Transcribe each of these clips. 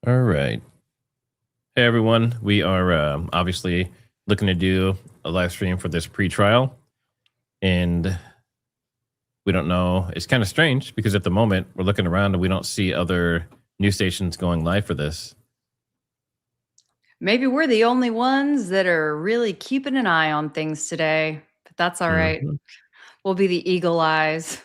All right. Hey, everyone. We are obviously looking to do a live stream for this pre-trial. And we don't know. It's kind of strange because at the moment we're looking around and we don't see other news stations going live for this. Maybe we're the only ones that are really keeping an eye on things today, but that's all right. Mhm. We'll be the eagle eyes.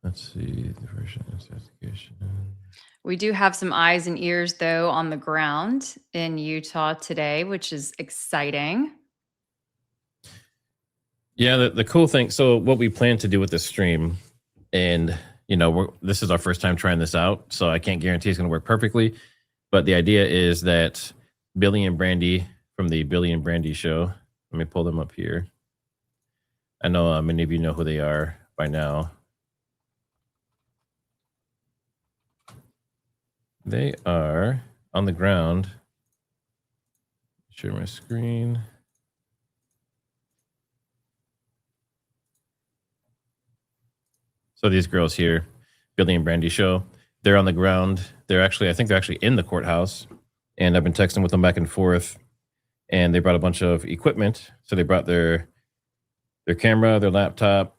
Let's see the version investigation. We do have some eyes and ears, though, on the ground in Utah today, which is exciting. Yeah, the cool thing. So what we plan to do with this stream, and this is our first time trying this out, so I can't guarantee it's going to work perfectly. But the idea is that Billie and Brandie from the Billie and Brandie Show. Let me pull them up here. I know many of you know who they are by now. They are on the ground. Share my screen. So these girls here, Billie and Brandie Show, they're on the ground. I think they're actually in the courthouse. And I've been texting with them back and forth. And they brought a bunch of equipment. So they brought their camera, their laptop,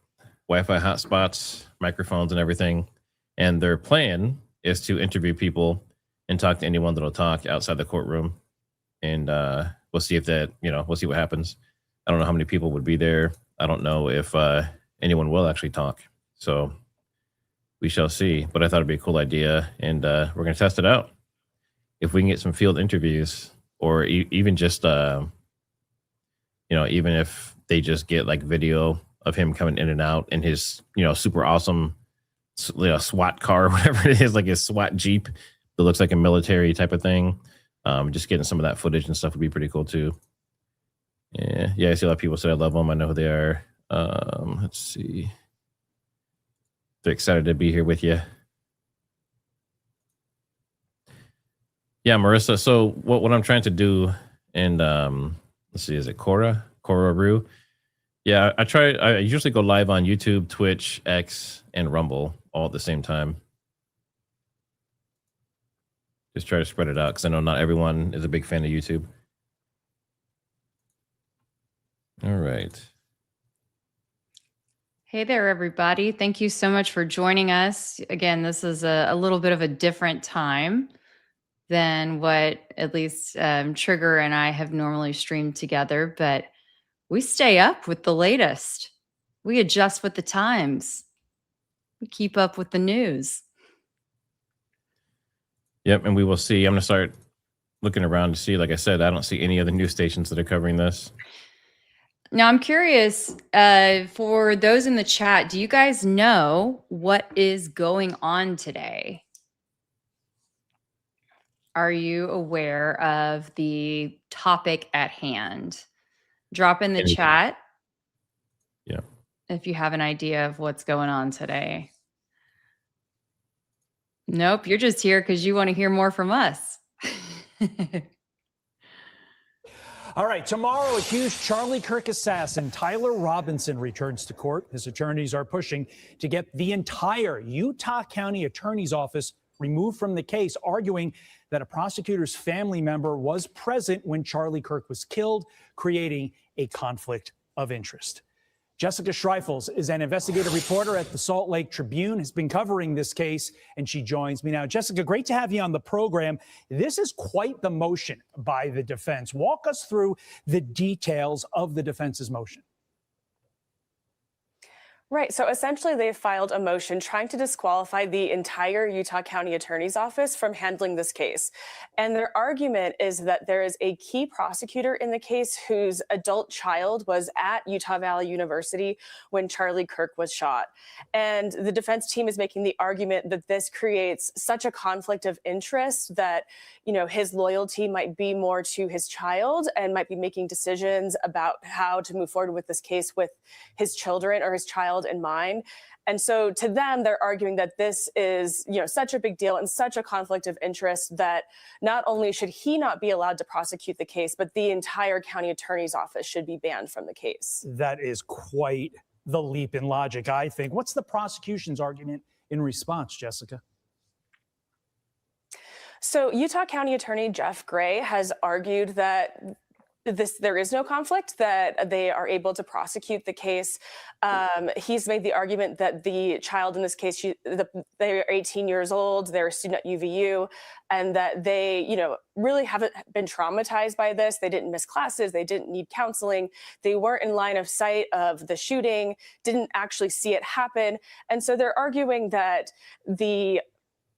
Wi-Fi hotspots, microphones, and everything. And their plan is to interview people and talk to anyone that'll talk outside the courtroom. And we'll see we'll see what happens. I don't know how many people would be there. I don't know if anyone will actually talk. So we shall see. But I thought it'd be a cool idea. And we're going to test it out. If we can get some field interviews, or even just, even if they just get like video of him coming in and out in his, super awesome SWAT car or whatever it is, like his SWAT Jeep that looks like a military type of thing. Just getting some of that footage and stuff would be pretty cool too. Yeah, I see a lot of people say I love them. I know who they are. Let's see. They're excited to be here with you. Yeah, Marissa. So what I'm trying to do, and let's see, is it Cora Rue? Yeah, I usually go live on YouTube, Twitch, X, and Rumble all at the same time. Just try to spread it out because I know not everyone is a big fan of YouTube. All right. Hey there, everybody. Thank you so much for joining us. Again, this is a little bit of a different time than what at least Trigger and I have normally streamed together, but we stay up with the latest. We adjust with the times. We keep up with the news. Yep, and we will see. I'm going to start looking around to see. Like I said, I don't see any other news stations that are covering this. Now, I'm curious, for those in the chat, do you guys know what is going on today? Are you aware of the topic at hand? Drop in the chat. Yeah. If you have an idea of what's going on today. Nope, you're just here because you want to hear more from us. All right, tomorrow, accused Charlie Kirk assassin Tyler Robinson returns to court. His attorneys are pushing to get the entire Utah County Attorney's Office removed from the case, arguing that a prosecutor's family member was present when Charlie Kirk was killed, creating a conflict of interest. Jessica Schreifels is an investigative reporter at the Salt Lake Tribune, has been covering this case, and she joins me now. Jessica, great to have you on the program. This is quite the motion by the defense. Walk us through the details of the defense's motion. Right. So essentially, they filed a motion trying to disqualify the entire Utah County Attorney's Office from handling this case. And their argument is that there is a key prosecutor in the case whose adult child was at Utah Valley University when Charlie Kirk was shot. And the defense team is making the argument that this creates such a conflict of interest that, his loyalty might be more to his child and might be making decisions about how to move forward with this case with his children or his child child in mind. And so to them, they're arguing that this is, such a big deal and such a conflict of interest that not only should he not be allowed to prosecute the case, but the entire county attorney's office should be banned from the case. That is quite the leap in logic, I think. What's the prosecution's argument in response, Jessica? So Utah County Attorney Jeff Gray has argued that there is no conflict, that they are able to prosecute the case. He's made the argument that the child in this case, they're 18 years old, they're a student at UVU, and that they, really haven't been traumatized by this. They didn't miss classes, they didn't need counseling, they weren't in line of sight of the shooting, didn't actually see it happen. And so they're arguing that the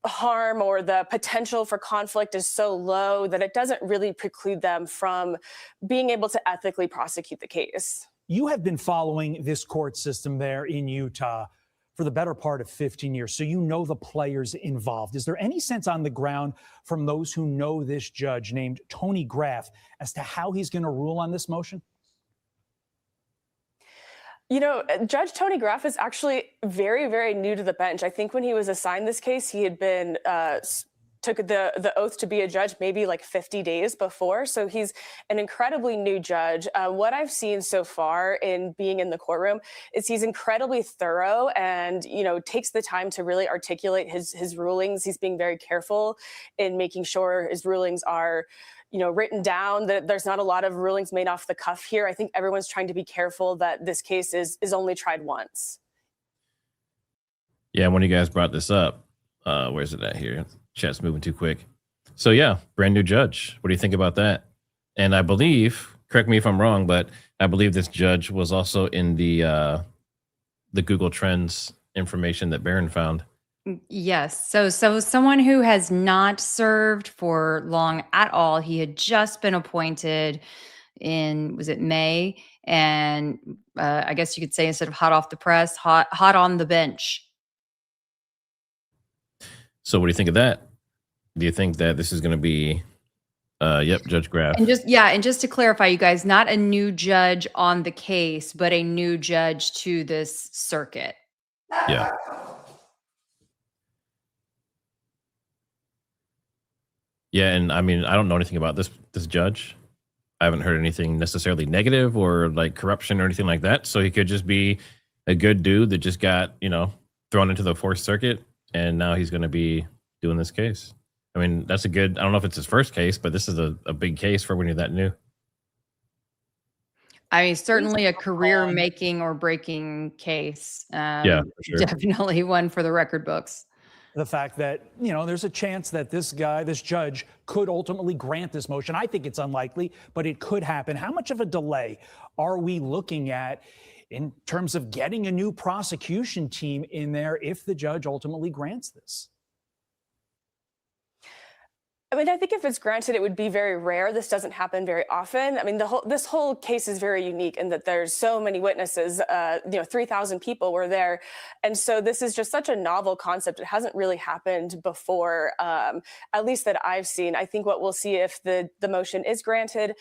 harm or the potential for conflict is so low that it doesn't really preclude them from being able to ethically prosecute the case. You have been following this court system there in Utah for the better part of 15 years, so you know the players involved. Is there any sense on the ground from those who know this judge named Tony Graff as to how he's going to rule on this motion? Judge Tony Graff is actually very, very new to the bench. I think when he was assigned this case, he had been took the oath to be a judge maybe like 50 days before. So he's an incredibly new judge. What I've seen so far in being in the courtroom is he's incredibly thorough and, takes the time to really articulate his rulings. He's being very careful in making sure his rulings are written down, that there's not a lot of rulings made off the cuff here. I think everyone's trying to be careful that this case is only tried once. Yeah, when you guys brought this up, where's it at here? Chat's moving too quick. So yeah, brand new judge. What do you think about that? And I believe, correct me if I'm wrong, but I believe this judge was also in the Google Trends information that Barron found. Yes. So someone who has not served for long at all. He had just been appointed in, was it May? And I guess you could say, instead of hot off the press, hot on the bench. So what do you think of that? Do you think that this is going to be, Judge Graff? And just to clarify, you guys, not a new judge on the case, but a new judge to this circuit. Yeah. Yeah, and I mean, I don't know anything about this judge. I haven't heard anything necessarily negative or like corruption or anything like that. So he could just be a good dude that just got, thrown into the Fourth Circuit, and now he's going to be doing this case. I mean, that's a good, I don't know if it's his first case, but this is a big case for when you're that new. I mean, certainly a career-making or breaking case. Yeah, for sure. Definitely one for the record books. The fact that, there's a chance that this judge could ultimately grant this motion. I think it's unlikely, but it could happen. How much of a delay are we looking at in terms of getting a new prosecution team in there if the judge ultimately grants this? I mean, I think if it's granted, it would be very rare. This doesn't happen very often. I mean, this whole case is very unique in that there's so many witnesses, 3,000 people were there. And so this is just such a novel concept. It hasn't really happened before, at least that I've seen. I think what we'll see if the motion is granted,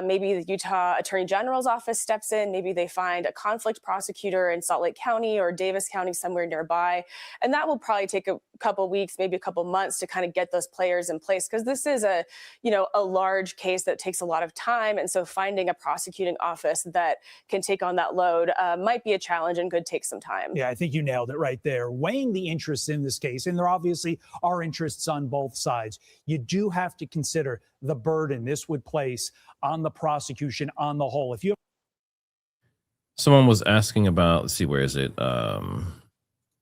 maybe the Utah Attorney General's office steps in, maybe they find a conflict prosecutor in Salt Lake County or Davis County somewhere nearby. And that will probably take a couple weeks, maybe a couple months to kind of get those players in place, because this is a large case that takes a lot of time. And so finding a prosecuting office that can take on that load might be a challenge and could take some time. Yeah, I think you nailed it right there. Weighing the interests in this case, and there obviously are interests on both sides, you do have to consider the burden this would place on the prosecution on the whole. If you Someone was asking about, let's see, where is it?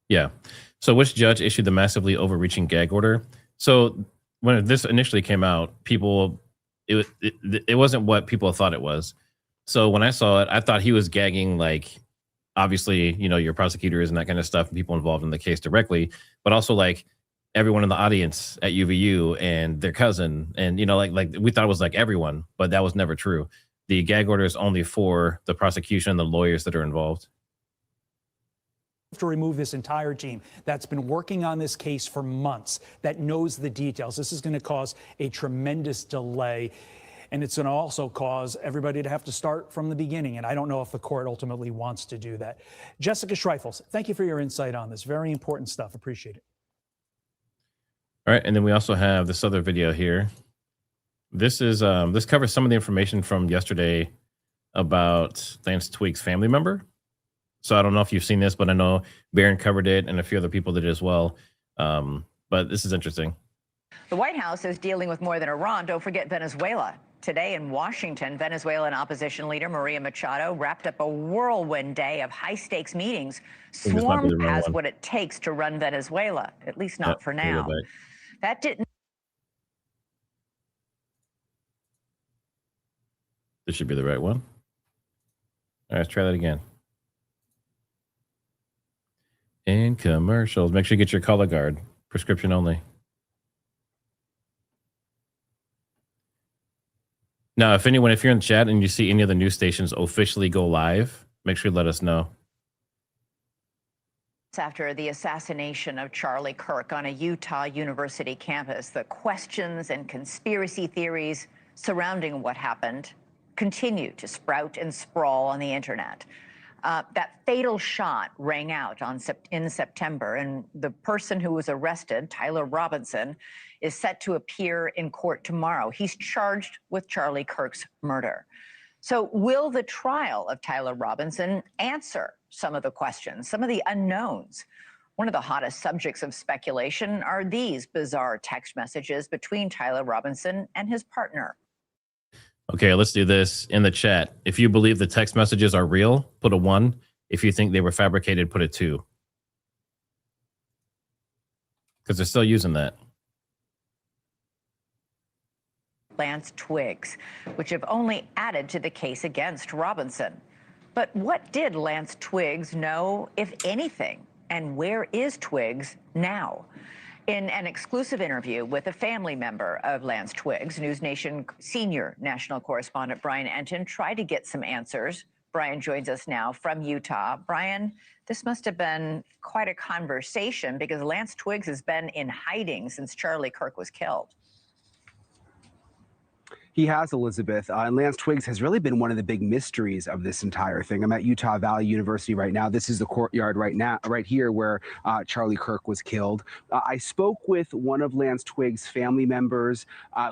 Yeah. So which judge issued the massively overreaching gag order? So when this initially came out, it wasn't what people thought it was. So when I saw it, I thought he was gagging, like, obviously, your prosecutors and that kind of stuff, and people involved in the case directly, but also like everyone in the audience at UVU and their cousin. And, like we thought it was like everyone, but that was never true. The gag order is only for the prosecution and the lawyers that are involved. To remove this entire team that's been working on this case for months, that knows the details. This is going to cause a tremendous delay. and it's going to also cause everybody to have to start from the beginning. And I don't know if the court ultimately wants to do that. Jessica Schreifels, thank you for your insight on this. Very important stuff. Appreciate it. All right, and then we also have this other video here. This is this covers some of the information from yesterday about Lance Twiggs' family member. So I don't know if you've seen this, but I know Barron covered it and a few other people did as well. But this is interesting. The White House is dealing with more than Iran. Don't forget Venezuela. Today in Washington, Venezuelan opposition leader Maria Machado wrapped up a whirlwind day of high-stakes meetings. Swarm has what it takes to run Venezuela, at least not for now. That didn't. This should be the right one. All right, let's try that again. In commercials, make sure you get your color guard. Prescription only. Now, if you're in the chat and you see any of the news stations officially go live, make sure you let us know. After the assassination of Charlie Kirk on a Utah University campus, the questions and conspiracy theories surrounding what happened continue to sprout and sprawl on the internet. That fatal shot rang out in September, and the person who was arrested, Tyler Robinson, is set to appear in court tomorrow. He's charged with Charlie Kirk's murder. So will the trial of Tyler Robinson answer some of the questions, some of the unknowns? One of the hottest subjects of speculation are these bizarre text messages between Tyler Robinson and his partner. Okay, let's do this in the chat. If you believe the text messages are real, put a 1. If you think they were fabricated, put a 2. Because they're still using that. Lance Twiggs, which have only added to the case against Robinson. But what did Lance Twiggs know, if anything? And where is Twiggs now? In an exclusive interview with a family member of Lance Twiggs, News Nation senior national correspondent Brian Enton tried to get some answers. Brian joins us now from Utah. Brian, this must have been quite a conversation because Lance Twiggs has been in hiding since Charlie Kirk was killed. He has, Elizabeth, and Lance Twiggs has really been one of the big mysteries of this entire thing. I'm at Utah Valley University right now. This is the courtyard right here where Charlie Kirk was killed. I spoke with one of Lance Twiggs' family members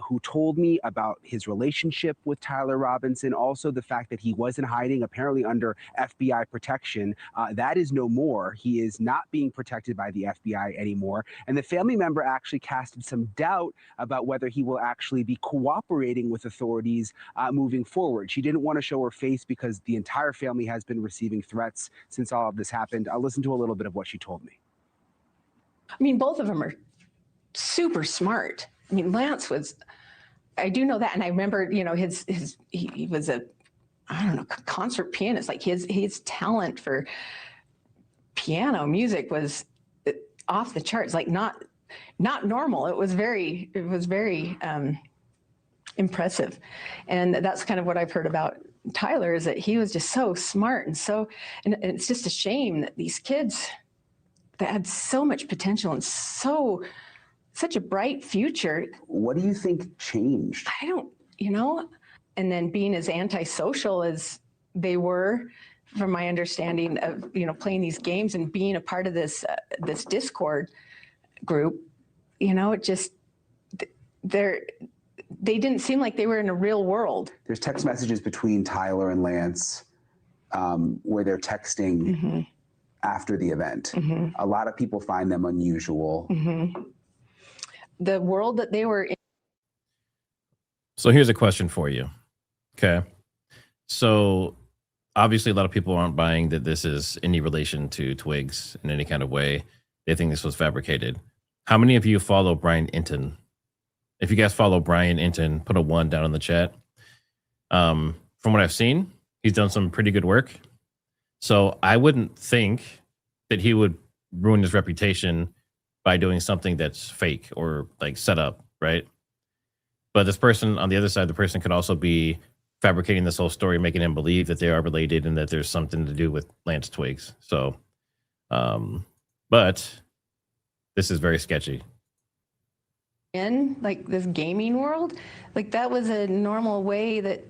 who told me about his relationship with Tyler Robinson, also the fact that he was in hiding, apparently under FBI protection. That is no more. He is not being protected by the FBI anymore. And the family member actually casted some doubt about whether he will actually be cooperating with authorities moving forward. She didn't want to show her face because the entire family has been receiving threats since all of this happened. I'll listen to a little bit of what she told me. I mean, both of them are super smart. I mean, Lance was, I do know that. And I remember, you know, he was a, I don't know, concert pianist. Like his talent for piano music was off the charts, like not normal. It was very impressive. And that's kind of what I've heard about Tyler, is that he was just so smart and it's just a shame that these kids that had so much potential and such a bright future. What do you think changed? I don't, and then being as antisocial as they were, from my understanding of, playing these games and being a part of this Discord group, it just, they didn't seem like they were in a real world. There's text messages between Tyler and Lance where they're texting after the event. A lot of people find them unusual. The world that they were in. So here's a question for you. Okay. So obviously a lot of people aren't buying that this is any relation to Twiggs in any kind of way. They think this was fabricated. How many of you follow Brian Enton? If you guys follow Brian Enton, put a 1 down in the chat. From what I've seen, he's done some pretty good work. So I wouldn't think that he would ruin his reputation by doing something that's fake or like set up, right? But this person on the other side, the person could also be fabricating this whole story, making him believe that they are related and that there's something to do with Lance Twiggs. So, but this is very sketchy. in like this gaming world, like that was a normal way that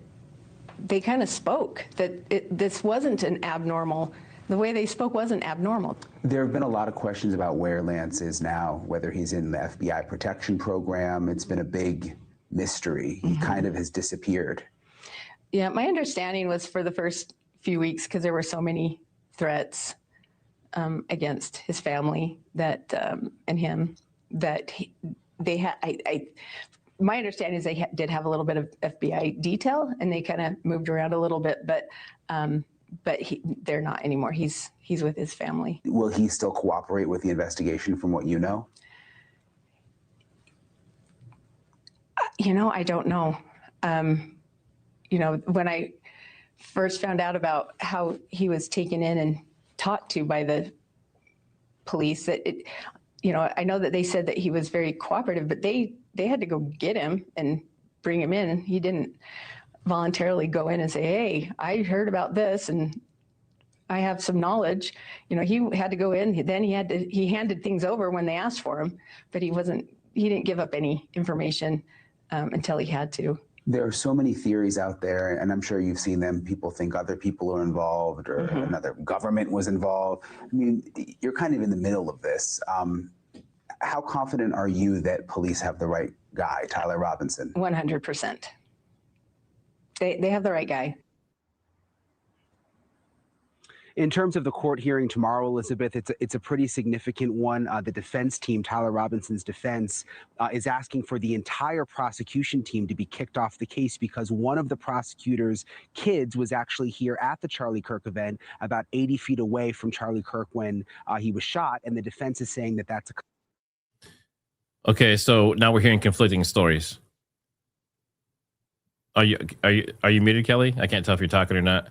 they kind of spoke, that this wasn't an abnormal, the way they spoke wasn't abnormal. There have been a lot of questions about where Lance is now, whether he's in the FBI protection program. It's been a big mystery. He kind of has disappeared. Yeah, my understanding was for the first few weeks, because there were so many threats against his family that and him, that they had. My understanding is they did have a little bit of FBI detail, and they kind of moved around a little bit, but they're not anymore. He's with his family. Will he still cooperate with the investigation, from what you know? I don't know. When I first found out about how he was taken in and talked to by the police, I know that they said that he was very cooperative, but they had to go get him and bring him in. He didn't voluntarily go in and say, "Hey, I heard about this and I have some knowledge." He had to go in. Then he handed things over when they asked for him, but he didn't give up any information until he had to. There are so many theories out there, and I'm sure you've seen them. People think other people are involved, or another government was involved. I mean, you're kind of in the middle of this. How confident are you that police have the right guy, Tyler Robinson? 100%. They have the right guy. In terms of the court hearing tomorrow, Elizabeth, it's a pretty significant one. The defense team, Tyler Robinson's defense, is asking for the entire prosecution team to be kicked off the case because one of the prosecutor's kids was actually here at the Charlie Kirk event, about 80 feet away from Charlie Kirk when he was shot, and the defense is saying that that's a... Okay, so now we're hearing conflicting stories. Are you muted, Kelly? I can't tell if you're talking or not.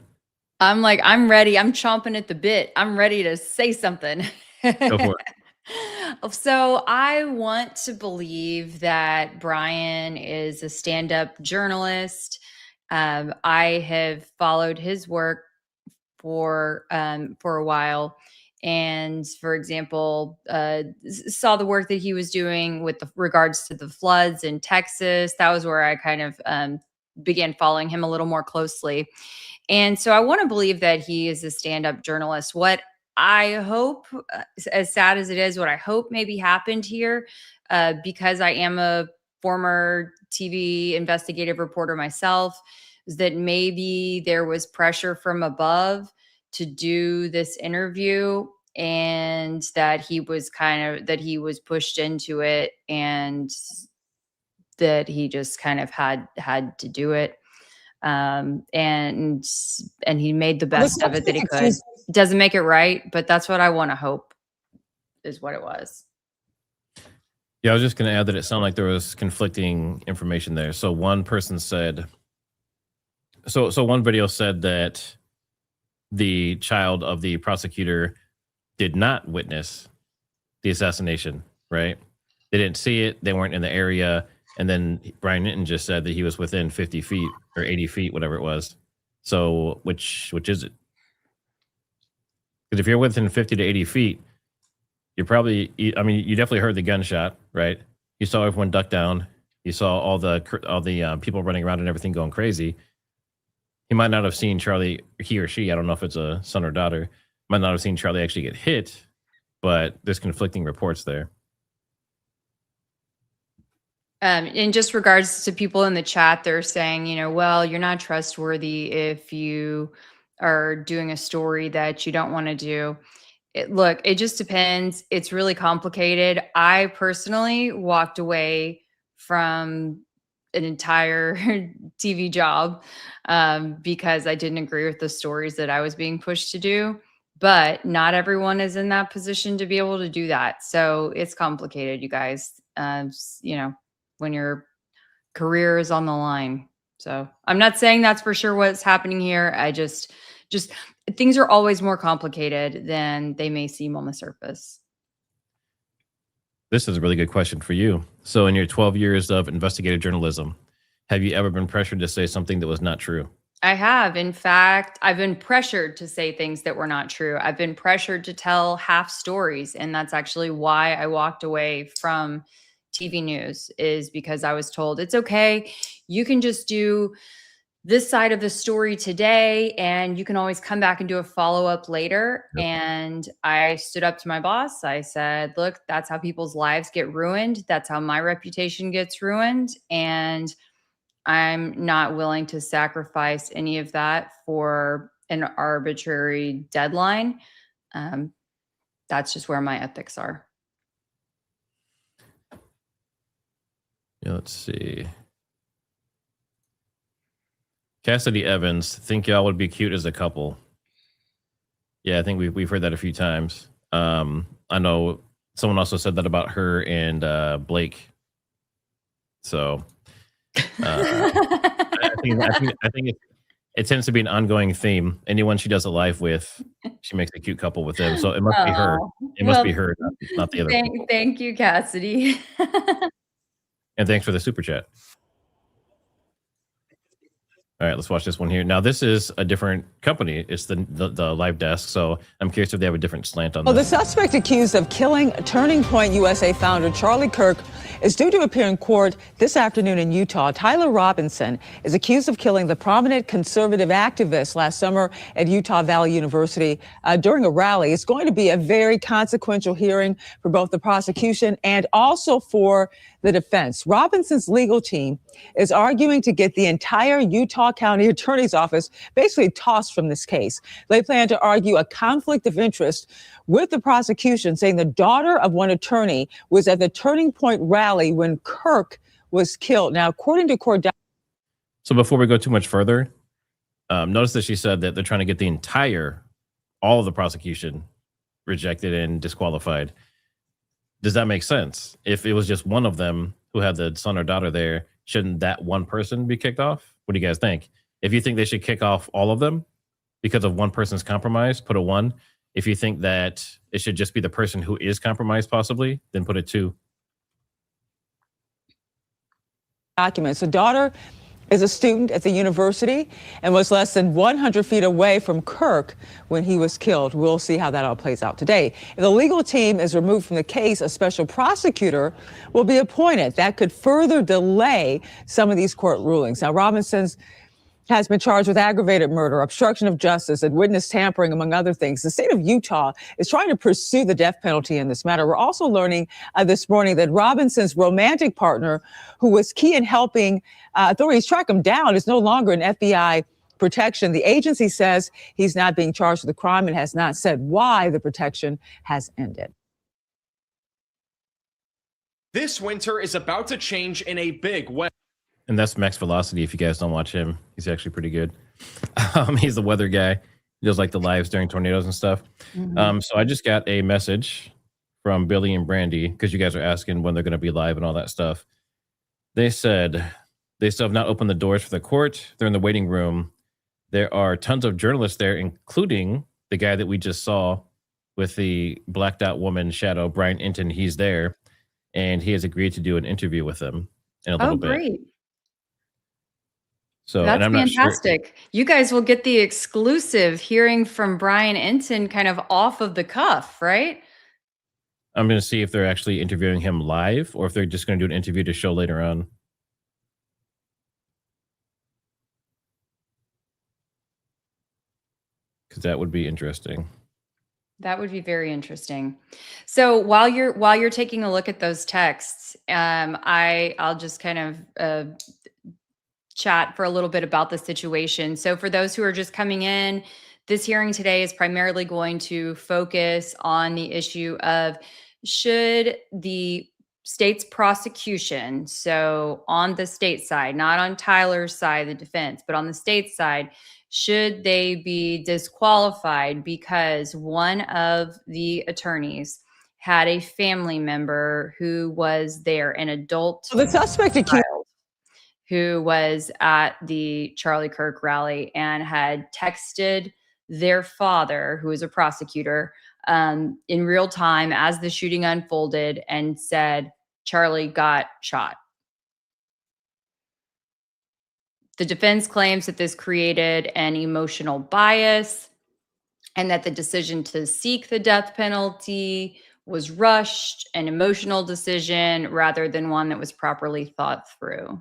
I'm I'm ready. I'm chomping at the bit. I'm ready to say something. Go for it. So I want to believe that Brian is a stand-up journalist. I have followed his work for a while. And for example, saw the work that he was doing with regards to the floods in Texas. That was where I kind of began following him a little more closely. And so I want to believe that he is a stand-up journalist. What I hope, as sad as it is, what I hope maybe happened here, because I am a former TV investigative reporter myself, is that maybe there was pressure from above to do this interview, and that he was pushed into it, and that he just kind of had to do it. And he made the best of it that he could. It doesn't make it right, but that's what I want to hope is what it was. Yeah, I was just going to add that it sounded like there was conflicting information there. So one person said, so one video said that the child of the prosecutor did not witness the assassination, right? They didn't see it. They weren't in the area. And then Brian Nitton just said that he was within 50 feet or 80 feet, whatever it was. So which is it? Because if you're within 50 to 80 feet, you're probably, I mean, you definitely heard the gunshot, right? You saw everyone duck down. You saw all the people running around and everything going crazy. He might not have seen Charlie, he or she, I don't know if it's a son or daughter, might not have seen Charlie actually get hit, but there's conflicting reports there. In just regards to people in the chat, they're saying, well, you're not trustworthy if you are doing a story that you don't want to do. Look, it just depends. It's really complicated. I personally walked away from an entire TV job because I didn't agree with the stories that I was being pushed to do. But not everyone is in that position to be able to do that. So it's complicated, you guys. When your career is on the line. So I'm not saying that's for sure what's happening here. I just things are always more complicated than they may seem on the surface. This is a really good question for you. So in your 12 years of investigative journalism, have you ever been pressured to say something that was not true? I have. In fact, I've been pressured to say things that were not true. I've been pressured to tell half stories. And that's actually why I walked away from TV news, is because I was told it's okay. You can just do this side of the story today, and you can always come back and do a follow-up later. Yep. And I stood up to my boss. I said, look, that's how people's lives get ruined. That's how my reputation gets ruined. And I'm not willing to sacrifice any of that for an arbitrary deadline. That's just where my ethics are. Yeah, let's see. Cassidy Evans, think y'all would be cute as a couple. Yeah, I think we've heard that a few times. I know someone also said that about her and Blake. So I think it tends to be an ongoing theme. Anyone she does a live with, she makes a cute couple with them. So it must be her. It must be her, not the other. Thank you, Cassidy. And thanks for the super chat. All right, let's watch this one here. Now, this is a different company. It's the Live Desk. So I'm curious if they have a different slant on Well, this. the suspect accused of killing Turning Point USA founder Charlie Kirk is due to appear in court this afternoon in Utah. Tyler Robinson is accused of killing the prominent conservative activist last summer at Utah Valley University during a rally. It's going to be a very consequential hearing for both the prosecution and also for the defense. Robinson's legal team is arguing to get the entire Utah County Attorney's Office basically tossed from this case. They plan to argue a conflict of interest with the prosecution, saying the daughter of one attorney was at the Turning Point rally when Kirk was killed. Now, according to court documents. So before we go too much further, notice that she said that they're trying to get all of the prosecution rejected and disqualified. Does that make sense? If it was just one of them who had the son or daughter there, shouldn't that one person be kicked off? What do you guys think? If you think they should kick off all of them because of one person's compromise, put a 1. If you think that it should just be the person who is compromised possibly, then put a 2. Documents. The daughter is a student at the university and was less than 100 feet away from Kirk when he was killed. We'll see how that all plays out today. If the legal team is removed from the case, a special prosecutor will be appointed. That could further delay some of these court rulings. Now, Robinson's has been charged with aggravated murder, obstruction of justice, and witness tampering, among other things. The state of Utah is trying to pursue the death penalty in this matter. We're also learning this morning that Robinson's romantic partner, who was key in helping authorities track him down, is no longer in FBI protection. The agency says he's not being charged with the crime and has not said why the protection has ended. This winter is about to change in a big way. And that's Max Velocity. If you guys don't watch him, he's actually pretty good. He's the weather guy. He does like the lives during tornadoes and stuff. Mm-hmm. So I just got a message from Billie and Brandie, because you guys are asking when they're going to be live and all that stuff. They said they still have not opened the doors for the court. They're in the waiting room. There are tons of journalists there, including the guy that we just saw with the blacked out woman shadow, Brian Inton. He's there, and he has agreed to do an interview with them in a little bit. Great. So That's and I'm fantastic. Not sure. You guys will get the exclusive hearing from Brian Inton kind of off of the cuff, right? I'm going to see if they're actually interviewing him live or if they're just going to do an interview to show later on. Because that would be interesting. That would be very interesting. So while you're taking a look at those texts, I'll just kind of chat for a little bit about the situation. So for those who are just coming in, this hearing today is primarily going to focus on the issue of should the state's prosecution, so on the state side, not on Tyler's side, the defense, but on the state side, should they be disqualified because one of the attorneys had a family member who was there, an adult The suspect accused who was at the Charlie Kirk rally and had texted their father, who is a prosecutor, in real time as the shooting unfolded and said, Charlie got shot. The defense claims that this created an emotional bias and that the decision to seek the death penalty was rushed, an emotional decision, rather than one that was properly thought through.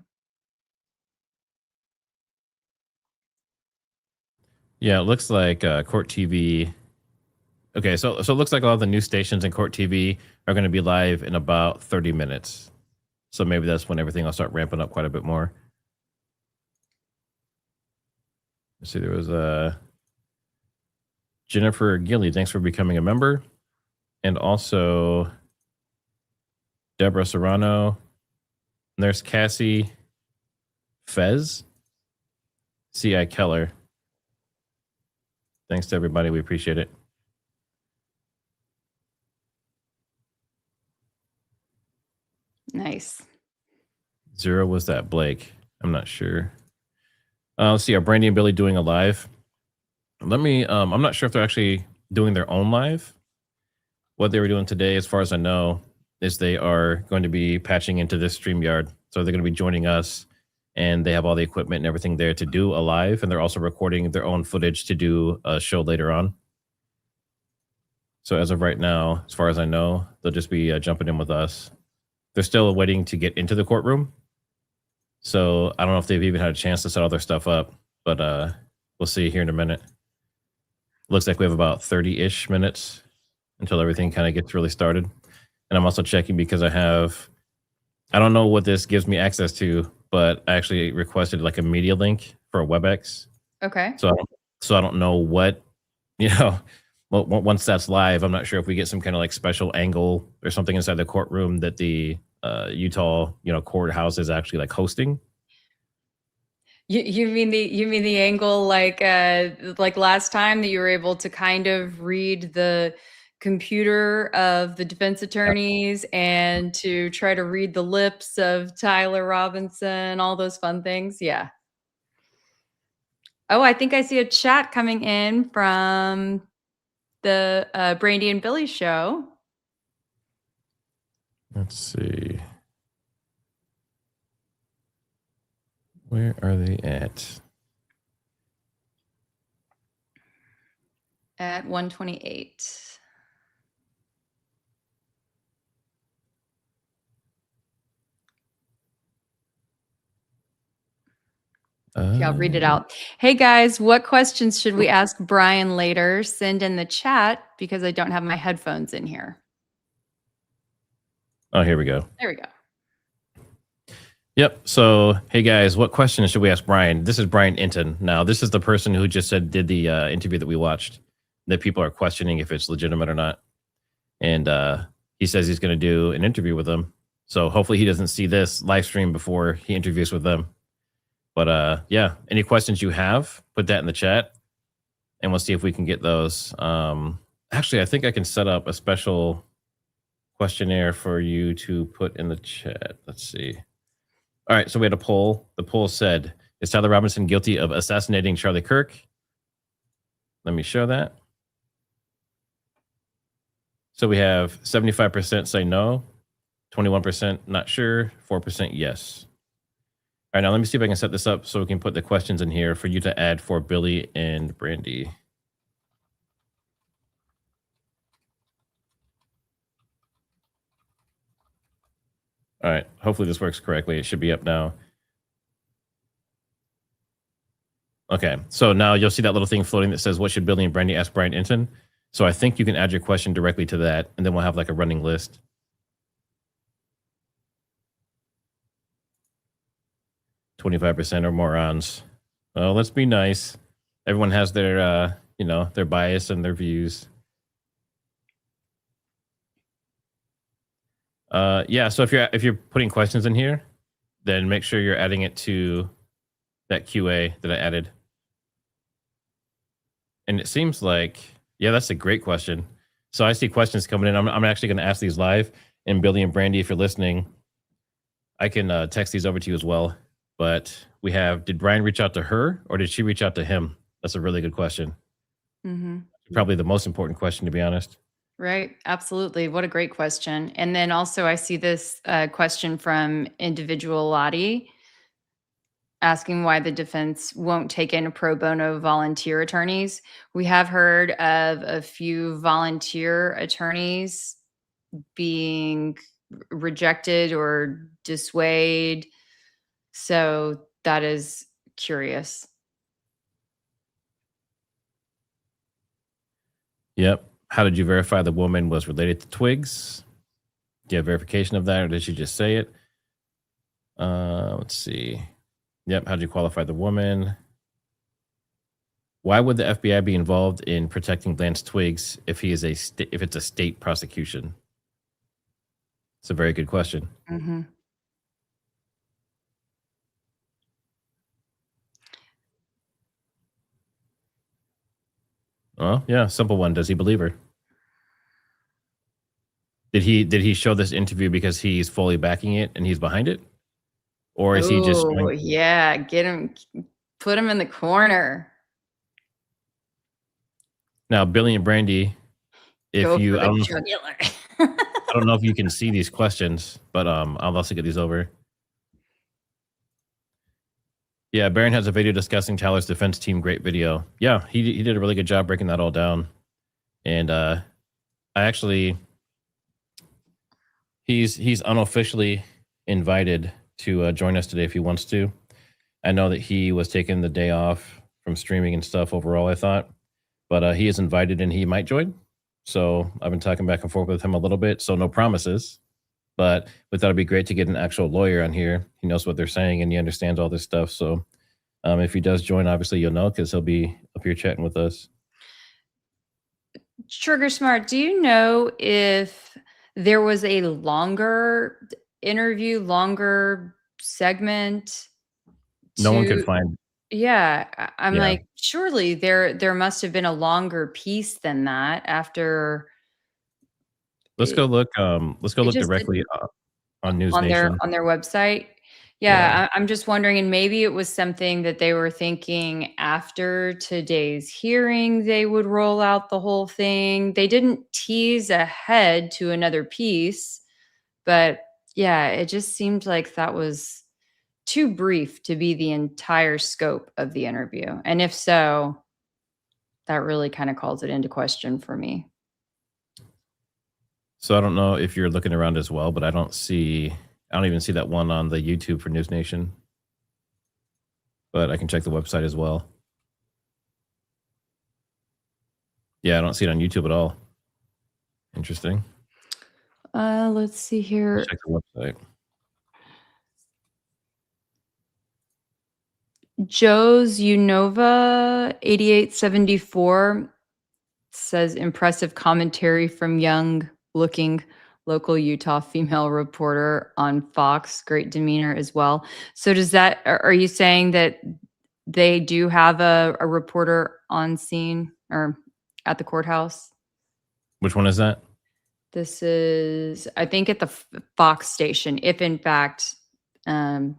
Yeah, it looks like Court TV. Okay, so it looks like a lot of the news stations and Court TV are going to be live in about 30 minutes. So maybe that's when everything will start ramping up quite a bit more. Let's see, there was Jennifer Gilly. Thanks for becoming a member. And also Deborah Serrano. And there's Cassie Fez. C.I. Keller. Thanks to everybody. We appreciate it. Nice. Zero was that Blake? I'm not sure. Let's see. Are Brandie and Billie doing a live? Let me. I'm not sure if they're actually doing their own live. What they were doing today, as far as I know, is they are going to be patching into this StreamYard. So they're going to be joining us, and they have all the equipment and everything there to do a live, and they're also recording their own footage to do a show later on. So as of right now, as far as I know, they'll just be jumping in with us. They're still waiting to get into the courtroom. So I don't know if they've even had a chance to set all their stuff up, but we'll see here in a minute. Looks like we have about 30-ish minutes until everything kind of gets really started. And I'm also checking because I don't know what this gives me access to, but I actually requested like a media link for a WebEx. Okay. So I don't know what, once that's live, I'm not sure if we get some kind of like special angle or something inside the courtroom that the Utah, courthouse is actually like hosting. You mean the angle like last time that you were able to kind of read the computer of the defense attorneys and to try to read the lips of Tyler Robinson, all those fun things? Yeah. Oh, I think I see a chat coming in from the Brandie and Billie show. Let's see. Where are they at? At 128. Okay, I'll read it out. Hey guys, what questions should we ask Brian later? Send in the chat because I don't have my headphones in here. Oh, here we go. There we go. Yep. So, hey guys, what questions should we ask Brian? This is Brian Inton. Now, this is the person who just did the interview that we watched, that people are questioning if it's legitimate or not. And he says he's going to do an interview with them. So hopefully he doesn't see this live stream before he interviews with them. But yeah, any questions you have, put that in the chat and we'll see if we can get those. Actually, I think I can set up a special questionnaire for you to put in the chat. Let's see. All right, so we had a poll. The poll said, is Tyler Robinson guilty of assassinating Charlie Kirk? Let me show that. So we have 75% say no, 21% not sure, 4% yes. All right, now let me see if I can set this up so we can put the questions in here for you to add for Billie and Brandie. All right, hopefully this works correctly. It should be up now. Okay, so now you'll see that little thing floating that says, what should Billie and Brandie ask Brian Inton? So I think you can add your question directly to that, and then we'll have like a running list. "25% are morons." Well, let's be nice. Everyone has their, their bias and their views. Yeah, so if you're putting questions in here, then make sure you're adding it to that QA that I added. And it seems like, yeah, that's a great question. So I see questions coming in. I'm actually going to ask these live. And Billie and Brandie, if you're listening, I can text these over to you as well. But we have, did Brian reach out to her or did she reach out to him? That's a really good question. Mm-hmm. Probably the most important question, to be honest. Right. Absolutely. What a great question. And then also I see this question from individual Lottie asking why the defense won't take in pro bono volunteer attorneys. We have heard of a few volunteer attorneys being rejected or dissuade. So that is curious. Yep. How did you verify the woman was related to Twigs? Do you have verification of that, or did she just say it? Let's see. Yep. How did you qualify the woman? Why would the FBI be involved in protecting Lance Twigs if he is if it's a state prosecution? It's a very good question. Mm-hmm. Well, yeah, simple one. Does he believe her? Did he show this interview because he's fully backing it and he's behind it? Or is he just Oh, yeah, get him, put him in the corner. now Billie and Brandie? If Go you for I don't the know, jugular. I don't know if you can see these questions, but I'll also get these over. Yeah, Barron has a video discussing Tyler's defense team. Great video. Yeah, he did a really good job breaking that all down. And I actually, he's unofficially invited to join us today if he wants to. I know that he was taking the day off from streaming and stuff overall, I thought. But he is invited and he might join. So I've been talking back and forth with him a little bit. So no promises. But we thought it'd be great to get an actual lawyer on here. He knows what they're saying and he understands all this stuff. So if he does join, obviously you'll know because he'll be up here chatting with us. TriggerSmart, do you know if there was a longer interview, longer segment? No one could find. Yeah, I'm Yeah. like, surely there must have been a longer piece than that after. Let's go look. Let's go It look just directly on News on Nation. their website. Yeah, I'm just wondering, and maybe it was something that they were thinking after today's hearing they would roll out the whole thing. They didn't tease ahead to another piece, but yeah, it just seemed like that was too brief to be the entire scope of the interview. And if so, that really kind of calls it into question for me. So I don't know if you're looking around as well, but I don't even see that one on the YouTube for News Nation. But I can check the website as well. Yeah, I don't see it on YouTube at all. Interesting. Let's see here. Check the website. Joe's Unova 8874 says impressive commentary from young looking local Utah female reporter on Fox. Great demeanor as well. So are you saying that they do have a reporter on scene or at the courthouse? Which one is that? This is, I think, at the Fox station. If in fact, sorry,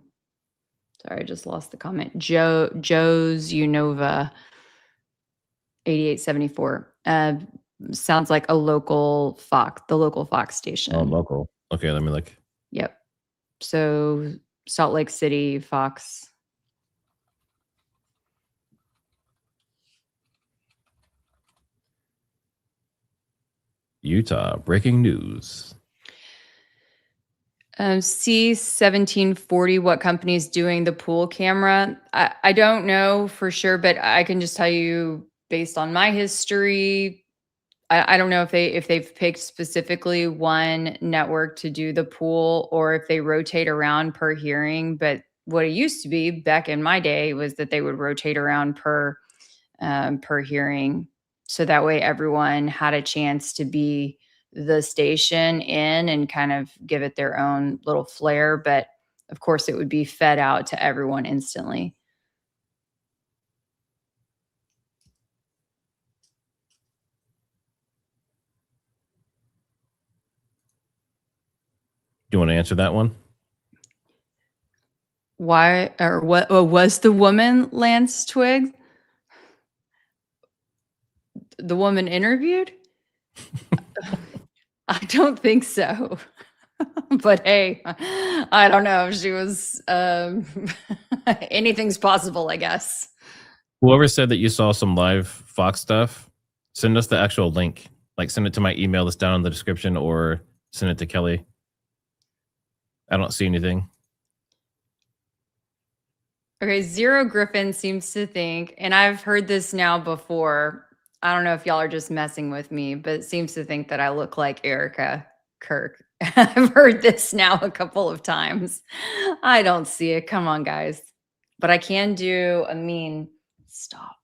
I just lost the comment. Joe's Unova 8874. Sounds like the local Fox station. Oh, local. Okay, let me look. Yep. So Salt Lake City, Fox. Utah, breaking news. C1740, what company is doing the pool camera? I don't know for sure, but I can just tell you based on my history, I don't know if they've picked specifically one network to do the pool or if they rotate around per hearing. But what it used to be back in my day was that they would rotate around per hearing. So that way everyone had a chance to be the station in and kind of give it their own little flair. But of course it would be fed out to everyone instantly. Do you want to answer that one? Why or what was the woman Lance Twiggs? The woman interviewed? I don't think so. But hey, I don't know. She was anything's possible, I guess. Whoever said that you saw some live Fox stuff, send us the actual link. Like send it to my email that's down in the description or Send it to Keli. I don't see anything. Okay, Zero Griffin seems to think, and I've heard this now before. I don't know if y'all are just messing with me, but it seems to think that I look like Erica Kirk. I've heard this now a couple of times. I don't see it. Come on, guys. But I can do a mean stop.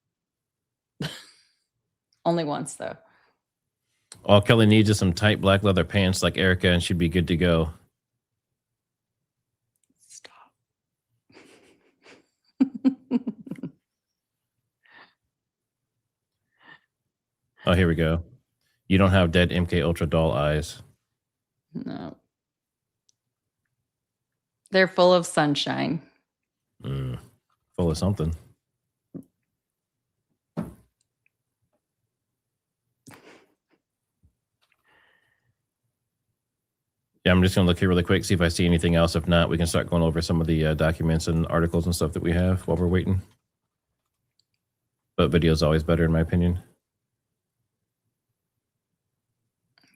Only once, though. All Keli needs is some tight black leather pants like Erica, and she'd be good to go. Stop. Oh, here we go. You don't have dead MK Ultra doll eyes. No. They're full of sunshine. Full of something. Yeah, I'm just going to look here really quick, see if I see anything else. If not, we can start going over some of the documents and articles and stuff that we have while we're waiting. But video is always better, in my opinion.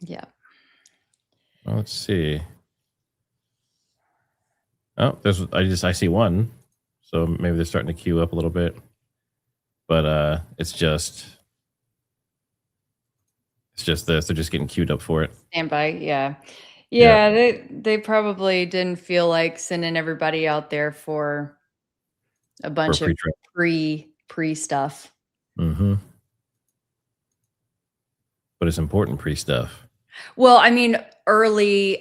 Yeah. Well, let's see. Oh, I see one. So maybe they're starting to queue up a little bit. But it's just this. They're just getting queued up for it. Stand by. Yeah. Yeah, they probably didn't feel like sending everybody out there for a bunch of pre stuff. Mm-hmm. But it's important pre stuff. Well, I mean, early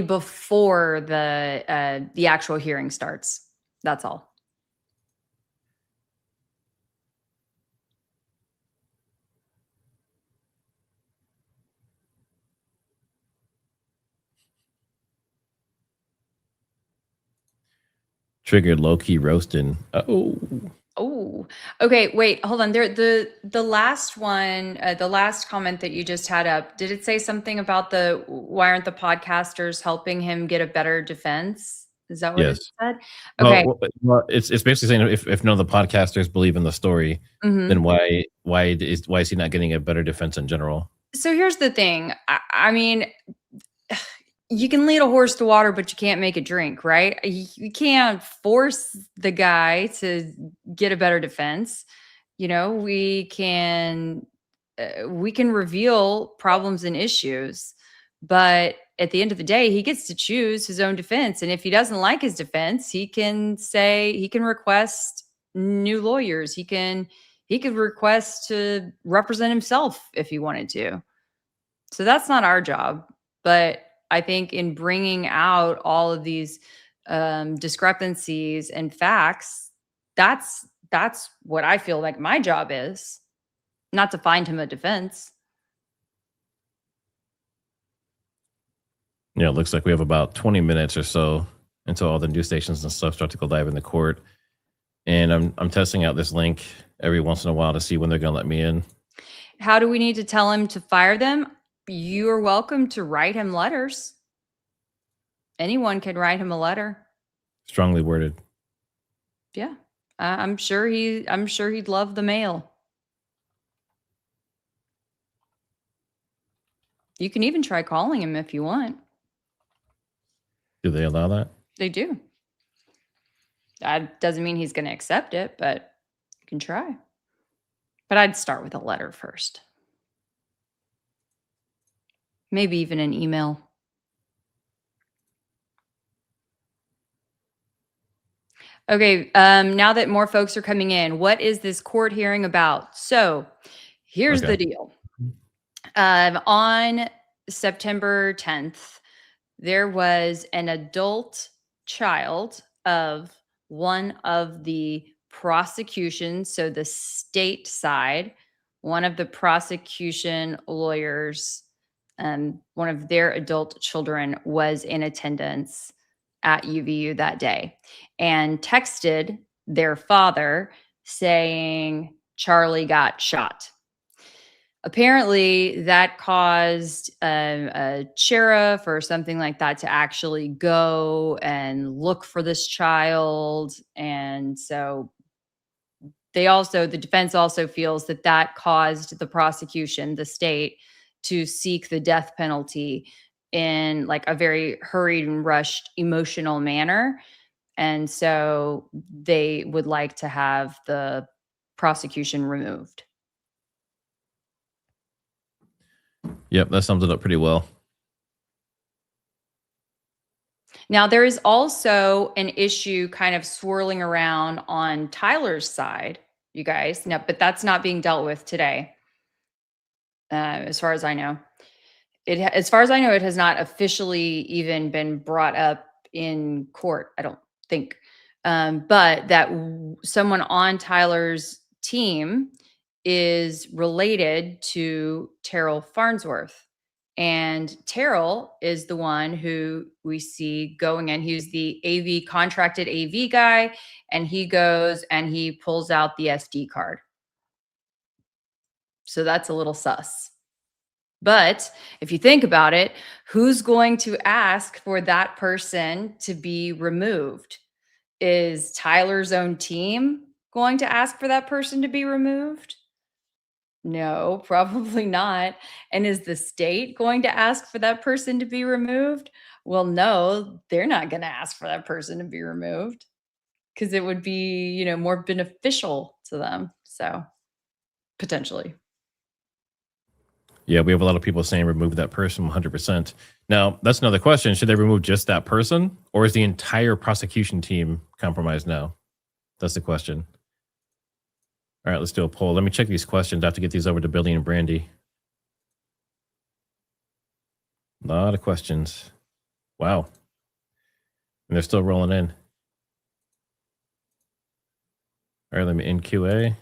before the actual hearing starts. That's all. Triggered low-key roasting. Oh, okay. Wait, hold on. There, the last one, the last comment that you just had up, did it say something about why aren't the podcasters helping him get a better defense? Is that what it said? Okay. Well, it's basically saying if none of the podcasters believe in the story, then why is he not getting a better defense in general? So here's the thing. I mean, you can lead a horse to water, but you can't make it drink, right? You can't force the guy to get a better defense. You know, we can reveal problems and issues, but at the end of the day, he gets to choose his own defense. And if he doesn't like his defense, he can request new lawyers. He could request to represent himself if he wanted to. So that's not our job, but I think in bringing out all of these discrepancies and facts, that's what I feel like my job is, not to find him a defense. Yeah, it looks like we have about 20 minutes or so until all the news stations and stuff start to go live in the court. And I'm testing out this link every once in a while to see when they're going to let me in. How do we need to tell him to fire them? You are welcome to write him letters. Anyone can write him a letter. Strongly worded. Yeah. I'm sure he'd love the mail. You can even try calling him if you want. Do they allow that? They do. That doesn't mean he's going to accept it, but you can try. But I'd start with a letter first. Maybe even an email. Okay, now that more folks are coming in, what is this court hearing about? So here's the deal. On September 10th, there was an adult child of one of the prosecutions, so the state side, one of the prosecution lawyers, one of their adult children was in attendance at UVU that day and texted their father saying Charlie got shot. Apparently that caused a sheriff or something like that to actually go and look for this child. And so the defense also feels that caused the prosecution, the state, to seek the death penalty in like a very hurried and rushed emotional manner. And so they would like to have the prosecution removed. Yep, that sums it up pretty well. Now, there is also an issue kind of swirling around on Tyler's side, you guys. Now, but that's not being dealt with today, as far as I know. As far as I know, it has not officially even been brought up in court, I don't think. But that someone on Tyler's team is related to Terrell Farnsworth. And Terrell is the one who we see going in. He's the AV contracted AV guy, and he goes and he pulls out the SD card. So that's a little sus. But if you think about it, who's going to ask for that person to be removed? Is Tyler's own team going to ask for that person to be removed? No, probably not. And is the state going to ask for that person to be removed? Well, no, they're not going to ask for that person to be removed because it would be, more beneficial to them. So potentially. Yeah, we have a lot of people saying remove that person 100%. Now, that's another question. Should they remove just that person, or is the entire prosecution team compromised now? That's the question. All right, let's do a poll. Let me check these questions. I have to get these over to Billie and Brandie. A lot of questions. Wow. And they're still rolling in. All right, let me in QA.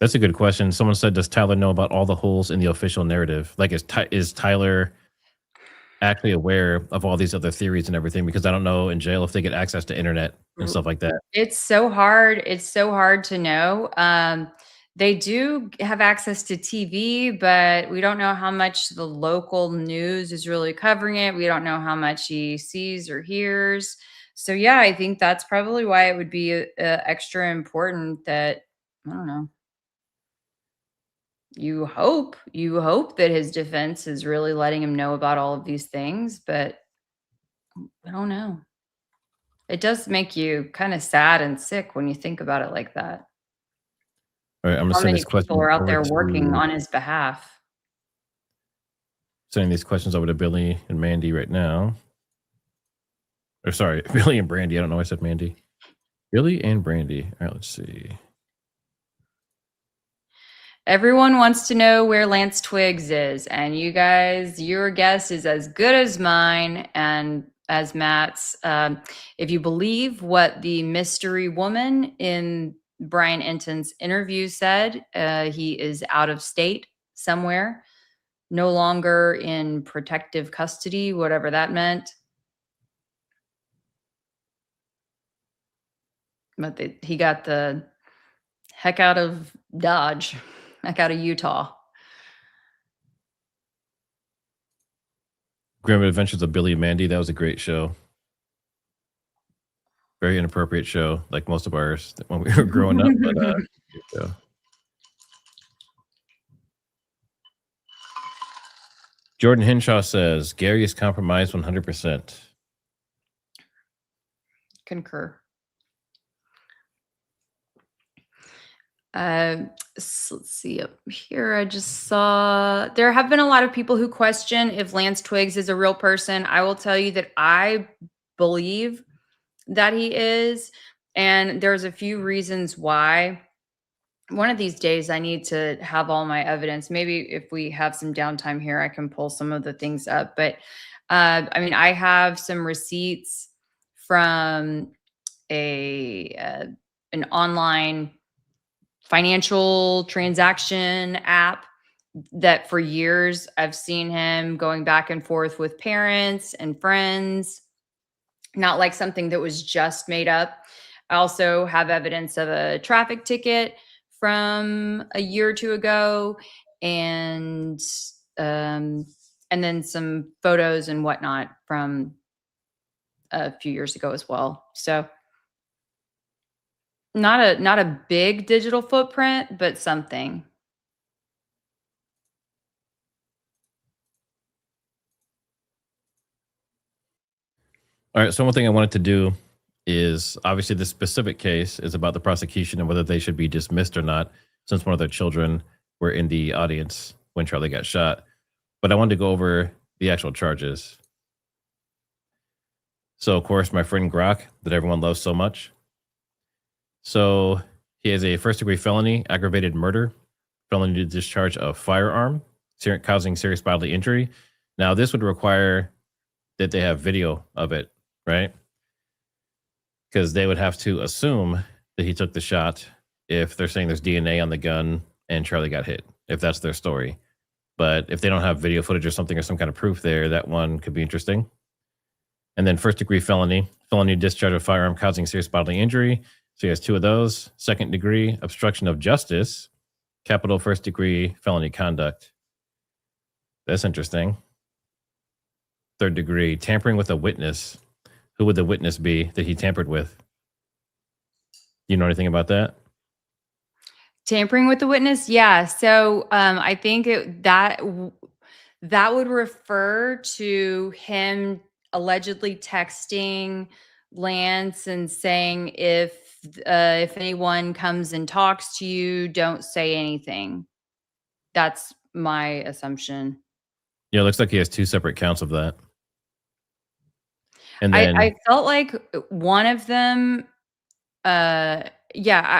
That's a good question. Someone said, does Tyler know about all the holes in the official narrative? Like, is Tyler actually aware of all these other theories and everything? Because I don't know in jail if they get access to internet and stuff like that. It's so hard. It's so hard to know. They do have access to TV, but we don't know how much the local news is really covering it. We don't know how much he sees or hears. So yeah, I think that's probably why it would be extra important that, I don't know. You hope that his defense is really letting him know about all of these things, but I don't know. It does make you kind of sad and sick when you think about it like that. All right, I'm gonna How send many this question people are out there over working to- on his behalf? Sending these questions over to Billie and Mandy right now. Or sorry, Billie and Brandie. I don't know why I said Mandy. Billie and Brandie. All right, let's see. Everyone wants to know where Lance Twiggs is. And you guys, your guess is as good as mine and as Matt's. If you believe what the mystery woman in Brian Enton's interview said, he is out of state somewhere, no longer in protective custody, whatever that meant. But he got the heck out of Dodge. Heck out of Utah. Grim Adventures of Billie and Mandy. That was a great show. Very inappropriate show, like most of ours when we were growing up. But yeah. Jordan Hinshaw says Gary is compromised 100%. Concur. So let's see up here. I just saw there have been a lot of people who question if Lance Twiggs is a real person. I will tell you that I believe that he is, and there's a few reasons why. One of these days I need to have all my evidence. Maybe if we have some downtime here, I can pull some of the things up. But I have some receipts from an online financial transaction app that for years I've seen him going back and forth with parents and friends, not like something that was just made up. I also have evidence of a traffic ticket from a year or two ago, and then some photos and whatnot from a few years ago as well. So not a big digital footprint, but something. All right. So one thing I wanted to do is, obviously this specific case is about the prosecution and whether they should be dismissed or not, since one of their children were in the audience when Charlie got shot. But I wanted to go over the actual charges. So of course, my friend Grok, that everyone loves so much. So he has a first-degree felony, aggravated murder, felony to discharge a firearm, causing serious bodily injury. Now, this would require that they have video of it, right? Because they would have to assume that he took the shot if they're saying there's DNA on the gun and Charlie got hit, if that's their story. But if they don't have video footage or something or some kind of proof there, that one could be interesting. And then first-degree felony to discharge a firearm causing serious bodily injury. So he has 2 of those. Second degree, obstruction of justice, capital first-degree felony conduct. That's interesting. Third degree, tampering with a witness. Who would the witness be that he tampered with? You know anything about that? Tampering with the witness? Yeah. So I think that would refer to him allegedly texting Lance and saying, if anyone comes and talks to you, don't say anything. That's my assumption. Yeah, it looks like he has 2 separate counts of that. And then I felt like one of them, I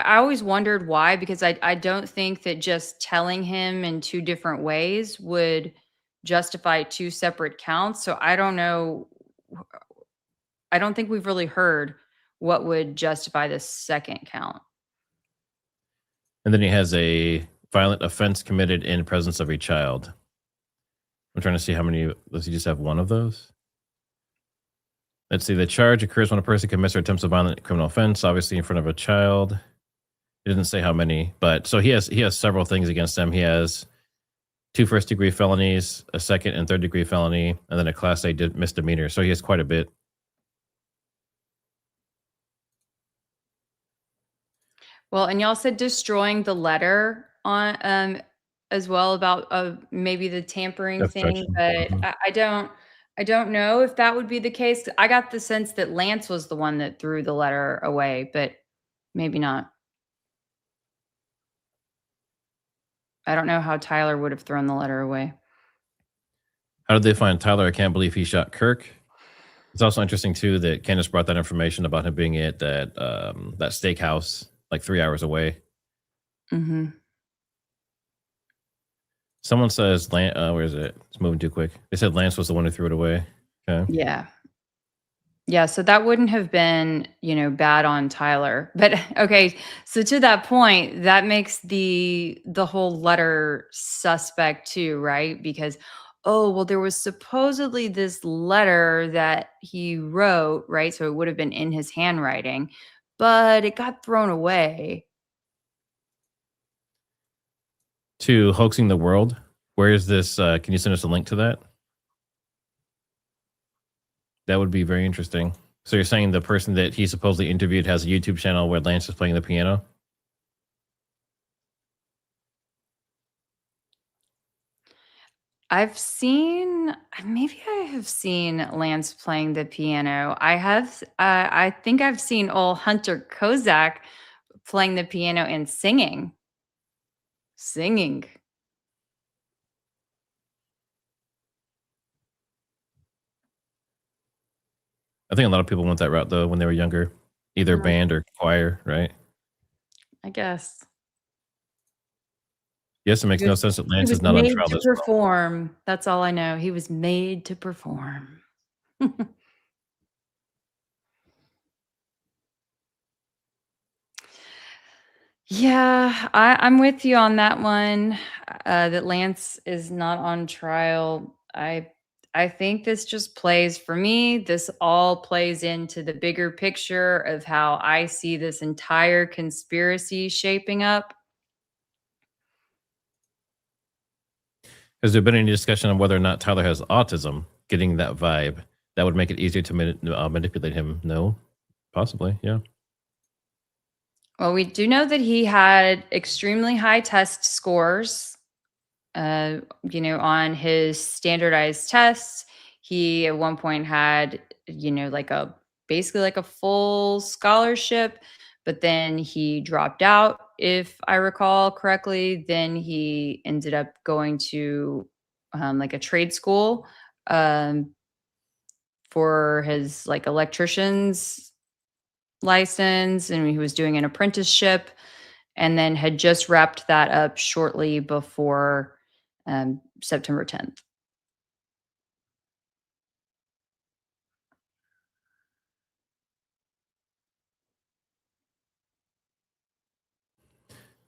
always wondered why, because I don't think that just telling him in 2 different ways would justify 2 separate counts. So I don't know. I don't think we've really heard what would justify the second count. And then he has a violent offense committed in presence of a child. I'm trying to see how many. Does he just have 1 of those? Let's see. The charge occurs when a person commits or attempts a violent criminal offense, obviously in front of a child. It doesn't say how many, but so he has several things against him. He has 2 first-degree felonies, a second and third-degree felony, and then a Class A misdemeanor. So he has quite a bit. Well, and y'all said destroying the letter on as well about maybe the tampering thing, but I don't know if that would be the case. I got the sense that Lance was the one that threw the letter away, but maybe not. I don't know how Tyler would have thrown the letter away. How did they find Tyler? I can't believe he shot Kirk. It's also interesting too that Candace brought that information about him being at that steakhouse like 3 hours away. Mm-hmm. Someone says, where is it? It's moving too quick. They said Lance was the one who threw it away. Okay. Yeah. Yeah. So that wouldn't have been, bad on Tyler. But okay. So to that point, that makes the whole letter suspect too, right? Because, there was supposedly this letter that he wrote, right? So it would have been in his handwriting, but it got thrown away. To Hoaxing the World. Where is this? Can you send us a link to that? That would be very interesting. So you're saying the person that he supposedly interviewed has a YouTube channel where Lance is playing the piano? Maybe I have seen Lance playing the piano. I think I've seen old Hunter Kozak playing the piano and singing. I think a lot of people went that route though when they were younger, either band or choir, right? I guess. Yes, it makes no sense that Lance is not on trial. Made to perform. That's all I know. He was made to perform. Yeah, I'm with you on that one. That Lance is not on trial. I think this just plays for me. This all plays into the bigger picture of how I see this entire conspiracy shaping up. Has there been any discussion on whether or not Tyler has autism? Getting that vibe. that would make it easier to manipulate him? No, possibly, yeah. Well, we do know that he had extremely high test scores, on his standardized tests. He at one point had, basically like a full scholarship, but then he dropped out, if I recall correctly. Then he ended up going to like a trade school for his like electrician's license, and he was doing an apprenticeship, and then had just wrapped that up shortly before September 10th.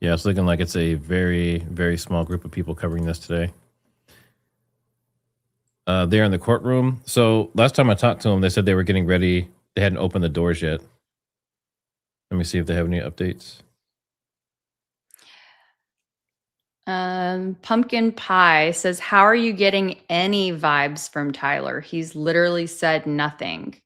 Yeah, it's looking like it's a very, very small group of people covering this today. They're in the courtroom. So last time I talked to them, they said they were getting ready. They hadn't opened the doors yet. Let me see if they have any updates. Pumpkin Pie says, how are you getting any vibes from Tyler? He's literally said nothing.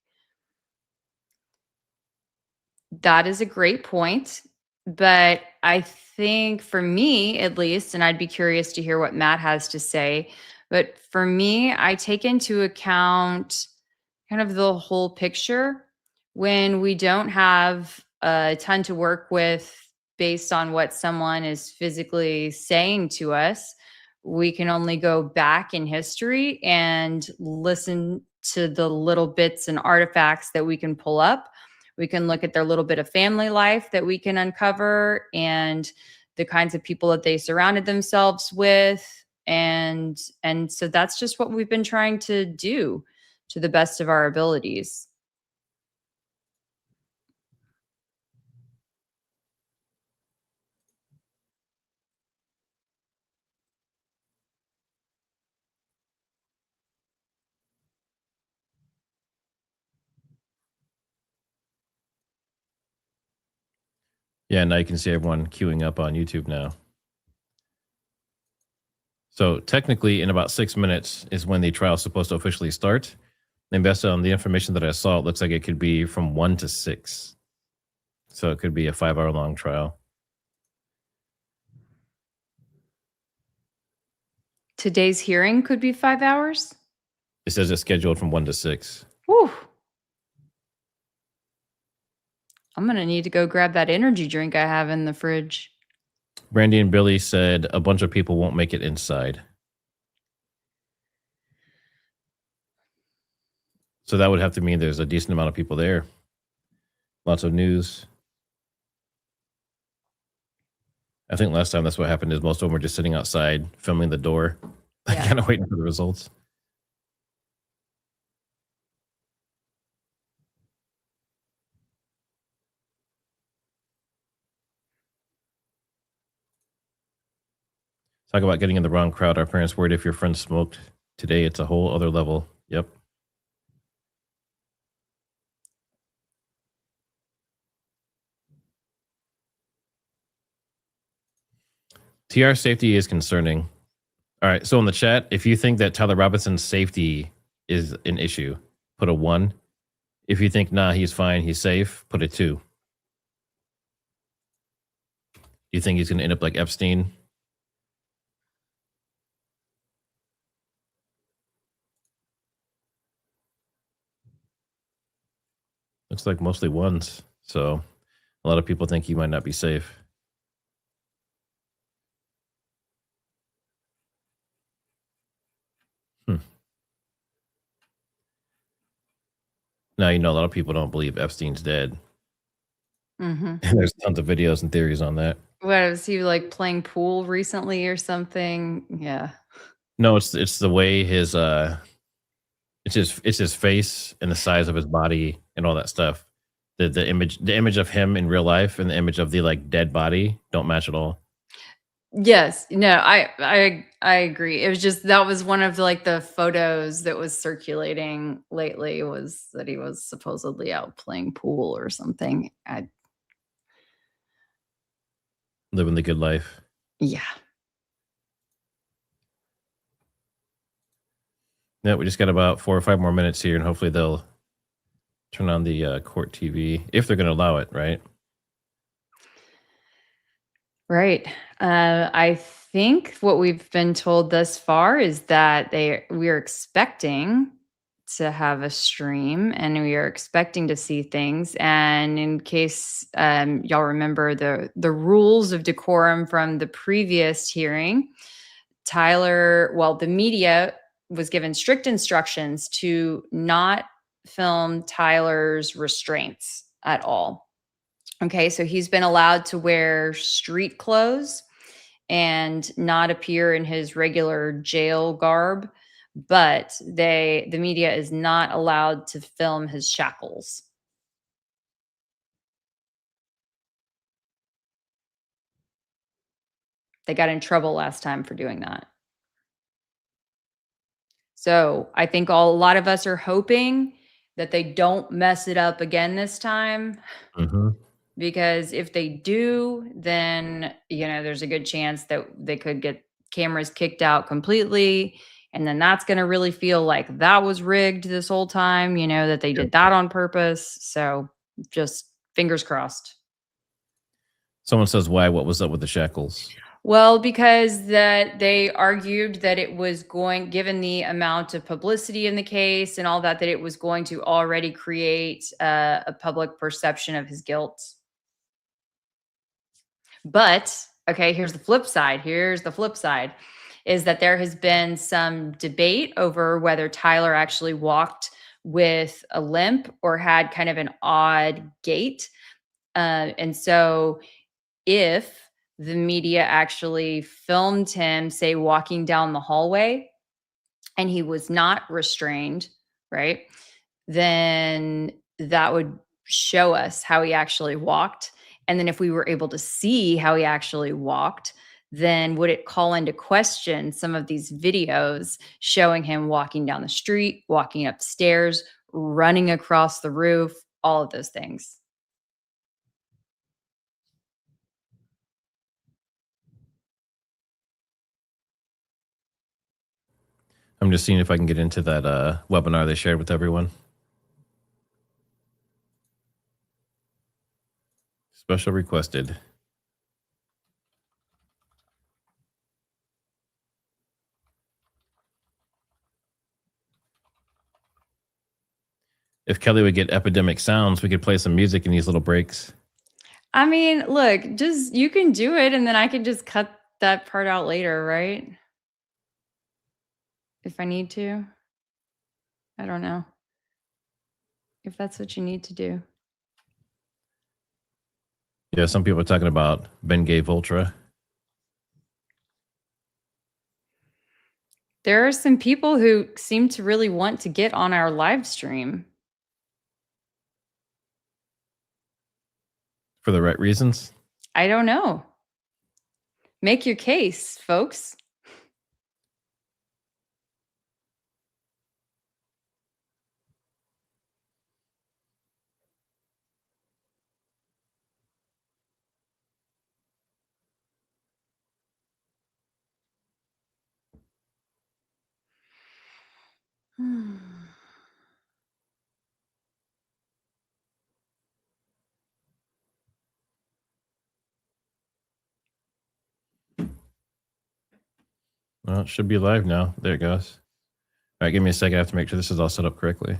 That is a great point. But I think for me, at least, and I'd be curious to hear what Matt has to say, but for me, I take into account kind of the whole picture. When we don't have a ton to work with based on what someone is physically saying to us, we can only go back in history and listen to the little bits and artifacts that we can pull up. We can look at their little bit of family life that we can uncover, and the kinds of people that they surrounded themselves with. And so that's just what we've been trying to do to the best of our abilities. Yeah, now you can see everyone queuing up on YouTube now. So technically, in about 6 minutes is when the trial is supposed to officially start. And based on the information that I saw, it looks like it could be from 1 to 6. So it could be a 5-hour long trial. Today's hearing could be 5 hours. It says it's scheduled from 1 to 6. Whew. I'm going to need to go grab that energy drink I have in the fridge. Brandie and Billie said a bunch of people won't make it inside. So that would have to mean there's a decent amount of people there. Lots of news. I think last time that's what happened, is most of them were just sitting outside filming the door, Yeah. kind of waiting for the results. Talk about getting in the wrong crowd. Our parents worried if your friend smoked. Today, it's a whole other level. Yep. TR safety is concerning. All right. So in the chat, if you think that Tyler Robinson's safety is an issue, put a 1. If you think, nah, he's fine, he's safe, put a 2. You think he's going to end up like Epstein? Looks like mostly 1s. So a lot of people think he might not be safe. Now, a lot of people don't believe Epstein's dead. Mm-hmm. There's tons of videos and theories on that. What, was he like playing pool recently or something? Yeah. No, it's the way his it's his face and the size of his body and all that stuff. The image of him in real life and the image of the like dead body don't match at all. Yes. No, I agree. It was just, that was one of like the photos that was circulating lately, was that he was supposedly out playing pool or something. Living the good life. Yeah. Yeah, we just got about 4 or 5 more minutes here, and hopefully they'll turn on the court TV if they're going to allow it, right? Right. I think what we've been told thus far is that we are expecting to have a stream, and we are expecting to see things. And in case y'all remember the rules of decorum from the previous hearing, the media was given strict instructions to not film Tyler's restraints at all. Okay, so he's been allowed to wear street clothes and not appear in his regular jail garb, but the media is not allowed to film his shackles. They got in trouble last time for doing that. So I think a lot of us are hoping that they don't mess it up again this time. Mm-hmm. Because if they do, then, there's a good chance that they could get cameras kicked out completely. And then that's going to really feel like that was rigged this whole time, that they did that on purpose. So just fingers crossed. Someone says, why? What was up with the shackles? Well, because they argued that it was given the amount of publicity in the case and all that it was going to already create a public perception of his guilt. But, okay, here's the flip side. Is that there has been some debate over whether Tyler actually walked with a limp or had kind of an odd gait. And so if the media actually filmed him, say, walking down the hallway and he was not restrained, right, then that would show us how he actually walked. And then if we were able to see how he actually walked, then would it call into question some of these videos showing him walking down the street, walking upstairs, running across the roof, all of those things? I'm just seeing if I can get into that webinar they shared with everyone. Special requested. If Kelly would get epidemic sounds, we could play some music in these little breaks. I mean, look, you can do it and then I can just cut that part out later, right? If I need to. I don't know. If that's what you need to do. Yeah, some people are talking about Bengay Ultra. There are some people who seem to really want to get on our live stream. For the right reasons? I don't know. Make your case, folks. Well, it should be live now. There it goes. All right, give me a second. I have to make sure this is all set up correctly.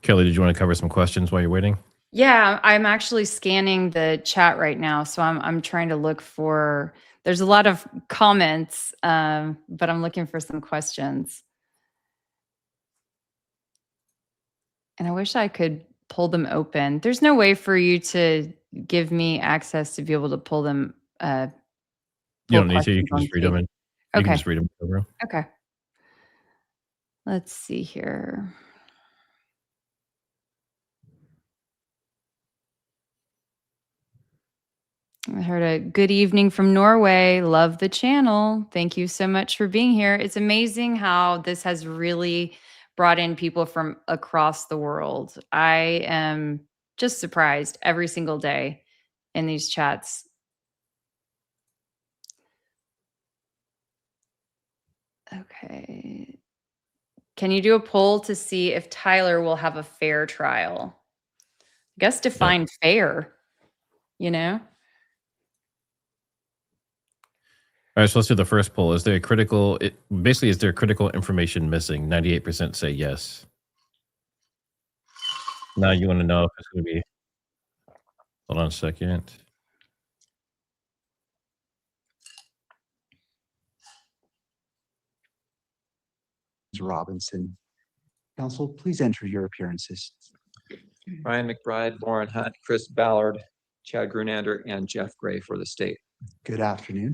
Kelly, did you want to cover some questions while you're waiting? Yeah, I'm actually scanning the chat right now, so I'm trying to look for. There's a lot of comments, but I'm looking for some questions. And I wish I could pull them open. There's no way for you to give me access to be able to pull them. You don't need to. You can just read them. You can just read them over. Okay. Let's see here. I heard a good evening from Norway. Love the channel. Thank you so much for being here. It's amazing how this has really brought in people from across the world. I am just surprised every single day in these chats. Okay. Can you do a poll to see if Tyler will have a fair trial? I guess define fair, you know? All right, so let's do the first poll. Is there critical information missing? 98% say yes. Now you want to know if it's going to be. Hold on a second. Robinson. Counsel, please enter your appearances. Ryan McBride, Lauren Hunt, Chris Ballard, Chad Grunander, and Jeff Gray for the state. Good afternoon.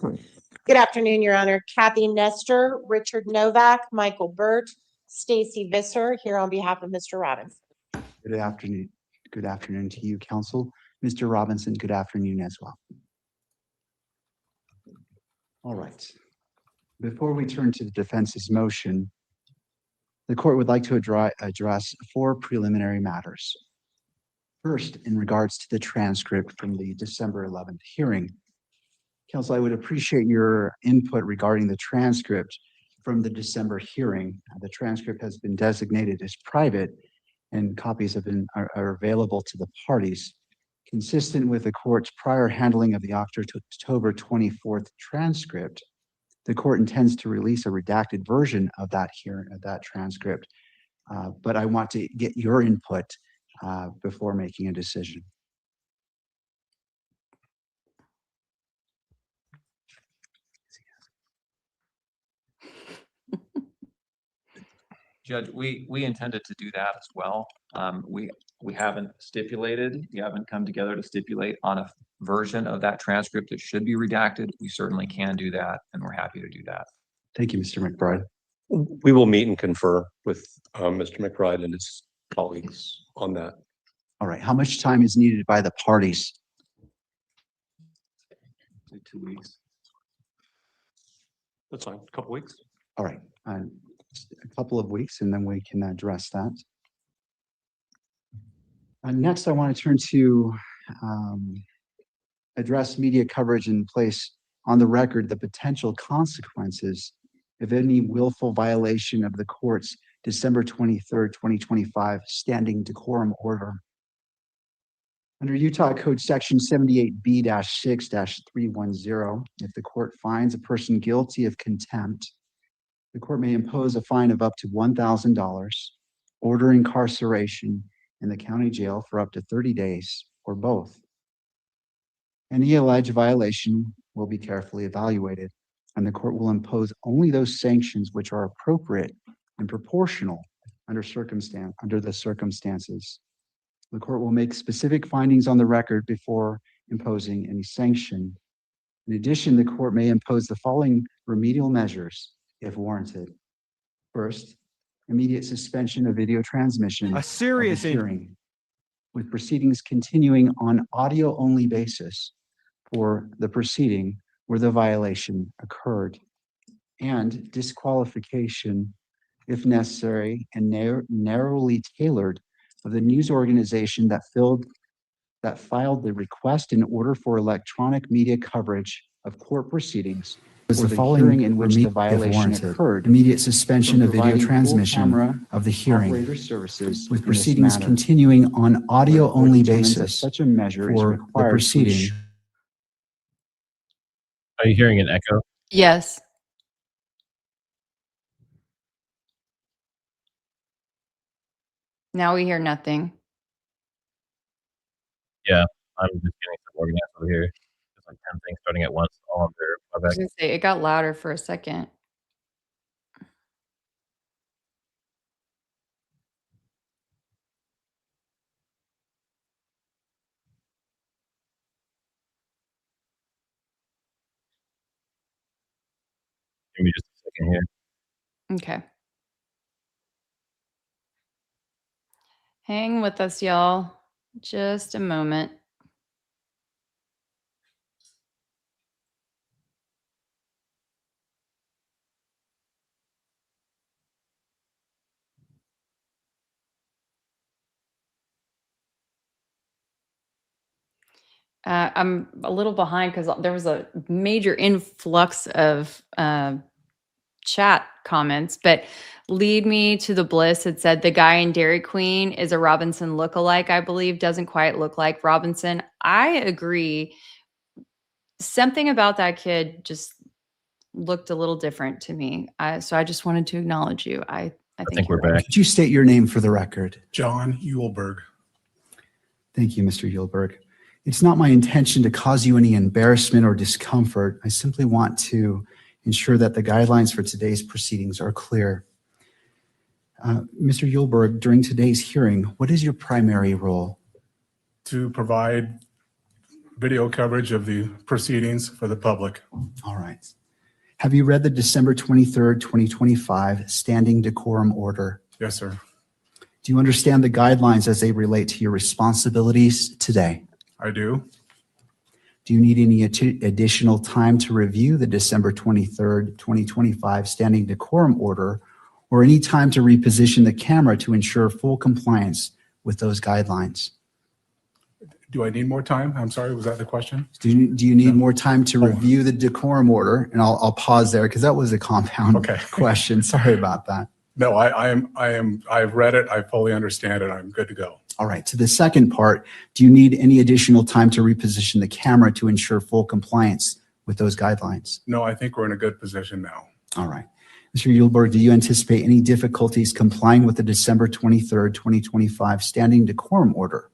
Good afternoon, Your Honor. Kathy Nestor, Richard Novak, Michael Burt, Stacy Visser, here on behalf of Mr. Robinson. Good afternoon. Good afternoon to you, counsel. Mr. Robinson, good afternoon as well. All right. Before we turn to the defense's motion, the court would like to address 4 preliminary matters. First, in regards to the transcript from the December 11th hearing. Counsel, I would appreciate your input regarding the transcript from the December hearing. The transcript has been designated as private and copies are available to the parties. Consistent with the court's prior handling of the October 24th transcript, the court intends to release a redacted version of that transcript, but I want to get your input before making a decision. Judge, we intended to do that as well. We haven't stipulated, we haven't come together to stipulate on a version of that transcript that should be redacted. We certainly can do that, and we're happy to do that. Thank you, Mr. McBride. We will meet and confer with Mr. McBride and his colleagues on that. All right. How much time is needed by the parties? 2 weeks. That's fine. A couple weeks. All right. A couple of weeks, and then we can address that. Next, I want to turn to address media coverage and place on the record the potential consequences of any willful violation of the court's December 23rd, 2025 standing decorum order. Under Utah Code Section 78B-6-310, if the court finds a person guilty of contempt, the court may impose a fine of up to $1,000, order incarceration in the county jail for up to 30 days, or both. Any alleged violation will be carefully evaluated, and the court will impose only those sanctions which are appropriate and proportional under the circumstances. The court will make specific findings on the record before imposing any sanction. In addition, the court may impose the following remedial measures if warranted. First, immediate suspension of video transmission A serious of the hearing, with proceedings continuing on audio-only basis for the proceeding where the violation occurred, and disqualification, if necessary, and narrowly tailored of the news organization that filed the request in order for electronic media coverage of court proceedings Was or the the following hearing in which the if violation warranted. occurred. Immediate suspension from of video providing full transmission camera of the hearing, operator services with in this proceedings matter. continuing on Where the court audio-only determines that basis such a measure is for the required to proceeding. ensure Are you hearing an echo? Yes. Now we hear nothing. Yeah, I'm just getting some organized over here. There's like 10 things starting at once, all under my I back. was gonna say it got louder for a second. Give me just a second here. Okay. Hang with us, y'all. Just a moment. I'm a little behind because there was a major influx of chat comments, but Lead Me to the Bliss had said the guy in Dairy Queen is a Robinson lookalike, I believe, doesn't quite look like Robinson. I agree. Something about that kid just looked a little different to me. So I just wanted to acknowledge you. I think we're you're right. back. Could you state your name for the record? John Uhlberg. Thank you, Mr. Uhlberg. It's not my intention to cause you any embarrassment or discomfort. I simply want to ensure that the guidelines for today's proceedings are clear. Mr. Uhlberg, during today's hearing, what is your primary role? To provide video coverage of the proceedings for the public. All right. Have you read the December 23rd, 2025 standing decorum order? Yes, sir. Do you understand the guidelines as they relate to your responsibilities today? I do. Do you need any additional time to review the December 23rd, 2025 standing decorum order, or any time to reposition the camera to ensure full compliance with those guidelines? Do I need more time? I'm sorry, was that the question? Do you need more time to review the decorum order? And I'll pause there because that was a compound question. Sorry about that. No, I've read it. I fully understand it. I'm good to go. All right. To the second part, do you need any additional time to reposition the camera to ensure full compliance with those guidelines? No, I think we're in a good position now. All right. Mr. Uhlberg, do you anticipate any difficulties complying with the December 23rd, 2025 standing decorum order?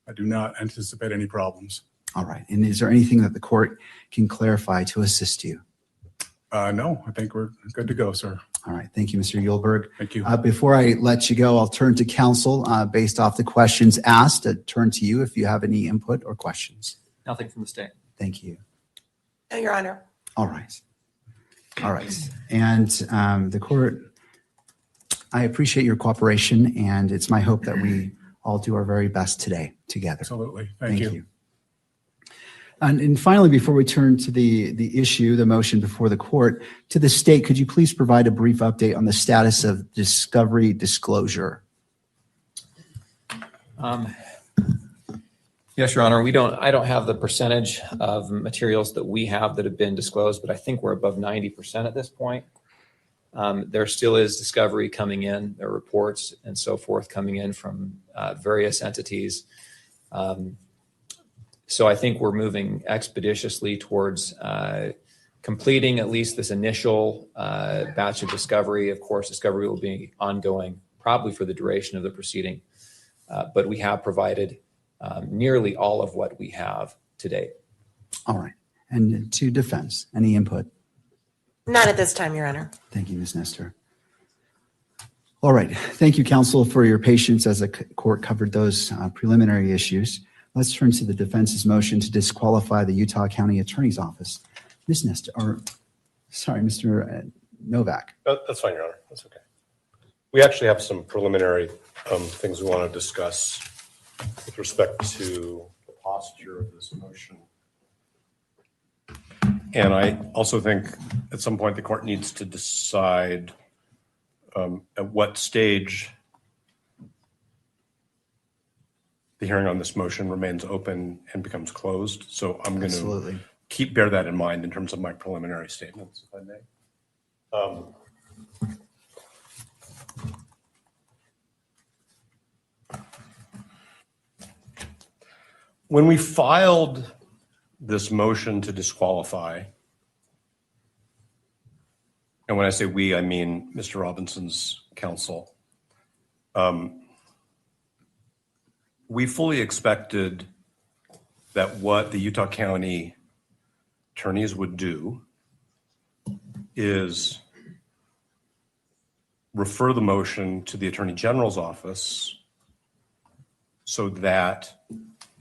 I do not anticipate any problems. All right. And is there anything that the court can clarify to assist you? No, I think we're good to go, sir. All right. Thank you, Mr. Uhlberg. Thank you. Before I let you go, I'll turn to counsel based off the questions asked. I turn to you if you have any input or questions. Nothing from the state. Thank you. No, Your Honor. All right. All right. And the court, I appreciate your cooperation, and it's my hope that we all do our very best today together. Absolutely. Thank you. And finally, before we turn to the issue, the motion before the court, to the state, could you please provide a brief update on the status of discovery disclosure? Yes, Your Honor. I don't have the percentage of materials that we have that have been disclosed, but I think we're above 90% at this point. There still is discovery coming in, there are reports and so forth coming in from various entities. So I think we're moving expeditiously towards completing at least this initial batch of discovery. Of course, discovery will be ongoing probably for the duration of the proceeding, but we have provided nearly all of what we have to date. All right. And to defense, any input? Not at this time, Your Honor. Thank you, Ms. Nestor. All right. Thank you, counsel, for your patience as the court covered those preliminary issues. Let's turn to the defense's motion to disqualify the Utah County Attorney's Office. Ms. Nestor, Mr. Novak. That's fine, Your Honor. That's okay. We actually have some preliminary things we want to discuss with respect to the posture of this motion. And I also think at some point the court needs to decide at what stage the hearing on this motion remains open and becomes closed. So I'm going to bear that in mind in terms of my preliminary statements, if I may. When we filed this motion to disqualify, and when I say we, I mean Mr. Robinson's counsel, we fully expected that what the Utah County attorneys would do is refer the motion to the Attorney General's office so that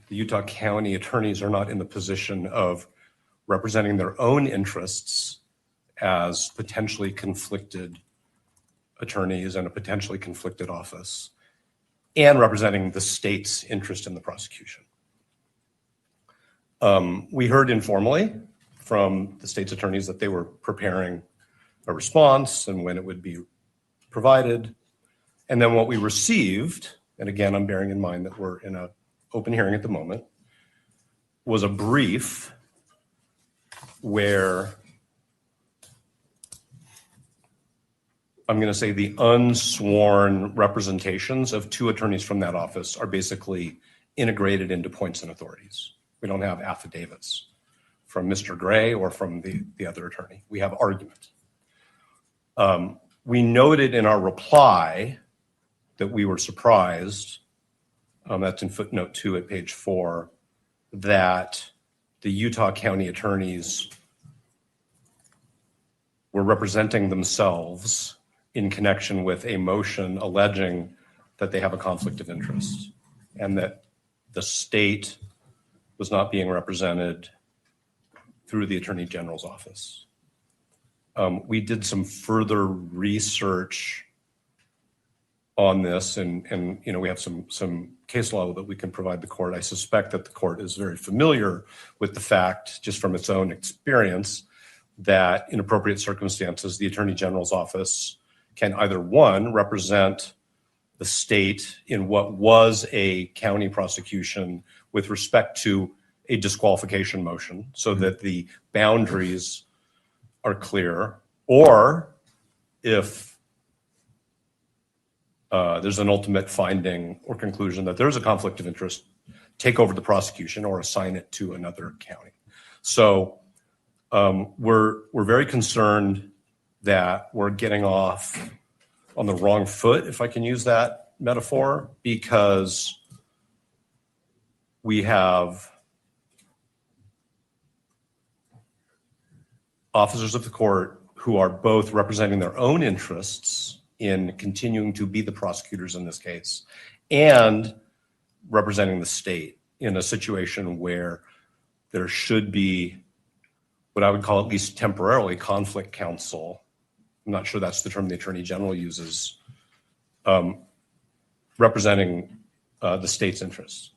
the Utah County attorneys are not in the position of representing their own interests as potentially conflicted attorneys in a potentially conflicted office and representing the state's interest in the prosecution. We heard informally from the state's attorneys that they were preparing a response and when it would be provided. And then what we received, and again, I'm bearing in mind that we're in an open hearing at the moment, was a brief where I'm going to say the unsworn representations of two attorneys from that office are basically integrated into points and authorities. We don't have affidavits from Mr. Gray or from the other attorney. We have argument. We noted in our reply that we were surprised, that's in footnote 2 at page 4, that the Utah County attorneys were representing themselves in connection with a motion alleging that they have a conflict of interest and that the state was not being represented through the Attorney General's office. We did some further research on this, and we have some case law that we can provide the court. I suspect that the court is very familiar with the fact, just from its own experience, that in appropriate circumstances, the Attorney General's office can either, one, represent the state in what was a county prosecution with respect to a disqualification motion so that the boundaries are clear, or if there's an ultimate finding or conclusion that there's a conflict of interest, take over the prosecution or assign it to another county. So we're very concerned that we're getting off on the wrong foot, if I can use that metaphor, because we have officers of the court who are both representing their own interests in continuing to be the prosecutors in this case and representing the state in a situation where there should be what I would call, at least temporarily, conflict counsel. I'm not sure that's the term the Attorney General uses, representing the state's interests.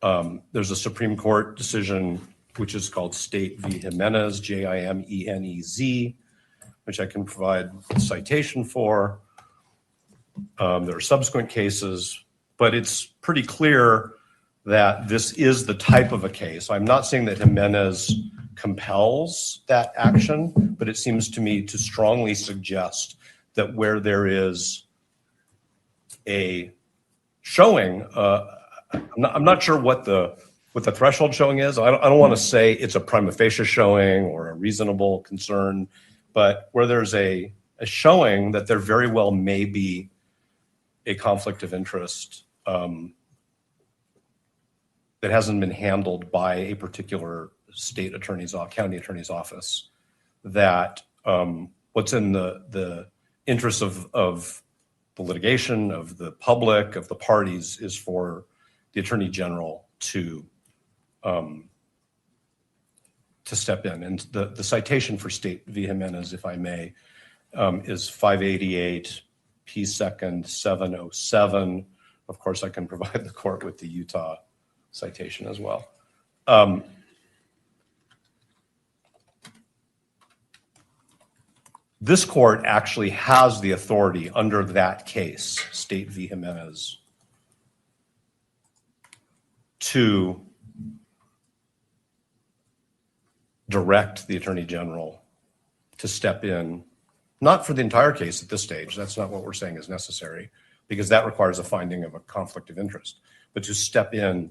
There's a Supreme Court decision which is called State v. Jimenez, Jimenez, which I can provide a citation for. There are subsequent cases, but it's pretty clear that this is the type of a case. I'm not saying that Jimenez compels that action, but it seems to me to strongly suggest that where there is a showing, I'm not sure what the threshold showing is. I don't want to say it's a prima facie showing or a reasonable concern, but where there's a showing that there very well may be a conflict of interest that hasn't been handled by a particular state attorney's or county attorney's office, that what's in the interest of the litigation, of the public, of the parties, is for the Attorney General to step in. And the citation for State v. Jimenez, if I may, is 588 P. 2nd 707. Of course, I can provide the court with the Utah citation as well. This court actually has the authority under that case, State v. Jimenez, to direct the Attorney General to step in, not for the entire case at this stage, that's not what we're saying is necessary, because that requires a finding of a conflict of interest, but to step in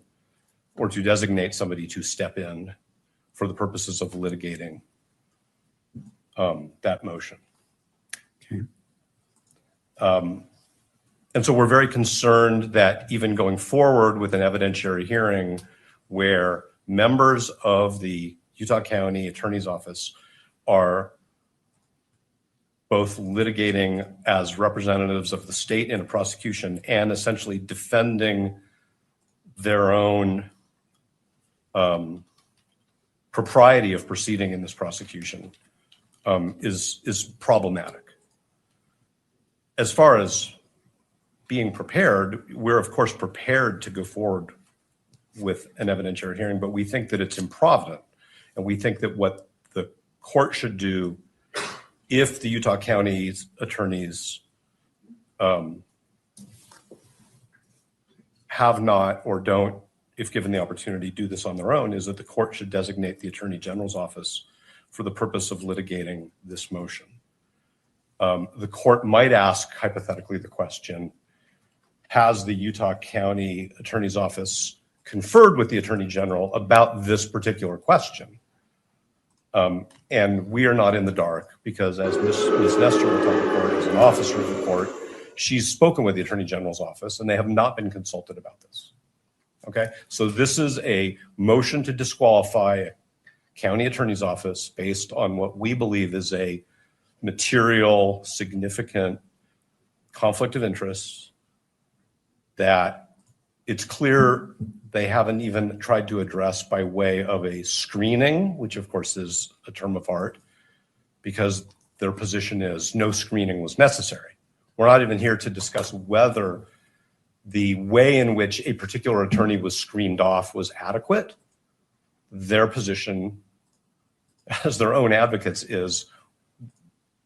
or to designate somebody to step in for the purposes of litigating that motion. Okay. And so we're very concerned that even going forward with an evidentiary hearing where members of the Utah County Attorney's Office are both litigating as representatives of the state in a prosecution and essentially defending their own propriety of proceeding in this prosecution is problematic. As far as being prepared, we're of course prepared to go forward with an evidentiary hearing, but we think that it's improvident. And we think that what the court should do, if the Utah County attorneys have not or don't if given the opportunity, do this on their own, is that the court should designate the Attorney General's office for the purpose of litigating this motion. The court might ask, hypothetically, the question, has the Utah County Attorney's Office conferred with the Attorney General about this particular question? And we are not in the dark because, as Ms. Nestor will tell the court, as an officer of the court, she's spoken with the Attorney General's office and they have not been consulted about this. Okay, so this is a motion to disqualify a county attorney's office based on what we believe is a material, significant conflict of interest that it's clear they haven't even tried to address by way of a screening, which of course is a term of art, because their position is no screening was necessary. We're not even here to discuss whether the way in which a particular attorney was screened off was adequate. Their position as their own advocates is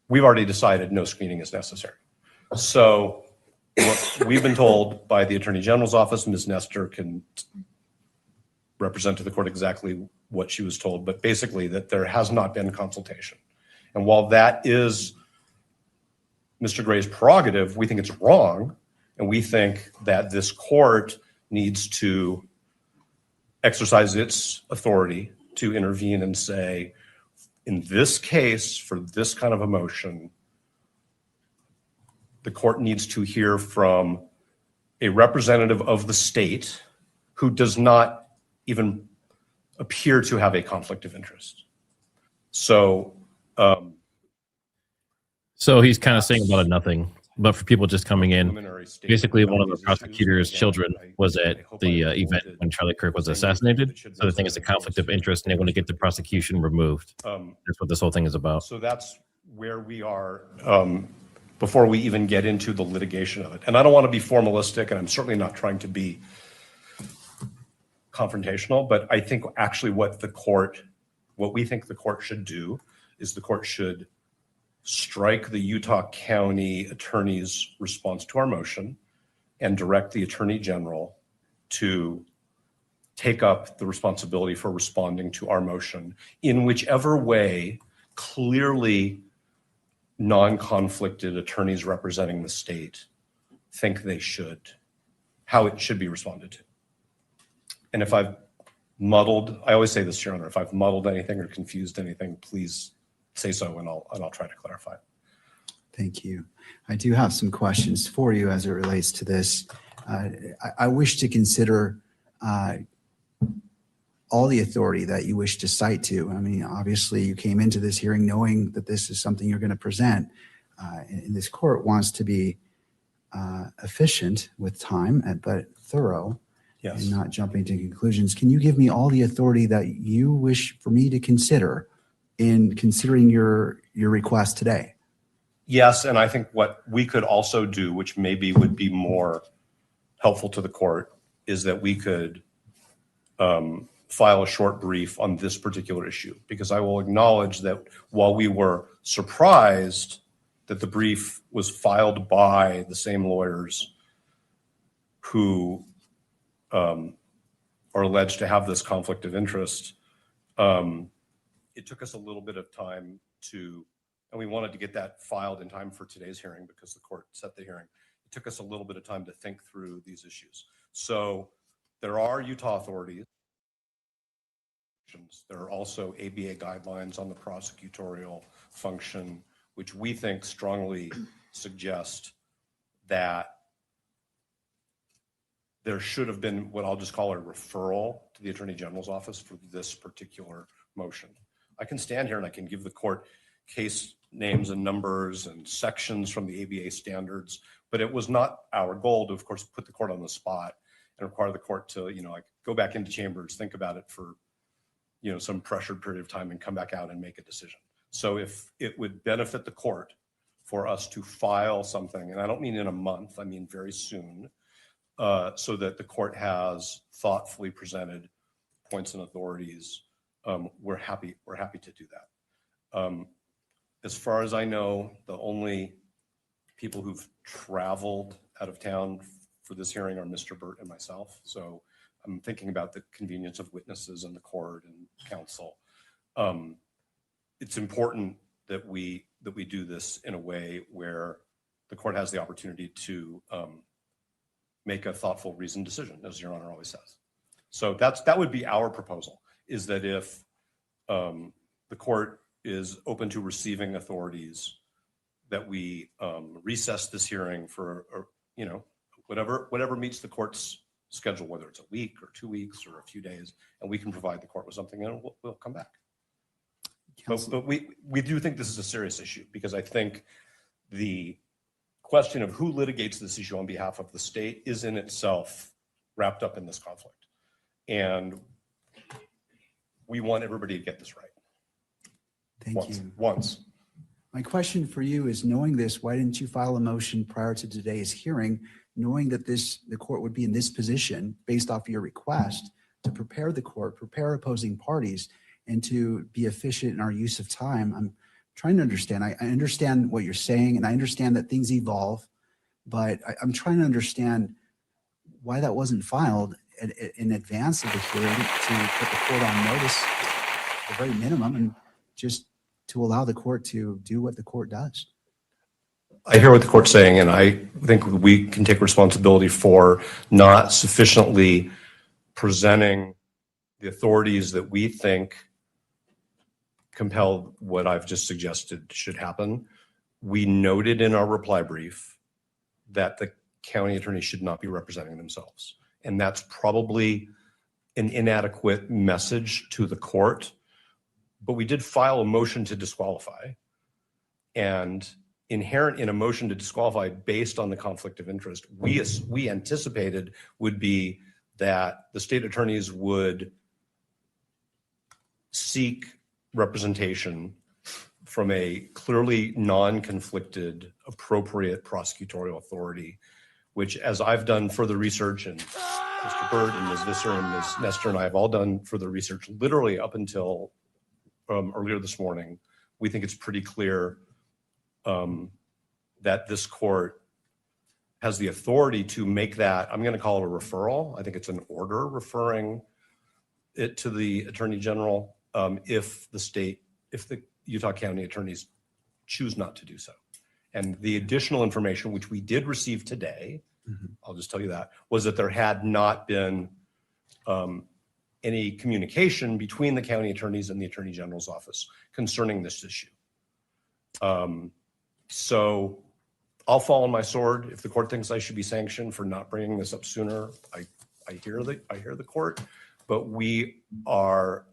we've already decided no screening is necessary. So we've been told by the Attorney General's office, Ms. Nestor can represent to the court exactly what she was told, but basically that there has not been consultation. And while that is Mr. Gray's prerogative, we think it's wrong. And we think that this court needs to exercise its authority to intervene and say, in this case, for this kind of a motion, the court needs to hear from a representative of the state who does not even appear to have a conflict of interest. So, so he's kind of saying about nothing. But for people just coming in, basically one of the prosecutor's children was at the event when Charlie Kirk was assassinated. So the thing is a conflict of interest, and they want to get the prosecution removed. That's what this whole thing is about. So that's where we are before we even get into the litigation of it. And I don't want to be formalistic, and I'm certainly not trying to be confrontational, but I think actually what we think the court should do is the court should strike the Utah County Attorney's response to our motion and direct the Attorney General to take up the responsibility for responding to our motion in whichever way clearly non-conflicted attorneys representing the state think they should, how it should be responded to. And if I've muddled, I always say this, Your Honor, if I've muddled anything or confused anything, please say so, and I'll try to clarify. Thank you. I do have some questions for you as it relates to this. I wish to consider all the authority that you wish to cite to. I mean, obviously you came into this hearing knowing that this is something you're going to present, and this court wants to be efficient with time, but thorough. Yes. And not jumping to conclusions. Can you give me all the authority that you wish for me to consider in considering your request today? Yes, and I think what we could also do, which maybe would be more helpful to the court, is that we could file a short brief on this particular issue, because I will acknowledge that while we were surprised that the brief was filed by the same lawyers who are alleged to have this conflict of interest, it took us a little bit of time to, and we wanted to get that filed in time for today's hearing because the court set the hearing. It took us a little bit of time to think through these issues. So there are Utah authorities. There are also ABA guidelines on the prosecutorial function, which we think strongly suggest that there should have been what I'll just call a referral to the Attorney General's office for this particular motion. I can stand here and I can give the court case names and numbers and sections from the ABA standards, but it was not our goal to, of course, put the court on the spot and require the court to, like go back into chambers, think about it for, some pressured period of time and come back out and make a decision. So if it would benefit the court for us to file something, and I don't mean in a month, I mean very soon, so that the court has thoughtfully presented points and authorities, we're happy to do that. As far as I know, the only people who've traveled out of town for this hearing are Mr. Burt and myself. So I'm thinking about the convenience of witnesses in the court and counsel. It's important that we do this in a way where the court has the opportunity to make a thoughtful, reasoned decision, as Your Honor always says. So that would be our proposal, is that if the court is open to receiving authorities, that we recess this hearing for, whatever meets the court's schedule, whether it's a week or 2 weeks or a few days, and we can provide the court with something, and we'll come back. But we do think this is a serious issue, because I think the question of who litigates this issue on behalf of the state is in itself wrapped up in this conflict. And we want everybody to get this right. Thank you. Once. My question for you is, knowing this, why didn't you file a motion prior to today's hearing, knowing that the court would be in this position based off of your request to prepare the court, prepare opposing parties, and to be efficient in our use of time? I'm trying to understand. I understand what you're saying, and I understand that things evolve, but I'm trying to understand why that wasn't filed in advance of the hearing to put the court on notice, at the very minimum, and just to allow the court to do what the court does. I hear what the court's saying, and I think we can take responsibility for not sufficiently presenting the authorities that we think compel what I've just suggested should happen. We noted in our reply brief that the county attorney should not be representing themselves. And that's probably an inadequate message to the court. But we did file a motion to disqualify. And inherent in a motion to disqualify based on the conflict of interest, we anticipated would be that the state attorneys would seek representation from a clearly non-conflicted, appropriate prosecutorial authority, which, as I've done further research, and Mr. Bird and Ms. Visser and Ms. Nestor and I have all done further research literally up until earlier this morning, we think it's pretty clear that this court has the authority to make that, I'm going to call it a referral. I think it's an order referring it to the Attorney General if the Utah County attorneys choose not to do so. And the additional information, which we did receive today, I'll just tell you that, was that there had not been any communication between the county attorneys and the Attorney General's office concerning this issue. So I'll fall on my sword if the court thinks I should be sanctioned for not bringing this up sooner. I hear the court, but we are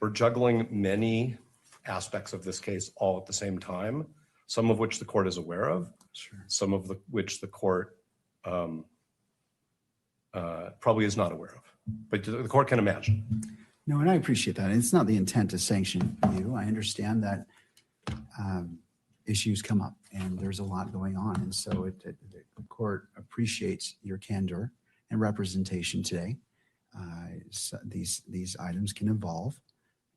we're juggling many aspects of this case all at the same time, some of which the court is aware of, some of which the court probably is not aware of, but the court can imagine. No, and I appreciate that. And it's not the intent to sanction you. I understand that issues come up and there's a lot going on. And so the court appreciates your candor and representation today. So these items can evolve.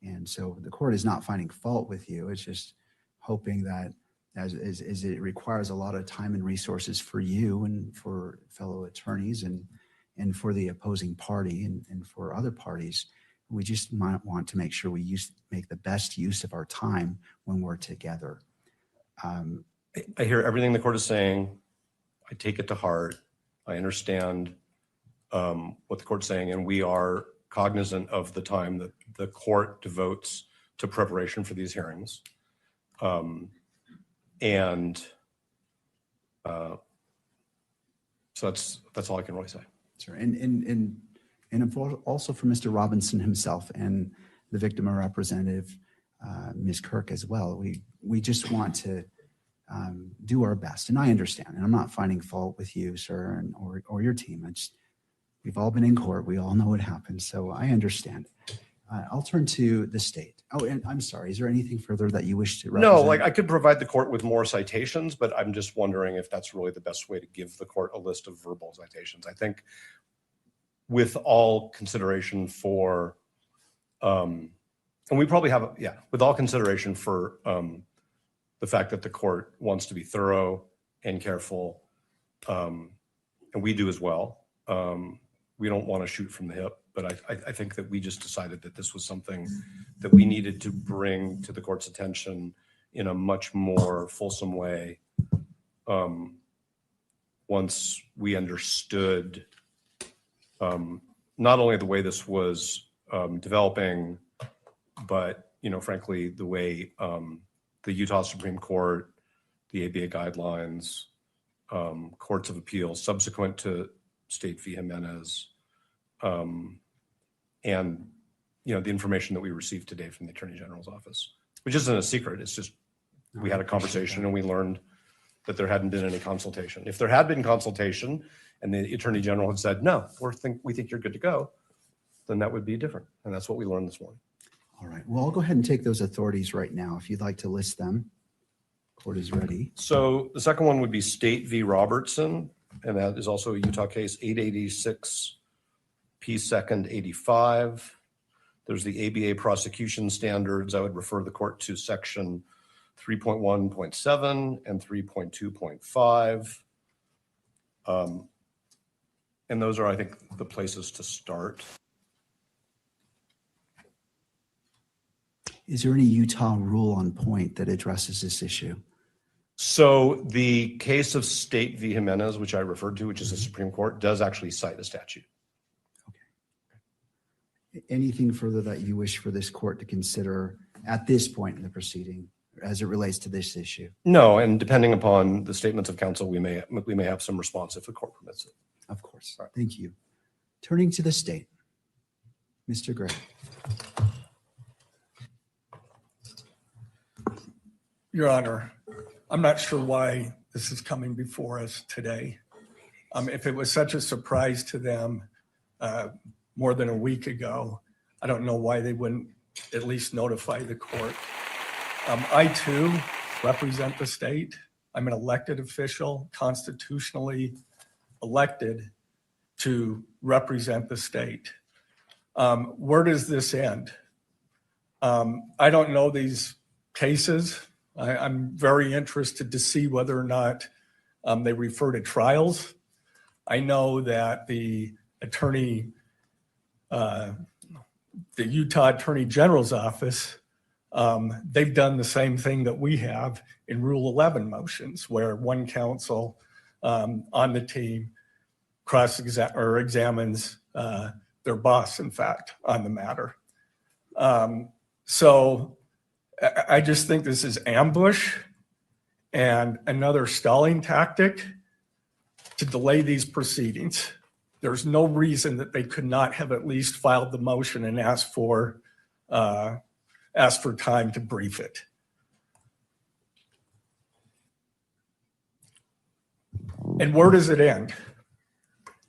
And so the court is not finding fault with you. It's just hoping that as it requires a lot of time and resources for you and for fellow attorneys and for the opposing party and for other parties, we just might want to make sure we make the best use of our time when we're together. I hear everything the court is saying. I take it to heart. I understand what the court's saying, and we are cognizant of the time that the court devotes to preparation for these hearings. So that's all I can really say. Sure. And also for Mr. Robinson himself and the victim representative, Ms. Kirk as well. We just want to do our best. And I understand, and I'm not finding fault with you, sir, or your team. We've all been in court. We all know what happened. So I understand. I'll turn to the state. Oh, and I'm sorry. Is there anything further that you wish to represent? No, like I could provide the court with more citations, but I'm just wondering if that's really the best way to give the court a list of verbal citations. I think with all consideration for, and we probably have, with all consideration for the fact that the court wants to be thorough and careful and we do as well. We don't want to shoot from the hip, but I think that we just decided that this was something that we needed to bring to the court's attention in a much more fulsome way. Once we understood not only the way this was developing, but frankly, the way the Utah Supreme Court, the ABA guidelines, courts of appeals subsequent to State v. Jimenez, and the information that we received today from the Attorney General's office, which isn't a secret. It's just we had a conversation and we learned that there hadn't been any consultation. If there had been consultation and the Attorney General had said, no, we think you're good to go, then that would be different. And that's what we learned this morning. All right. Well, I'll go ahead and take those authorities right now if you'd like to list them. Court is ready. So the second one would be State v. Robertson, and that is also a Utah case, 886 P. 2nd 85. There's the ABA prosecution standards. I would refer the court to section 3.1.7 and 3.2.5. And those are, I think, the places to start. Is there any Utah rule on point that addresses this issue? So the case of State v. Jimenez, which I referred to, which is the Supreme Court, does actually cite a statute. Okay. Anything further that you wish for this court to consider at this point in the proceeding as it relates to this issue? No, and depending upon the statements of counsel, we may have some response if the court permits it. Of course. Right. Thank you. Turning to the state, Mr. Gray. Your Honor, I'm not sure why this is coming before us today. If it was such a surprise to them more than a week ago, I don't know why they wouldn't at least notify the court. I too represent the state. I'm an elected official, constitutionally elected to represent the state. Where does this end? I don't know these cases. I'm very interested to see whether or not they refer to trials. I know that the Utah Attorney General's office, they've done the same thing that we have in Rule 11 motions, where one counsel on the team examines their boss, in fact, on the matter. So I just think this is ambush and another stalling tactic to delay these proceedings. There's no reason that they could not have at least filed the motion and asked for time to brief it. And where does it end?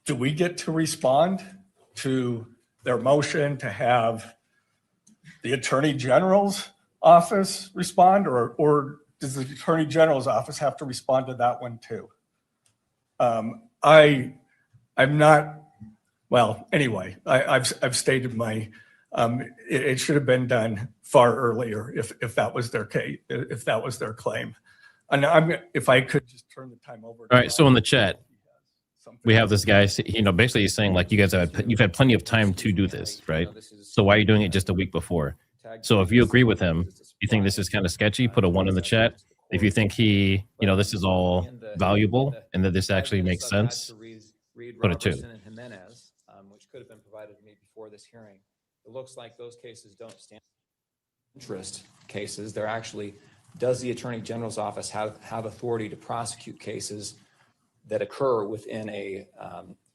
Do we get to respond to their motion to have the Attorney General's office respond, or does the Attorney General's office have to respond to that one too? I'm not, well, anyway, I've stated my, it should have been done far earlier if that was their case, if that was their claim. And if I could just turn the time over. All right. So in the chat, we have this guy, basically he's saying like, you've had plenty of time to do this, right? So why are you doing it just a week before? So if you agree with him, you think this is kind of sketchy, put a 1 in the chat. If you think this is all valuable and that this actually makes sense, put a 2. Jimenez, which could have been provided to me before this hearing. It looks like those cases don't stand interest cases. They're actually, does the Attorney General's office have authority to prosecute cases that occur within a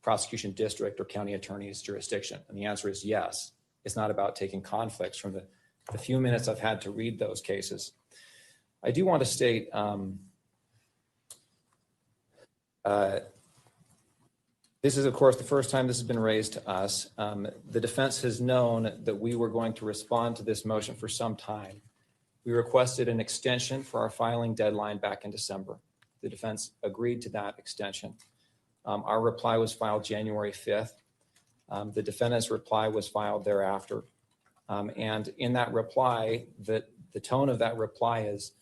prosecution district or county attorney's jurisdiction? And the answer is yes. It's not about taking conflicts. From the few minutes I've had to read those cases, I do want to state this is, of course, the first time this has been raised to us. The defense has known that we were going to respond to this motion for some time. We requested an extension for our filing deadline back in December. The defense agreed to that extension. Our reply was filed January 5th. The defendant's reply was filed thereafter. And in that reply, the tone of that reply is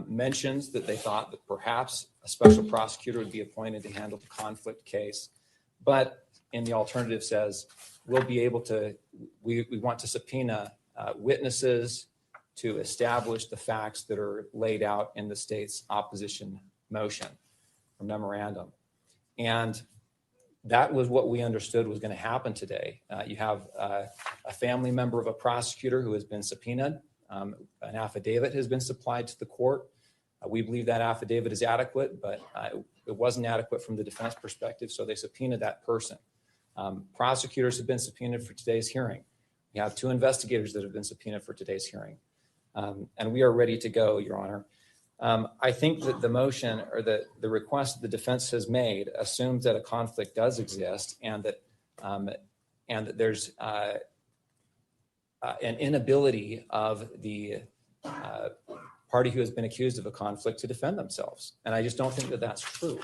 mentions that they thought that perhaps a special prosecutor would be appointed to handle the conflict case. But in the alternative says, we'll be able to, we want to subpoena witnesses to establish the facts that are laid out in the state's opposition motion or memorandum. And that was what we understood was going to happen today. You have a family member of a prosecutor who has been subpoenaed. An affidavit has been supplied to the court. We believe that affidavit is adequate, but it wasn't adequate from the defense perspective, so they subpoenaed that person. Prosecutors have been subpoenaed for today's hearing. We have 2 investigators that have been subpoenaed for today's hearing. And we are ready to go, Your Honor. I think that the motion or the request the defense has made assumes that a conflict does exist and that there's an inability of the party who has been accused of a conflict to defend themselves. And I just don't think that that's true.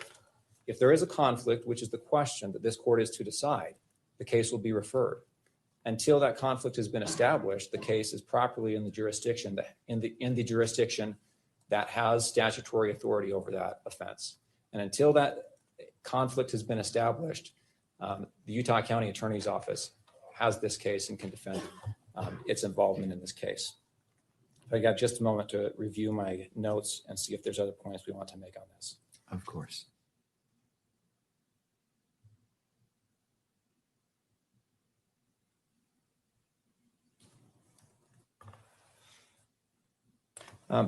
If there is a conflict, which is the question that this court is to decide, the case will be referred. Until that conflict has been established, the case is properly in the jurisdiction that has statutory authority over that offense. And until that conflict has been established, the Utah County Attorney's Office has this case and can defend its involvement in this case. I got just a moment to review my notes and see if there's other points we want to make on this. Of course.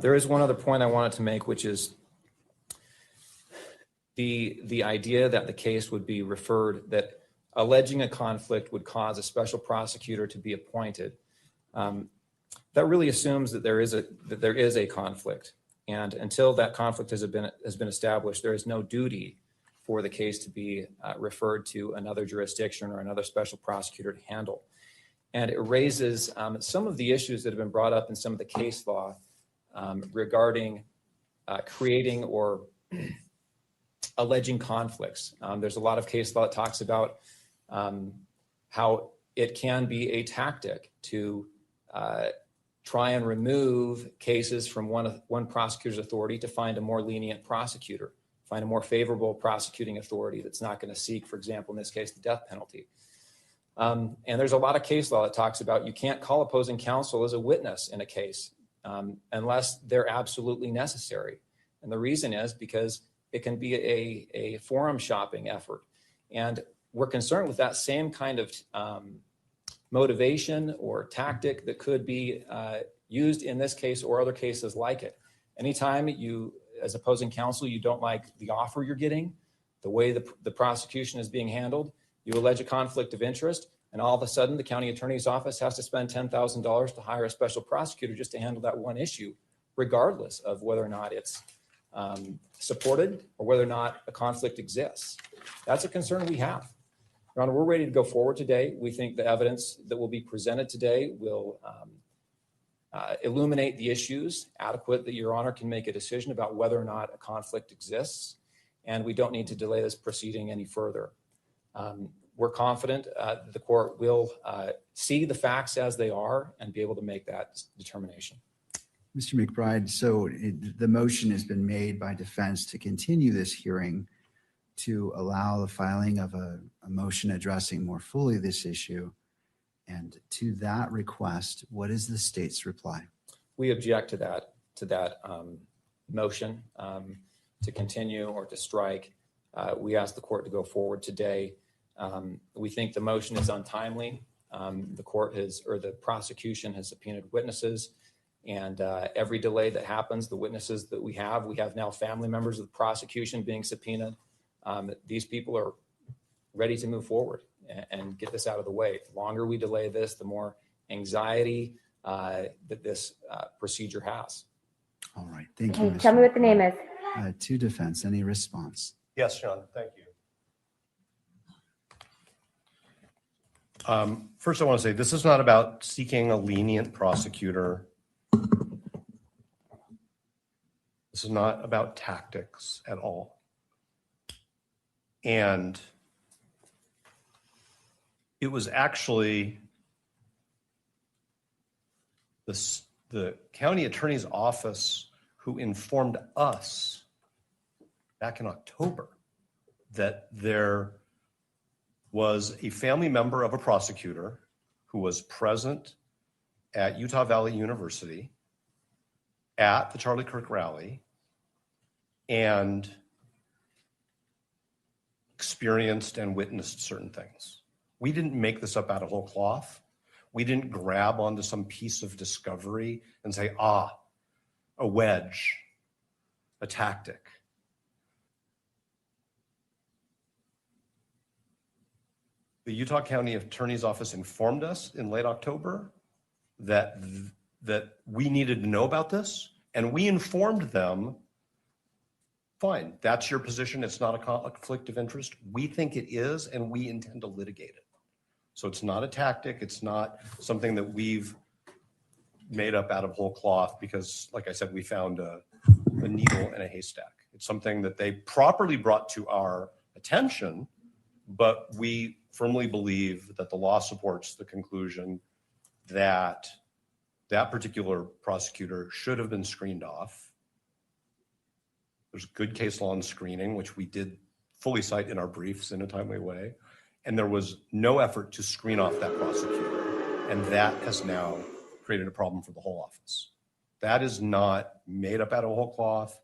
There is one other point I wanted to make, which is the idea that the case would be referred, that alleging a conflict would cause a special prosecutor to be appointed. That really assumes that there is a conflict, and until that conflict has been established, there is no duty for the case to be referred to another jurisdiction or another special prosecutor to handle. And it raises some of the issues that have been brought up in some of the case law regarding creating or alleging conflicts. There's a lot of case law that talks about how it can be a tactic to try and remove cases from one prosecutor's authority to find a more lenient prosecutor, find a more favorable prosecuting authority that's not going to seek, for example, in this case, the death penalty. And there's a lot of case law that talks about you can't call opposing counsel as a witness in a case unless they're absolutely necessary. And the reason is because it can be a forum shopping effort. And we're concerned with that same kind of motivation or tactic that could be used in this case or other cases like it. Anytime you, as opposing counsel, you don't like the offer you're getting, the way the prosecution is being handled, you allege a conflict of interest, and all of a sudden the county attorney's office has to spend $10,000 to hire a special prosecutor just to handle that one issue, regardless of whether or not it's supported or whether or not a conflict exists. That's a concern we have. Your Honor, we're ready to go forward today. We think the evidence that will be presented today will illuminate the issues adequate that Your Honor can make a decision about whether or not a conflict exists, and we don't need to delay this proceeding any further. We're confident that the court will see the facts as they are and be able to make that determination. Mr. McBride, so the motion has been made by defense to continue this hearing to allow the filing of a motion addressing more fully this issue. And to that request, what is the state's reply? We object to that motion to continue or to strike. We ask the court to go forward today. We think the motion is untimely. The court has, or the prosecution has subpoenaed witnesses, and every delay that happens, the witnesses that we have now family members of the prosecution being subpoenaed. These people are ready to move forward and get this out of the way. The longer we delay this, the more anxiety that this procedure has. All right, thank you. Tell me what the name is. To defense, any response? Yes, John, thank you. First, I want to say this is not about seeking a lenient prosecutor. This is not about tactics at all. And it was actually the county attorney's office who informed us back in October that there was a family member of a prosecutor who was present at Utah Valley University at the Charlie Kirk rally and experienced and witnessed certain things. We didn't make this up out of whole cloth. We didn't grab onto some piece of discovery and say, a wedge, a tactic. The Utah County Attorney's Office informed us in late October that we needed to know about this, and we informed them, fine, that's your position, it's not a conflict of interest. We think it is, and we intend to litigate it. So it's not a tactic, it's not something that we've made up out of whole cloth because, like I said, we found a needle in a haystack. It's something that they properly brought to our attention, but we firmly believe that the law supports the conclusion that that particular prosecutor should have been screened off. There's good case law on screening, which we did fully cite in our briefs in a timely way. And there was no effort to screen off that prosecutor. And that has now created a problem for the whole office. That is not made up out of whole cloth.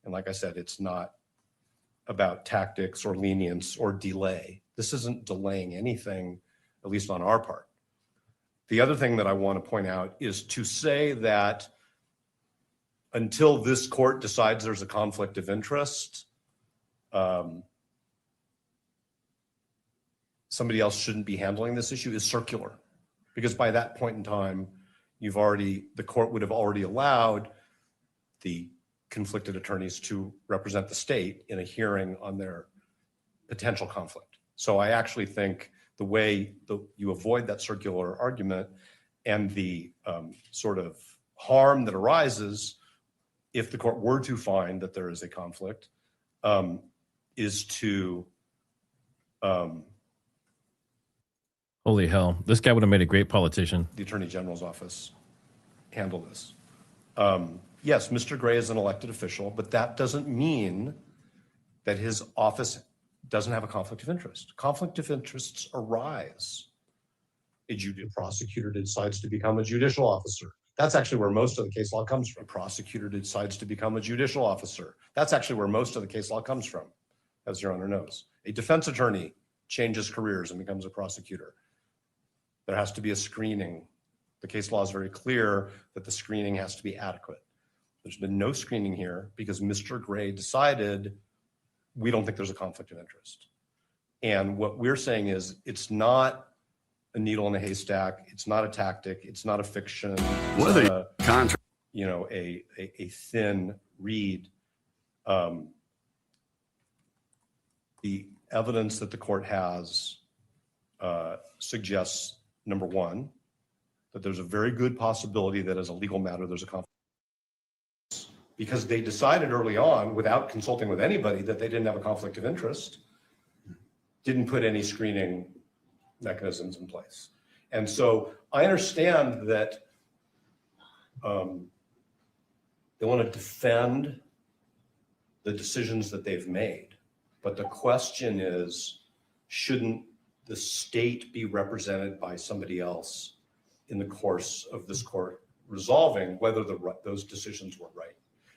And like I said, it's not about tactics or lenience or delay. This isn't delaying anything, at least on our part. The other thing that I want to point out is to say that until this court decides there's a conflict of interest, somebody else shouldn't be handling this issue is circular. Because by that point in time, the court would have already allowed the conflicted attorneys to represent the state in a hearing on their potential conflict. So I actually think the way you avoid that circular argument and the sort of harm that arises if the court were to find that there is a conflict is to holy hell, this guy would have made a great politician. The Attorney General's office handle this. Yes, Mr. Gray is an elected official, but that doesn't mean that his office doesn't have a conflict of interest. Conflict of interests arise. A prosecutor decides to become a judicial officer. That's actually where most of the case law comes from. A prosecutor decides to become a judicial officer. That's actually where most of the case law comes from, as Your Honor knows. A defense attorney changes careers and becomes a prosecutor. There has to be a screening. The case law is very clear that the screening has to be adequate. There's been no screening here because Mr. Gray decided we don't think there's a conflict of interest. And what we're saying is it's not a needle in a haystack. It's not a tactic. It's not a fiction. What are the contracts? You know, a thin reed. The evidence that the court has suggests, number one, that there's a very good possibility that as a legal matter, there's a conflict. Because they decided early on, without consulting with anybody, that they didn't have a conflict of interest, didn't put any screening mechanisms in place. And so I understand that they want to defend the decisions that they've made. But the question is, shouldn't the state be represented by somebody else in the course of this court resolving whether those decisions were right?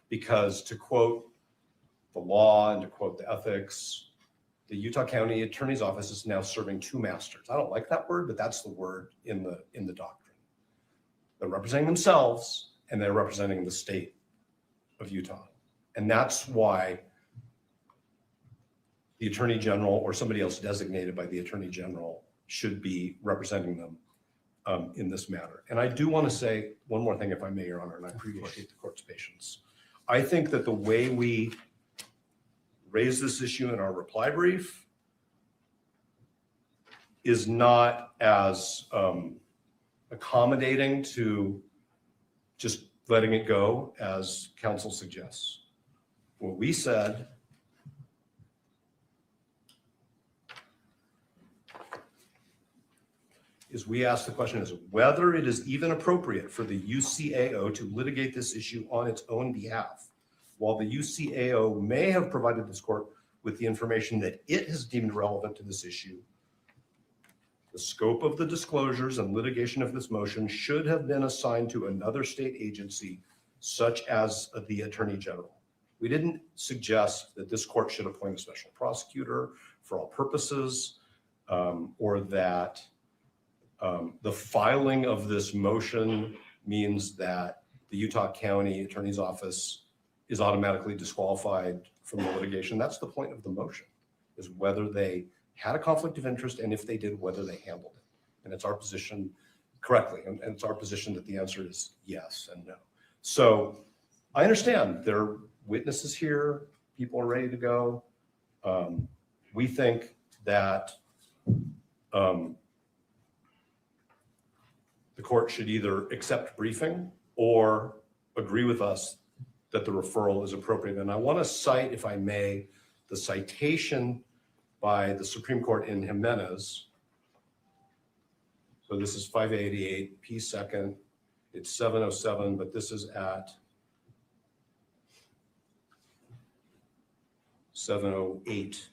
Because to quote the law and to quote the ethics, the Utah County Attorney's Office is now serving two masters. I don't like that word, but that's the word in the doctrine. They're representing themselves and they're representing the state of Utah. And that's why the Attorney General or somebody else designated by the Attorney General should be representing them in this matter. And I do want to say one more thing, if I may, Your Honor, and I appreciate the court's patience. I think that the way we raise this issue in our reply brief is not as accommodating to just letting it go as counsel suggests. What we said is we asked the question is whether it is even appropriate for the UCAO to litigate this issue on its own behalf while the UCAO may have provided this court with the information that it has deemed relevant to this issue, the scope of the disclosures and litigation of this motion should have been assigned to another state agency, such as the Attorney General. We didn't suggest that this court should appoint a special prosecutor for all purposes, or that the filing of this motion means that the Utah County Attorney's Office is automatically disqualified from the litigation. That's the point of the motion, is whether they had a conflict of interest, and if they did, whether they handled it. And it's our position correctly, and it's our position that the answer is yes and no. So I understand there are witnesses here, people are ready to go. We think that the court should either accept briefing or agree with us that the referral is appropriate. And I want to cite, if I may, the citation by the Supreme Court in Jimenez. So this is 588 P. 2nd. It's 707, but this is at 708.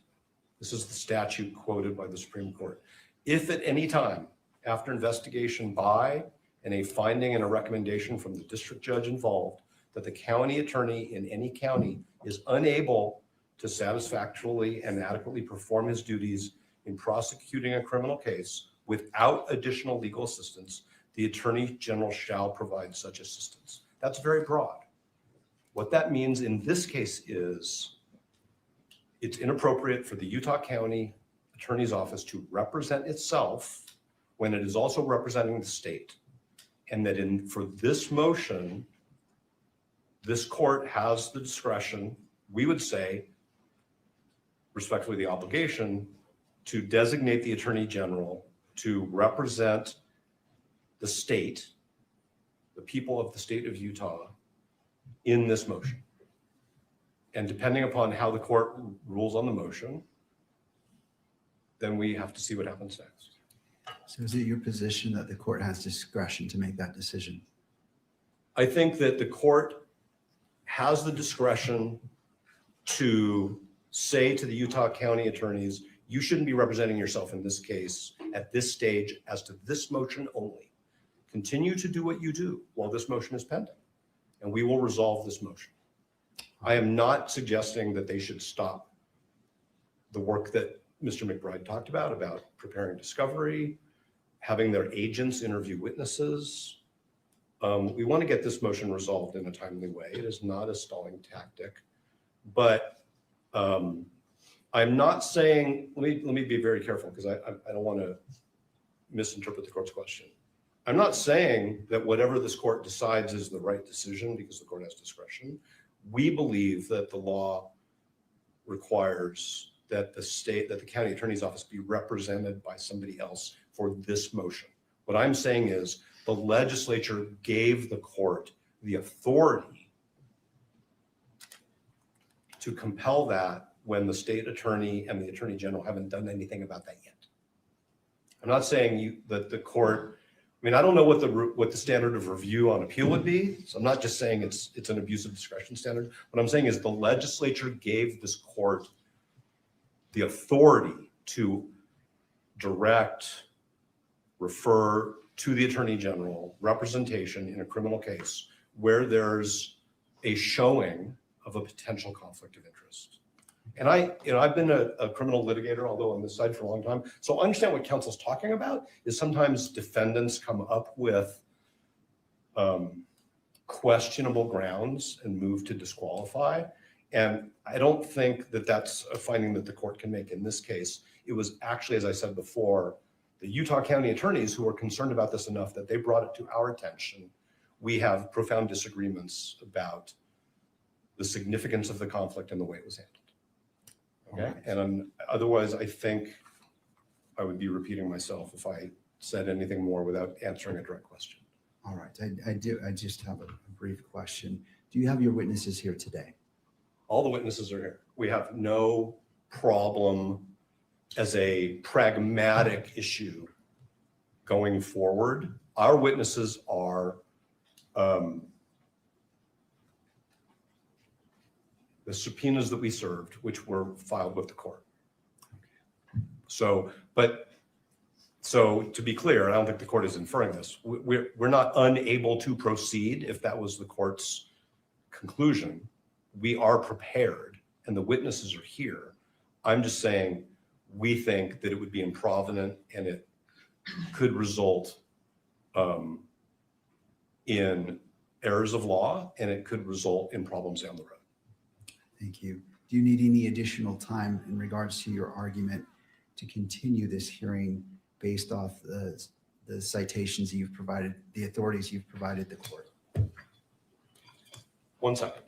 This is the statute quoted by the Supreme Court. If at any time after investigation by and a finding and a recommendation from the district judge involved that the county attorney in any county is unable to satisfactorily and adequately perform his duties in prosecuting a criminal case without additional legal assistance, the Attorney General shall provide such assistance. That's very broad. What that means in this case is it's inappropriate for the Utah County Attorney's Office to represent itself when it is also representing the state. And that for this motion, this court has the discretion, we would say, respectfully, the obligation to designate the Attorney General to represent the state, the people of the state of Utah, in this motion. And depending upon how the court rules on the motion, then we have to see what happens next. So is it your position that the court has discretion to make that decision? I think that the court has the discretion to say to the Utah County attorneys, you shouldn't be representing yourself in this case at this stage as to this motion only. Continue to do what you do while this motion is pending, and we will resolve this motion. I am not suggesting that they should stop the work that Mr. McBride talked about preparing discovery, having their agents interview witnesses. We want to get this motion resolved in a timely way. It is not a stalling tactic, but I'm not saying, let me be very careful because I don't want to misinterpret the court's question. I'm not saying that whatever this court decides is the right decision because the court has discretion. We believe that the law requires that the county attorney's office be represented by somebody else for this motion. What I'm saying is the legislature gave the court the authority to compel that when the state attorney and the attorney general haven't done anything about that yet. I'm not saying that the court, I mean, I don't know what the standard of review on appeal would be. So I'm not just saying it's an abuse of discretion standard. What I'm saying is the legislature gave this court the authority to direct, refer to the attorney general representation in a criminal case where there's a showing of a potential conflict of interest. And I've been a criminal litigator, although on this side for a long time. So I understand what counsel's talking about is sometimes defendants come up with questionable grounds and move to disqualify. And I don't think that that's a finding that the court can make in this case. It was actually, as I said before, the Utah County attorneys who were concerned about this enough that they brought it to our attention. We have profound disagreements about the significance of the conflict and the way it was handled. Okay, and otherwise, I think I would be repeating myself if I said anything more without answering a direct question. All right, I just have a brief question. Do you have your witnesses here today? All the witnesses are here. We have no problem as a pragmatic issue going forward. Our witnesses are the subpoenas that we served, which were filed with the court. So to be clear, I don't think the court is inferring this. We're not unable to proceed if that was the court's conclusion. We are prepared and the witnesses are here. I'm just saying we think that it would be improvident and it could result in errors of law, and it could result in problems down the road. Thank you. Do you need any additional time in regards to your argument to continue this hearing based off the citations you've provided, the authorities you've provided the court? 1 second.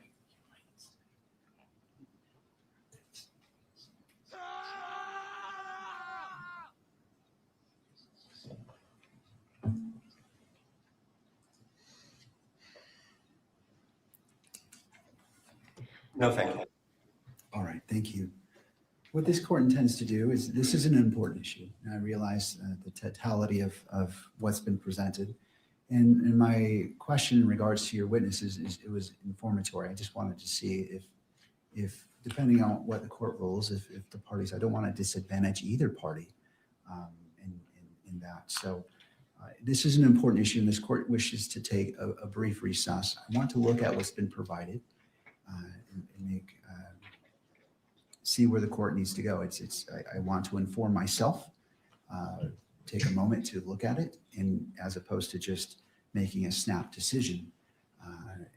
No, thank you. All right, thank you. What this court intends to do is, this is an important issue. And I realize the totality of what's been presented. And my question in regards to your witnesses is, it was informatory. I just wanted to see if depending on what the court rules, if the parties, I don't want to disadvantage either party in that. So this is an important issue, and this court wishes to take a brief recess. I want to look at what's been provided and make see where the court needs to go. I want to inform myself, take a moment to look at it, and as opposed to just making a snap decision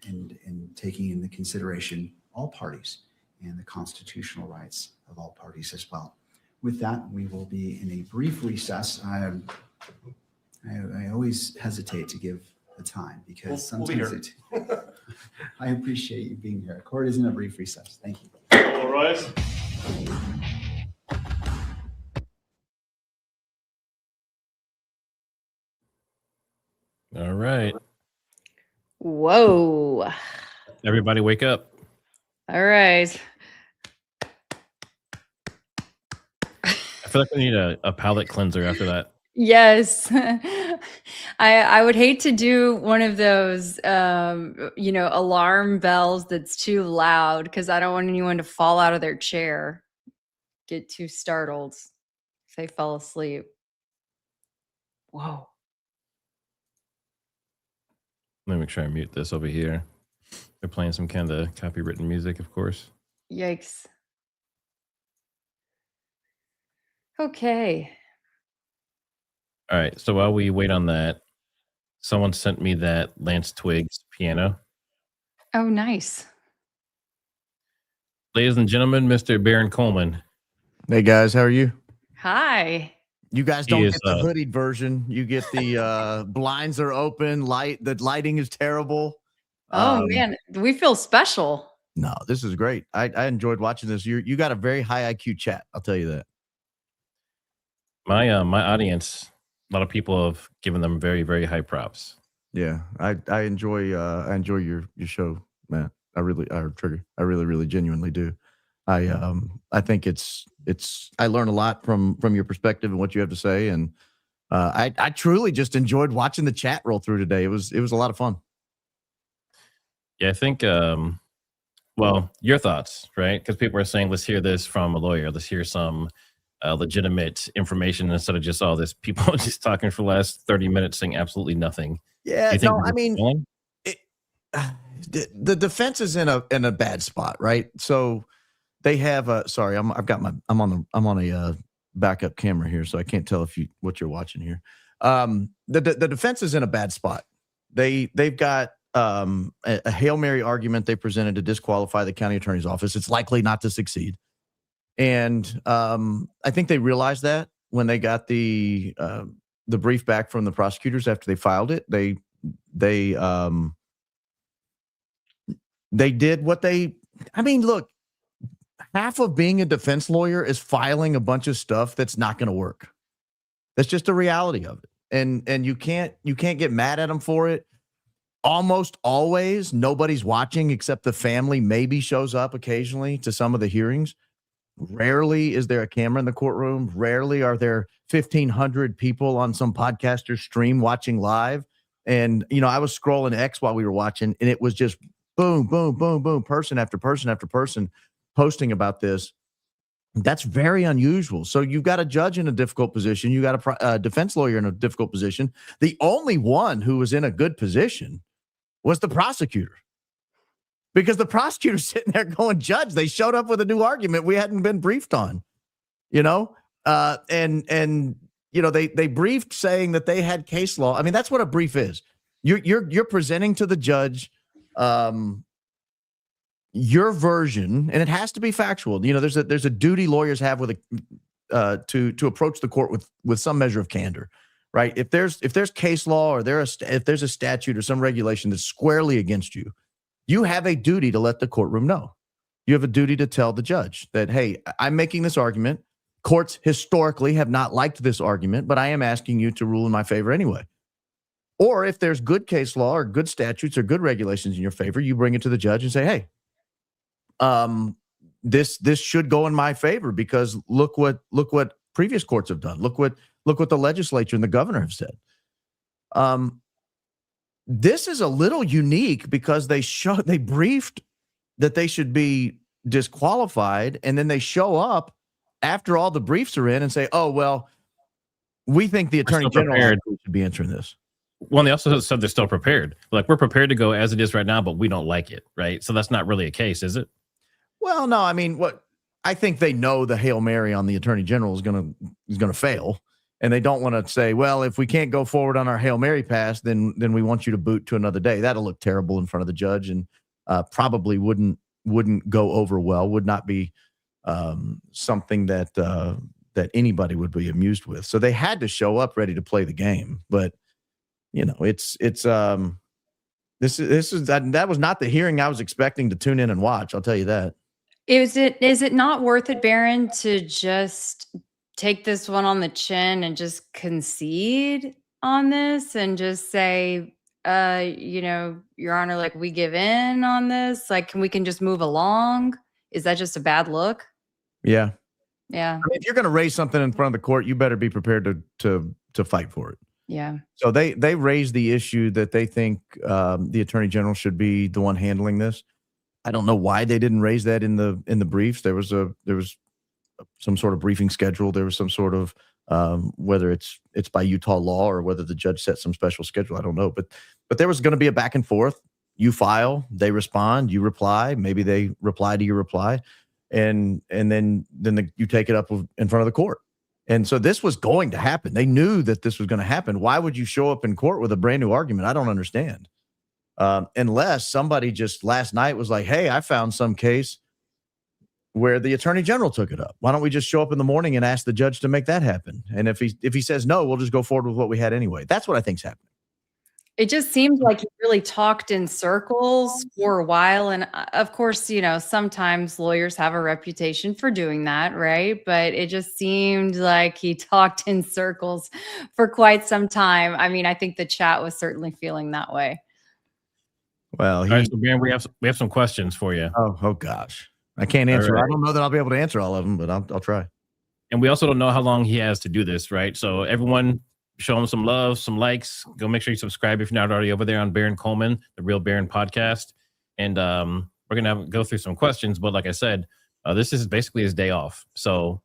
and taking into consideration all parties and the constitutional rights of all parties as well. With that, we will be in a brief recess. I always hesitate to give the time because sometimes I appreciate you being here. Court is in a brief recess. Thank you. All rise. All right. Whoa. Everybody wake up. All right. I feel like we need a palate cleanser after that. Yes. I would hate to do one of those, alarm bells that's too loud, because I don't want anyone to fall out of their chair, get too startled if they fell asleep. Whoa. Let me make sure I mute this over here. They're playing some kind of copywritten music, of course. Yikes. Okay. All right. So while we wait on that, someone sent me that Lance Twiggs piano. Oh, nice. Ladies and gentlemen, Mr. Baron Coleman. Hey guys, how are you? Hi. You guys don't get the hoodied version. You get the blinds are open, the lighting is terrible. Oh man, we feel special. No, this is great. I enjoyed watching this. You got a very high IQ chat, I'll tell you that. My audience, a lot of people have given them very, very high props. Yeah, I enjoy your show, man. Trigger. I really genuinely do. I think it's I learn a lot from your perspective and what you have to say, and I truly just enjoyed watching the chat roll through today. It was a lot of fun. Yeah, I think well, your thoughts, right? Because people are saying, let's hear this from a lawyer. Let's hear some legitimate information instead of just all this people just talking for the last 30 minutes saying absolutely nothing. Yeah, no, I mean, the defense is in a bad spot, right? So they have I'm on a backup camera here, so I can't tell what you're watching here. The defense is in a bad spot. They've got a Hail Mary argument they presented to disqualify the county attorney's office. It's likely not to succeed. And I think they realized that when they got the brief back from the prosecutors after they filed it. They did what look, half of being a defense lawyer is filing a bunch of stuff that's not going to work. That's just the reality of it. And you can't get mad at them for it. Almost always nobody's watching except the family maybe shows up occasionally to some of the hearings. Rarely is there a camera in the courtroom. Rarely are there 1,500 people on some podcaster stream watching live. And, I was scrolling X while we were watching, and it was just boom, boom, boom, boom, person after person after person posting about this. That's very unusual. So you've got a judge in a difficult position. You got a defense lawyer in a difficult position. The only one who was in a good position was the prosecutor, because the prosecutor's sitting there going, Judge, they showed up with a new argument we hadn't been briefed on, and they briefed saying that they had case law. I mean, that's what a brief is. You're presenting to the judge your version, and it has to be factual. There's a duty lawyers have with to approach the court with some measure of candor, right? If there's case law or if there's a statute or some regulation that's squarely against you, you have a duty to let the courtroom know. You have a duty to tell the judge that, hey, I'm making this argument. Courts historically have not liked this argument, but I am asking you to rule in my favor anyway. Or if there's good case law or good statutes or good regulations in your favor, you bring it to the judge and say, hey, this should go in my favor because look what previous courts have done. Look what the legislature and the governor have said. This is a little unique because they briefed that they should be disqualified, and then they show up after all the briefs are in and say, oh, well, we think the attorney general should be answering this. Well, they also said they're still prepared. Like, we're prepared to go as it is right now, but we don't like it, right? So that's not really a case, is it? Well, no, I mean, I think they know the Hail Mary on the attorney general is going to fail, and they don't want to say, well, if we can't go forward on our Hail Mary pass, then we want you to boot to another day. That'll look terrible in front of the judge, and probably wouldn't go over well. Would not be something that anybody would be amused with. So they had to show up ready to play the game, but. That was not the hearing I was expecting to tune in and watch. I'll tell you that. Is it not worth it, Barron, to just take this one on the chin and just concede on this and just say, Your Honor, like, we give in on this? Like, we can just move along? Is that just a bad look? Yeah. Yeah. I mean, if you're going to raise something in front of the court, you better be prepared to fight for it. Yeah. So they raised the issue that they think the attorney general should be the one handling this. I don't know why they didn't raise that in the briefs. There was some sort of briefing schedule. There was some sort of whether it's by Utah law or whether the judge set some special schedule. I don't know, but there was going to be a back and forth. You file, they respond, you reply. Maybe they reply to your reply, and then you take it up in front of the court. And so this was going to happen. They knew that this was going to happen. Why would you show up in court with a brand new argument? I don't understand. Unless somebody just last night was like, hey, I found some case where the attorney general took it up. Why don't we just show up in the morning and ask the judge to make that happen? And if he says no, we'll just go forward with what we had anyway. That's what I think's happening. It just seemed like he really talked in circles for a while. And of course, sometimes lawyers have a reputation for doing that, right? But it just seemed like he talked in circles for quite some time. I mean, I think the chat was certainly feeling that way. Well, all right, so Ben, we have some questions for you. Oh gosh. I can't answer. Right. I don't know that I'll be able to answer all of them, but I'll try. And we also don't know how long he has to do this, right? So everyone, show him some love, some likes. Go make sure you subscribe if you're not already over there on Barron Coleman, the Real Barron podcast. And we're going to go through some questions. But like I said, this is basically his day off. So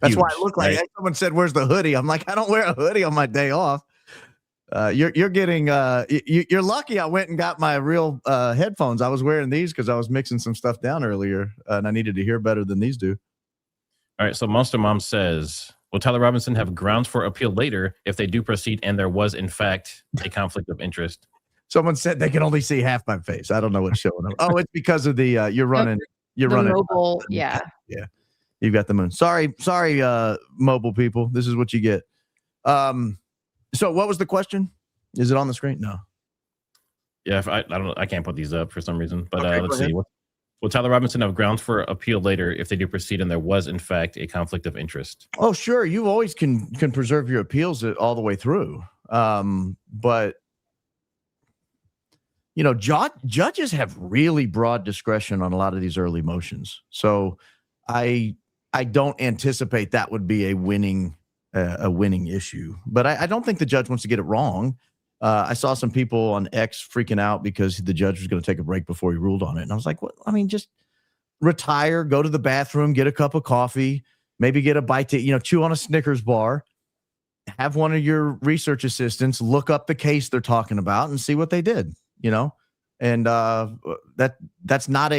that's why I look like someone said, where's the hoodie? I'm like, I don't wear a hoodie on my day off. You're getting, you're lucky I went and got my real headphones. I was wearing these because I was mixing some stuff down earlier and I needed to hear better than these do. All right. So Monster Mom says, will Tyler Robinson have grounds for appeal later if they do proceed and there was, in fact, a conflict of interest? Someone said they can only see half my face. I don't know what's showing up. Oh, it's because of the you're running. Mobile, yeah. Yeah. You've got the moon. Sorry, mobile people. This is what you get. So what was the question? Is it on the screen? No. Yeah, I don't know. I can't put these up for some reason. But okay, let's see. Will Tyler Robinson have grounds for appeal later if they do proceed and there was, in fact, a conflict of interest? Oh, sure. You always can preserve your appeals all the way through. But, judges have really broad discretion on a lot of these early motions. So I don't anticipate that would be a winning issue. But I don't think the judge wants to get it wrong. I saw some people on X freaking out because the judge was going to take a break before he ruled on it. And I was like, what? I mean, just retire, go to the bathroom, get a cup of coffee, maybe get a bite to, chew on a Snickers bar, have one of your research assistants look up the case they're talking about and see what they did, and that's not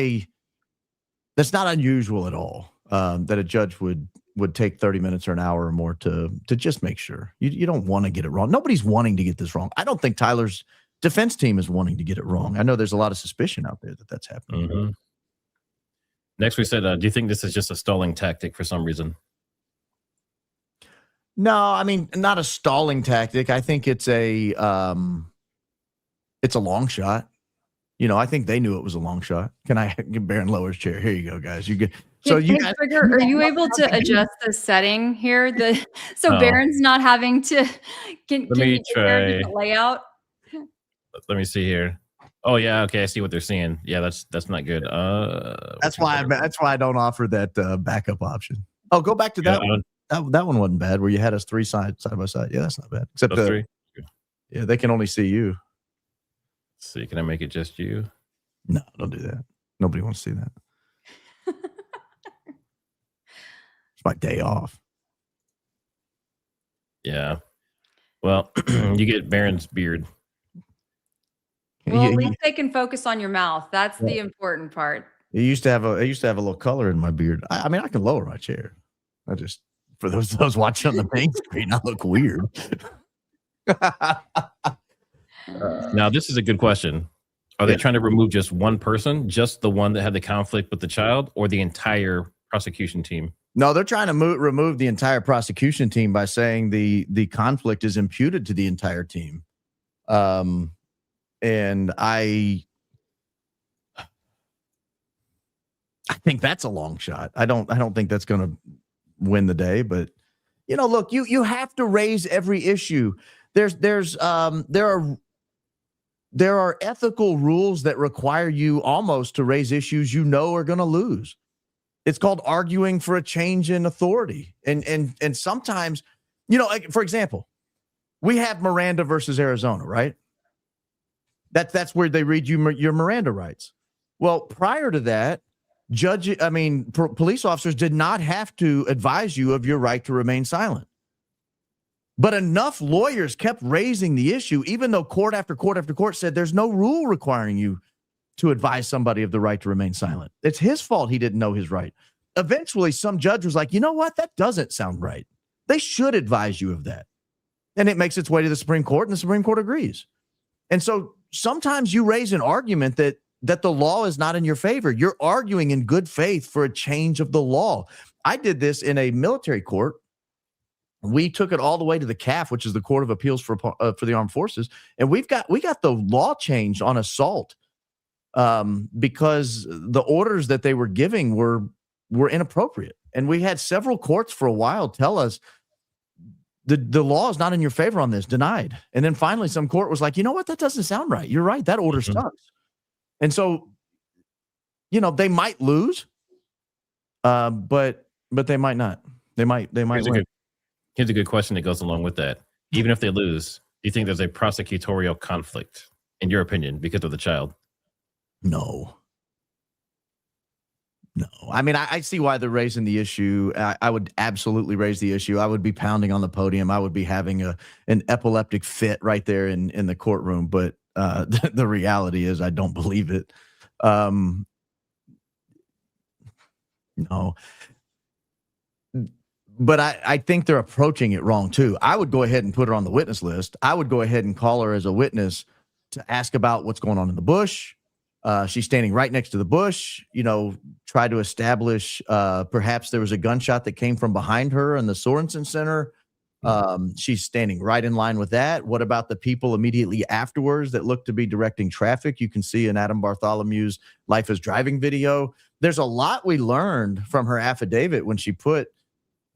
unusual at all, that a judge would take 30 minutes or an hour or more to just make sure. You don't want to get it wrong. Nobody's wanting to get this wrong. I don't think Tyler's defense team is wanting to get it wrong. I know there's a lot of suspicion out there that that's happening. Mm-hmm. Next, we said, do you think this is just a stalling tactic for some reason? No, I mean, not a stalling tactic. I think it's a long shot. I think they knew it was a long shot. Can I get Baron lower his chair? Here you go, guys. You get Trigger, are you able to adjust the setting here? So Baron's not having to can me try layout. Let me see here. Oh yeah, okay. I see what they're seeing. Yeah, that's not good. That's why I don't offer that backup option. Oh, go back to that one. That one wasn't bad. Where you had us three side by side. Yeah, that's not bad. Except three. Yeah, they can only see you. Let's see, can I make it just you? No, don't do that. Nobody wants to see that. It's my day off. Yeah. Well, you get Baron's beard. Well, at least they can focus on your mouth. That's the important part. I used to have a little color in my beard. I mean, I can lower my chair. I just, for those watching on the main screen, I look weird. Now, this is a good question. Are they trying to remove just one person, just the one that had the conflict with the child, or the entire prosecution team? No, they're trying to remove the entire prosecution team by saying the conflict is imputed to the entire team. And I think that's a long shot. I don't think that's going to win the day, but look, you have to raise every issue. There are ethical rules that require you almost to raise issues are going to lose. It's called arguing for a change in authority. And sometimes, like, for example, we have Miranda versus Arizona, right? That's where they read you your Miranda rights. Well, prior to that, police officers did not have to advise you of your right to remain silent. But enough lawyers kept raising the issue, even though court after court after court said there's no rule requiring you to advise somebody of the right to remain silent. It's his fault he didn't know his right. Eventually, some judge was like, you know what? That doesn't sound right. They should advise you of that. And it makes its way to the Supreme Court, and the Supreme Court agrees. And so sometimes you raise an argument that the law is not in your favor. You're arguing in good faith for a change of the law. I did this in a military court. We took it all the way to the CAF, which is the Court of Appeals for the Armed Forces, and we got the law changed on assault because the orders that they were giving were inappropriate. And we had several courts for a while tell us the law is not in your favor on this, denied. And then finally some court was like, you know what? That doesn't sound right. You're right. That order sucks. And so, they might lose, but they might not. They might win. Here's a good question that goes along with that. Even if they lose, do you think there's a prosecutorial conflict, in your opinion, because of the child? No. I mean, I see why they're raising the issue. I would absolutely raise the issue. I would be pounding on the podium. I would be having an epileptic fit right there in the courtroom. But the reality is I don't believe it. No. But I think they're approaching it wrong, too. I would go ahead and put her on the witness list. I would go ahead and call her as a witness to ask about what's going on in the bush. She's standing right next to the bush, try to establish perhaps there was a gunshot that came from behind her in the Sorensen Center. She's standing right in line with that. What about the people immediately afterwards that look to be directing traffic? You can see in Adam Bartholomew's Life is Driving video. There's a lot we learned from her affidavit when she put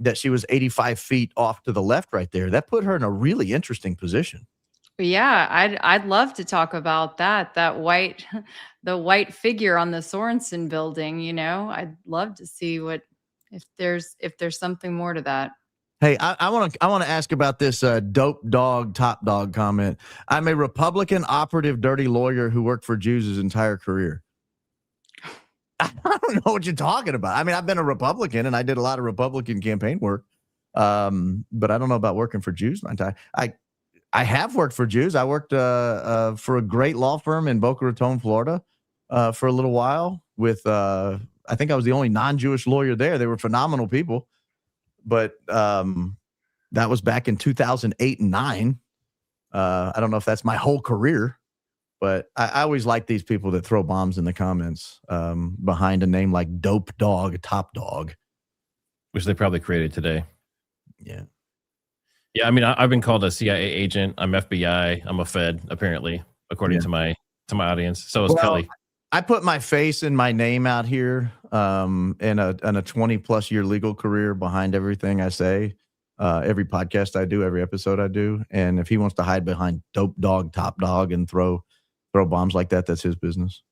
that she was 85 feet off to the left right there. That put her in a really interesting position. Yeah, I'd love to talk about that. The white figure on the Sorensen building, I'd love to see if there's something more to that. Hey, I want to ask about this dope dog, top dog comment. I'm a Republican operative, dirty lawyer who worked for Jews his entire career. I don't know what you're talking about. I mean, I've been a Republican and I did a lot of Republican campaign work, but I don't know about working for Jews my entire. I have worked for Jews. I worked for a great law firm in Boca Raton, Florida, for a little while. With I think I was the only non-Jewish lawyer there. They were phenomenal people. But that was back in 2008 and 2009. I don't know if that's my whole career, but I always like these people that throw bombs in the comments behind a name like Dope Dog, Top Dog. Which they probably created today. Yeah. Yeah, I mean, I've been called a CIA agent. I'm FBI. I'm a Fed, apparently, according to my audience. So is Keli. I put my face and my name out here and a 20+ year legal career behind everything I say, every podcast I do, every episode I do. And if he wants to hide behind Dope Dog, Top Dog and throw bombs like that, that's his business.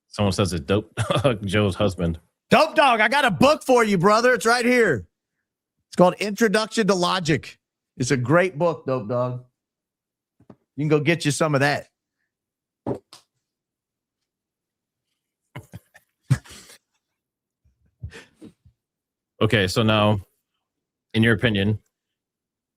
Someone says it's Dope Dog, Joe's husband. Dope Dog, I got a book for you, brother. It's right here. It's called Introduction to Logic. It's a great book, Dope Dog. You can go get you some of that. Okay, so now, in your opinion,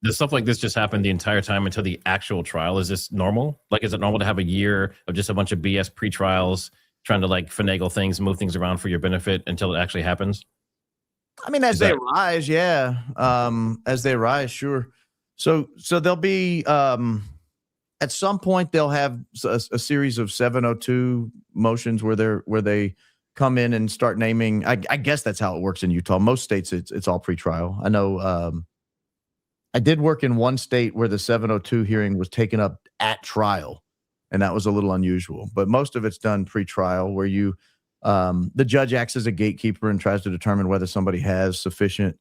does stuff like this just happen the entire time until the actual trial? Is this normal? Like, is it normal to have a year of just a bunch of BS pre-trials trying to like finagle things, move things around for your benefit until it actually happens? I mean, as they rise, yeah. As they rise, sure. So they'll be at some point they'll have a series of 702 motions where they come in and start naming. I guess that's how it works in Utah. Most states it's all pretrial. I know. I did work in one state where the 702 hearing was taken up at trial, and that was a little unusual. But most of it's done pretrial, where the judge acts as a gatekeeper and tries to determine whether somebody has sufficient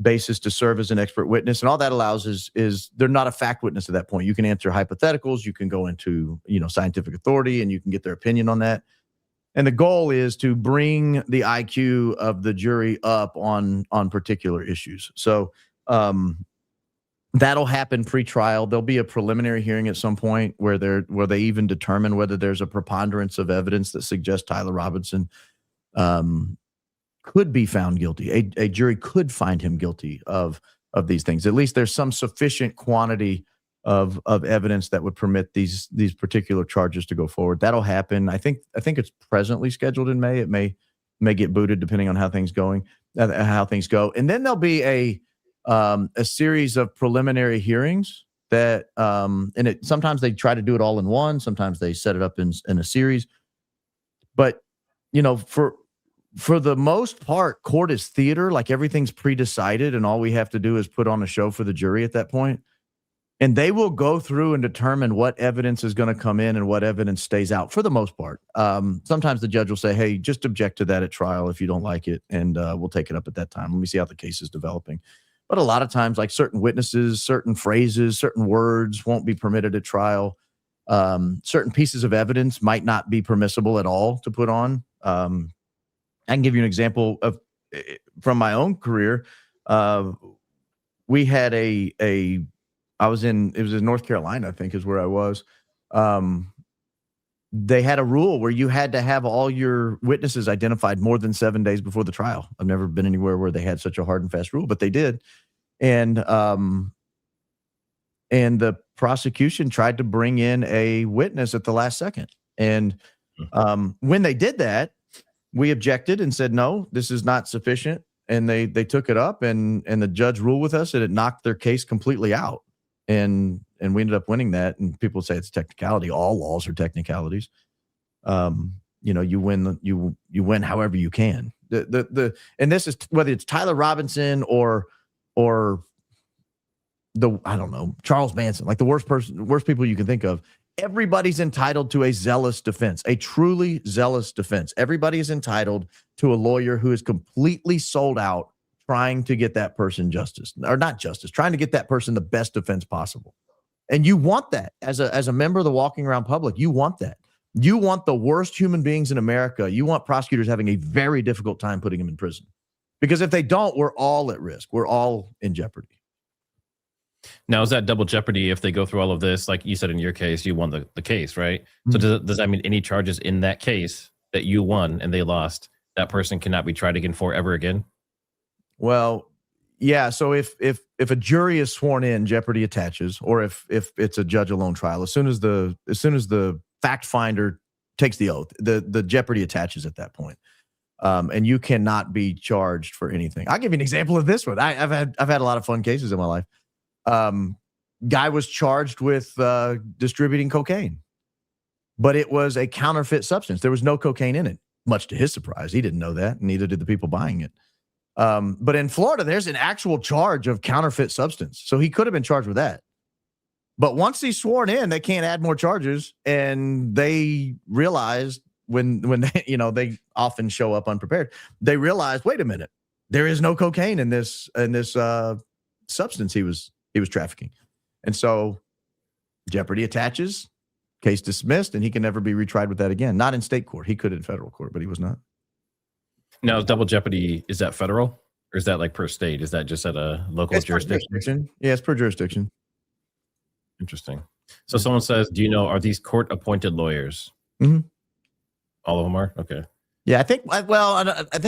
basis to serve as an expert witness. And all that allows is they're not a fact witness at that point. You can answer hypotheticals, you can go into, scientific authority, and you can get their opinion on that. And the goal is to bring the IQ of the jury up on particular issues. So that'll happen pre-trial. There'll be a preliminary hearing at some point where they even determine whether there's a preponderance of evidence that suggests Tyler Robinson could be found guilty. A jury could find him guilty of these things. At least there's some sufficient quantity of evidence that would permit these particular charges to go forward. That'll happen. I think it's presently scheduled in May. It may get booted depending on how things go. And then there'll be a series of preliminary hearings that sometimes they try to do it all in one. Sometimes they set it up in a series. But for the most part, court is theater. Like, everything's pre-decided, and all we have to do is put on a show for the jury at that point. And they will go through and determine what evidence is going to come in and what evidence stays out for the most part. Sometimes the judge will say, hey, just object to that at trial if you don't like it, and we'll take it up at that time. Let me see how the case is developing. But a lot of times, like, certain witnesses, certain phrases, certain words won't be permitted at trial. Certain pieces of evidence might not be permissible at all to put on. I can give you an example from my own career. We had it was in North Carolina, I think is where I was. They had a rule where you had to have all your witnesses identified more than 7 days before the trial. I've never been anywhere where they had such a hard and fast rule, but they did. And the prosecution tried to bring in a witness at the last second. And when they did that, we objected and said, no, this is not sufficient. And they took it up, and the judge ruled with us, and it knocked their case completely out. And we ended up winning that. And people say it's a technicality. All laws are technicalities. You win however you can. And this is whether it's Tyler Robinson or Charles Manson, like the worst people you can think of. Everybody's entitled to a zealous defense, a truly zealous defense. Everybody is entitled to a lawyer who is completely sold out, trying to get that person trying to get that person the best defense possible. And you want that as a member of the walking around public. You want that. You want the worst human beings in America. You want prosecutors having a very difficult time putting them in prison. Because if they don't, we're all at risk. We're all in jeopardy. Now, is that double jeopardy if they go through all of this? Like you said, in your case, you won the case, right? So does that mean any charges in that case that you won and they lost, that person cannot be tried again for ever again? Well, yeah. So if a jury is sworn in, jeopardy attaches, or if it's a judge alone trial, as soon as the fact finder takes the oath, the jeopardy attaches at that point. And you cannot be charged for anything. I'll give you an example of this one. I've had a lot of fun cases in my life. Guy was charged with distributing cocaine, but it was a counterfeit substance. There was no cocaine in it, much to his surprise. He didn't know that, and neither did the people buying it. But in Florida, there's an actual charge of counterfeit substance. So he could have been charged with that. But once he's sworn in, they can't add more charges. And they realized when they, they often show up unprepared, they realized, wait a minute, there is no cocaine in this substance he was trafficking. And so jeopardy attaches, case dismissed, and he can never be retried with that again. Not in state court. He could in federal court, but he was not. Now, double jeopardy, is that federal or is that like per state? Is that just at a local jurisdiction? Yeah, it's per jurisdiction. Interesting. So someone says, do you know, are these court appointed lawyers? Mm-hmm. All of them are? Okay. Yeah, I think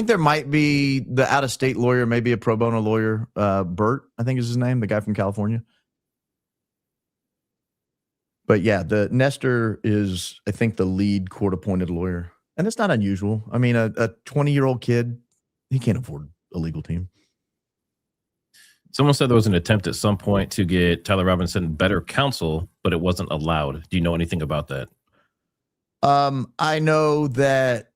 there might be the out-of-state lawyer, maybe a pro bono lawyer, Bert, I think is his name, the guy from California. But yeah, the Nestor is, I think, the lead court-appointed lawyer. And it's not unusual. I mean, a 20-year-old kid, he can't afford a legal team. Someone said there was an attempt at some point to get Tyler Robinson better counsel, but it wasn't allowed. Do you know anything about that? I know that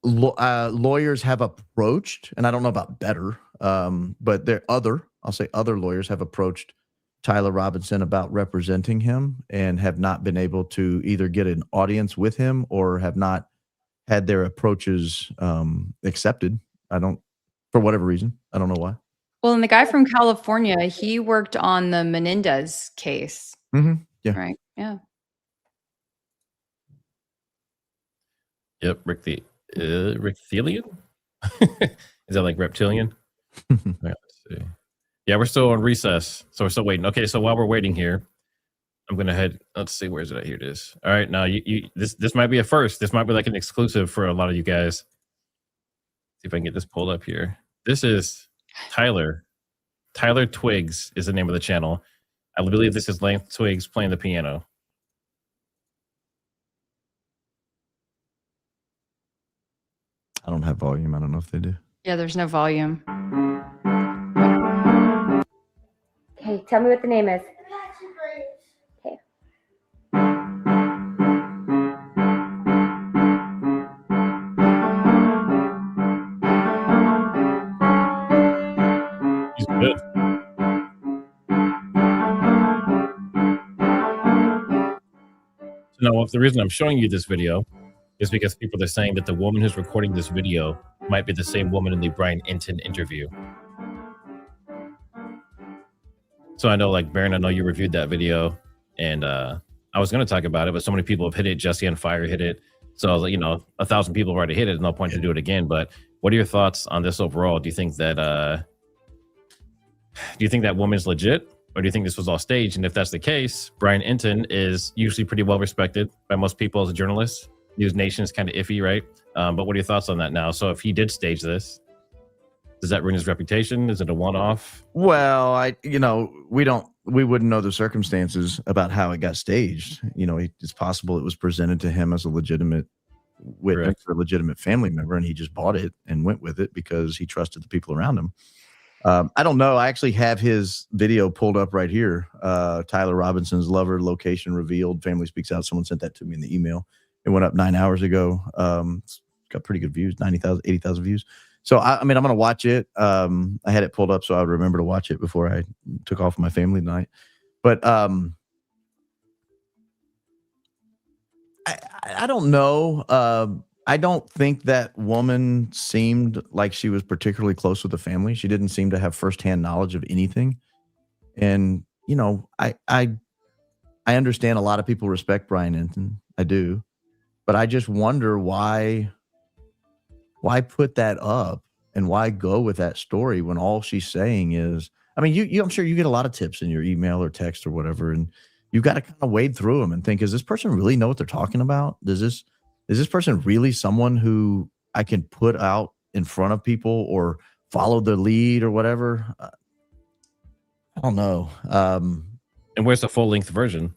lawyers have approached, and I don't know about better, but other lawyers have approached Tyler Robinson about representing him and have not been able to either get an audience with him or have not had their approaches accepted. For whatever reason, I don't know why. Well, and the guy from California, he worked on the Menendez case. Mm-hmm. Yeah. Right. Yeah. Yep. Reptilian? Is that like reptilian? Right, let's see. Yeah, we're still on recess, so we're still waiting. Okay, so while we're waiting here, I'm gonna head. Let's see, where is it at? Here it is. All right, now this might be a first. This might be like an exclusive for a lot of you guys. See if I can get this pulled up here. This is Tyler. Tyler Twigs is the name of the channel. I believe this is Lance Twigs playing the piano. I don't have volume. I don't know if they do. Yeah, there's no volume. Okay, tell me what the name is. Okay. He's good. So now, the reason I'm showing you this video is because people are saying that the woman who's recording this video might be the same woman in the Brian Entin interview. So I know, like, Baron, I know you reviewed that video, and I was going to talk about it, but so many people have hit it. Jesse on Fire hit it. So I was like, 1,000 people have already hit it. No point to do it again. But what are your thoughts on this overall? Do you think that woman's legit, or do you think this was all staged? And if that's the case, Brian Entin is usually pretty well respected by most people as a journalist. News Nation is kind of iffy, right? But what are your thoughts on that now? So if he did stage this, does that ruin his reputation? Is it a one-off? Well, we wouldn't know the circumstances about how it got staged. It's possible it was presented to him as a legitimate witness or a legitimate family member, and he just bought it and went with it because he trusted the people around him. I don't know. I actually have his video pulled up right here. Tyler Robinson's lover location revealed. Family speaks out. Someone sent that to me in the email. It went up 9 hours ago. It's got pretty good views, 90,000, 80,000 views. So, I'm going to watch it. I had it pulled up so I would remember to watch it before I took off with my family tonight. But I don't know. I don't think that woman seemed like she was particularly close with the family. She didn't seem to have firsthand knowledge of anything. And, I understand a lot of people respect Brian Entin. I do. But I just wonder why put that up And why go with that story when all she's saying is, I mean, I'm sure you get a lot of tips in your email or text or whatever, and you've got to kind of wade through them and think, does this person really know what they're talking about? Is this person really someone who I can put out in front of people or follow their lead or whatever? I don't know. And where's the full length version?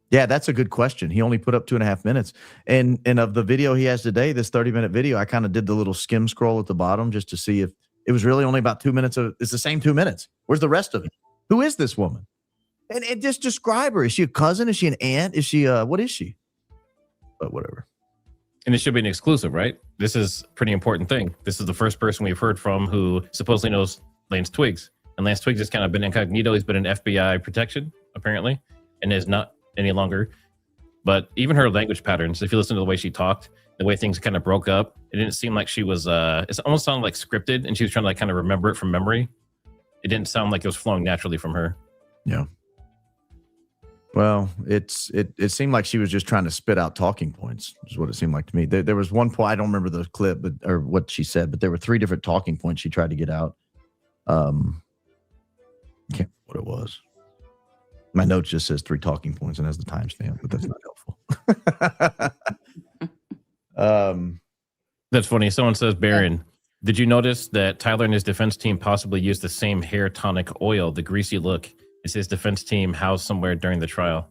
Yeah, that's a good question. He only put up 2.5 minutes. And of the video he has today, this 30-minute video, I kind of did the little skim scroll at the bottom just to see if it was really only about 2 minutes. It's the same 2 minutes. Where's the rest of it? Who is this woman? And just describe her. Is she a cousin? Is she an aunt? Is she what is she? But whatever. And it should be an exclusive, right? This is a pretty important thing. This is the first person we've heard from who supposedly knows Lance Twiggs. And Lance Twiggs has kind of been incognito. He's been in FBI protection, apparently, and is not any longer. But even her language patterns, if you listen to the way she talked, the way things kind of broke up, it didn't seem like she was, it almost sounded like scripted, and she was trying to like kind of remember it from memory. It didn't sound like it was flowing naturally from her. Yeah. Well, it seemed like she was just trying to spit out talking points, is what it seemed like to me. There was one point, I don't remember the clip or what she said, but there were 3 different talking points she tried to get out. I can't remember what it was. My notes just says 3 talking points and has the timestamp, but that's not helpful. That's funny. Someone says, Baron, did you notice that Tyler and his defense team possibly used the same hair tonic oil, the greasy look, as his defense team housed somewhere during the trial?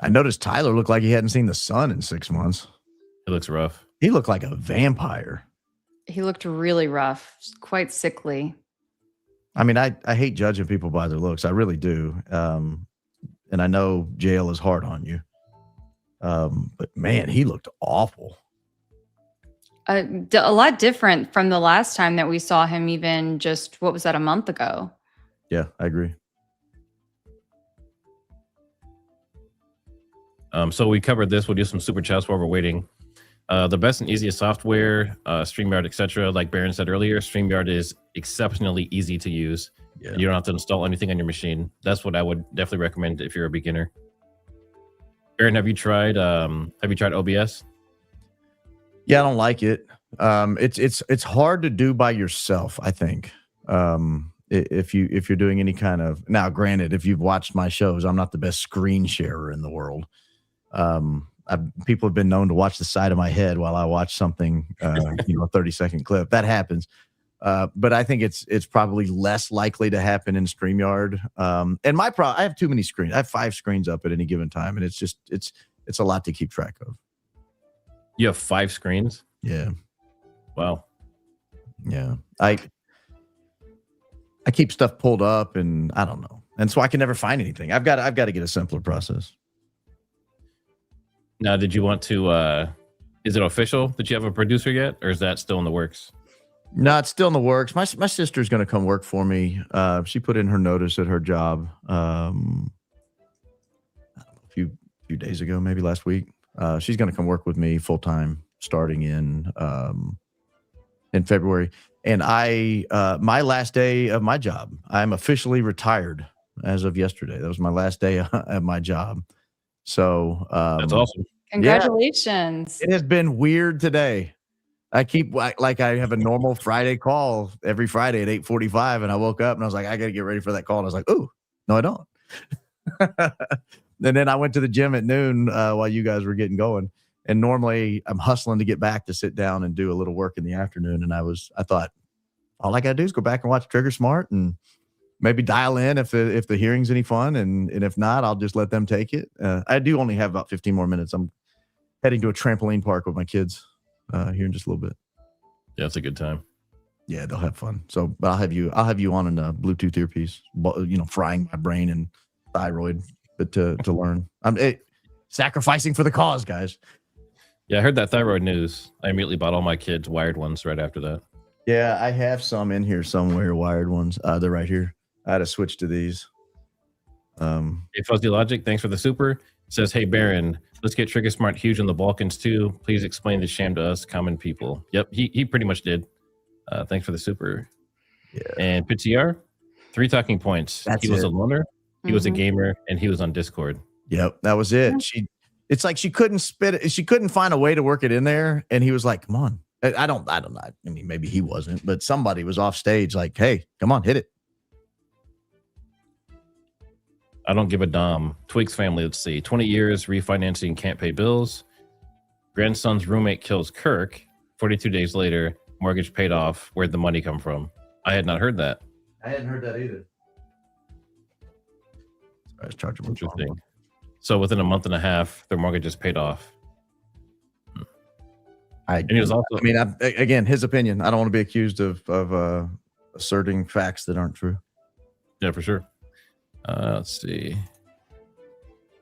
I noticed Tyler looked like he hadn't seen the sun in 6 months. It looks rough. He looked like a vampire. He looked really rough, quite sickly. I mean, I hate judging people by their looks. I really do. And I know jail is hard on you. But man, he looked awful. A lot different from the last time that we saw him, even just, what was that, a month ago? Yeah, I agree. So we covered this. We'll do some super chats while we're waiting. The best and easiest software, StreamYard, etc. Like Baron said earlier, StreamYard is exceptionally easy to use. Yeah. You don't have to install anything on your machine. That's what I would definitely recommend if you're a beginner. Baron, have you tried OBS? Yeah, I don't like it. It's hard to do by yourself, I think. If you're doing any kind of, now granted, if you've watched my shows, I'm not the best screen sharer in the world. People have been known to watch the side of my head while I watch something, a 30-second clip. That happens. But I think it's probably less likely to happen in StreamYard. And I have too many screens. I have 5 screens up at any given time, and it's a lot to keep track of. You have 5 screens? Yeah. Wow. Yeah. I keep stuff pulled up, and I don't know. And so I can never find anything. I've got to get a simpler process. Now, did you want to, is it official that you have a producer yet, or is that still in the works? No, it's still in the works. My sister's going to come work for me. She put in her notice at her job a few days ago, maybe last week. She's going to come work with me full time starting in February. And my last day of my job, I'm officially retired as of yesterday. That was my last day at my job. So that's awesome. Congratulations. Yeah, it has been weird today. I keep like I have a normal Friday call every Friday at 8:45, and I woke up and I was like, I got to get ready for that call. And I was like, ooh, no, I don't. And then I went to the gym at noon while you guys were getting going. And normally I'm hustling to get back to sit down and do a little work in the afternoon. And I thought, all I got to do is go back and watch TriggerSmart and maybe dial in if the hearing's any fun. And if not, I'll just let them take it. I do only have about 15 more minutes. I'm heading to a trampoline park with my kids here in just a little bit. Yeah, it's a good time. Yeah, they'll have fun. So, but I'll have you on in a Bluetooth earpiece, frying my brain and thyroid, but to learn. I'm sacrificing for the cause, guys. Yeah, I heard that thyroid news. I immediately bought all my kids wired ones right after that. Yeah, I have some in here somewhere, wired ones. They're right here. I had to switch to these. Hey, Fuzzy Logic, thanks for the super. It says, hey, Baron, let's get TriggerSmart huge in the Balkans too. Please explain the sham to us common people. Yep, he pretty much did. Thanks for the super. Yeah. And Pitiar, 3 talking points. He was a loner, he was a gamer, and he was on Discord. Yep, that was it. It's like she couldn't spit it. She couldn't find a way to work it in there. And he was like, come on. I don't know. I mean, maybe he wasn't, but somebody was off stage like, hey, come on, hit it. I don't give a damn. Twigs family, let's see. 20 years, refinancing, can't pay bills. Grandson's roommate kills Kirk. 42 days later, mortgage paid off. Where'd the money come from? I had not heard that. I hadn't heard that either. I was charging him. Interesting. So within a month and a half, their mortgage is paid off. And he was also, I mean, again, his opinion. I don't want to be accused of asserting facts that aren't true. Yeah, for sure. Let's see.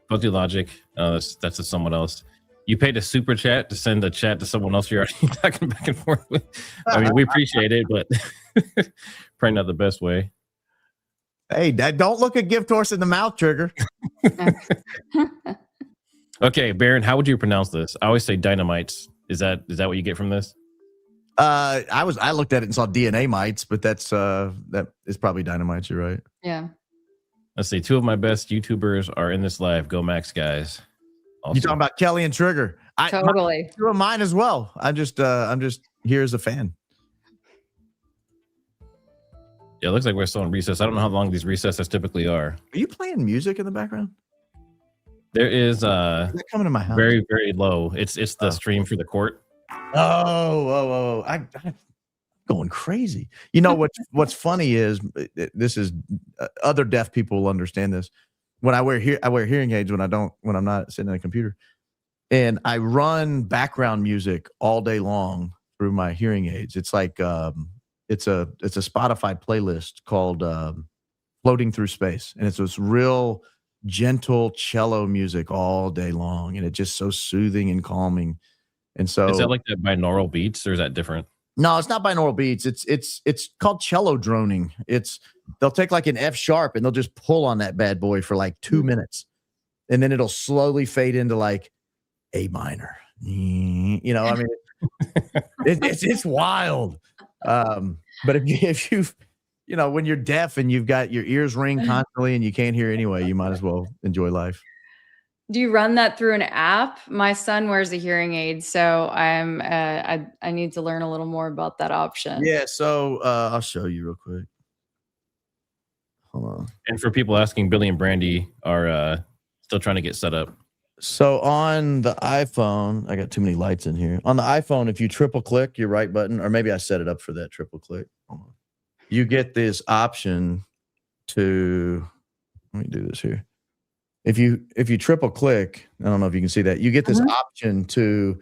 Fuzzy logic. That's to someone else. You paid a super chat to send a chat to someone else you're already talking back and forth with. I mean, we appreciate it, but probably not the best way. Hey, don't look a gift horse in the mouth, Trigger. Okay, Baron, how would you pronounce this? I always say dynamites. Is that what you get from this? I looked at it and saw DNA mites, but that is probably dynamites. You're right. Yeah. Let's see. 2 of my best YouTubers are in this live. Go Max, guys. Awesome. You talking about Kelly and Trigger? Totally. 2 of mine as well. I'm just here as a fan. Yeah, it looks like we're still in recess. I don't know how long these recesses typically are. Are you playing music in the background? There is that coming to my house? Very, very low. It's the stream for the court. I'm going crazy. You know what's funny is this is other deaf people will understand this. When I wear hearing aids when I'm not sitting at a computer, and I run background music all day long through my hearing aids. It's like it's a Spotify playlist called Floating Through Space, and it's this real gentle cello music all day long, and it's just so soothing and calming. And so, is that like that binaural beats, or is that different? No, it's not binaural beats. It's called cello droning. They'll take like an F sharp and they'll just pull on that bad boy for like 2 minutes, and then it'll slowly fade into like A minor. You know, I mean, it's wild. But if you you know, when you're deaf and you've got your ears ring constantly and you can't hear anyway, you might as well enjoy life. Do you run that through an app? My son wears a hearing aid, so I need to learn a little more about that option. Yeah, so I'll show you real quick. Hold on. And for people asking, Billie and Brandie are still trying to get set up. So on the iPhone, I got too many lights in here. On the iPhone, if you triple click your right button, or maybe I set it up for that triple click. Hold on. You get this option to, let me do this here. If you triple click, I don't know if you can see that, you get this option to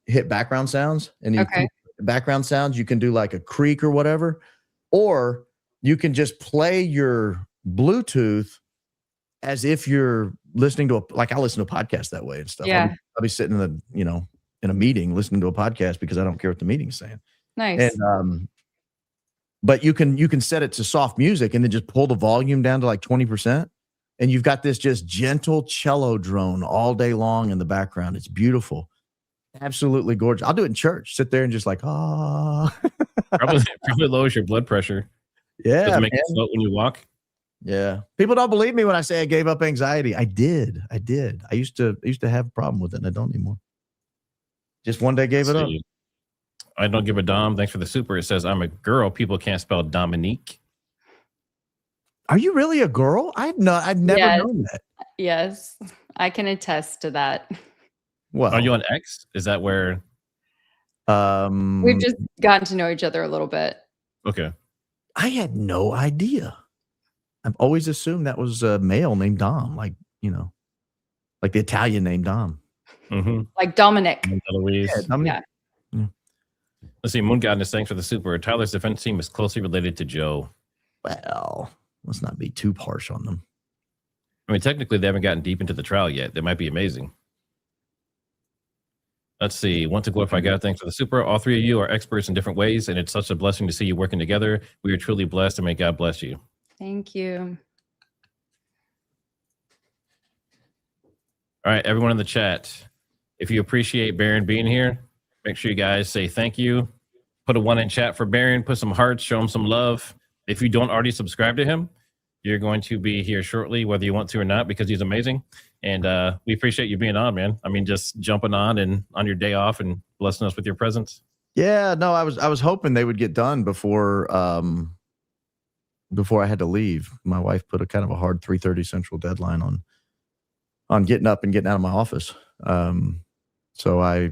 hit background sounds, and you background sounds, you can do like a creak or whatever, or you can just play your Bluetooth as if you're listening to like I listen to a podcast that way and stuff. Yeah. I'll be sitting in a meeting listening to a podcast because I don't care what the meeting's saying. Nice. And but you can set it to soft music and then just pull the volume down to like 20%. And you've got this just gentle cello drone all day long in the background. It's beautiful. Absolutely gorgeous. I'll do it in church. Sit there and just like, Probably lowers your blood pressure. Yeah. Does it make it float when you walk? Yeah. People don't believe me when I say I gave up anxiety. I did. I used to have a problem with it, and I don't anymore. Just one day gave it up. I don't give a dom. Thanks for the super. It says I'm a girl. People can't spell Dominique. Are you really a girl? I've never known that. Yes, I can attest to that. Well, are you on X? Is that where? We've just gotten to know each other a little bit. Okay. I had no idea. I've always assumed that was a male named Dom, like the Italian name Dom. Mm-hmm. Like Dominic. Yeah, Dominic. Yeah. Let's see. Moon Goddess, thanks for the super. Tyler's defense team is closely related to Joe. Well, let's not be too harsh on them. I mean, technically, they haven't gotten deep into the trial yet. They might be amazing. Let's see. Want to glorify God. Thanks for the super. All three of you are experts in different ways, and it's such a blessing to see you working together. We are truly blessed, and may God bless you. Thank you. All right, everyone in the chat, if you appreciate Baron being here, make sure you guys say thank you. Put a 1 in chat for Baron. Put some hearts. Show him some love. If you don't already subscribe to him, you're going to be here shortly, whether you want to or not, because he's amazing. And we appreciate you being on, man. I mean, just jumping on and on your day off and blessing us with your presence. Yeah, no, I was hoping they would get done before I had to leave. My wife put a kind of a hard 3:30 Central deadline on getting up and getting out of my office. So I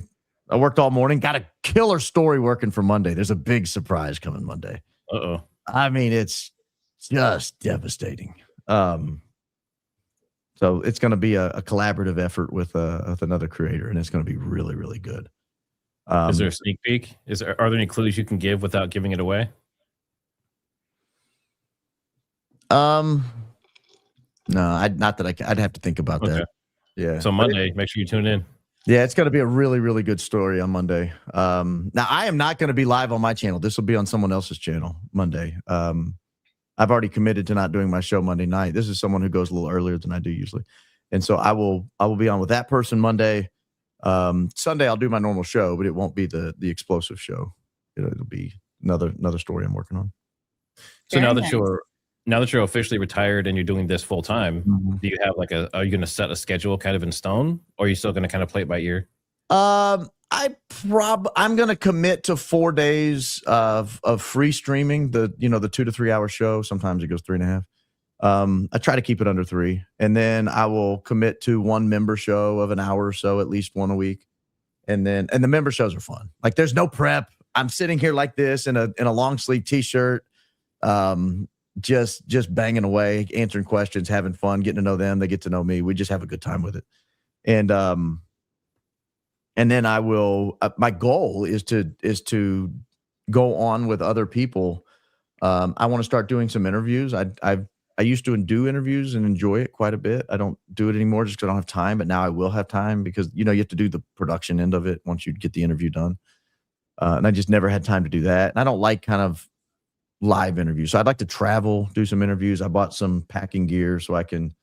worked all morning. Got a killer story working for Monday. There's a big surprise coming Monday. Uh-oh. I mean, it's just devastating. So it's going to be a collaborative effort with another creator, and it's going to be really, really good. Is there a sneak peek? Are there any clues you can give without giving it away? No, not that I'd have to think about that. Yeah. So Monday, make sure you tune in. Yeah, it's going to be a really, really good story on Monday. Now, I am not going to be live on my channel. This will be on someone else's channel Monday. I've already committed to not doing my show Monday night. This is someone who goes a little earlier than I do usually. And so I will be on with that person Monday. Sunday, I'll do my normal show, but it won't be the explosive show. It'll be another story I'm working on. So now that you're officially retired and you're doing this full time, do you have are you going to set a schedule kind of in stone, or are you still going to kind of play it by ear? I'm going to commit to 4 days of free streaming, the 2 to 3 hour show. Sometimes it goes 3.5. I try to keep it under 3, and then I will commit to one member show of an hour or so, at least one a week. And the member shows are fun. Like, there's no prep. I'm sitting here like this in a long sleeve t-shirt, just banging away, answering questions, having fun, getting to know them. They get to know me. We just have a good time with it. And then I will. My goal is to go on with other people. I want to start doing some interviews. I used to do interviews and enjoy it quite a bit. I don't do it anymore just because I don't have time. But now I will have time because you have to do the production end of it once you get the interview done. And I just never had time to do that. And I don't like kind of live interviews. So I'd like to travel, do some interviews. I bought some packing gear so I can,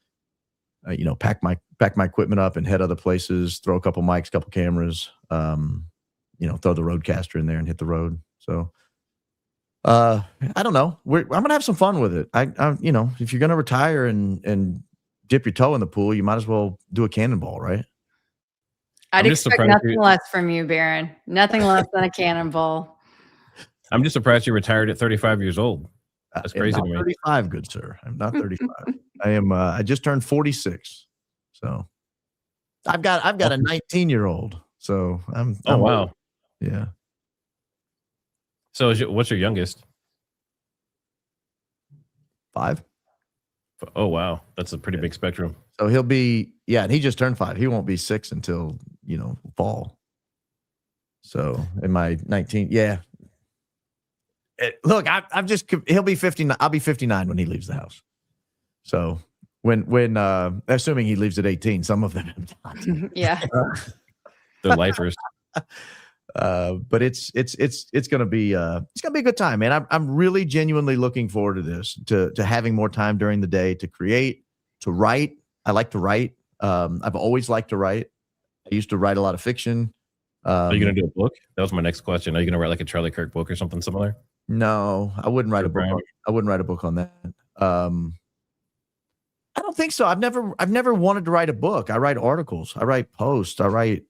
pack my equipment up and head other places, throw a couple mics, couple cameras, throw the Roadcaster in there and hit the road. So, I don't know. I'm going to have some fun with it. If you're going to retire and dip your toe in the pool, you might as well do a cannonball, right? I'd expect nothing less from you, Baron. Nothing less than a cannonball. I'm just surprised you retired at 35 years old. That's crazy to me. 35, good sir. I'm not 35. I am. I just turned 46. So I've got a 19-year-old. So I'm. Oh wow. Yeah. So what's your youngest? 5. Oh wow, that's a pretty big spectrum. So he'll be and he just turned 5. He won't be 6 until fall. So in my 19, look, he'll be 59. I'll be 59 when he leaves the house. So when assuming he leaves at 18, some of them have not. Yeah. They're lifers. But it's gonna be a good time, man. I'm really genuinely looking forward to this, to having more time during the day to create, to write. I like to write. I've always liked to write. I used to write a lot of fiction. Are you gonna do a book? That was my next question. Are you gonna write like a Charlie Kirk book or something similar? No, I wouldn't write a book. I wouldn't write a book on that. I don't think so. I've never wanted to write a book. I write articles. I write posts. I write,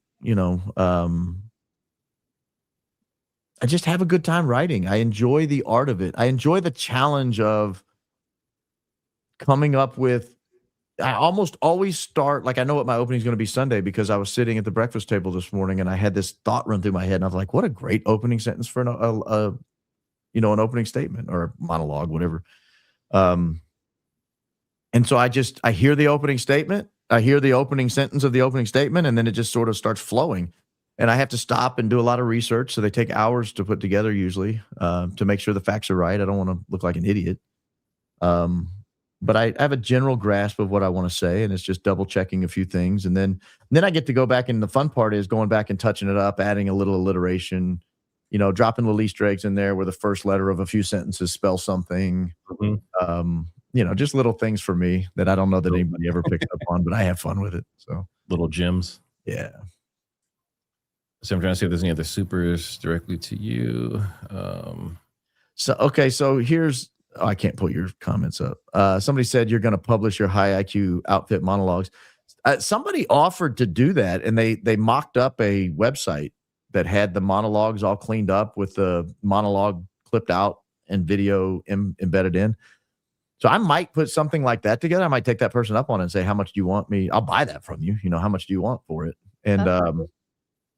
I just have a good time writing. I enjoy the art of it. I enjoy the challenge of coming up with. I almost always start, like, I know what my opening is going to be Sunday because I was sitting at the breakfast table this morning and I had this thought run through my head and I was like, what a great opening sentence for an opening statement or a monologue, whatever. And so I hear the opening statement, I hear the opening sentence of the opening statement, and then it just sort of starts flowing. And I have to stop and do a lot of research. So they take hours to put together usually, to make sure the facts are right. I don't want to look like an idiot. But I have a general grasp of what I want to say, and it's just double checking a few things. And then I get to go back, and the fun part is going back and touching it up, adding a little alliteration, dropping little Easter eggs in there where the first letter of a few sentences spells something. Mm-hmm. Just little things for me that I don't know that anybody ever picked up on, but I have fun with it. So little gems. Yeah. So I'm trying to see if there's any other supers directly to you. So here's, I can't put your comments up. Somebody said you're going to publish your high IQ outfit monologues. Somebody offered to do that, and they mocked up a website that had the monologues all cleaned up with the monologue clipped out and video embedded in. So I might put something like that together. I might take that person up on it and say, how much do you want me? I'll buy that from you. How much do you want for it? And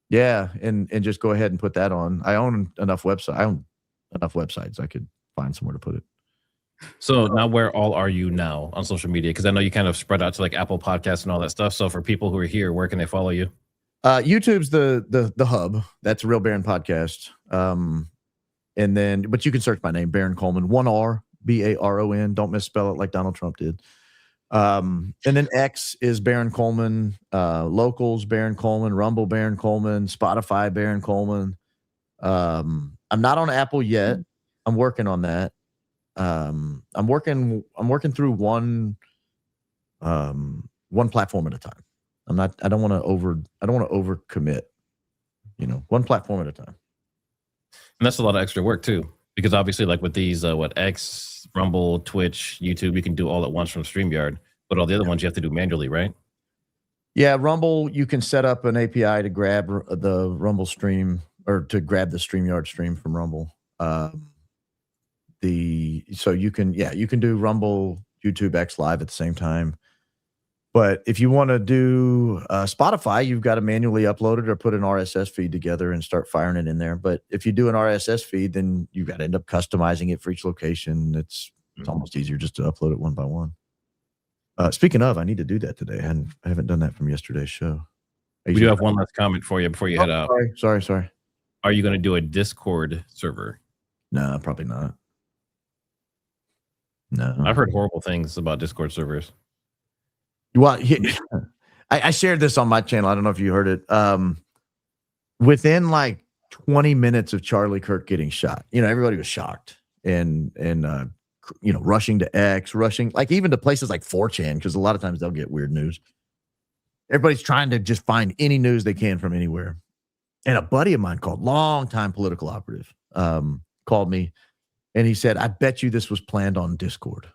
yeah, and just go ahead and put that on. I own enough websites. I could find somewhere to put it. So now where all are you now on social media? Because I know you kind of spread out to like Apple Podcasts and all that stuff. So for people who are here, where can they follow you? YouTube's the hub. That's Real Baron Podcast. And then, but you can search my name, Baron Coleman, 1R, Baron. Don't misspell it like Donald Trump did. And then X is Baron Coleman, Locals Baron Coleman, Rumble Baron Coleman, Spotify Baron Coleman. I'm not on Apple yet. I'm working on that. I'm working through one platform at a time. I don't want to overcommit, one platform at a time. And that's a lot of extra work too, because obviously like with these, X, Rumble, Twitch, YouTube, you can do all at once from StreamYard, but all the other ones you have to do manually, right? Yeah. Rumble, you can set up an API to grab the Rumble stream or to grab the StreamYard stream from Rumble. So you can do Rumble, YouTube, X Live at the same time. But if you want to do Spotify, you've got to manually upload it or put an RSS feed together and start firing it in there. But if you do an RSS feed, then you've got to end up customizing it for each location. It's almost easier just to upload it one by one. Speaking of, I need to do that today. I haven't done that from yesterday's show. We do have one last comment for you before you head out. Sorry. Are you going to do a Discord server? No, probably not. No. I've heard horrible things about Discord servers. Well, I shared this on my channel. I don't know if you heard it. Within like 20 minutes of Charlie Kirk getting shot, everybody was shocked and rushing to X, rushing like even to places like 4chan, because a lot of times they'll get weird news. Everybody's trying to just find any news they can from anywhere. And a buddy of mine called, longtime political operative, called me and he said, I bet you this was planned on Discord.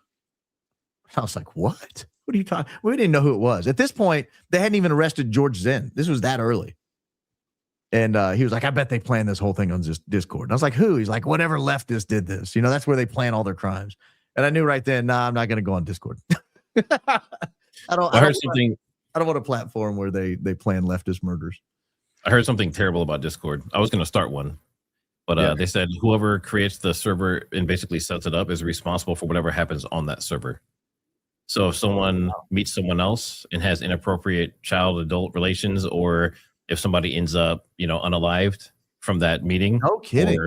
I was like, what? What are you talking? We didn't know who it was. At this point, they hadn't even arrested George Zinn. This was that early. And he was like, I bet they planned this whole thing on Discord. And I was like, who? He's like, whatever leftist did this. That's where they plan all their crimes. And I knew right then, nah, I'm not going to go on Discord. I don't want a platform where they plan leftist murders. I heard something terrible about Discord. I was going to start one, but they said whoever creates the server and basically sets it up is responsible for whatever happens on that server. So if someone meets someone else and has inappropriate child-adult relations, or if somebody ends up, unalived from that meeting. No kidding.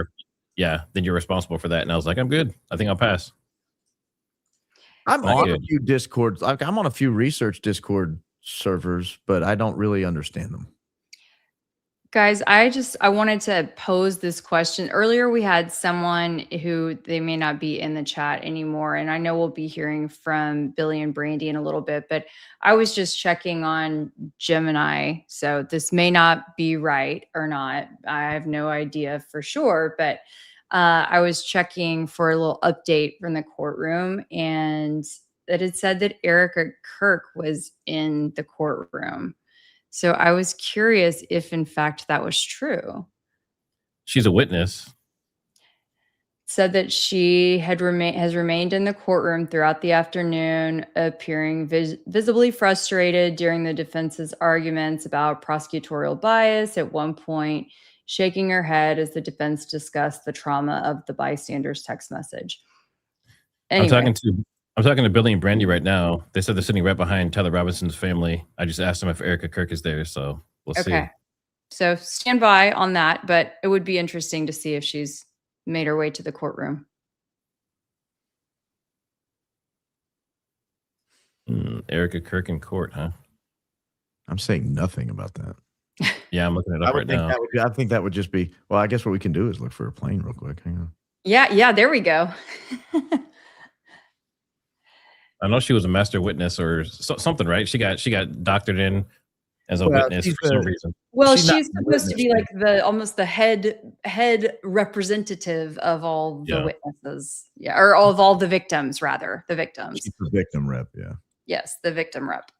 Then you're responsible for that. And I was like, I'm good. I think I'll pass. I'm on a few Discords. I'm on a few research Discord servers, but I don't really understand them. Guys, I wanted to pose this question. Earlier, we had someone who they may not be in the chat anymore, and I know we'll be hearing from Billie and Brandie in a little bit, but I was just checking on Gemini, so this may not be right or not. I have no idea for sure, but I was checking for a little update from the courtroom, and that it said that Erica Kirk was in the courtroom. So I was curious if, in fact, that was true. She's a witness. Said that she has remained in the courtroom throughout the afternoon, appearing visibly frustrated during the defense's arguments about prosecutorial bias. At one point, shaking her head as the defense discussed the trauma of the bystander's text message. Anyway. I'm talking to Billie and Brandie right now. They said they're sitting right behind Tyler Robinson's family. I just asked them if Erica Kirk is there, so we'll see. Okay. So stand by on that, but it would be interesting to see if she's made her way to the courtroom. Erica Kirk in court, huh? I'm saying nothing about that. Yeah, I'm looking it up right now. I think that would just be, well, I guess what we can do is look for a plane real quick. Hang on. Yeah, there we go. I know she was a master witness or something, right? She got doctored in as a witness for some reason. Well, she's supposed to be like almost the head representative of all the witnesses. Yeah, or of all the victims, rather. The victims. She's the victim rep, yeah. Yes, the victim rep.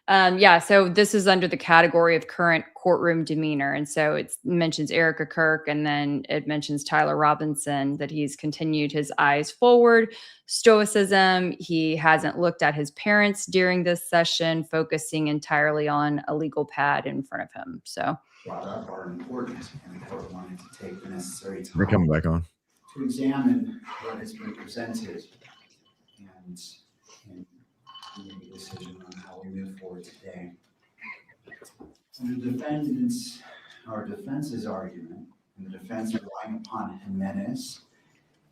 Yeah, so this is under the category of current courtroom demeanor. And so it mentions Erica Kirk, and then it mentions Tyler Robinson, that he's continued his eyes forward, stoicism. He hasn't looked at his parents during this session, focusing entirely on a legal pad in front of him. So brought up are important, and the court wanted to take the necessary We're time coming back on. to examine what has been presented and make a decision on how we move forward today. The defense's argument, and the defense relying upon Jimenez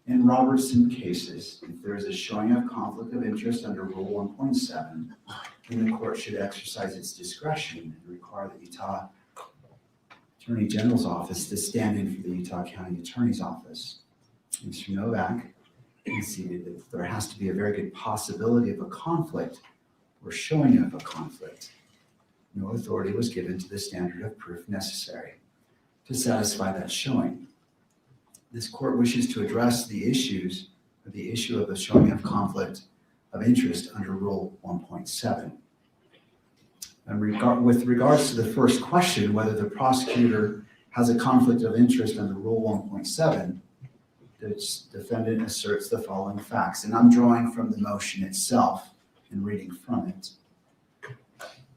and Robertson cases, if there is a showing of conflict of interest under Rule 1.7, then the court should exercise its discretion and require the Utah Attorney General's office to stand in for the Utah County Attorney's Office. Mr. Novak conceded that there has to be a very good possibility of a conflict or showing of a conflict. No authority was given to the standard of proof necessary to satisfy that showing. This court wishes to address the issue of the showing of conflict of interest under Rule 1.7. And with regards to the first question, whether the prosecutor has a conflict of interest under Rule 1.7, the defendant asserts the following facts, and I'm drawing from the motion itself and reading from it.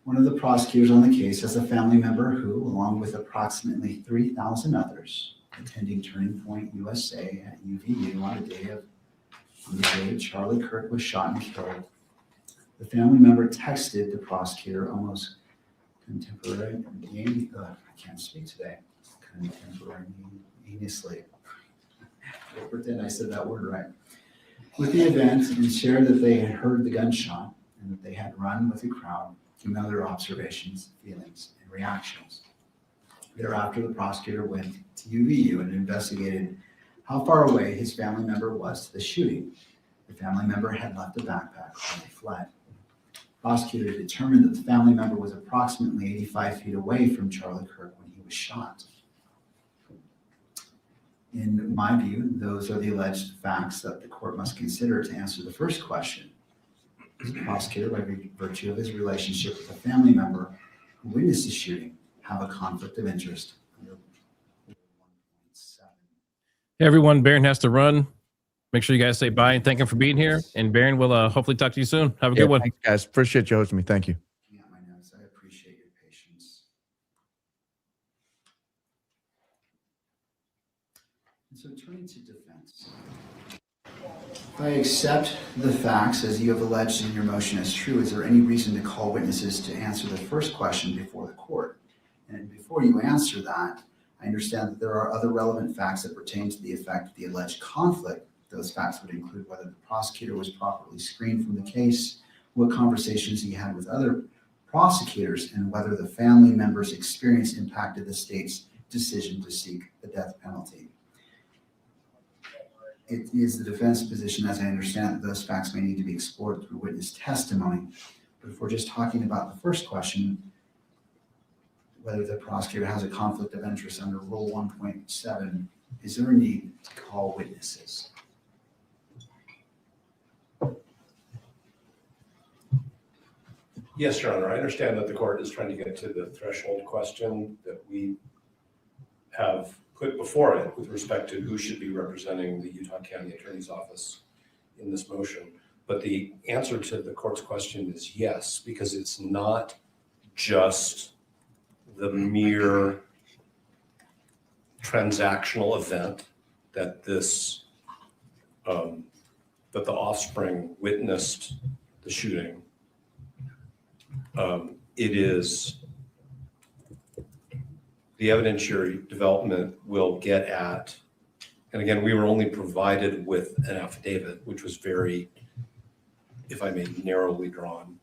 One of the prosecutors on the case has a family member who, along with approximately 3,000 others, attending Turning Point USA at UVU on the day Charlie Kirk was shot and killed. The family member texted the prosecutor almost contemporaneously. I'll pretend I said that word right. With the event, and shared that they had heard the gunshot and that they had run with the crowd, and other observations, feelings, and reactions. Thereafter, the prosecutor went to UVU and investigated how far away his family member was to the shooting. The family member had left a backpack when they fled. The prosecutor determined that the family member was approximately 85 feet away from Charlie Kirk when he was shot. In my view, those are the alleged facts that the court must consider to answer the first question. Does the prosecutor, by virtue of his relationship with a family member who witnessed the shooting, have a conflict of interest? Hey everyone, Baron has to run. Make sure you guys say bye and thank him for being here. And Baron will hopefully talk to you soon. Have a good one. Thanks, guys. Appreciate you hosting me. Thank you. Yeah, my notes. I appreciate your patience. And so turning to defense. If I accept the facts as you have alleged in your motion as true, is there any reason to call witnesses to answer the first question before the court? And before you answer that, I understand that there are other relevant facts that pertain to the effect of the alleged conflict. Those facts would include whether the prosecutor was properly screened from the case, what conversations he had with other prosecutors, and whether the family member's experience impacted the state's decision to seek the death penalty. It is the defense position, as I understand it, that those facts may need to be explored through witness testimony. But if we're just talking about the first question, whether the prosecutor has a conflict of interest under Rule 1.7, is there a need to call witnesses? Yes, Your Honor. I understand that the court is trying to get to the threshold question that we have put before it with respect to who should be representing the Utah County Attorney's Office in this motion. But the answer to the court's question is yes, because it's not just the mere transactional event that this that the offspring witnessed the shooting. It is the evidentiary development will get at, and again, we were only provided with an affidavit, which was very, if I may, narrowly drawn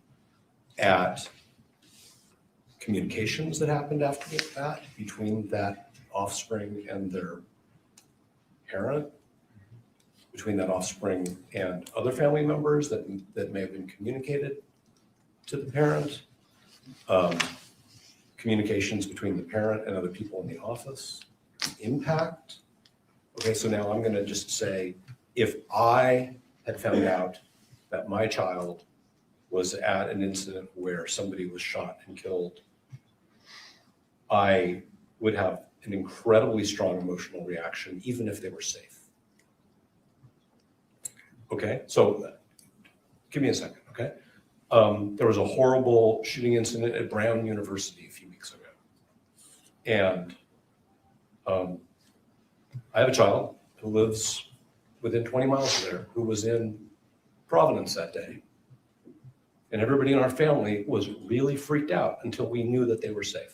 at communications that happened after that between that offspring and their parent, between that offspring and other family members that may have been communicated to the parent, communications between the parent and other people in the office, impact. Okay, so now I'm going to just say, if I had found out that my child was at an incident where somebody was shot and killed, I would have an incredibly strong emotional reaction, even if they were safe. Okay, so give me a second, okay? There was a horrible shooting incident at Brown University a few weeks ago. And I have a child who lives within 20 miles of there who was in Providence that day. And everybody in our family was really freaked out until we knew that they were safe.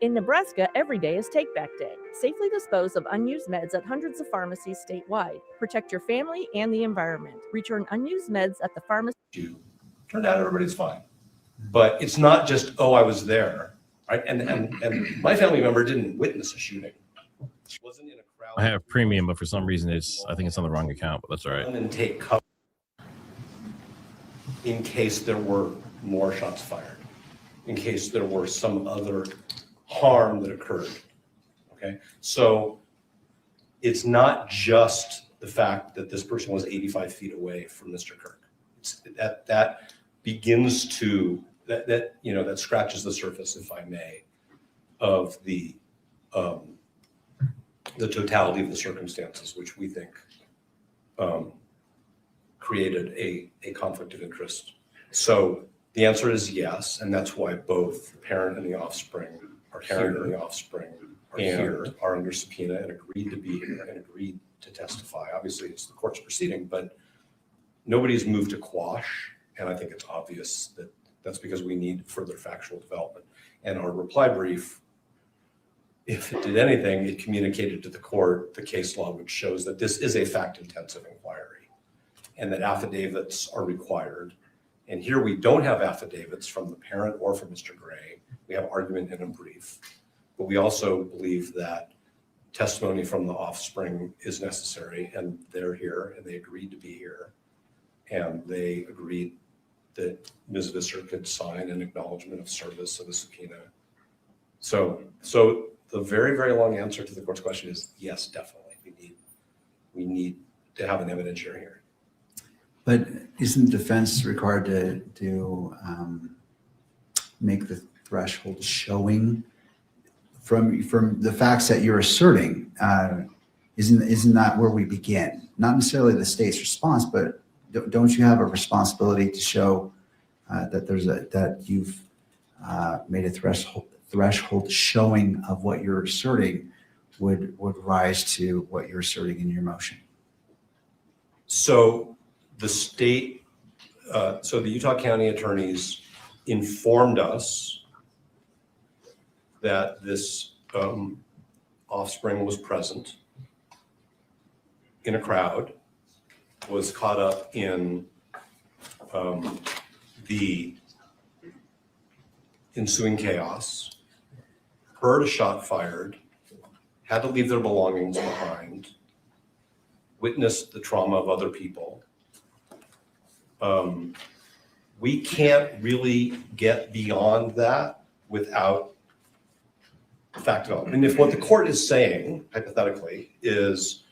In Nebraska, every day is Take Back Day. Safely dispose of unused meds at hundreds of pharmacies statewide. Protect your family and the environment. Return unused meds at the pharmacy. Turned out everybody's fine. But it's not just, oh, I was there, right? And my family member didn't witness a shooting. Wasn't in a crowd. I have premium, but for some reason I think it's on the wrong account, but that's all right. And take cover in case there were more shots fired, in case there were some other harm that occurred. Okay, so it's not just the fact that this person was 85 feet away from Mr. Kirk. It's that begins to that scratches the surface, if I may, of the totality of the circumstances, which we think created a conflict of interest. So the answer is yes, and that's why both the parent and the offspring are under subpoena and agreed to be here and agreed to testify. Obviously, it's the court's proceeding, but nobody's moved to quash, and I think it's obvious that that's because we need further factual development. And our reply brief, if it did anything, it communicated to the court the case law, which shows that this is a fact-intensive inquiry and that affidavits are required. And here we don't have affidavits from the parent or from Mr. Gray. We have argument in a brief, but we also believe that testimony from the offspring is necessary, and they're here and they agreed to be here. And they agreed that Ms. Visser could sign an acknowledgement of service of a subpoena. So the very, very long answer to the court's question is yes, definitely. We need to have an evidentiary hearing. But isn't defense required to make the threshold showing from the facts that you're asserting? Isn't that where we begin? Not necessarily the state's response, but don't you have a responsibility to show that you've made a threshold showing of what you're asserting would rise to what you're asserting in your motion? So the state, so the Utah County attorneys informed us that this offspring was present in a crowd, was caught up in the ensuing chaos, heard a shot fired, had to leave their belongings behind, witnessed the trauma of other people. We can't really get beyond that without fact development. And if what the court is saying, hypothetically, is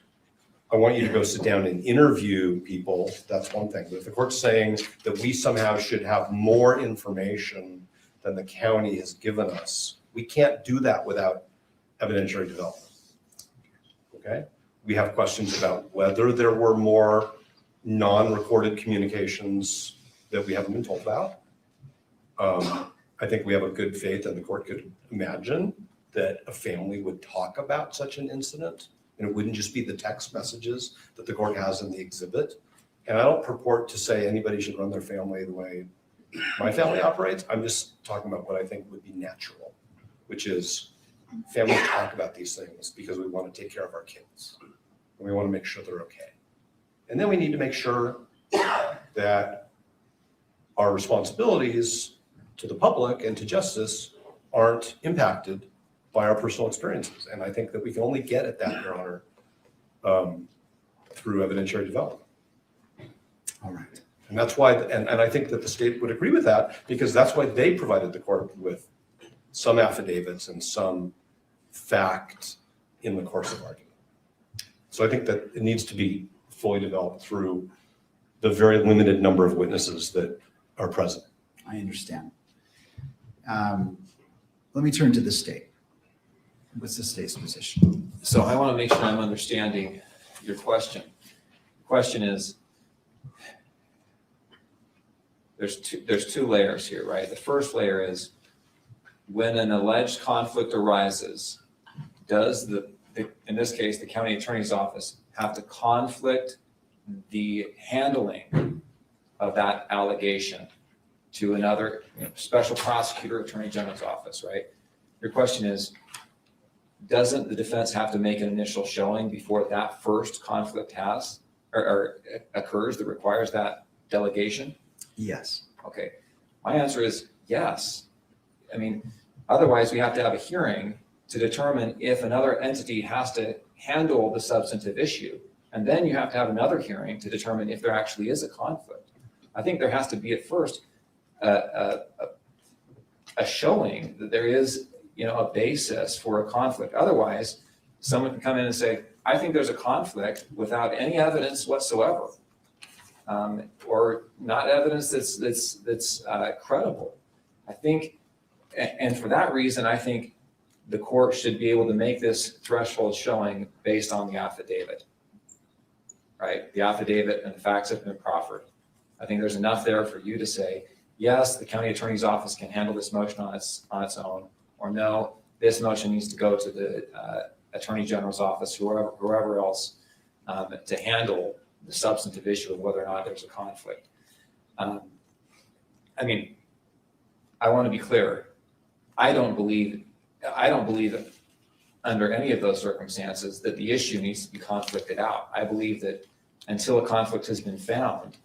I want you to go sit down and interview people, that's one thing. But if the court's saying that we somehow should have more information than the county has given us, we can't do that without evidentiary development. Okay? We have questions about whether there were more non-recorded communications that we haven't been told about. I think we have a good faith and the court could imagine that a family would talk about such an incident, and it wouldn't just be the text messages that the court has in the exhibit. And I don't purport to say anybody should run their family the way my family operates. I'm just talking about what I think would be natural, which is families talk about these things because we want to take care of our kids and we want to make sure they're okay. And then we need to make sure that our responsibilities to the public and to justice aren't impacted by our personal experiences. And I think that we can only get at that, Your Honor, through evidentiary development. All right. And that's why, and I think that the state would agree with that, because that's why they provided the court with some affidavits and some fact in the course of argument. So I think that it needs to be fully developed through the very limited number of witnesses that are present. I understand. Let me turn to the state. What's the state's position? So I want to make sure I'm understanding your question. The question is, there's two layers here, right? The first layer is, when an alleged conflict arises, does in this case, the county attorney's office have to conflict the handling of that allegation to another special prosecutor, attorney general's office, right? Your question is, doesn't the defense have to make an initial showing before that first conflict has or occurs that requires that delegation? Yes. Okay. My answer is yes. I mean, otherwise we have to have a hearing to determine if another entity has to handle the substantive issue. And then you have to have another hearing to determine if there actually is a conflict. I think there has to be at first a showing that there is, a basis for a conflict. Otherwise, someone can come in and say, I think there's a conflict without any evidence whatsoever, or not evidence that's credible. I think, and for that reason, I think the court should be able to make this threshold showing based on the affidavit, right? The affidavit and the facts have been proffered. I think there's enough there for you to say, yes, the county attorney's office can handle this motion on its own, or no, this motion needs to go to the attorney general's office, whoever else, to handle the substantive issue of whether or not there's a conflict. I mean, I want to be clear. I don't believe that under any of those circumstances that the issue needs to be conflicted out. I believe that until a conflict has been found,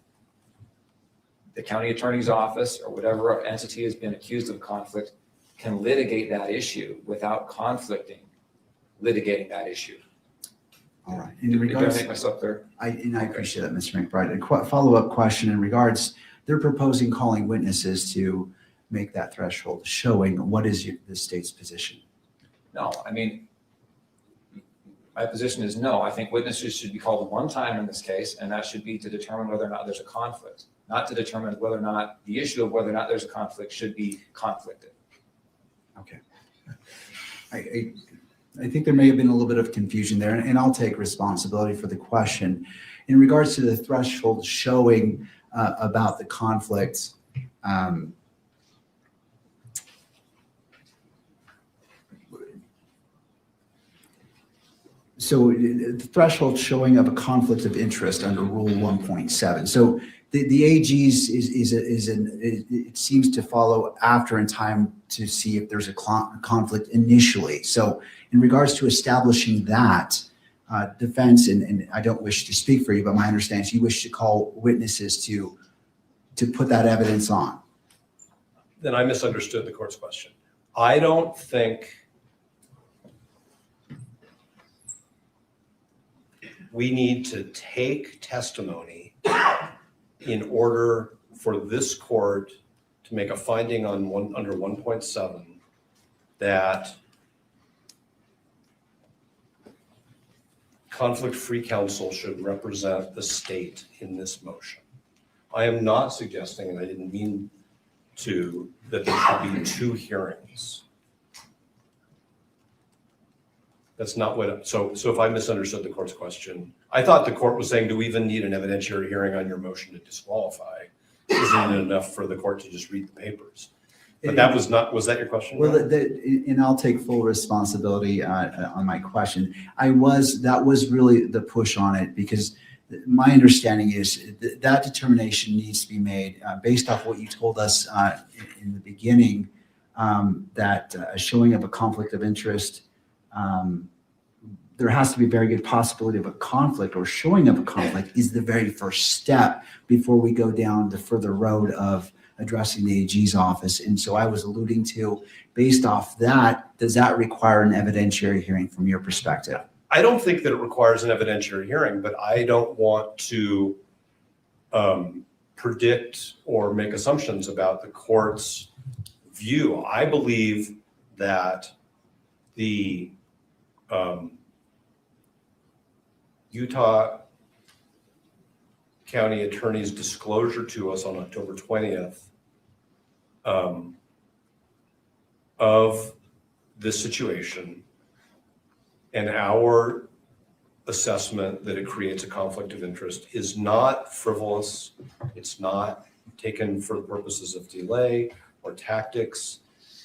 the county attorney's office or whatever entity has been accused of conflict can litigate that issue without litigating that issue. All right. Did I make myself clear? I appreciate that, Mr. McBride. A follow-up question in regards, they're proposing calling witnesses to make that threshold showing. What is the state's position? No, I mean, my position is no. I think witnesses should be called one time in this case, and that should be to determine whether or not there's a conflict, not to determine whether or not the issue of whether or not there's a conflict should be conflicted. Okay. I think there may have been a little bit of confusion there, and I'll take responsibility for the question. In regards to the threshold showing about the conflict, so the threshold showing of a conflict of interest under Rule 1.7. So the AG's it seems to follow after in time to see if there's a conflict initially. So in regards to establishing that, defense, and I don't wish to speak for you, but my understanding is you wish to call witnesses to put that evidence on. Then I misunderstood the court's question. I don't think we need to take testimony in order for this court to make a finding on under 1.7 that conflict-free counsel should represent the state in this motion. I am not suggesting, and I didn't mean to, that there should be two hearings. That's not what, so if I misunderstood the court's question, I thought the court was saying, do we even need an evidentiary hearing on your motion to disqualify? Isn't it enough for the court to just read the papers? But that was not, was that your question? Well, and I'll take full responsibility on my question. That was really the push on it, because my understanding is that determination needs to be made based off what you told us in the beginning, that a showing of a conflict of interest, there has to be a very good possibility of a conflict, or showing of a conflict is the very first step before we go down the further road of addressing the AG's office. And so I was alluding to, based off that, does that require an evidentiary hearing from your perspective? I don't think that it requires an evidentiary hearing, but I don't want to predict or make assumptions about the court's view. I believe that the Utah County Attorney's disclosure to us on October 20th of this situation and our assessment that it creates a conflict of interest is not frivolous. It's not taken for the purposes of delay or tactics.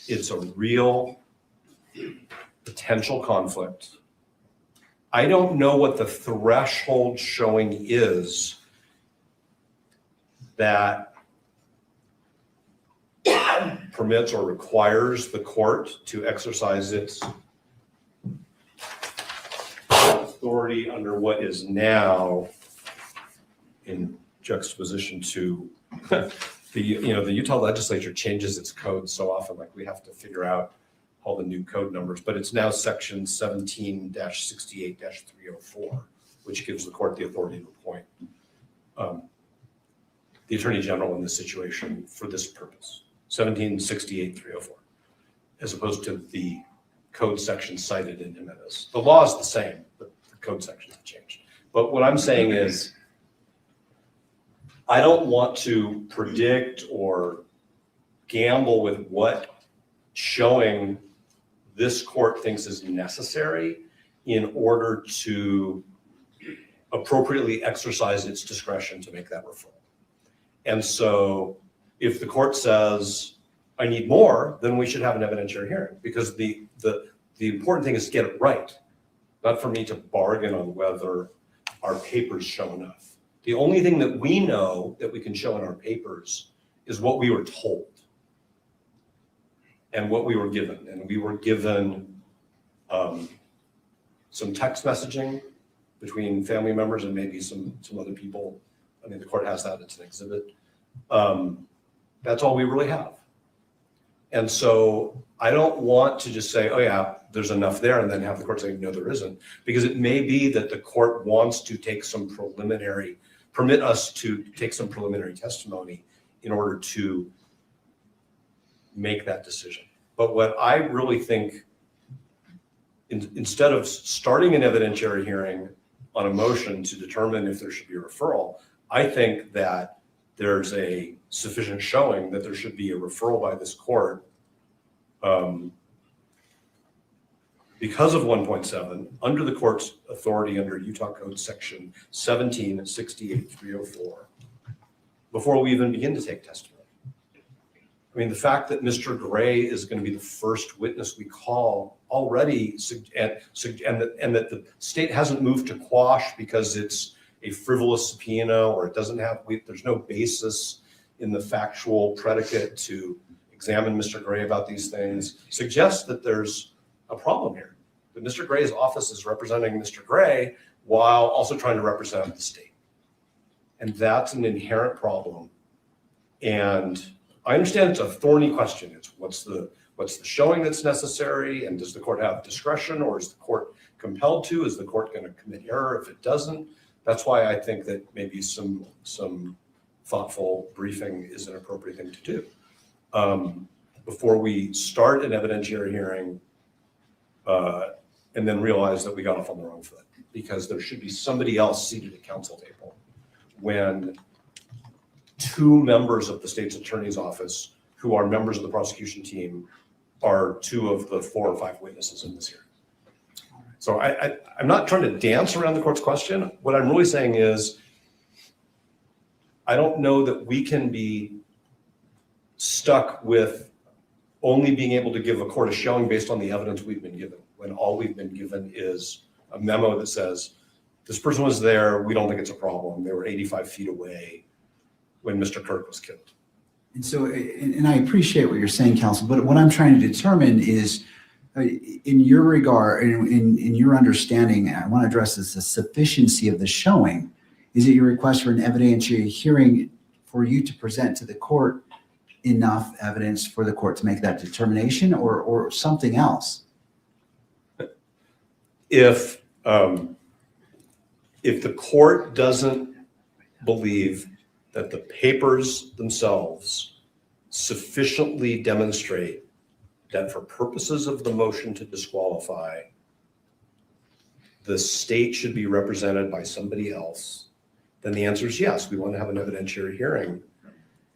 It's a real potential conflict. I don't know what the threshold showing is that permits or requires the court to exercise its authority under what is now in juxtaposition to the Utah legislature changes its code so often, like we have to figure out all the new code numbers, but it's now section 17-68-304, which gives the court the authority to appoint the Attorney General in this situation for this purpose, 17-68-304, as opposed to the code section cited in Jimenez. The law is the same, but the code sections have changed. But what I'm saying is, I don't want to predict or gamble with what showing this court thinks is necessary in order to appropriately exercise its discretion to make that referral. And so if the court says, I need more, then we should have an evidentiary hearing, because the important thing is to get it right, not for me to bargain on whether our papers show enough. The only thing that we know that we can show in our papers is what we were told and what we were given. And we were given some text messaging between family members and maybe some other people. I mean, the court has that, it's an exhibit. That's all we really have. And so I don't want to just say, oh yeah, there's enough there, and then have the court say, no, there isn't. Because it may be that the court wants to take permit us to take some preliminary testimony in order to make that decision. But what I really think, instead of starting an evidentiary hearing on a motion to determine if there should be a referral, I think that there's a sufficient showing that there should be a referral by this court because of 1.7 under the court's authority under Utah Code section 17-68-304 before we even begin to take testimony. I mean, the fact that Mr. Gray is going to be the first witness we call already, and that the state hasn't moved to quash because it's a frivolous subpoena or it doesn't have, there's no basis in the factual predicate to examine Mr. Gray about these things, suggests that there's a problem here. That Mr. Gray's office is representing Mr. Gray while also trying to represent the state. And that's an inherent problem. And I understand it's a thorny question. It's what's the showing that's necessary, and does the court have discretion, or is the court compelled to? Is the court going to commit error if it doesn't? That's why I think that maybe some thoughtful briefing is an appropriate thing to do before we start an evidentiary hearing and then realize that we got off on the wrong foot, because there should be somebody else seated at counsel table when two members of the state's attorney's office who are members of the prosecution team are two of the 4 or 5 witnesses in this hearing. So I'm not trying to dance around the court's question. What I'm really saying is, I don't know that we can be stuck with only being able to give a court a showing based on the evidence we've been given, when all we've been given is a memo that says, this person was there, we don't think it's a problem. They were 85 feet away when Mr. Kirk was killed. And so, and I appreciate what you're saying, counsel, but what I'm trying to determine is, in your regard, in your understanding, I want to address this, the sufficiency of the showing. Is it your request for an evidentiary hearing for you to present to the court enough evidence for the court to make that determination, or something else? If the court doesn't believe that the papers themselves sufficiently demonstrate that for purposes of the motion to disqualify, the state should be represented by somebody else, then the answer is yes, we want to have an evidentiary hearing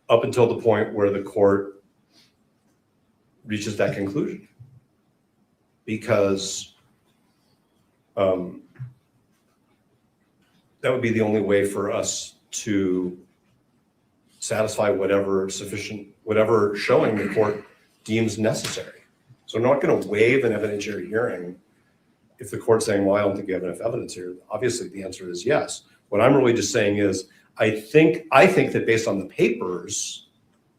up until the point where the court reaches that conclusion. Because that would be the only way for us to satisfy whatever showing the court deems necessary. So I'm not going to waive an evidentiary hearing if the court's saying, well, I don't think you have enough evidence here. Obviously, the answer is yes. What I'm really just saying is, I think that based on the papers,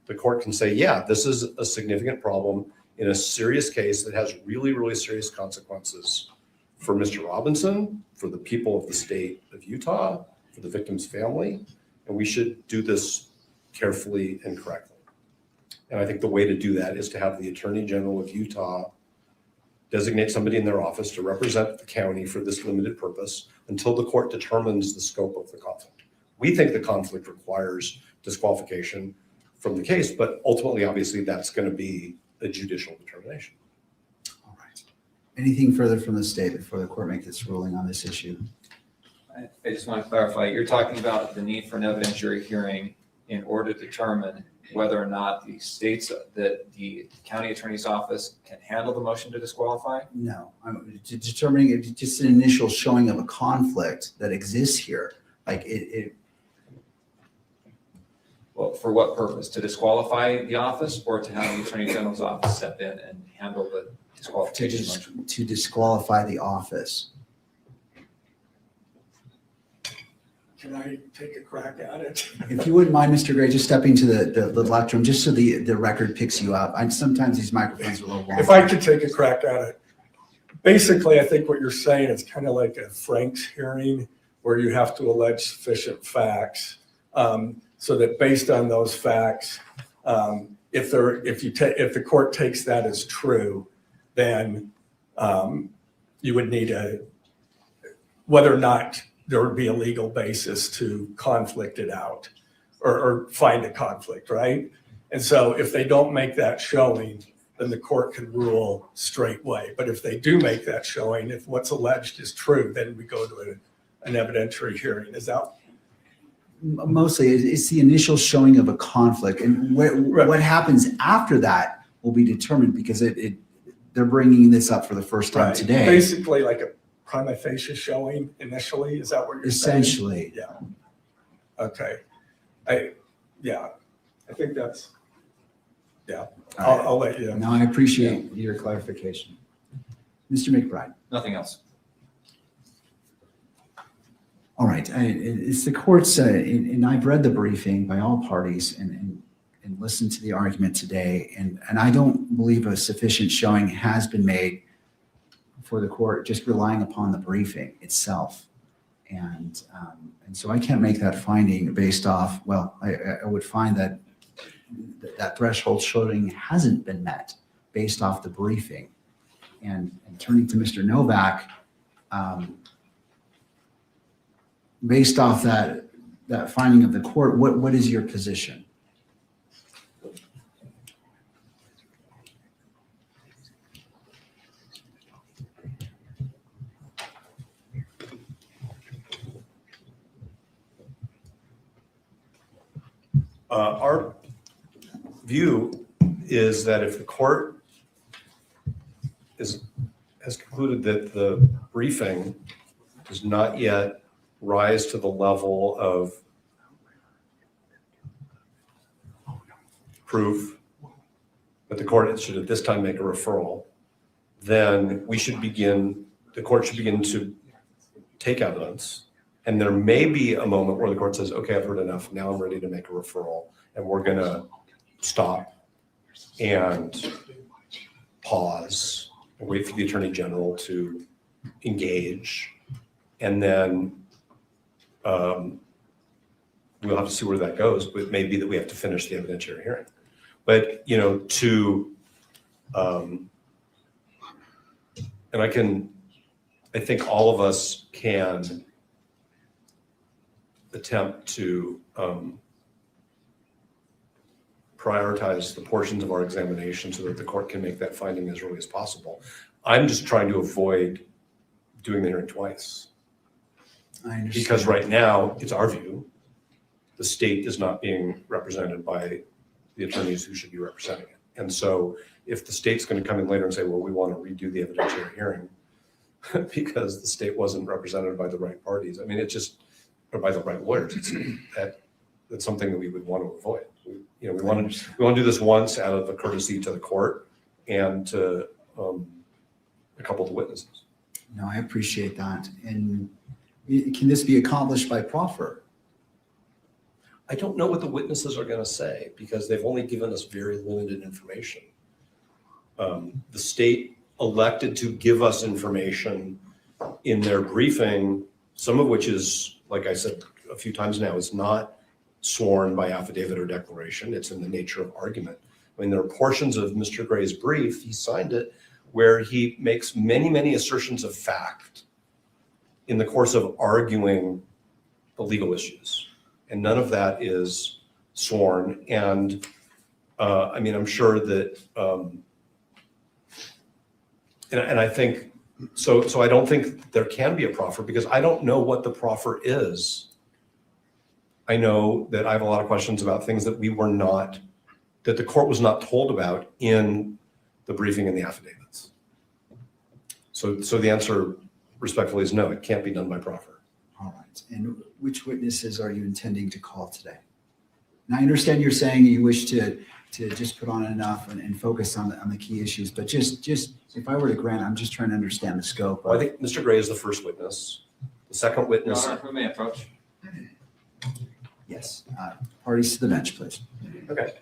the court can say, yeah, this is a significant problem in a serious case that has really, really serious consequences for Mr. Robinson, for the people of the state of Utah, for the victim's family, and we should do this carefully and correctly. And I think the way to do that is to have the Attorney General of Utah designate somebody in their office to represent the county for this limited purpose until the court determines the scope of the conflict. We think the conflict requires disqualification from the case, but ultimately, obviously, that's going to be a judicial determination. All right. Anything further from the state before the court makes its ruling on this issue? I just want to clarify, you're talking about the need for an evidentiary hearing in order to determine whether or not the the county attorney's office can handle the motion to disqualify? No, I'm determining just an initial showing of a conflict that exists here. Like it. Well, for what purpose? To disqualify the office or to have the attorney general's office step in and handle the disqualification motion? To disqualify the office. Can I take a crack at it? If you wouldn't mind, Mr. Gray, just stepping to the lectern, just so the record picks you up. Sometimes these microphones are a little long. If I could take a crack at it. Basically, I think what you're saying is kind of like a Frank's hearing where you have to allege sufficient facts so that based on those facts, if the court takes that as true, then you would need whether or not there would be a legal basis to conflict it out or find a conflict, right? And so if they don't make that showing, then the court can rule straightway. But if they do make that showing, if what's alleged is true, then we go to an evidentiary hearing. Is that? Mostly it's the initial showing of a conflict, and what happens after that will be determined because they're bringing this up for the first time today. Basically like a prima facie showing initially. Is that what you're essentially saying? Yeah. Okay. I think that's, I'll let you. No, I appreciate your clarification. Mr. McBride. Nothing else. All right, it's the court's, and I've read the briefing by all parties and listened to the argument today, and I don't believe a sufficient showing has been made for the court just relying upon the briefing itself. And so I can't make that finding based off, well, I would find that threshold showing hasn't been met based off the briefing. And turning to Mr. Novak, based off that finding of the court, what is your position? Our view is that if the court has concluded that the briefing does not yet rise to the level of proof that the court should at this time make a referral, then the court should begin to take evidence. And there may be a moment where the court says, okay, I've heard enough. Now I'm ready to make a referral. And we're going to stop and pause and wait for the Attorney General to engage. And then we'll have to see where that goes. But it may be that we have to finish the evidentiary hearing. But, and I think all of us can attempt to prioritize the portions of our examination so that the court can make that finding as early as possible. I'm just trying to avoid doing the hearing twice. I understand. Because right now, it's our view, the state is not being represented by the attorneys who should be representing it. And so if the state's going to come in later and say, well, we want to redo the evidentiary hearing because the state wasn't represented by the right parties, I mean, it just, or by the right lawyers, that's something that we would want to avoid. We want to do this once out of a courtesy to the court and to a couple of the witnesses. No, I appreciate that. And can this be accomplished by proffer? I don't know what the witnesses are going to say because they've only given us very limited information. The state elected to give us information in their briefing, some of which is, like I said a few times now, is not sworn by affidavit or declaration. It's in the nature of argument. I mean, there are portions of Mr. Gray's brief, he signed it, where he makes many, many assertions of fact in the course of arguing the legal issues. And none of that is sworn. And I mean, I'm sure that, and I think, so I don't think there can be a proffer because I don't know what the proffer is. I know that I have a lot of questions about things that that the court was not told about in the briefing and the affidavits. So the answer respectfully is no, it can't be done by proffer. All right. And which witnesses are you intending to call today? And I understand you're saying you wish to just put on enough and focus on the key issues, but just if I were to grant, I'm just trying to understand the scope. Well, I think Mr. Gray is the first witness. The second witness. Your Honor, if we may approach. Yes. Parties to the bench, please. Okay.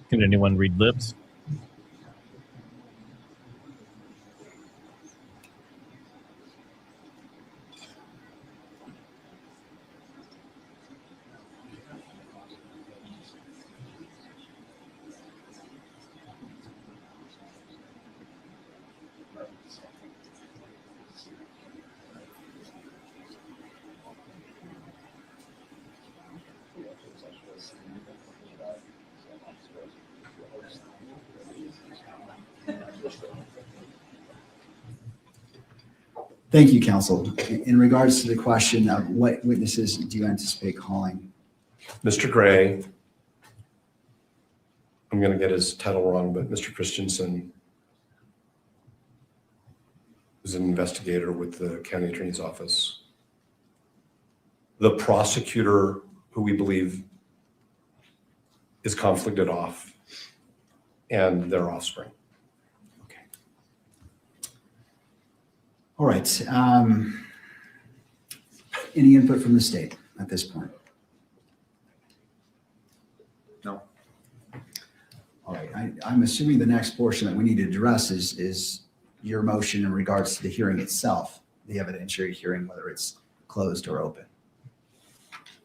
Can anyone read lips? Thank you, counsel. In regards to the question of what witnesses do you anticipate calling? Mr. Gray, I'm going to get his title wrong, but Mr. Christensen is an investigator with the county attorney's office. The prosecutor, who we believe is conflicted off, and their offspring. All right. Any input from the state at this point? No. All right. I'm assuming the next portion that we need to address is your motion in regards to the hearing itself, the evidentiary hearing, whether it's closed or open.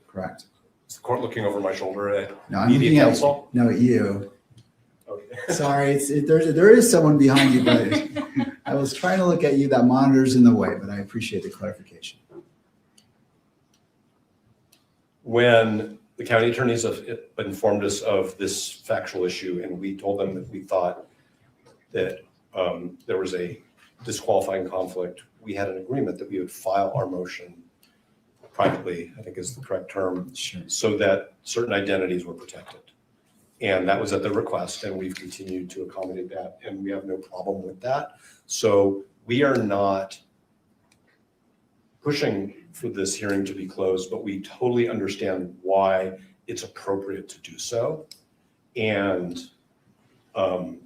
Correct? Is the court looking over my shoulder at No, I'm media looking counsel? at you. Okay. Sorry, there is someone behind you, but I was trying to look at you. That monitor's in the way, but I appreciate the clarification. When the county attorneys have informed us of this factual issue, and we told them that we thought that there was a disqualifying conflict, we had an agreement that we would file our motion privately, I think is the correct term, so that certain identities were protected. And that was at the request, and we've continued to accommodate that, and we have no problem with that. So we are not pushing for this hearing to be closed, but we totally understand why it's appropriate to do so. And it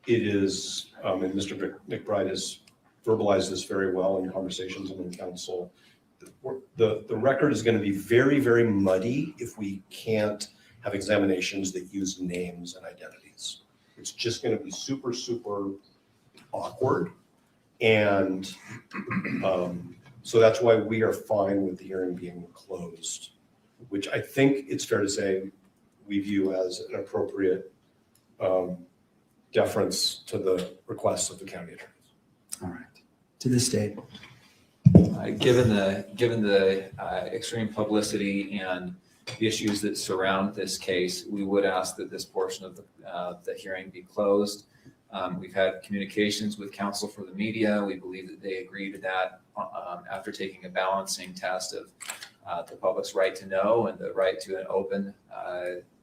is, and Mr. McBride has verbalized this very well in conversations and in council. The record is going to be very, very muddy if we can't have examinations that use names and identities. It's just going to be super, super awkward. And so that's why we are fine with the hearing being closed, which I think it's fair to say we view as an appropriate deference to the requests of the county attorneys. All right. To the state. Given the extreme publicity and the issues that surround this case, we would ask that this portion of the hearing be closed. We've had communications with counsel for the media. We believe that they agree to that after taking a balancing test of the public's right to know and the right to an open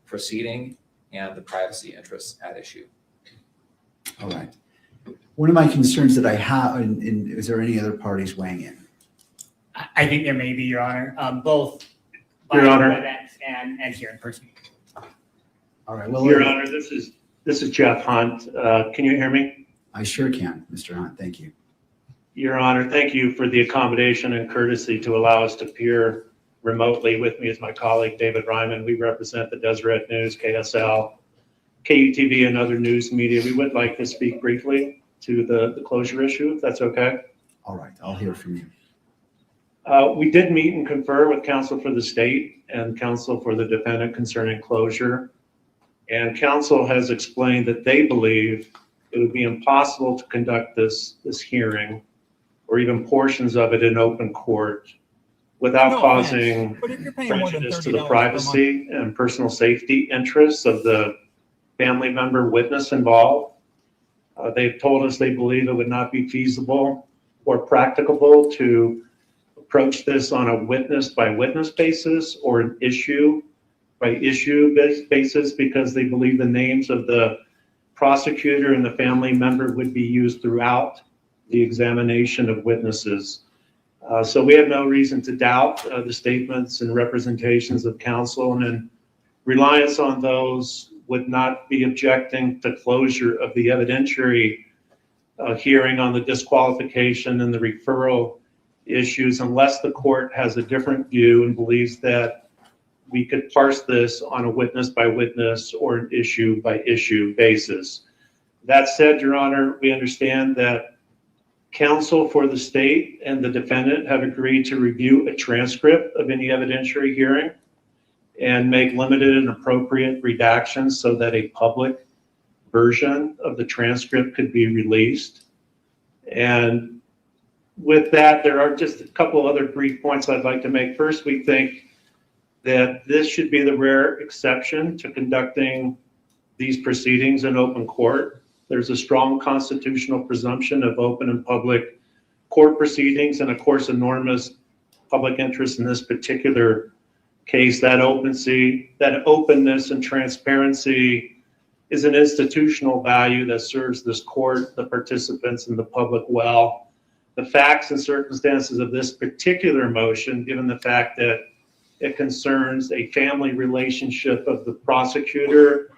proceeding and the privacy interests at issue. All right. One of my concerns that I have, and is there any other parties weighing in? I think there may be, Your Honor, both Your Honor. events and here in person. All right. Well, Your Honor, this is Jeff Hunt. Can you hear me? I sure can, Mr. Hunt. Thank you. Your Honor, thank you for the accommodation and courtesy to allow us to appear remotely. With me is my colleague, David Ryman. We represent the Deseret News, KSL, KUTV, and other news media. We would like to speak briefly to the closure issue, if that's okay. All right. I'll hear from you. We did meet and confer with counsel for the state and counsel for the defendant concerning closure. And counsel has explained that they believe it would be impossible to conduct this hearing or even portions of it in open court without causing prejudice to the privacy and personal safety interests of the family member witness involved. They've told us they believe it would not be feasible or practicable to approach this on a witness by witness basis or an issue by issue basis because they believe the names of the prosecutor and the family member would be used throughout the examination of witnesses. So we have no reason to doubt the statements and representations of counsel, and in reliance on those would not be objecting to closure of the evidentiary hearing on the disqualification and the referral issues unless the court has a different view and believes that we could parse this on a witness by witness or an issue by issue basis. That said, Your Honor, we understand that counsel for the state and the defendant have agreed to review a transcript of any evidentiary hearing and make limited and appropriate redactions so that a public version of the transcript could be released. And with that, there are just a couple other brief points I'd like to make. First, we think that this should be the rare exception to conducting these proceedings in open court. There's a strong constitutional presumption of open and public court proceedings, and of course, enormous public interest in this particular case. That openness and transparency is an institutional value that serves this court, the participants, and the public well. The facts and circumstances of this particular motion, given the fact that it concerns a family relationship of the prosecutor,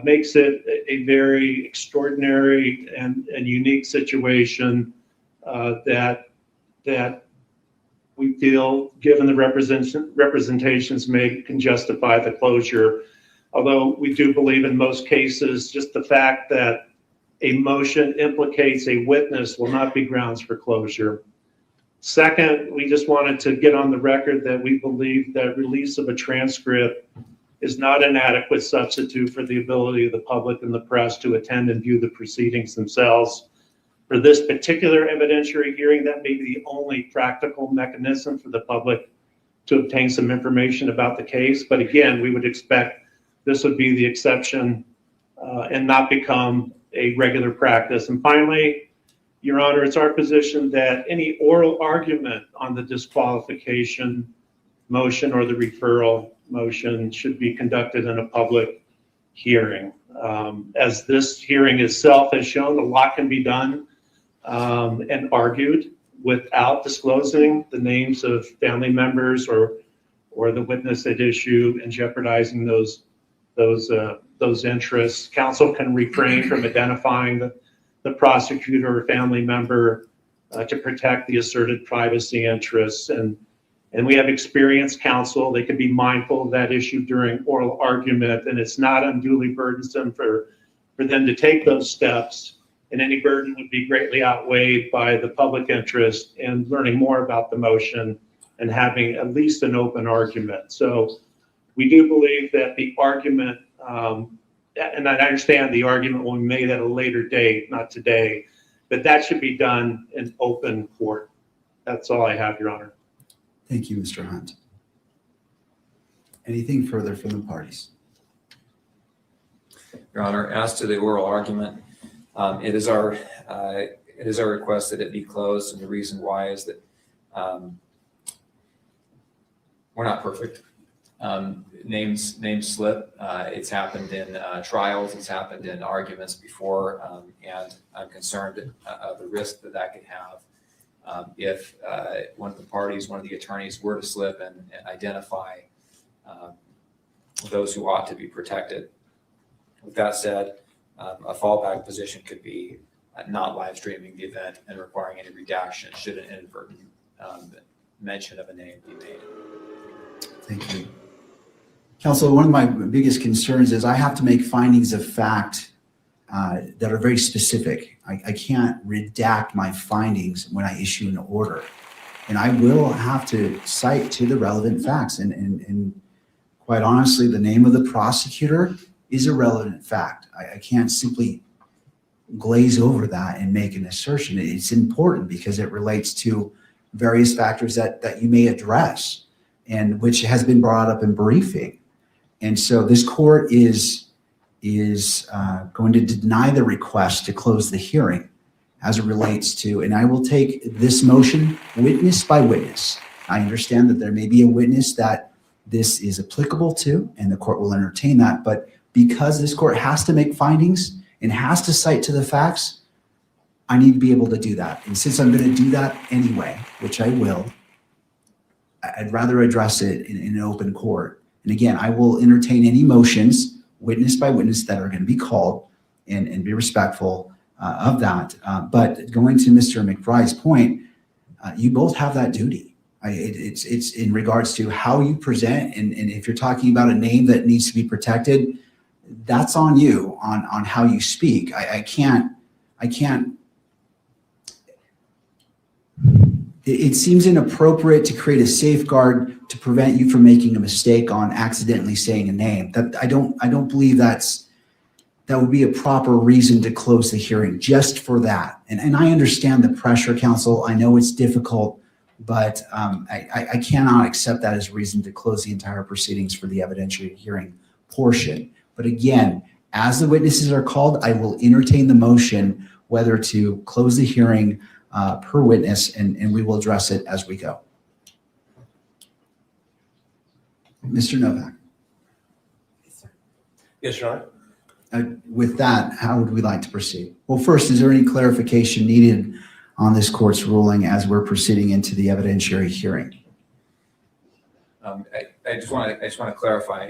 makes it a very extraordinary and unique situation that we feel, given the representations made, can justify the closure. Although we do believe in most cases, just the fact that a motion implicates a witness will not be grounds for closure. Second, we just wanted to get on the record that we believe that release of a transcript is not an adequate substitute for the ability of the public and the press to attend and view the proceedings themselves. For this particular evidentiary hearing, that may be the only practical mechanism for the public to obtain some information about the case. But again, we would expect this would be the exception and not become a regular practice. And finally, Your Honor, it's our position that any oral argument on the disqualification motion or the referral motion should be conducted in a public hearing. As this hearing itself has shown, a lot can be done and argued without disclosing the names of family members or the witness at issue and jeopardizing those interests. Counsel can refrain from identifying the prosecutor or family member to protect the asserted privacy interests. And we have experienced counsel. They can be mindful of that issue during oral argument, and it's not unduly burdensome for for them to take those steps, and any burden would be greatly outweighed by the public interest in learning more about the motion and having at least an open argument. So we do believe that the argument, and I understand the argument will be made at a later date, not today, but that should be done in open court. That's all I have, Your Honor. Thank you, Mr. Hunt. Anything further from the parties? Your Honor, as to the oral argument, it is our request that it be closed, and the reason why is that we're not perfect. Names slip. It's happened in trials. It's happened in arguments before, and I'm concerned of the risk that could have if one of the parties, one of the attorneys, were to slip and identify those who ought to be protected. With that said, a fallback position could be not live streaming the event and requiring any redaction should an inadvertent mention of a name be made. Thank you. Counsel, one of my biggest concerns is I have to make findings of fact that are very specific. I can't redact my findings when I issue an order. And I will have to cite to the relevant facts. And quite honestly, the name of the prosecutor is a relevant fact. I can't simply glaze over that and make an assertion. It's important because it relates to various factors that you may address and which has been brought up in briefing. And so this court is going to deny the request to close the hearing as it relates to, and I will take this motion witness by witness. I understand that there may be a witness that this is applicable to, and the court will entertain that, but because this court has to make findings and has to cite to the facts, I need to be able to do that. And since I'm going to do that anyway, which I will, I'd rather address it in an open court. And again, I will entertain any motions, witness by witness, that are going to be called and be respectful of that. But going to Mr. McBride's point, you both have that duty. It's in regards to how you present, and if you're talking about a name that needs to be protected, that's on you on how you speak. I can't. It seems inappropriate to create a safeguard to prevent you from making a mistake on accidentally saying a name. That I don't believe that would be a proper reason to close the hearing just for that. And I understand the pressure, counsel. I know it's difficult, but I cannot accept that as a reason to close the entire proceedings for the evidentiary hearing portion. But again, as the witnesses are called, I will entertain the motion whether to close the hearing per witness, and we will address it as we go. Mr. Novak. Yes, Your Honor. With that, how would we like to proceed? Well, first, is there any clarification needed on this court's ruling as we're proceeding into the evidentiary hearing? I just want to clarify.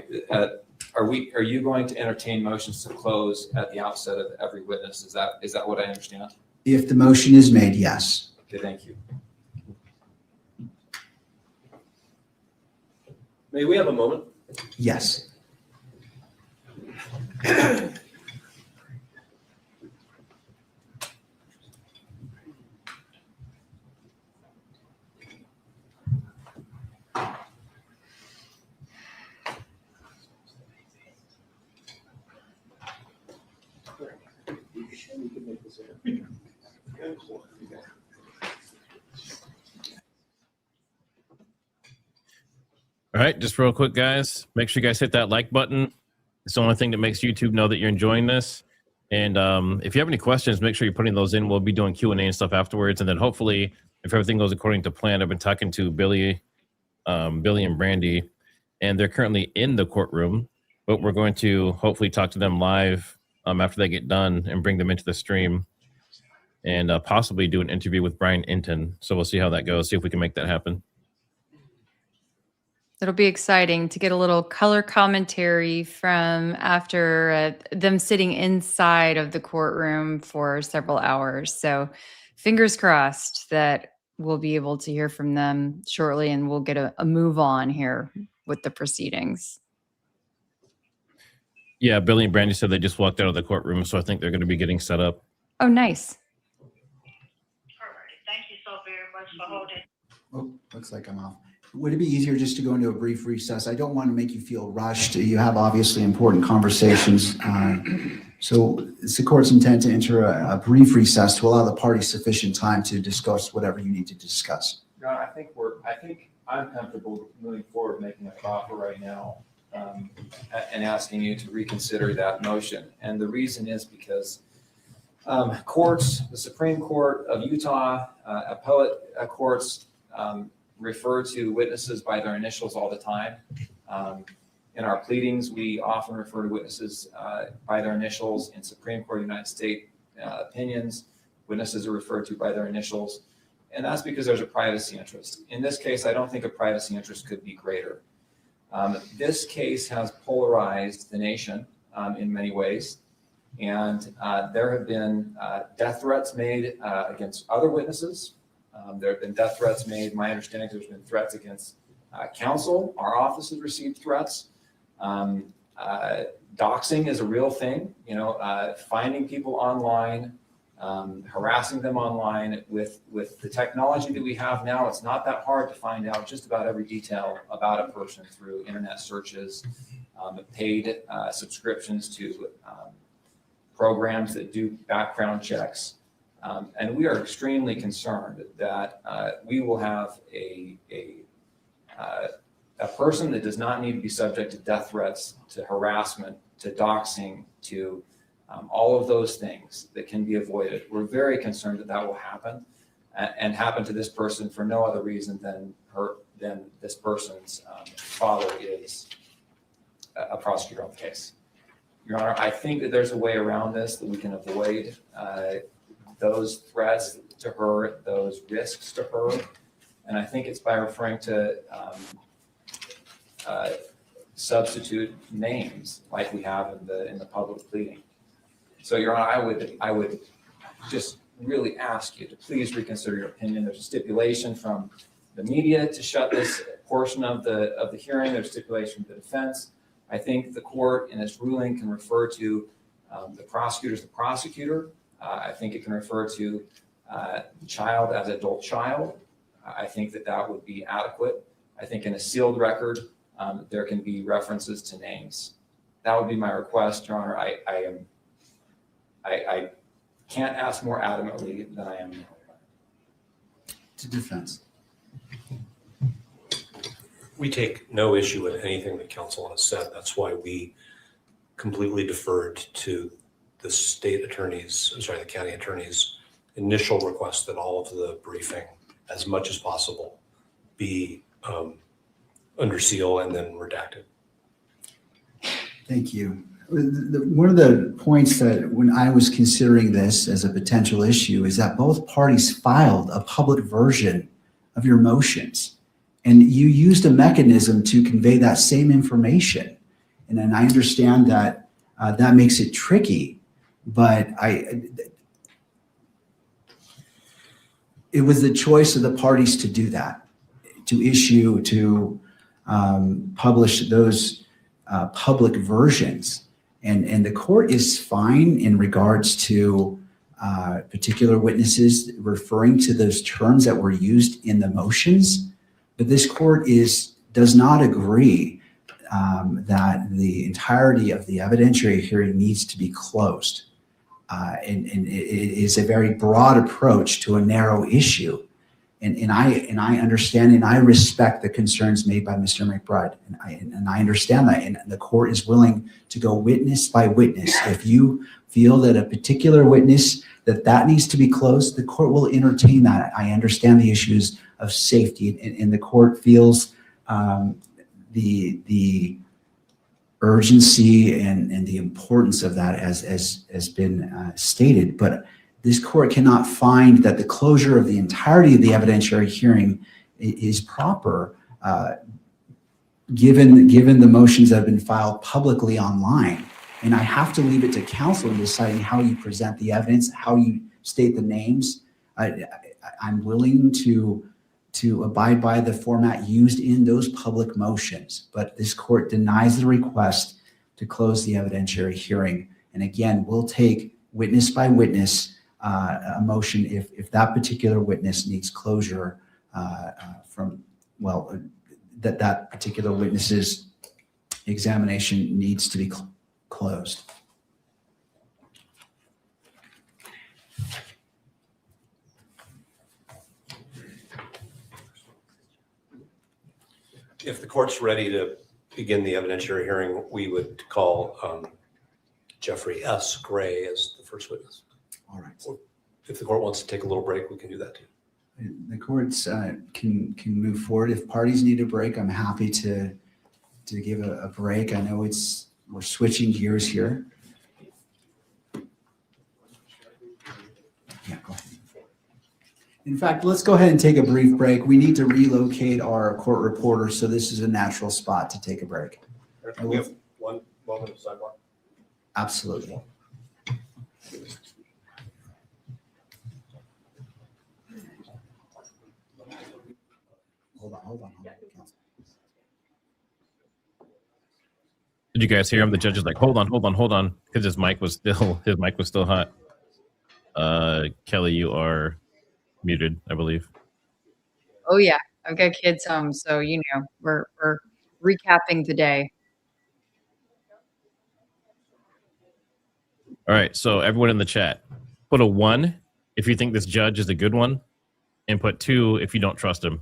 Are you going to entertain motions to close at the outset of every witness? Is that what I understand? If the motion is made, yes. Okay, thank you. May we have a moment? Yes. All right, just real quick, guys. Make sure you guys hit that like button. It's the only thing that makes YouTube know that you're enjoying this. And if you have any questions, make sure you're putting those in. We'll be doing Q&A and stuff afterwards. And then hopefully, if everything goes according to plan, I've been talking to Billie and Brandie, and they're currently in the courtroom. But we're going to hopefully talk to them live after they get done and bring them into the stream and possibly do an interview with Brian Inton. So we'll see how that goes, see if we can make that happen. It'll be exciting to get a little color commentary from after them sitting inside of the courtroom for several hours. So fingers crossed that we'll be able to hear from them shortly and we'll get a move on here with the proceedings. Yeah, Billie and Brandie said they just walked out of the courtroom, so I think they're going to be getting set up. Oh, nice. Thank you so very much for holding. Oh, looks like I'm off. Would it be easier just to go into a brief recess? I don't want to make you feel rushed. You have obviously important conversations. So it's the court's intent to enter a brief recess to allow the parties sufficient time to discuss whatever you need to discuss. Your Honor, I think I'm comfortable moving forward, making a offer right now, and asking you to reconsider that motion. And the reason is because courts, the Supreme Court of Utah, appellate courts refer to witnesses by their initials all the time. In our pleadings, we often refer to witnesses by their initials. In Supreme Court of the United States opinions, witnesses are referred to by their initials. And that's because there's a privacy interest. In this case, I don't think a privacy interest could be greater. This case has polarized the nation in many ways. And there have been death threats made against other witnesses. There have been death threats made. My understanding is there's been threats against counsel. Our office has received threats. Doxing is a real thing, finding people online, harassing them online. With the technology that we have now, it's not that hard to find out just about every detail about a person through internet searches, paid subscriptions to programs that do background checks. And we are extremely concerned that we will have a person that does not need to be subject to death threats, to harassment, to doxing, to all of those things that can be avoided. We're very concerned that that will happen and happen to this person for no other reason than this person's father is a prosecutor on the case. Your Honor, I think that there's a way around this, that we can avoid those threats to her, those risks to her. And I think it's by referring to substitute names like we have in the public pleading. So, Your Honor, I would just really ask you to please reconsider your opinion. There's a stipulation from the media to shut this portion of the hearing. There's stipulation from the defense. I think the court in its ruling can refer to the prosecutor as the prosecutor. I think it can refer to the child as adult child. I think that would be adequate. I think in a sealed record, there can be references to names. That would be my request, Your Honor. I can't ask more adamantly than I am. To defense. We take no issue with anything that counsel has said. That's why we completely deferred to the the county attorney's initial request that all of the briefing, as much as possible, be under seal and then redacted. Thank you. One of the points that when I was considering this as a potential issue is that both parties filed a public version of your motions, and you used a mechanism to convey that same information. And then I understand that that makes it tricky, but it was the choice of the parties to do that, to publish those public versions. And the court is fine in regards to particular witnesses referring to those terms that were used in the motions, but this court does not agree that the entirety of the evidentiary hearing needs to be closed. And it is a very broad approach to a narrow issue. And I understand and I respect the concerns made by Mr. McBride, and I understand that, and the court is willing to go witness by witness. If you feel that a particular witness that needs to be closed, the court will entertain that. I understand the issues of safety, and the court feels the urgency and the importance of that has been stated, but this court cannot find that the closure of the entirety of the evidentiary hearing is proper, given the motions that have been filed publicly online. And I have to leave it to counsel in deciding how you present the evidence, how you state the names. I'm willing to abide by the format used in those public motions, but this court denies the request to close the evidentiary hearing. And again, we'll take witness by witness a motion if that particular witness needs closure that particular witness's examination needs to be closed. If the court's ready to begin the evidentiary hearing, we would call Jeffrey S. Gray as the first witness. All right. If the court wants to take a little break, we can do that too. The courts can move forward. If parties need a break, I'm happy to give a break. I know we're switching gears here. Yeah, go ahead. In fact, let's go ahead and take a brief break. We need to relocate our court reporter, so this is a natural spot to take a break. We have one moment of sidebar. Absolutely. Hold on. Did you guys hear him? The judge is like, hold on, because his mic was still hot. Kelly, you are muted, I believe. Oh yeah, I've got kids home, so we're recapping the day. All right, so everyone in the chat, put a 1 if you think this judge is a good one, and put 2 if you don't trust him.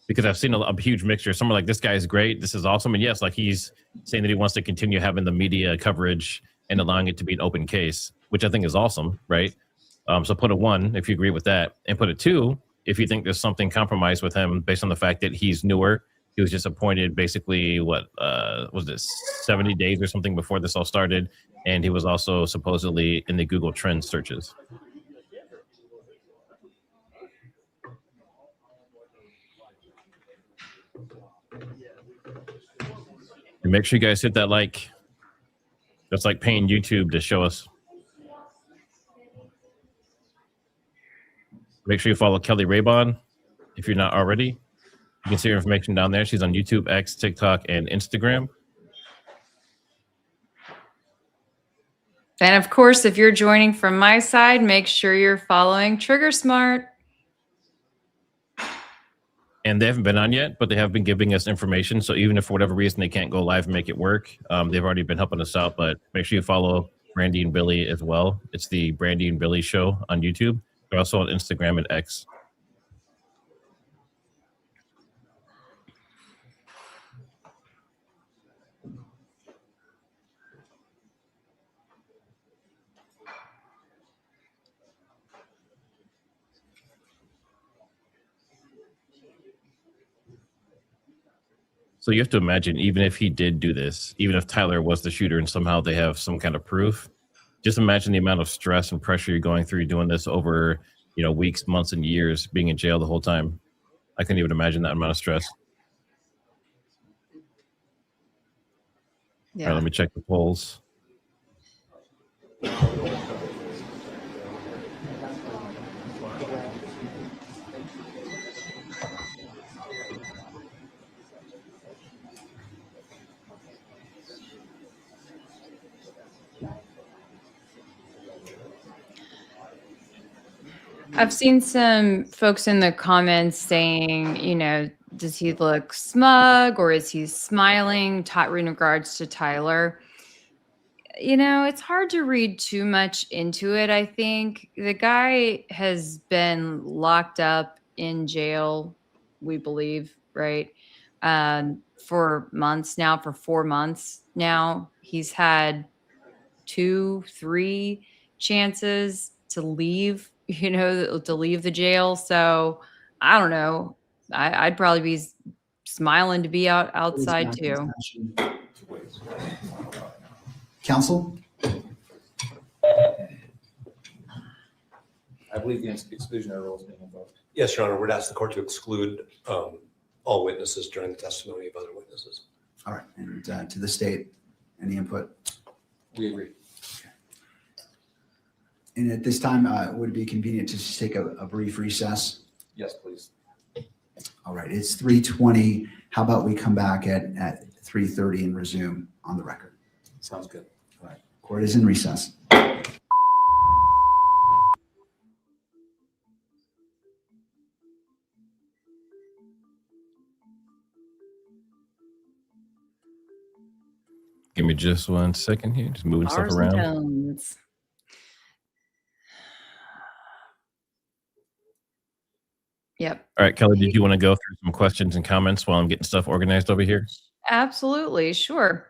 Because I've seen a huge mixture. Some are like, this guy is great, this is awesome. And yes, like he's saying that he wants to continue having the media coverage and allowing it to be an open case, which I think is awesome, right? So put a 1 if you agree with that, and put a 2 if you think there's something compromised with him based on the fact that he's newer. He was just appointed basically, was this 70 days or something before this all started? And he was also supposedly in the Google Trends searches. And make sure you guys hit that like. That's like paying YouTube to show us. Make sure you follow Kelly Raybon if you're not already. You can see her information down there. She's on YouTube, X, TikTok, and Instagram. And of course, if you're joining from my side, make sure you're following TriggerSmart. And they haven't been on yet, but they have been giving us information. So even if for whatever reason they can't go live and make it work, they've already been helping us out. But make sure you follow Brandie and Billie as well. It's the Brandie and Billie Show on YouTube. They're also on Instagram and X. So you have to imagine, even if he did do this, even if Tyler was the shooter and somehow they have some kind of proof, just imagine the amount of stress and pressure you're going through doing this over, weeks, months, and years, being in jail the whole time. I couldn't even imagine that amount of stress. Yeah. All right, let me check the polls. I've seen some folks in the comments saying, does he look smug or is he smiling in regards to Tyler? It's hard to read too much into it. I think the guy has been locked up in jail, we believe, right? For months now, for 4 months now. He's had 2-3 chances to leave, to leave the jail. So I don't know. I'd probably be smiling to be outside too. Counsel? I believe the exclusionary rule is being invoked. Yes, Your Honor, we'd ask the court to exclude all witnesses during the testimony of other witnesses. All right. And to the state, any input? We agree. And at this time, would it be convenient to just take a brief recess? Yes, please. All right. It's 3:20. How about we come back at 3:30 and resume on the record? Sounds good. All right. Court is in recess. Give me just 1 second here. Just moving stuff Bars and around. tones. Yep. All right, Kelly, did you want to go through some questions and comments while I'm getting stuff organized over here? Absolutely, sure.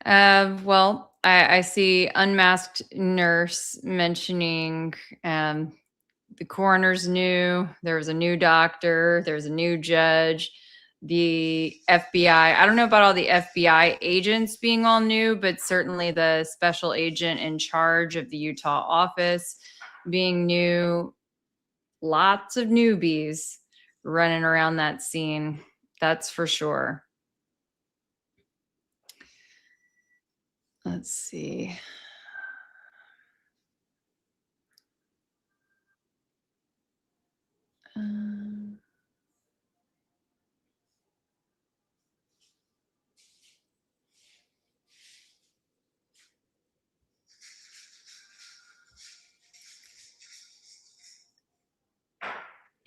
Well, I see unmasked nurse mentioning the coroner's new. There was a new doctor. There's a new judge. The FBI. I don't know about all the FBI agents being all new, but certainly the special agent in charge of the Utah office being new. Lots of newbies running around that scene. That's for sure. Let's see.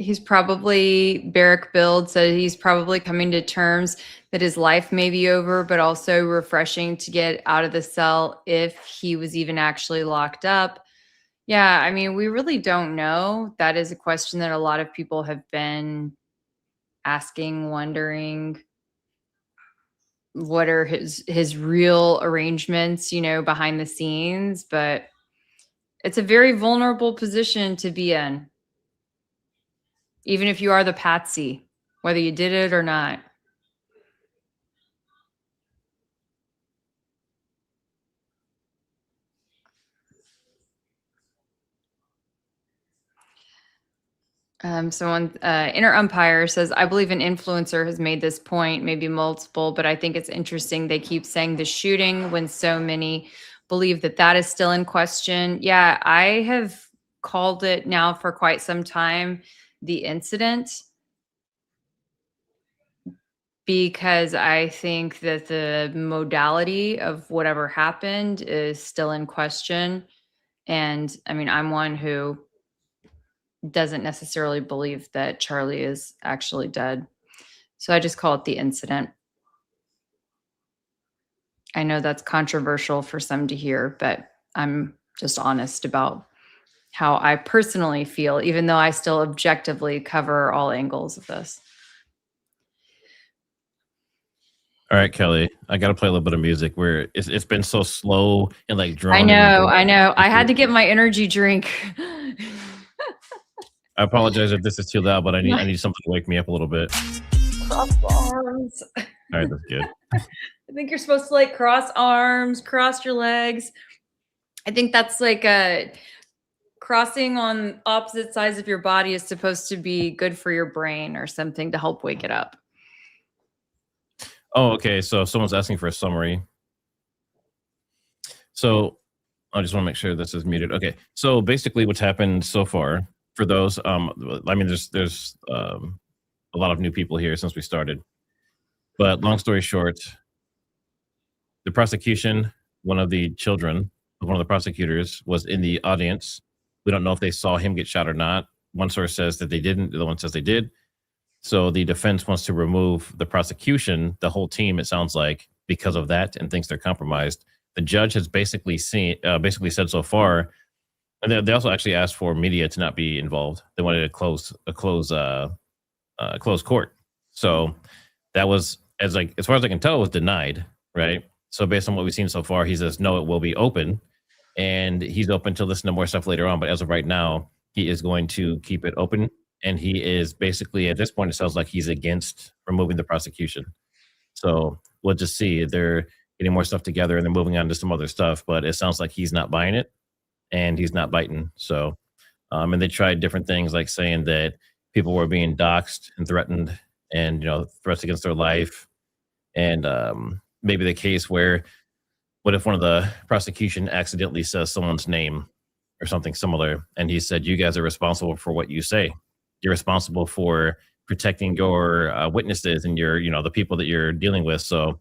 He's probably, Barrick Build said he's probably coming to terms that his life may be over, but also refreshing to get out of the cell if he was even actually locked up. Yeah, I mean, we really don't know. That is a question that a lot of people have been asking, wondering what are his real arrangements, behind the scenes. But it's a very vulnerable position to be in, even if you are the patsy, whether you did it or not. Someone, Inner Umpire says, I believe an influencer has made this point, maybe multiple, but I think it's interesting. They keep saying the shooting when so many believe that is still in question. Yeah, I have called it now for quite some time, the incident, because I think that the modality of whatever happened is still in question. And I mean, I'm one who doesn't necessarily believe that Charlie is actually dead. So I just call it the incident. I know that's controversial for some to hear, but I'm just honest about how I personally feel, even though I still objectively cover all angles of this. All right, Kelly, I got to play a little bit of music where it's been so slow and like drawn. I know. I had to get my energy drink. I apologize if this is too loud, but I need something to wake me up a little bit. Cross arms. All right, that's good. I think you're supposed to like cross arms, cross your legs. I think that's like crossing on opposite sides of your body is supposed to be good for your brain or something to help wake it up. Oh, okay. So someone's asking for a summary. So I just want to make sure this is muted. Okay. So basically what's happened so far for those, I mean, there's a lot of new people here since we started, but long story short, the prosecution, one of the children of one of the prosecutors was in the audience. We don't know if they saw him get shot or not. One source says that they didn't. The other one says they did. So the defense wants to remove the prosecution, the whole team, it sounds like, because of that, and thinks they're compromised. The judge has basically said so far, and they also actually asked for media to not be involved. They wanted to close court. So that was, as far as I can tell, it was denied, right? So based on what we've seen so far, he says no, it will be open, and he's open to listen to more stuff later on. But as of right now, he is going to keep it open. And he is basically, at this point, it sounds like he's against removing the prosecution. So we'll just see. They're getting more stuff together and they're moving on to some other stuff, but it sounds like he's not buying it and he's not biting. So, and they tried different things like saying that people were being doxxed and threatened and, threats against their life. And maybe the case where, what if one of the prosecution accidentally says someone's name or something similar? And he said, you guys are responsible for what you say. You're responsible for protecting your witnesses and your, the people that you're dealing with. So,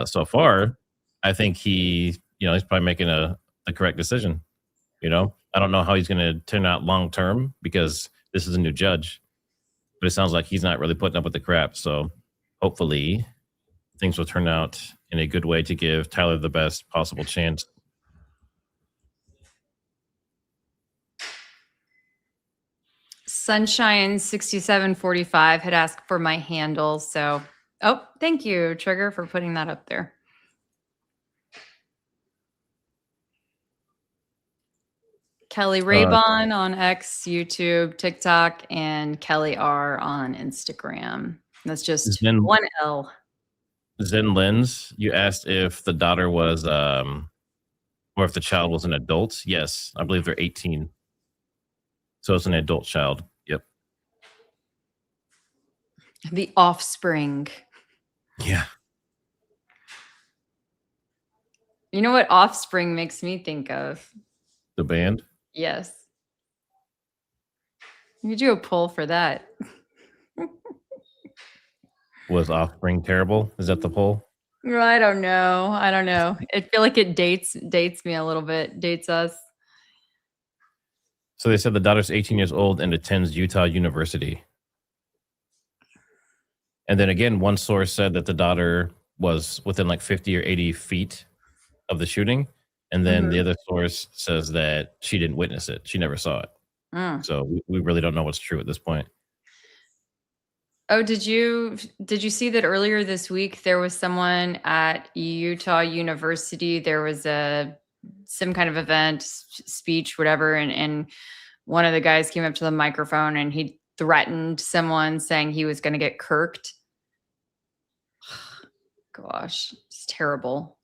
so far, I think he he's probably making a correct decision. I don't know how he's going to turn out long term because this is a new judge, but it sounds like he's not really putting up with the crap. So hopefully things will turn out in a good way to give Tyler the best possible chance. Sunshine 6745 had asked for my handle. So, thank you, Trigger, for putting that up there. Kelly Raybon on X, YouTube, TikTok, and Kelly R on Instagram. That's just one L. Zen Lens, you asked if the daughter was, or if the child was an adult. Yes, I believe they're 18. So it's an adult child. Yep. The Offspring. Yeah. You know what Offspring makes me think of? The band? Yes. You could do a poll for that. Was Offspring terrible? Is that the poll? I don't know. I feel like it dates me a little bit. Dates us. So they said the daughter's 18 years old and attends Utah University. And then again, one source said that the daughter was within like 50 or 80 feet of the shooting. And then the other source says that she didn't witness it. She never saw it. So we really don't know what's true at this point. Oh, did you see that earlier this week there was someone at Utah University? There was some kind of event, speech, whatever, and one of the guys came up to the microphone and he threatened someone saying he was going to get kirked. Gosh, it's terrible.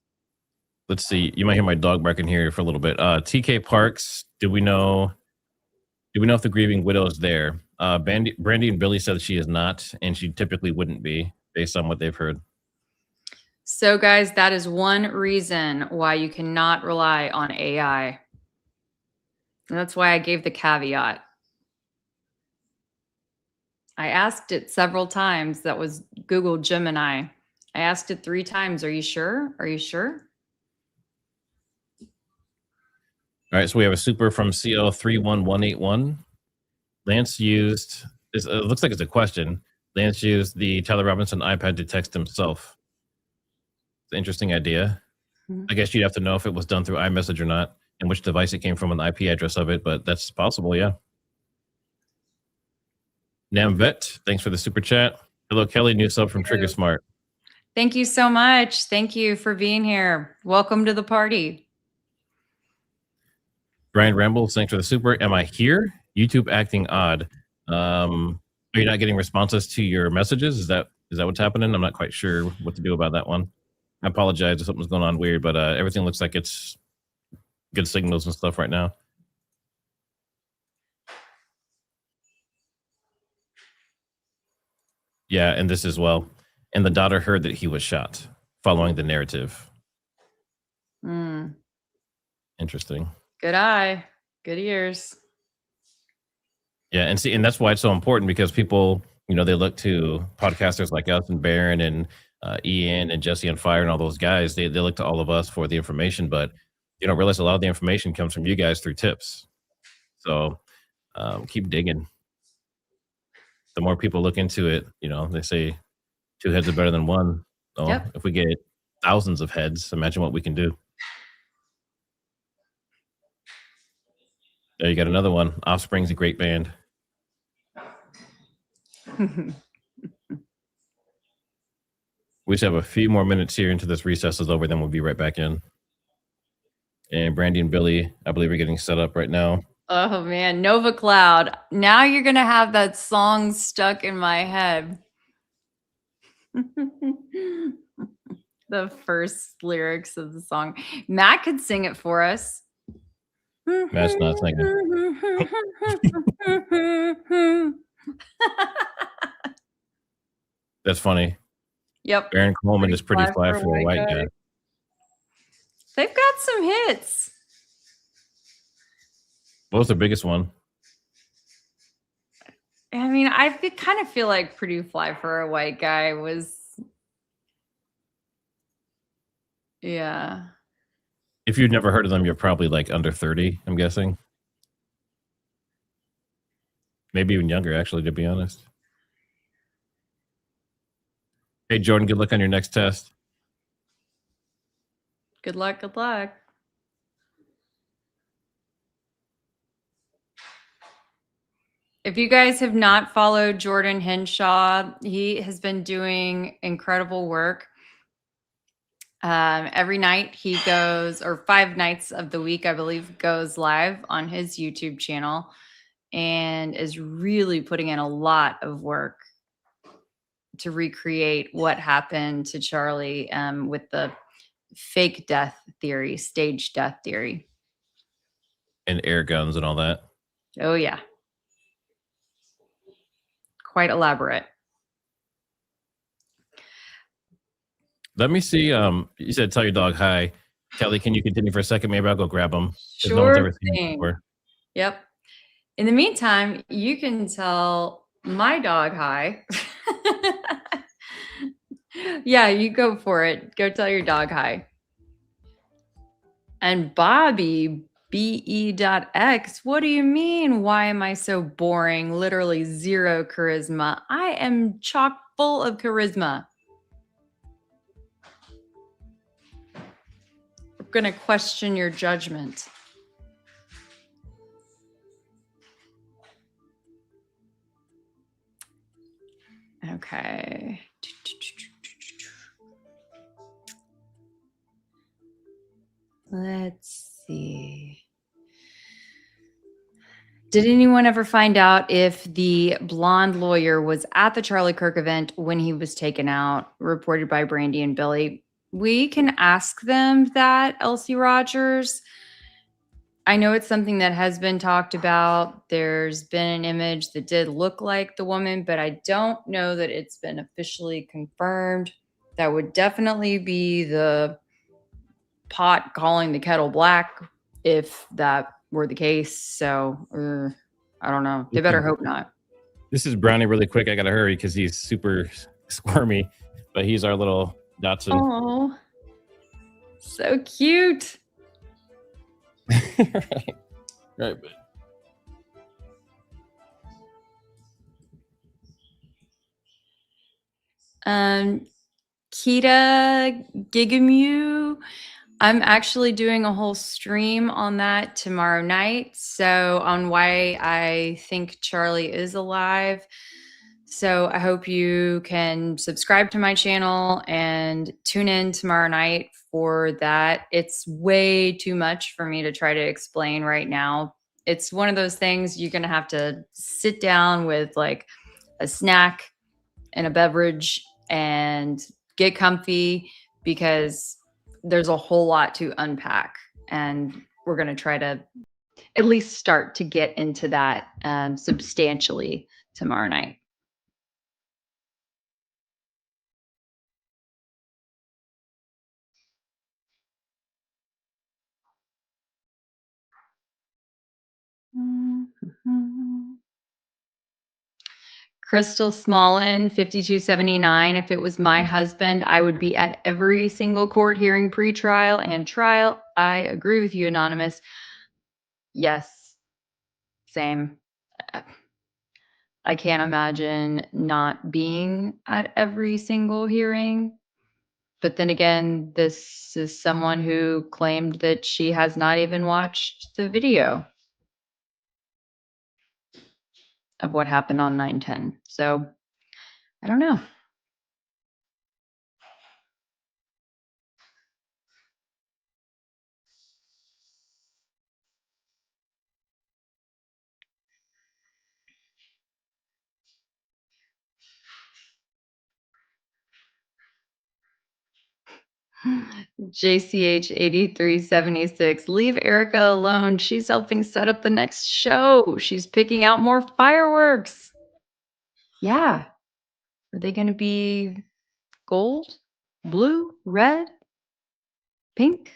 Let's see. You might hear my dog barking here for a little bit. TK Parks, do we know if the grieving widow is there? Brandie and Billie said she is not, and she typically wouldn't be based on what they've heard. So guys, that is one reason why you cannot rely on AI. And that's why I gave the caveat. I asked it several times. That was Google Gemini. I asked it 3 times. Are you sure? Are you sure? All right, so we have a super from CO31181. Lance used, it looks like it's a question. Lance used the Tyler Robinson iPad to text himself. It's an interesting idea. I guess you'd have to know if it was done through iMessage or not, and which device it came from and the IP address of it, but that's possible, yeah. Namvet, thanks for the super chat. Hello, Kelly, new sub from TriggerSmart. Thank you so much. Thank you for being here. Welcome to the party. Brian Ramble, thanks for the super. Am I here? YouTube acting odd. Are you not getting responses to your messages? Is that what's happening? I'm not quite sure what to do about that one. I apologize if something's going on weird, but everything looks like it's good signals and stuff right now. Yeah, and this as well. And the daughter heard that he was shot following the narrative. Interesting. Good eye. Good ears. Yeah, and that's why it's so important, because people, they look to podcasters like us and Baron and Ian and Jesse on Fire and all those guys. They look to all of us for the information, but you don't realize a lot of the information comes from you guys through tips. So keep digging. The more people look into it, they say 2 heads are better than 1. So if we get thousands of heads, imagine what we can do. There you got another one. Offspring's a great band. We just have a few more minutes here until this recess is over, then we'll be right back in. And Brandie and Billie, I believe, are getting set up right now. Oh man, Nova Cloud. Now you're gonna have that song stuck in my head. The first lyrics of the song. Matt could sing it for us. Matt's not singing. That's funny. Yep. Baron Coleman is pretty fly for a white guy. They've got some hits. What was the biggest one? I mean, kind of feel like Pretty Fly for a White Guy was, yeah. If you've never heard of them, you're probably like under 30, I'm guessing. Maybe even younger, actually, to be honest. Hey, Jordan, good luck on your next test. Good luck. Good luck. If you guys have not followed Jordan Henshaw, he has been doing incredible work. Every night he goes, or 5 nights of the week, I believe, goes live on his YouTube channel and is really putting in a lot of work to recreate what happened to Charlie with the fake death theory, stage death theory. And air guns and all that. Oh, yeah. Quite elaborate. Let me see. You said tell your dog hi. Kelly, can you continue for a second? Maybe I'll go grab him. 'Cause no one's Sure ever seen him thing. before. Yep. In the meantime, you can tell my dog hi. Yeah, you go for it. Go tell your dog hi. And Bobby, BE.X, what do you mean? Why am I so boring? Literally zero charisma. I am chock full of charisma. We're going to question your judgment. Okay. Let's see. Did anyone ever find out if the blonde lawyer was at the Charlie Kirk event when he was taken out, reported by Brandie and Billie? We can ask them that, Elsie Rogers. I know it's something that has been talked about. There's been an image that did look like the woman, but I don't know that it's been officially confirmed. That would definitely be the pot calling the kettle black if that were the case. So I don't know. They better hope not. This is Brownie really quick. I got to hurry because he's super squirmy, but he's our little Dotson. Oh, so cute. Right, but Kita Gigamew. I'm actually doing a whole stream on that tomorrow night. So on why I think Charlie is alive. So I hope you can subscribe to my channel and tune in tomorrow night for that. It's way too much for me to try to explain right now. It's one of those things you're going to have to sit down with like a snack and a beverage and get comfy because there's a whole lot to unpack. And we're going to try to at least start to get into that substantially tomorrow night. Crystal Smallin, 5279. If it was my husband, I would be at every single court hearing, pre-trial and trial. I agree with you, Anonymous. Yes, same. I can't imagine not being at every single hearing. But then again, this is someone who claimed that she has not even watched the video of what happened on 9/10. So I don't know. JCH 8376. Leave Erica alone. She's helping set up the next show. She's picking out more fireworks. Yeah. Are they going to be gold, blue, red, pink?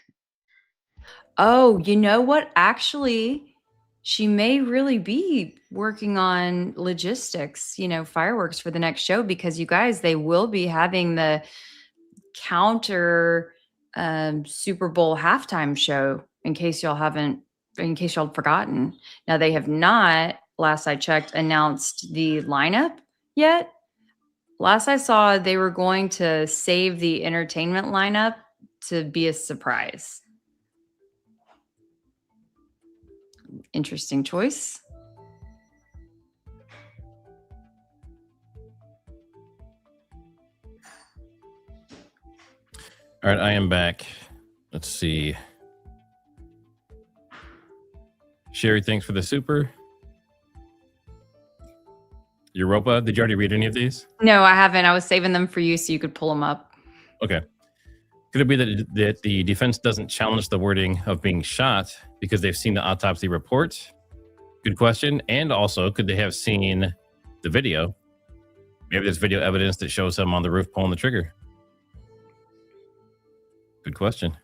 Oh, you know what? Actually, she may really be working on logistics, fireworks for the next show because you guys, they will be having the counter Super Bowl halftime show, in case y'all forgotten. Now, they have not, last I checked, announced the lineup yet. Last I saw, they were going to save the entertainment lineup to be a surprise. Interesting choice. All right, I am back. Let's see. Sherry, thanks for the super. Europa, did you already read any of these? No, I haven't. I was saving them for you so you could pull them up. Okay. Could it be that the defense doesn't challenge the wording of being shot because they've seen the autopsy report? Good question. And also, could they have seen the video? Maybe there's video evidence that shows him on the roof pulling the trigger. Good question.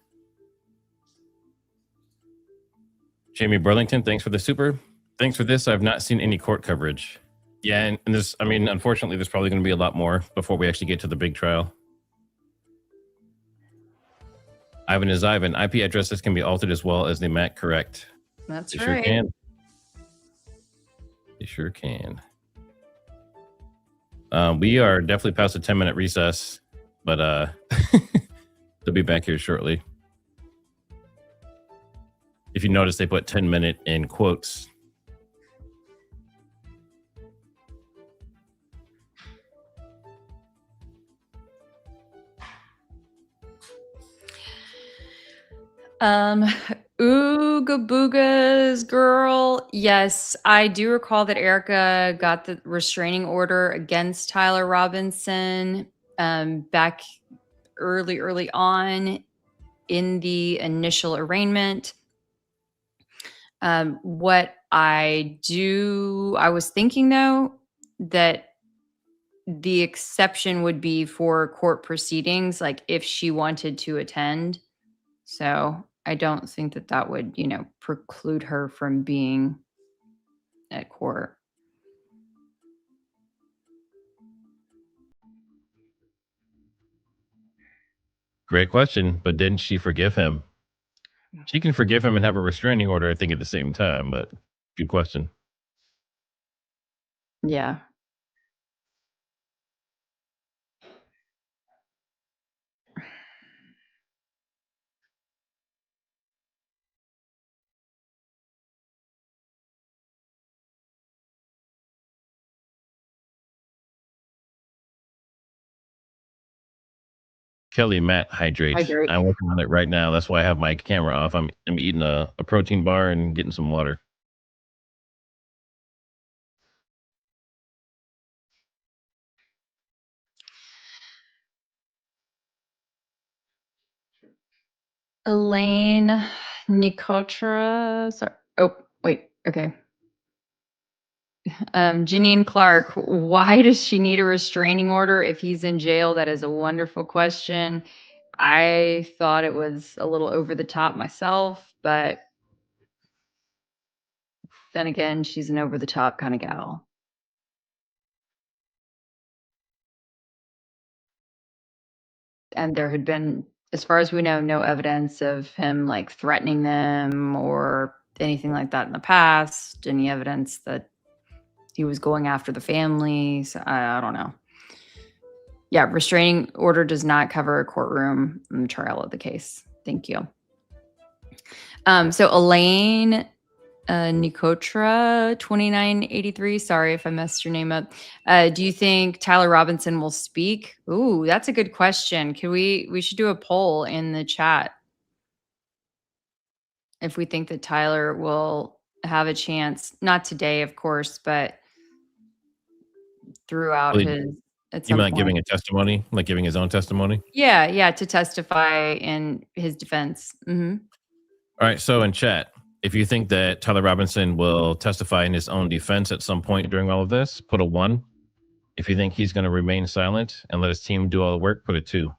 Jamie Burlington, thanks for the super. Thanks for this. I've not seen any court coverage. Yeah, and there's, I mean, unfortunately, there's probably going to be a lot more before we actually get to the big trial. Ivan is Ivan. IP addresses can be altered as well as the MAC correct. That's They right. sure can. They sure can. We are definitely past a 10-minute recess, but they'll be back here shortly. If you notice, they put 10-minute in quotes. Ooga Booga's girl. Yes, I do recall that Erica got the restraining order against Tyler Robinson back early on in the initial arraignment. What I was thinking though, that the exception would be for court proceedings, like if she wanted to attend. So I don't think that would, preclude her from being at court. Great question, but didn't she forgive him? She can forgive him and have a restraining order, I think, at the same time, but good question. Yeah. Kelly, Matt, hydrate. Hydrate. I'm working on it right now. That's why I have my camera off. I'm eating a protein bar and getting some water. Elaine Nicotra. Sorry. Oh, wait. Okay. Janine Clark, why does she need a restraining order if he's in jail? That is a wonderful question. I thought it was a little over the top myself, but then again, she's an over the top kind of gal. And there had been, as far as we know, no evidence of him like threatening them or anything like that in the past. Any evidence that he was going after the family. So I don't know. Yeah, restraining order does not cover a courtroom in the trial of the case. Thank you. So Elaine Nicotra 2983. Sorry if I messed your name up. Do you think Tyler Robinson will speak? Ooh, that's a good question. We should do a poll in the chat if we think that Tyler will have a chance, not today, of course, but throughout his at You some mean like point. giving a testimony, like giving his own testimony? Yeah, to testify in his defense. Mm-hmm. All right. So in chat, if you think that Tyler Robinson will testify in his own defense at some point during all of this, put a 1. If you think he's going to remain silent and let his team do all the work, put a 2.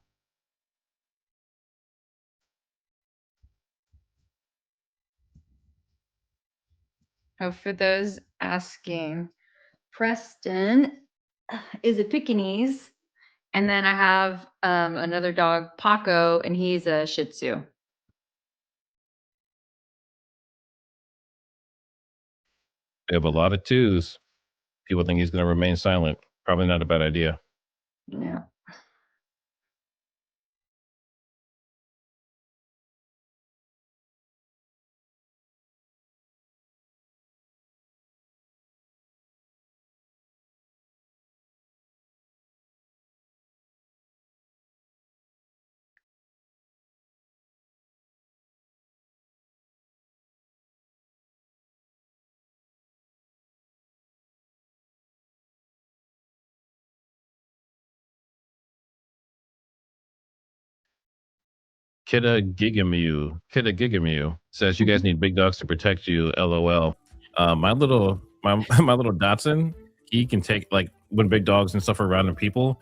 Oh, for those asking, Preston is a Pekingese, And then I have another dog, Paco, and he's a Shih Tzu. We have a lot of twos. People think he's going to remain silent. Probably not a bad idea. Yeah. Kidda Gigamew says you guys need big dogs to protect you. LOL. My little Dotson, he can take, like, when big dogs and stuff are around and people,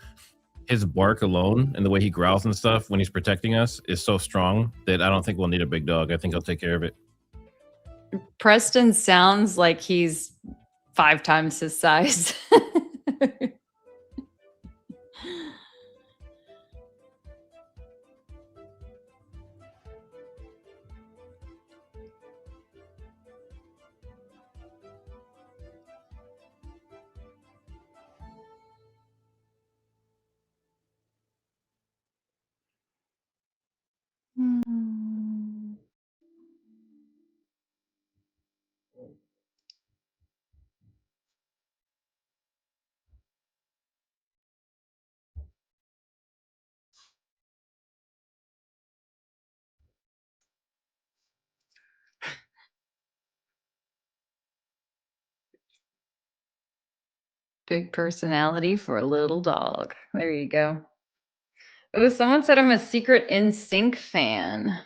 his bark alone and the way he growls and stuff when he's protecting us is so strong that I don't think we'll need a big dog. I think he'll take care of it. Preston sounds like he's 5 times his size. Big personality for a little dog. There you go. Oh, someone said I'm a secret NSYNC fan.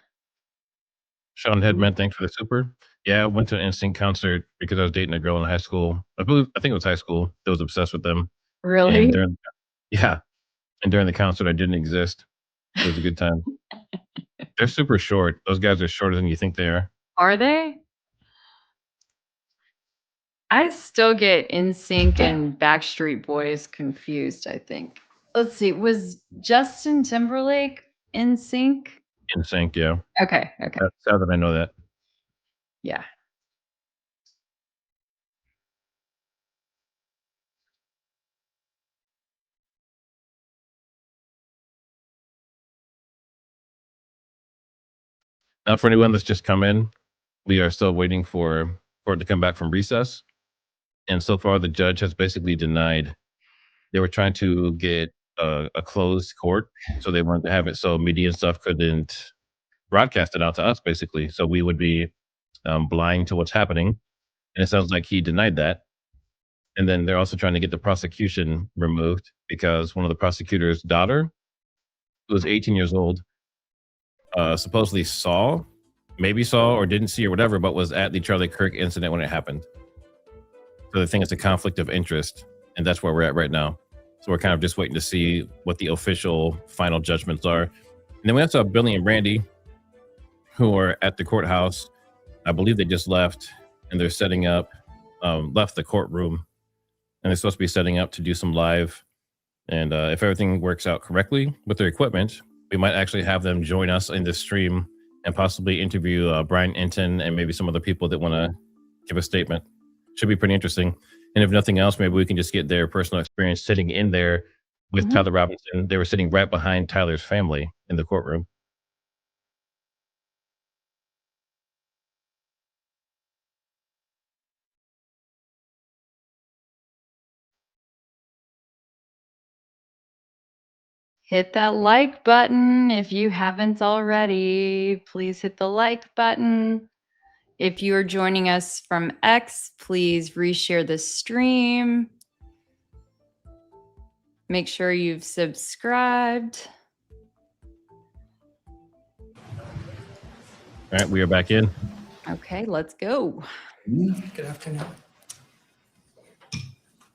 Sean Headman, thanks for the super. Yeah, I went to an NSYNC concert because I was dating a girl in high school. I think it was high school that was obsessed with them. Really? And during the concert, I didn't exist. It was a good time. They're super short. Those guys are shorter than you think they are. Are they? I still get NSYNC and Backstreet Boys confused, I think. Let's see. Was Justin Timberlake NSYNC? NSYNC, yeah. Okay. That's how that I know that. Yeah. Now, for anyone that's just come in, we are still waiting for it to come back from recess. And so far, the judge has basically denied. They were trying to get a closed court, so they wanted to have it so media and stuff couldn't broadcast it out to us, basically. So we would be blind to what's happening. And it sounds like he denied that. And then they're also trying to get the prosecution removed because one of the prosecutor's daughter, who was 18 years old, supposedly maybe saw or didn't see or whatever, but was at the Charlie Kirk incident when it happened. So they think it's a conflict of interest, and that's where we're at right now. So we're kind of just waiting to see what the official final judgments are. And then we also have Billie and Brandie, who are at the courthouse. I believe they just left, and they're setting up, left the courtroom, and they're supposed to be setting up to do some live. And if everything works out correctly with their equipment, we might actually have them join us in this stream and possibly interview Brian Enton and maybe some other people that want to give a statement. Should be pretty interesting. And if nothing else, maybe we can just get their personal experience sitting in there with Tyler Robinson. They were sitting right behind Tyler's family in the courtroom. Hit that like button if you haven't already. Please hit the like button. If you are joining us from X, please reshare the stream. Make sure you've subscribed. All right, we are back in. Okay, let's go. Good afternoon.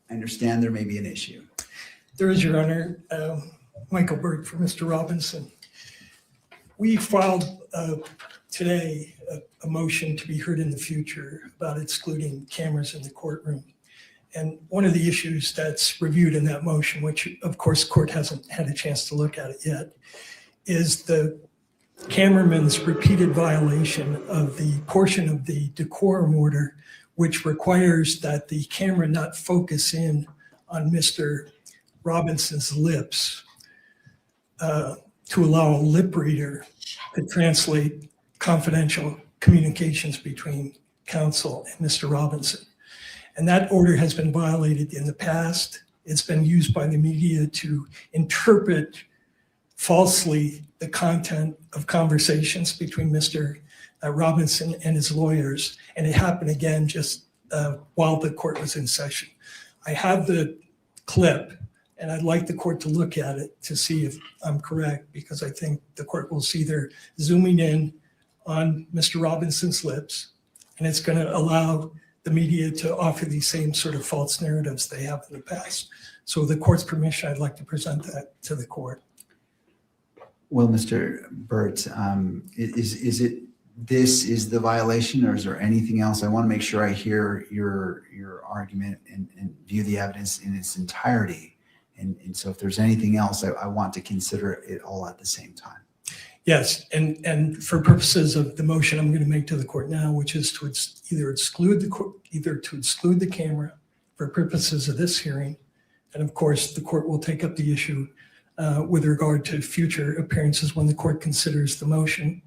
I understand there may be an issue. There is, Your Honor. Michael Berg for Mr. Robinson. We filed today a motion to be heard in the future about excluding cameras in the courtroom. And one of the issues that's reviewed in that motion, which of course court hasn't had a chance to look at it yet, is the cameraman's repeated violation of the portion of the decorum order, which requires that the camera not focus in on Mr. Robinson's lips to allow a lip reader to translate confidential communications between counsel and Mr. Robinson. And that order has been violated in the past. It's been used by the media to interpret falsely the content of conversations between Mr. Robinson and his lawyers. And it happened again just while the court was in session. I have the clip, and I'd like the court to look at it to see if I'm correct, because I think the court will see they're zooming in on Mr. Robinson's lips, and it's going to allow the media to offer these same sort of false narratives they have in the past. So with the court's permission, I'd like to present that to the court. Well, Mr. Burt, is it this is the violation, or is there anything else? I want to make sure I hear your argument and view the evidence in its entirety. And so if there's anything else, I want to consider it all at the same time. Yes, and for purposes of the motion I'm going to make to the court now, which is to either exclude the camera for purposes of this hearing, and of course the court will take up the issue with regard to future appearances when the court considers the motion,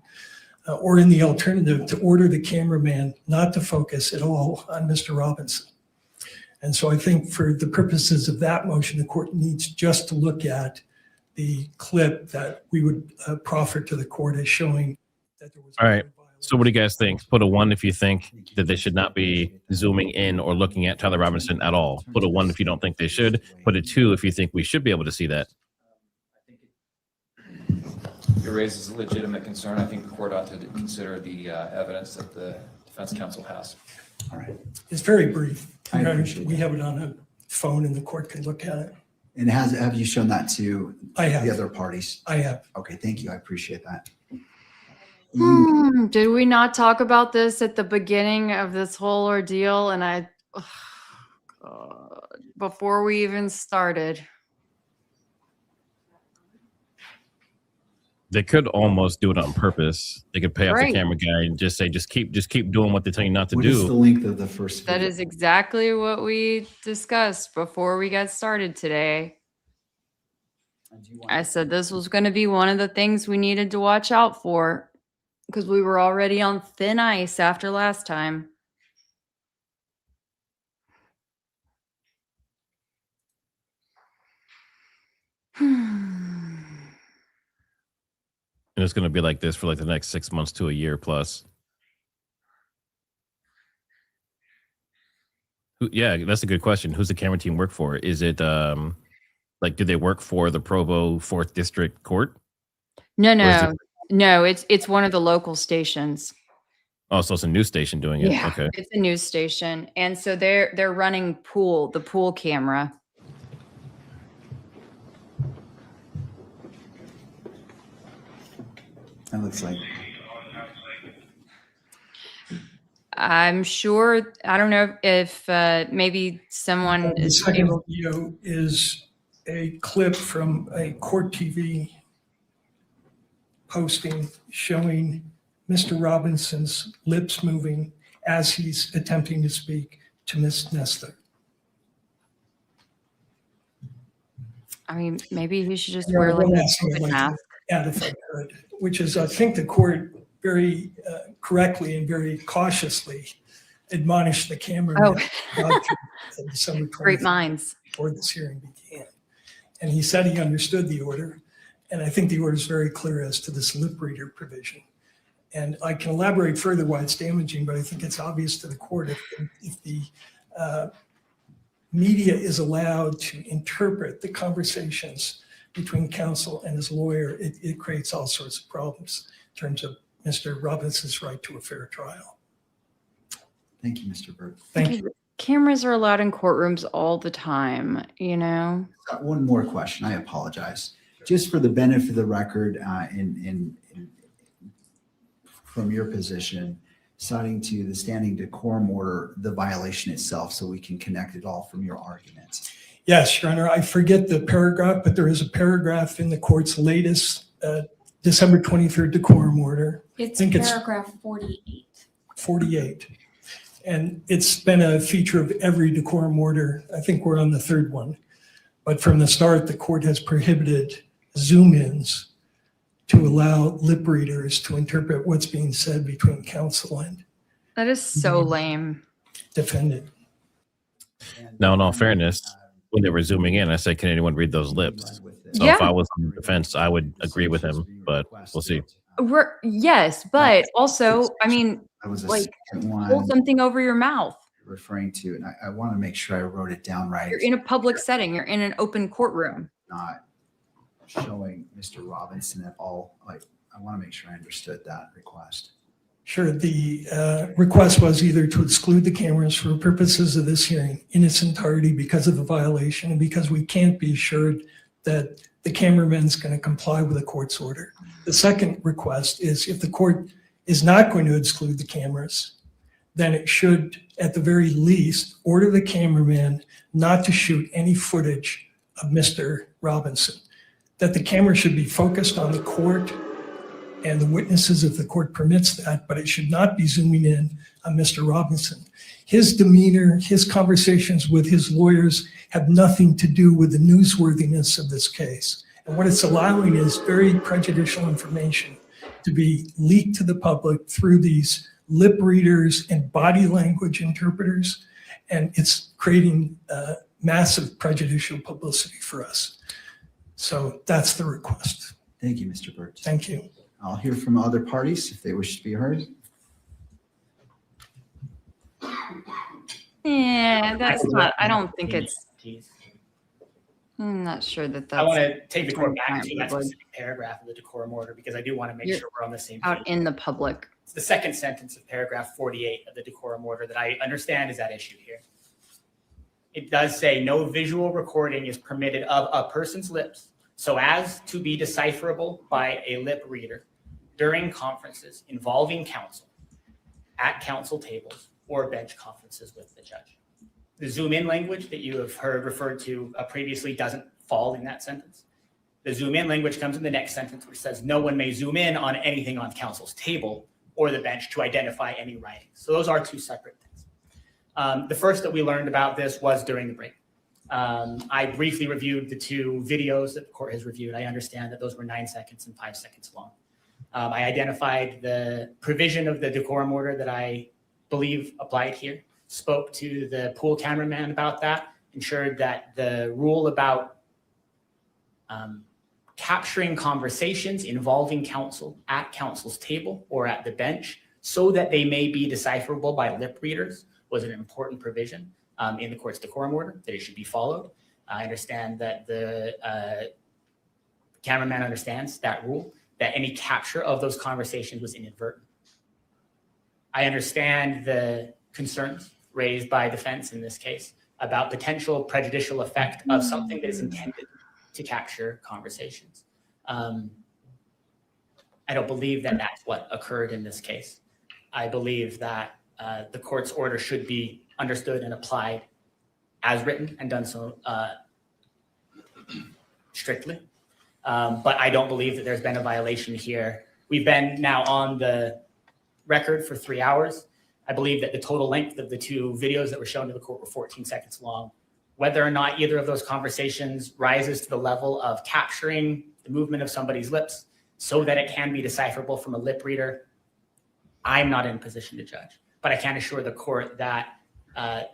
or in the alternative, to order the cameraman not to focus at all on Mr. Robinson. And so I think for the purposes of that motion, the court needs just to look at the clip that we would proffer to the court as showing that there was. All right. So what do you guys think? Put a 1 if you think that they should not be zooming in or looking at Tyler Robinson at all. Put a 1 if you don't think they should. Put a 2 if you think we should be able to see that. It raises a legitimate concern. I think the court ought to consider the evidence that the defense counsel has. All right. It's very brief. I appreciate We have it on a phone and the court can look at it. And have you shown that to I have. the other parties? I have. Okay, thank you. I appreciate that. Did we not talk about this at the beginning of this whole ordeal? And before we even started. They could almost do it on purpose. They could pay off the Right. camera guy and just say, just keep doing what they tell you not to What do. is the length of the first That video? is exactly what we discussed before we got started today. I said this was going to be one of the things we needed to watch out for because we were already on thin ice after last time. And it's going to be like this for like the next 6 months to a year plus. Yeah, that's a good question. Who's the camera team work for? Is it like, do they work for the Provo 4th District Court? No, it's one of the local stations. Oh, so it's a news station doing it. Yeah, Okay. it's a news station, and so they're running the pool camera. That looks like. I'm sure. I don't know if maybe someone The is second able. video is a clip from a court TV posting showing Mr. Robinson's lips moving as he's attempting to speak to Ms. Nestor. I mean, maybe he should just Yeah, wear like one a last thing I'd COVID like to mask. add, if I could, which is, I think the court very correctly and very cautiously admonished the cameraman about December 20th, Great minds. before this hearing began. And he said he understood the order. And I think the order is very clear as to this lip reader provision. And I can elaborate further why it's damaging, but I think it's obvious to the court if the media is allowed to interpret the conversations between counsel and his lawyer, it creates all sorts of problems in terms of Mr. Robinson's right to a fair trial. Thank you, Mr. Burt. Thank you. Cameras are allowed in courtrooms all the time, you know? Got one more question. I apologize. Just for the benefit of the record, from your position, citing to the standing decorum order, the violation itself, so we can connect it all from your arguments. Yes, Your Honor, I forget the paragraph, but there is a paragraph in the court's latest December 23rd decorum order. It's I think paragraph 48. 48. And it's been a feature of every decorum order. I think we're on the third one. But from the start, the court has prohibited zoom-ins to allow lip readers to interpret what's being said between counsel and That is so lame. defendant. Now, in all fairness, when they were zooming in, I said, "Can anyone read those lips?" So Yeah. if I was on the defense, I would agree with him, but we'll see. Yes, but also, I mean, That was a like, second hold one something over your mouth. referring to, and I want to make sure I wrote it down right. You're in a public setting. You're in an open courtroom. Not showing Mr. Robinson at all. Like, I want to make sure I understood that request. Sure, the request was either to exclude the cameras for purposes of this hearing in its entirety because of the violation and because we can't be assured that the cameraman's going to comply with the court's order. The second request is if the court is not going to exclude the cameras, then it should, at the very least, order the cameraman not to shoot any footage of Mr. Robinson, that the camera should be focused on the court and the witnesses if the court permits that, but it should not be zooming in on Mr. Robinson. His demeanor, his conversations with his lawyers have nothing to do with the newsworthiness of this case. And what it's allowing is very prejudicial information to be leaked to the public through these lip readers and body language interpreters. And it's creating massive prejudicial publicity for us. So that's the request. Thank you, Mr. Burt. Thank you. I'll hear from other parties if they wish to be heard. Yeah, that's not, I don't think it's, I'm not sure that that's. I want to take the court back Right, to that public. specific paragraph of the decorum order because I do want to make You're sure we're on the same Out page. in the public. It's the second sentence of paragraph 48 of the decorum order that I understand is at issue here. It does say no visual recording is permitted of a person's lips so as to be decipherable by a lip reader during conferences involving counsel, at counsel tables, or bench conferences with the judge. The zoom in language that you have heard referred to previously doesn't fall in that sentence. The zoom in language comes in the next sentence, which says no one may zoom in on anything on counsel's table or the bench to identify any writing. So those are two separate things. The first that we learned about this was during the break. I briefly reviewed the two videos that the court has reviewed. I understand that those were 9 seconds and 5 seconds long. I identified the provision of the decorum order that I believe applied here, spoke to the pool cameraman about that, ensured that the rule about capturing conversations involving counsel at counsel's table or at the bench so that they may be decipherable by lip readers was an important provision in the court's decorum order, that it should be followed. I understand that the cameraman understands that rule, that any capture of those conversations was inadvertent. I understand the concerns raised by defense in this case about potential prejudicial effect of something that is intended to capture conversations. I don't believe that that's what occurred in this case. I believe that the court's order should be understood and applied as written and done so strictly. But I don't believe that there's been a violation here. We've been now on the record for 3 hours. I believe that the total length of the two videos that were shown to the court were 14 seconds long. Whether or not either of those conversations rises to the level of capturing the movement of somebody's lips so that it can be decipherable from a lip reader, I'm not in a position to judge. But I can assure the court that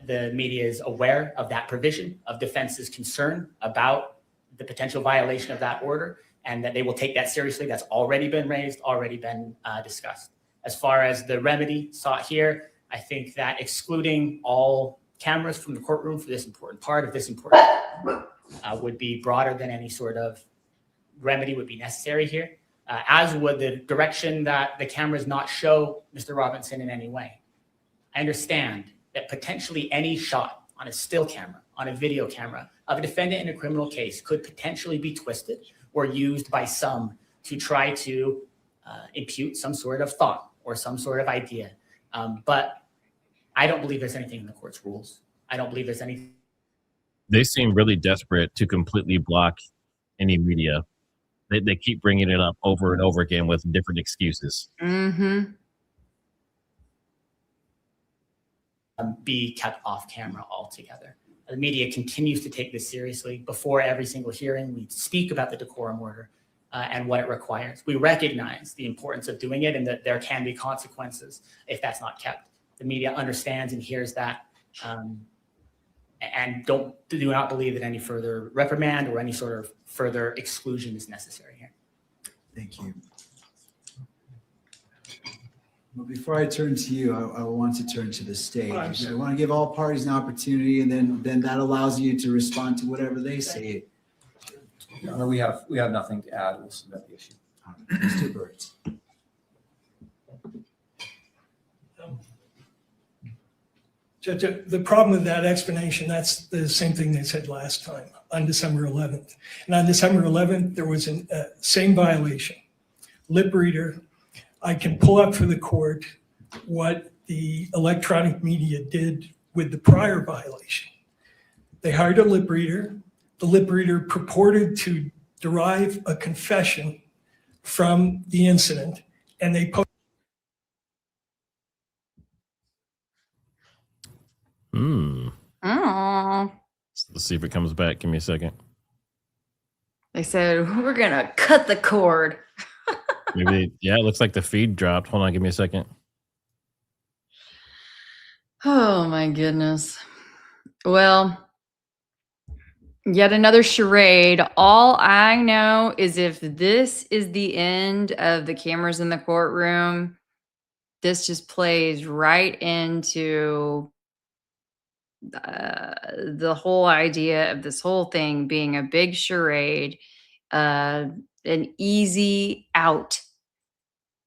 the media is aware of that provision, of defense's concern about the potential violation of that order, and that they will take that seriously. That's already been raised, already been discussed. As far as the remedy sought here, I think that excluding all cameras from the courtroom for this important part of this important would be broader than any sort of remedy would be necessary here, as would the direction that the cameras not show Mr. Robinson in any way. I understand that potentially any shot on a still camera, on a video camera of a defendant in a criminal case could potentially be twisted or used by some to try to impute some sort of thought or some sort of idea But I don't believe there's anything in the court's rules. I don't believe there's anything. They seem really desperate to completely block any media. They keep bringing it up over and over again with different excuses. Mm-hmm. Be kept off camera altogether. The media continues to take this seriously. Before every single hearing, we speak about the decorum order and what it requires. We recognize the importance of doing it and that there can be consequences if that's not kept. The media understands and hears that, and do not believe that any further reprimand or any sort of further exclusion is necessary here. Thank you. Well, before I turn to you, I want to turn to the stage. I want to give all parties an opportunity, and then that allows you to respond to whatever they say. Your Honor, we have nothing to add. We'll submit the issue. Mr. Burns. Judge, the problem with that explanation, that's the same thing they said last time on December 11th. And on December 11th, there was a same violation. Lip reader. I can pull up for the court what the electronic media did with the prior violation. They hired a lip reader. The lip reader purported to derive a confession from the incident, and they posted. Oh. Let's see if it comes back. Give me a second. They said, we're going to cut the cord. Maybe, yeah, it looks like the feed dropped. Hold on, give me a second. Oh my goodness. Well, yet another charade. All I know is if this is the end of the cameras in the courtroom, this just plays right into the whole idea of this whole thing being a big charade, an easy out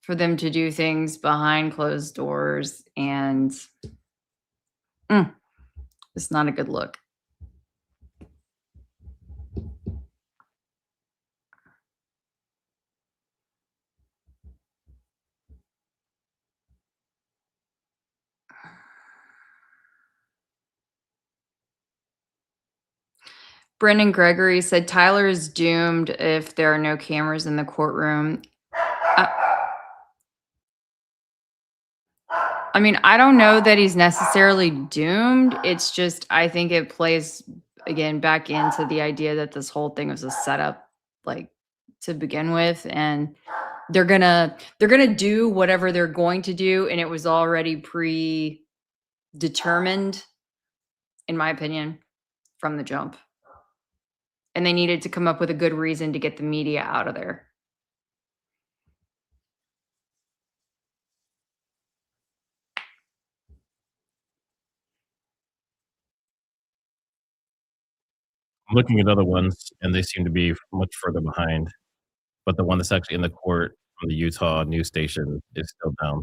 for them to do things behind closed doors, and it's not a good look. Brendan Gregory said Tyler is doomed if there are no cameras in the courtroom. I mean, I don't know that he's necessarily doomed. It's just, I think it plays again back into the idea that this whole thing was a setup, like, to begin with, and they're gonna do whatever they're going to do, and it was already predetermined, in my opinion, from the jump. And they needed to come up with a good reason to get the media out of there. I'm looking at other ones, and they seem to be much further behind. But the one that's actually in the court from the Utah news station is still down.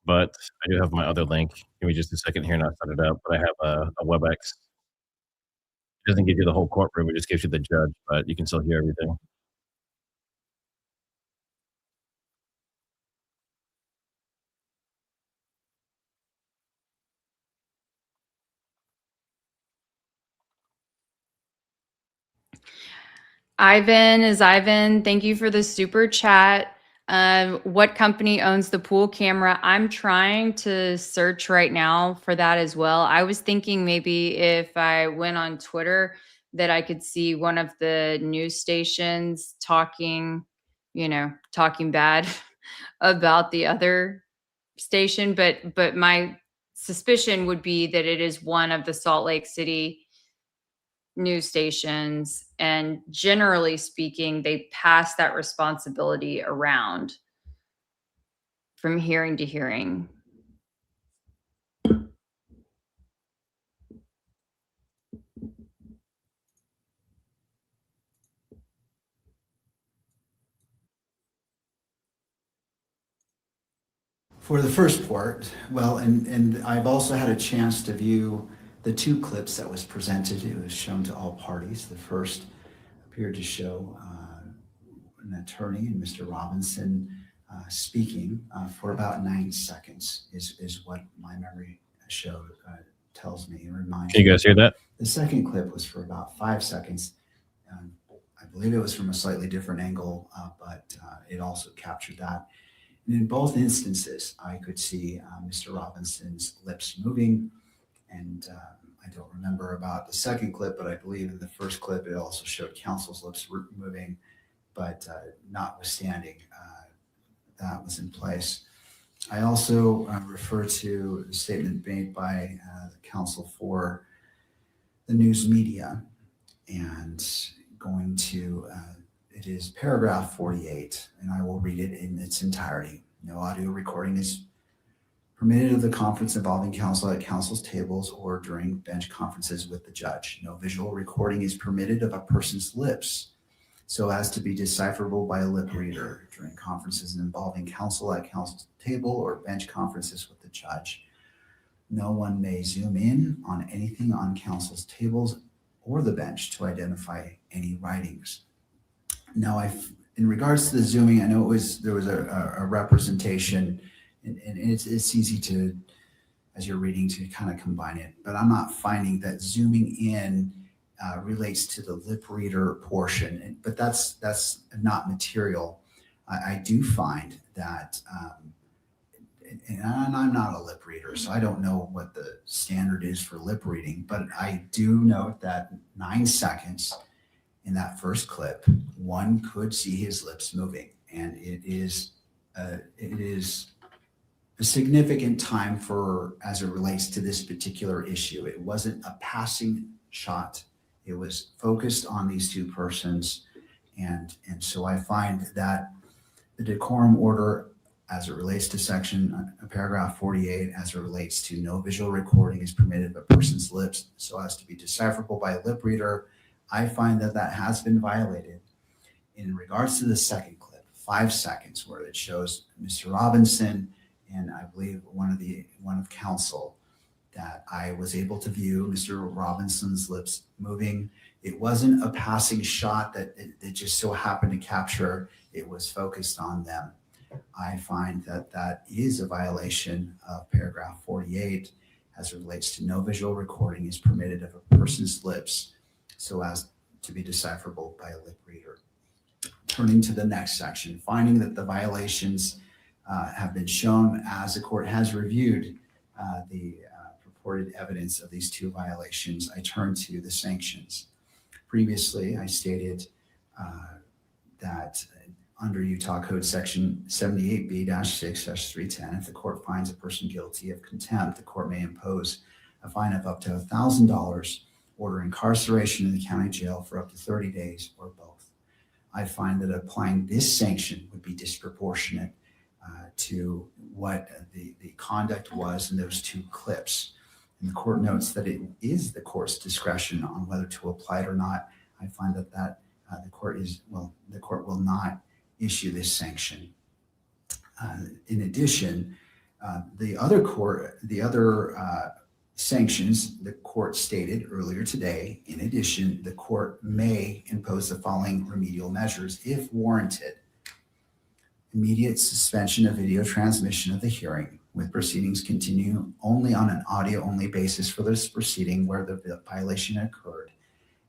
But I do have my other link. Give me just a second here, and I'll set it up. But I have a WebEx. It doesn't give you the whole courtroom; it just gives you the judge, but you can still hear everything. Ivan is Ivan. Thank you for the super chat. What company owns the pool camera? I'm trying to search right now for that as well. I was thinking maybe if I went on Twitter that I could see one of the news stations talking bad about the other station. But my suspicion would be that it is one of the Salt Lake City news stations, and generally speaking, they pass that responsibility around from hearing to hearing. For the first part, well, and I've also had a chance to view the two clips that was presented. It was shown to all parties. The first appeared to show an attorney and Mr. Robinson speaking for about 9 seconds is what my memory tells me and reminds me. Can you guys hear that? The second clip was for about 5 seconds. I believe it was from a slightly different angle, but it also captured that. And in both instances, I could see Mr. Robinson's lips moving. And I don't remember about the second clip, but I believe in the first clip, it also showed counsel's lips moving. But notwithstanding, that was in place. I also refer to the statement made by the counsel for the news media, and going to, it is paragraph 48, and I will read it in its entirety. No audio recording is permitted of the conference involving counsel at counsel's tables or during bench conferences with the judge. No visual recording is permitted of a person's lips so as to be decipherable by a lip reader during conferences involving counsel at counsel's table or bench conferences with the judge. No one may zoom in on anything on counsel's tables or the bench to identify any writings. Now, in regards to the zooming, I know there was a representation, and it's easy to, as you're reading, to kind of combine it, but I'm not finding that zooming in relates to the lip reader portion, but that's not material. I do find that, and I'm not a lip reader, so I don't know what the standard is for lip reading, but I do note that 9 seconds in that first clip, one could see his lips moving, and it is a significant time as it relates to this particular issue. It wasn't a passing shot. It was focused on these two persons. And so I find that the decorum order, as it relates to paragraph 48, as it relates to no visual recording is permitted of a person's lips so as to be decipherable by a lip reader, I find that has been violated. In regards to the second clip, 5 seconds, where it shows Mr. Robinson and I believe one of counsel, that I was able to view Mr. Robinson's lips moving. It wasn't a passing shot that just so happened to capture. It was focused on them. I find that is a violation of paragraph 48 as it relates to no visual recording is permitted of a person's lips so as to be decipherable by a lip reader. Turning to the next section, finding that the violations have been shown as the court has reviewed the purported evidence of these two violations, I turn to the sanctions. Previously, I stated that under Utah Code Section 78B-6-310, if the court finds a person guilty of contempt, the court may impose a fine of up to $1,000, order incarceration in the county jail for up to 30 days, or both. I find that applying this sanction would be disproportionate to what the conduct was in those two clips. And the court notes that it is the court's discretion on whether to apply it or not. I find that the court will not issue this sanction. In addition, the other sanctions the court stated earlier today, in addition, the court may impose the following remedial measures if warranted. Immediate suspension of video transmission of the hearing, with proceedings continue only on an audio-only basis for this proceeding where the violation occurred,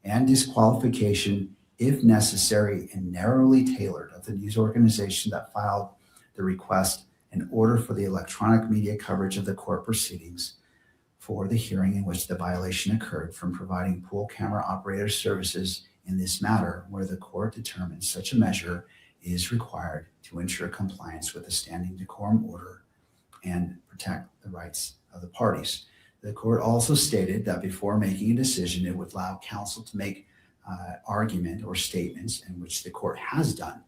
and disqualification, if necessary and narrowly tailored, of the news organization that filed the request in order for the electronic media coverage of the court proceedings for the hearing in which the violation occurred from providing pool camera operator services in this matter, where the court determines such a measure is required to ensure compliance with the standing decorum order and protect the rights of the parties. The court also stated that before making a decision, it would allow counsel to make argument or statements, in which the court has done,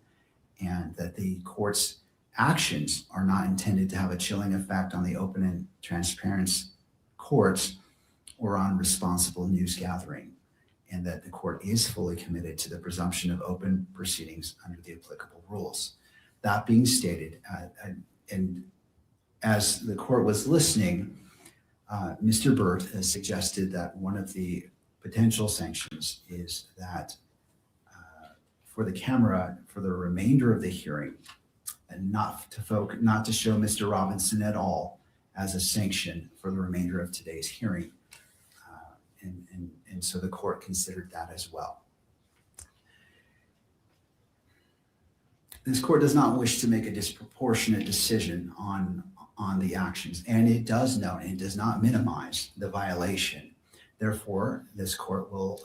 and that the court's actions are not intended to have a chilling effect on the open and transparent courts or on responsible news gathering, and that the court is fully committed to the presumption of open proceedings under the applicable rules. That being stated, and as the court was listening, Mr. Burt has suggested that one of the potential sanctions is that for the camera, for the remainder of the hearing, and not to show Mr. Robinson at all as a sanction for the remainder of today's hearing. And so the court considered that as well. This court does not wish to make a disproportionate decision on the actions, and it does note and it does not minimize the violation. Therefore, this court will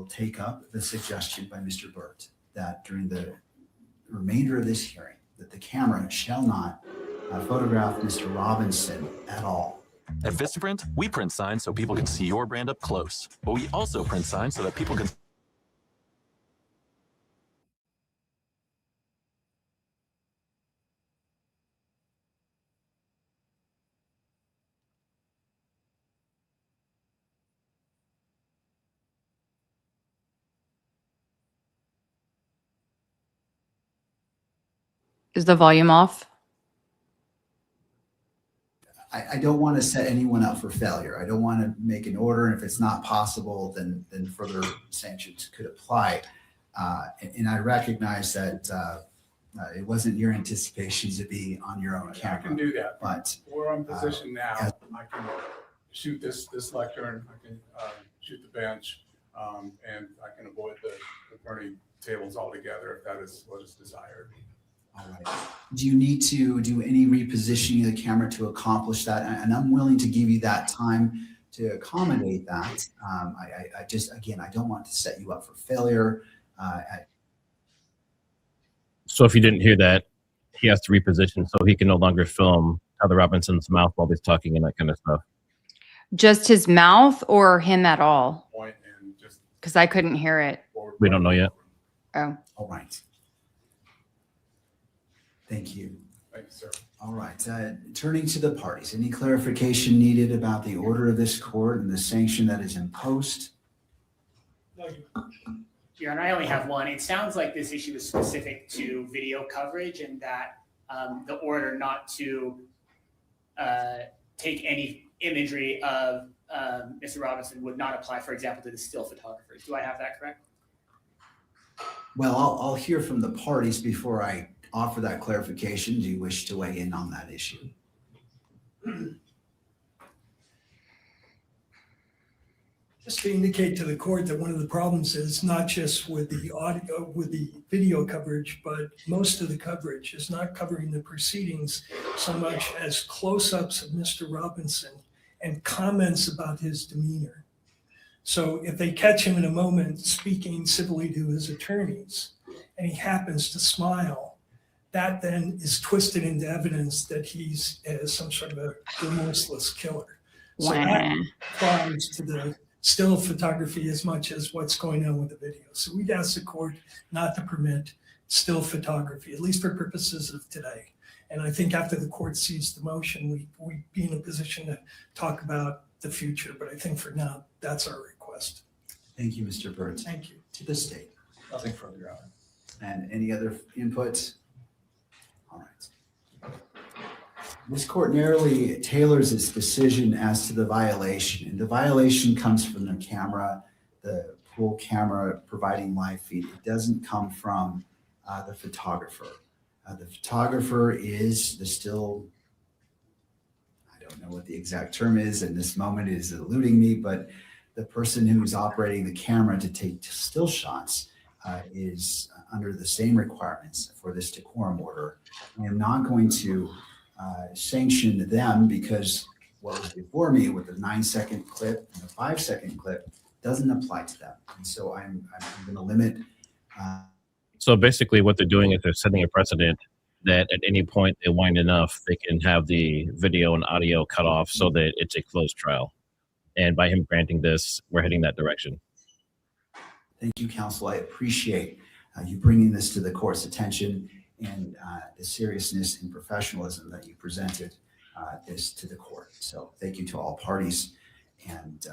take up the suggestion by Mr. Burt that during the remainder of this hearing, that the camera shall not photograph Mr. Robinson at all. At Vistaprint, we print signs so people can see your brand up close, but we also print signs so that people can. Is the volume off? I don't want to set anyone up for failure. I don't want to make an order, and if it's not possible, then further sanctions could apply. And I recognize that it wasn't your anticipation to be on your own camera. I can do that, but we're in position now. I can shoot this lectern. I can shoot the bench, and I can avoid the burning tables altogether if that is what is desired. All right. Do you need to do any repositioning of the camera to accomplish that? And I'm willing to give you that time to accommodate that. I just, again, I don't want to set you up for failure. So if you didn't hear that, he has to reposition so he can no longer film Tyler Robinson's mouth while he's talking and that kind of stuff. Just his mouth or him at all? Point and just because I couldn't hear it. We don't know yet. Oh. All right. Thank you. Thank you, sir. All right. Turning to the parties, any clarification needed about the order of this court and the sanction that is imposed? Your Honor, I only have one. It sounds like this issue is specific to video coverage and that the order not to take any imagery of Mr. Robinson would not apply, for example, to the still photographers. Do I have that correct? Well, I'll hear from the parties before I offer that clarification. Do you wish to weigh in on that issue? Just to indicate to the court that one of the problems is not just with the audio, with the video coverage, but most of the coverage is not covering the proceedings so much as close-ups of Mr. Robinson and comments about his demeanor. So if they catch him in a moment speaking civilly to his attorneys and he happens to smile, that then is twisted into evidence that he's some sort of a remorseless killer. So that applies to the still photography as much as what's going on with the video. So we'd ask the court not to permit still photography, at least for purposes of today. And I think after the court sees the motion, we'd be in a position to talk about the future. But I think for now, that's our request. Thank you, Mr. Burt. Thank you. To the state. Nothing further, Your Honor. And any other input? All right. This court narrowly tailors its decision as to the violation. And the violation comes from the camera, the pool camera providing live feed. It doesn't come from the photographer. The photographer is the still, I don't know what the exact term is, in this moment it is eluding me, but the person who's operating the camera to take still shots is under the same requirements for this decorum order. I am not going to sanction them because what was before me with the 9-second clip and the 5-second clip doesn't apply to them. And so I'm going to limit. So basically what they're doing is they're setting a precedent that at any point they wind enough, they can have the video and audio cut off so that it's a closed trial. And by him granting this, we're heading that direction. Thank you, counsel. I appreciate you bringing this to the court's attention and the seriousness and professionalism that you presented this to the court. So thank you to all parties. And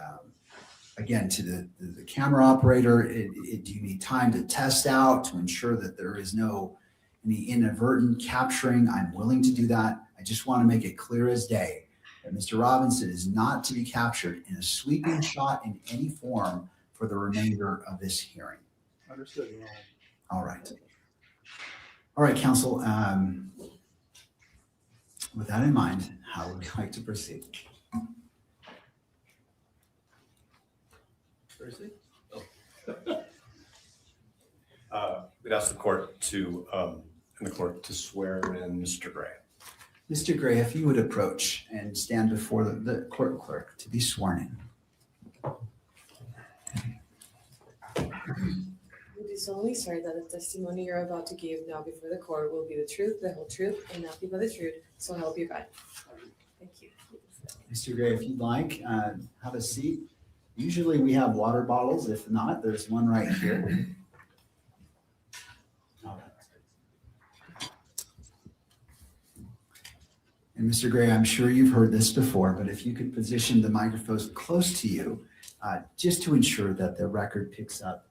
again, to the camera operator, do you need time to test out to ensure that there is any inadvertent capturing? I'm willing to do that. I just want to make it clear as day that Mr. Robinson is not to be captured in a sweeping shot in any form for the remainder of this hearing. Understood, Your Honor. All right. All right, counsel. With that in mind, how would you like to proceed? We'd ask the court to swear in Mr. Gray. Mr. Gray, if you would approach and stand before the court clerk to be sworn in. We do solemnly swear that the testimony you're about to give now before the court will be the truth, the whole truth, and nothing but the truth, so help you God. Thank you. Mr. Gray, if you'd like, have a seat. Usually we have water bottles. If not, there's one right here. And Mr. Gray, I'm sure you've heard this before, but if you could position the microphones close to you, just to ensure that the record picks up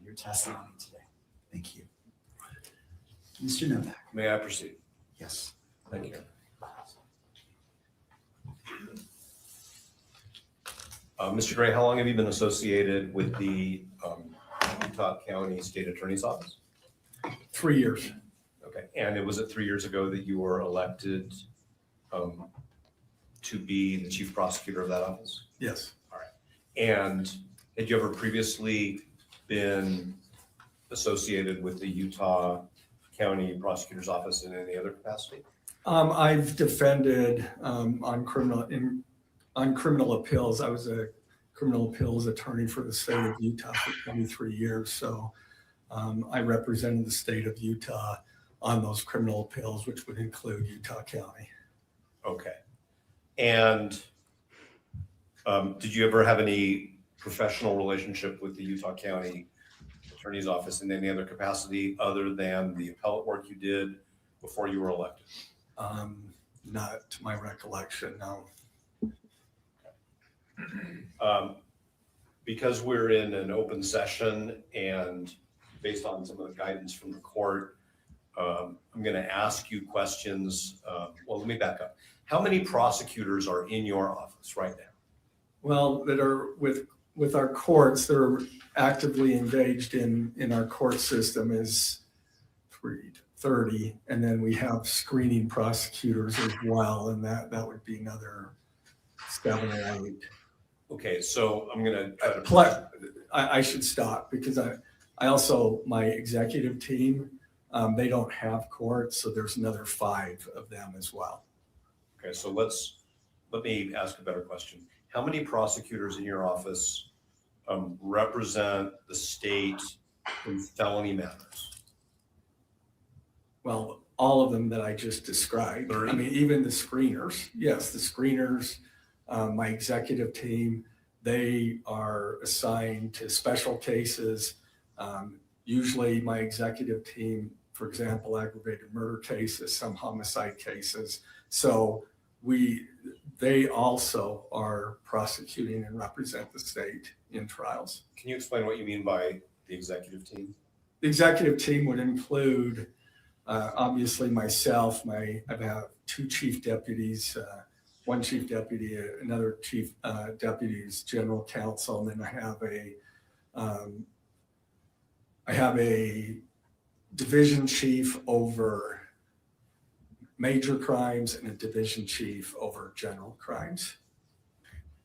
your testimony today. Thank you. Mr. Novak. May I proceed? Yes. Thank you. Mr. Gray, how long have you been associated with the Utah County State Attorney's Office? 3 years. Okay, and was it 3 years ago that you were elected to be the chief prosecutor of that office? Yes. All right. And had you ever previously been associated with the Utah County Prosecutor's Office in any other capacity? I've defended on criminal appeals. I was a criminal appeals attorney for the state of Utah for 23 years. So I represented the state of Utah on those criminal appeals, which would include Utah County. Okay. And did you ever have any professional relationship with the Utah County Attorney's Office in any other capacity other than the appellate work you did before you were elected? Not to my recollection, no. Because we're in an open session and based on some of the guidance from the court, I'm going to ask you questions. Well, let me back up. How many prosecutors are in your office right now? Well, that are with our courts that are actively engaged in our court system is 30, and then we have screening prosecutors as well, and that would be another 7 or 8. Okay, so I'm going to. I should stop because I also, my executive team, they don't have courts, so there's another 5 of them as well. Okay, so let me ask a better question. How many prosecutors in your office represent the state in felony matters? Well, all of them that I just described. 30? I mean, even the screeners. Yes, the screeners, my executive team, they are assigned to special cases. Usually my executive team, for example, aggravated murder cases, some homicide cases. So they also are prosecuting and represent the state in trials. Can you explain what you mean by the executive team? The executive team would include, obviously myself, I have 2 chief deputies, 1 chief deputy, another chief deputy's general counsel, and then I have a division chief over major crimes and a division chief over general crimes.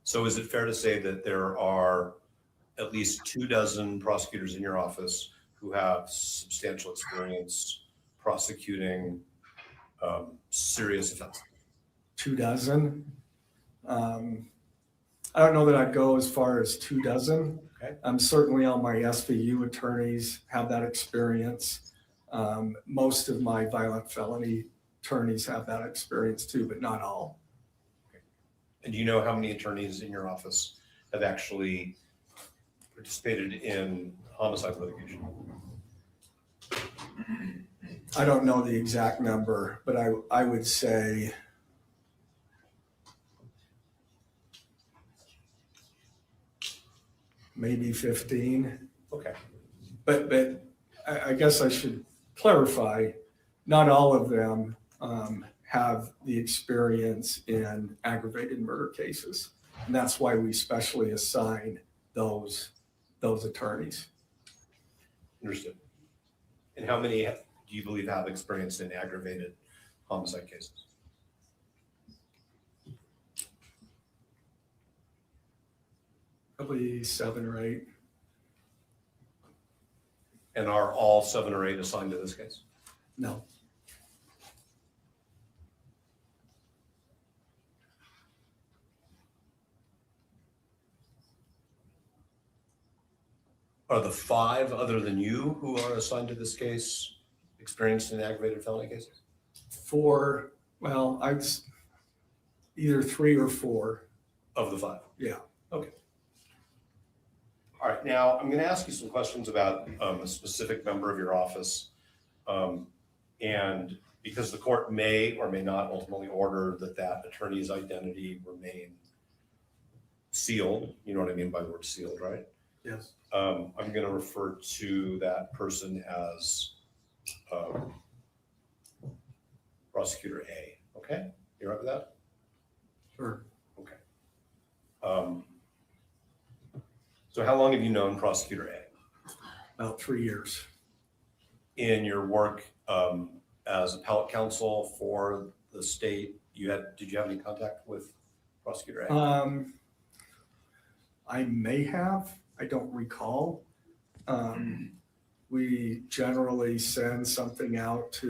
So is it fair to say that there are at least 24 prosecutors in your office who have substantial experience prosecuting serious offenses? 24? I don't know that I'd go as far as 24. Okay. Certainly all my SVU attorneys have that experience. Most of my violent felony attorneys have that experience too, but not all. Okay. And do you know how many attorneys in your office have actually participated in homicide litigation? I don't know the exact number, but I would say maybe 15. Okay. But I guess I should clarify, not all of them have the experience in aggravated murder cases. And that's why we specially assign those attorneys. Understood. And how many do do you believe have experience in aggravated homicide cases? Probably 7 or 8. And are all 7 or 8 assigned to this case? No. Are the 5 other than you who are assigned to this case experienced in aggravated felony cases? 4, well, either 3 or 4. Of the 5? Yeah. Okay. All right, now I'm going to ask you some questions about a specific member of your office. And because the court may or may not ultimately order that attorney's identity remain sealed, you know what I mean by the word sealed, right? Yes. I'm going to refer to that person as Prosecutor A, okay? You all right with that? Sure. Okay. So how long have you known Prosecutor A? About 3 years. In your work as appellate counsel for the state, did you have any contact with Prosecutor A? I may have. I don't recall. We generally send something out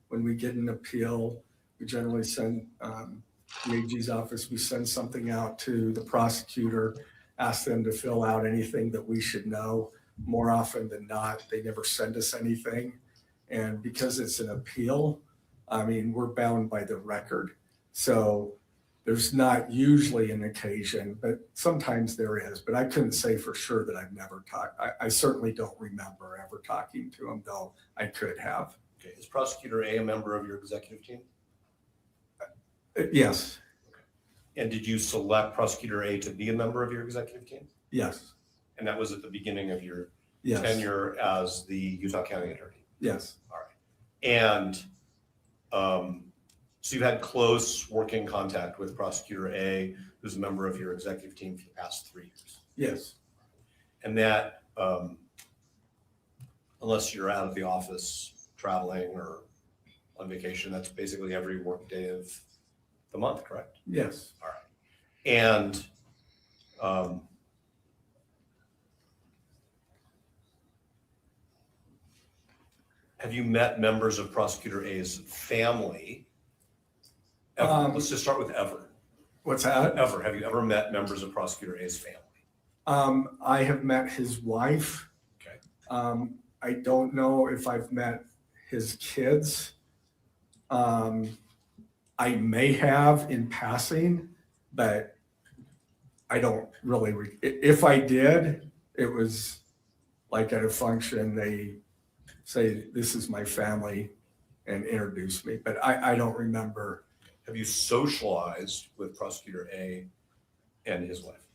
when we get an appeal, we generally send the AG's office, we send something out to the prosecutor, ask them to fill out anything that we should know. More often than not, they never send us anything. And because it's an appeal, I mean, we're bound by the record. So there's not usually an occasion, but sometimes there is. But I couldn't say for sure that I've never talked. I certainly don't remember ever talking to him, though I could have. Okay. Is Prosecutor A a member of your executive team? Yes. Okay. And did you select Prosecutor A to be a member of your executive team? Yes. And that was at the beginning of your Yes. tenure as the Utah County Attorney? Yes. All right. And so you've had close working contact with Prosecutor A, who's a member of your executive team for the past 3 years? Yes. And that, unless you're out of the office traveling or on vacation, that's basically every work day of the month, correct? Yes. All right. And have you met members of Prosecutor A's family? Ever? Let's just start with ever. What's that? Ever. Have you ever met members of Prosecutor A's family? I have met his wife. Okay. I don't know if I've met his kids. I may have in passing, but I don't really. If I did, it was like at a function, they say, "This is my family," and introduce me, but I don't remember. Have you socialized with Prosecutor A and his wife?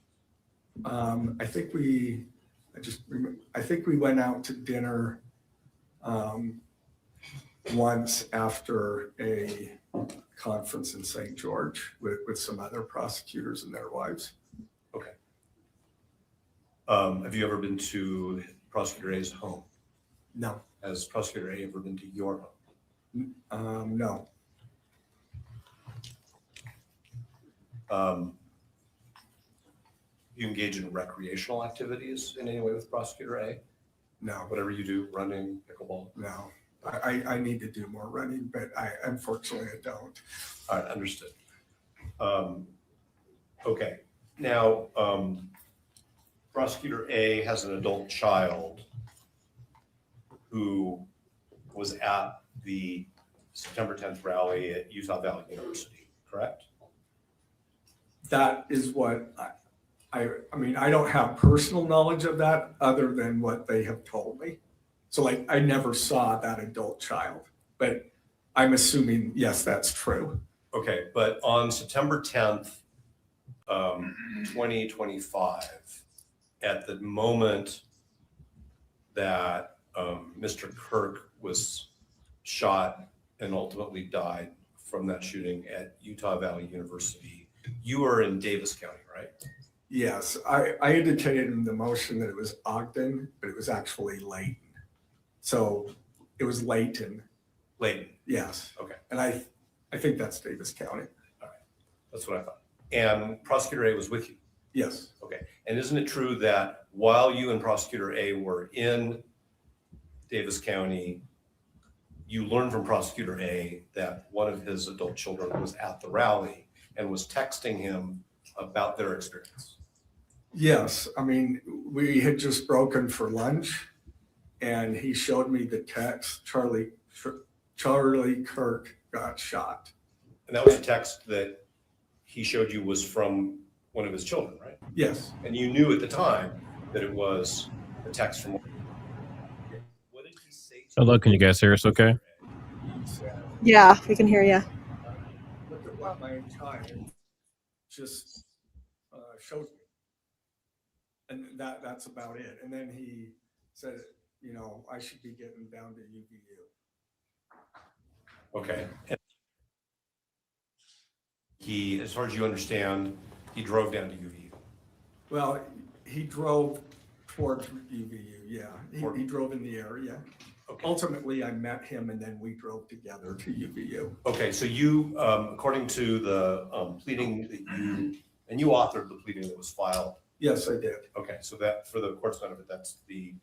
I think we went out to dinner once after a conference in St. George with some other prosecutors and their wives. Okay. Have you ever been to Prosecutor A's home? No. Has Prosecutor A ever been to your home? No. You engage in recreational activities in any way with Prosecutor A? No. Whatever you do, running, pickleball? No. I need to do more running, but unfortunately I don't. All right, understood. Okay. Now, Prosecutor A has an adult child who was at the September 10th rally at Utah Valley University, correct? That is what I mean, I don't have personal knowledge of that other than what they have told me. So like, I never saw that adult child, but I'm assuming, yes, that's true. Okay, but on September 10th, 2025, at the moment that Mr. Kirk was shot and ultimately died from that shooting at Utah Valley University, you were in Davis County, right? Yes, I indicated in the motion that it was Ogden, but it was actually Layton. So it was Layton Layton. Yes. Okay. And I think that's Davis County. That's what I thought. And Prosecutor A was with you? Yes. Okay. And isn't it true that while you and Prosecutor A were in Davis County, you learned from Prosecutor A that one of his adult children was at the rally and was texting him about their experience? Yes. I mean, we had just broken for lunch and he showed me the text, Charlie Kirk got shot. And that was a text that he showed you was from one of his children, right? Yes. And you knew at the time that it was a text from. What did he say? Hello, can you guys hear us okay? Yeah, we can hear you. Look at what my child just showed me. And that's about it. And then he said, you know, I should be getting down to UVU. Okay. He, as far as you understand, he drove down to UVU. Well, he drove towards UVU, yeah. He drove in the area. Okay. Ultimately, I met him and then we drove together to UVU. Okay, so you, according to the pleading that you authored the pleading that was filed. Yes, I did. Okay, so that, for the court's benefit, that's the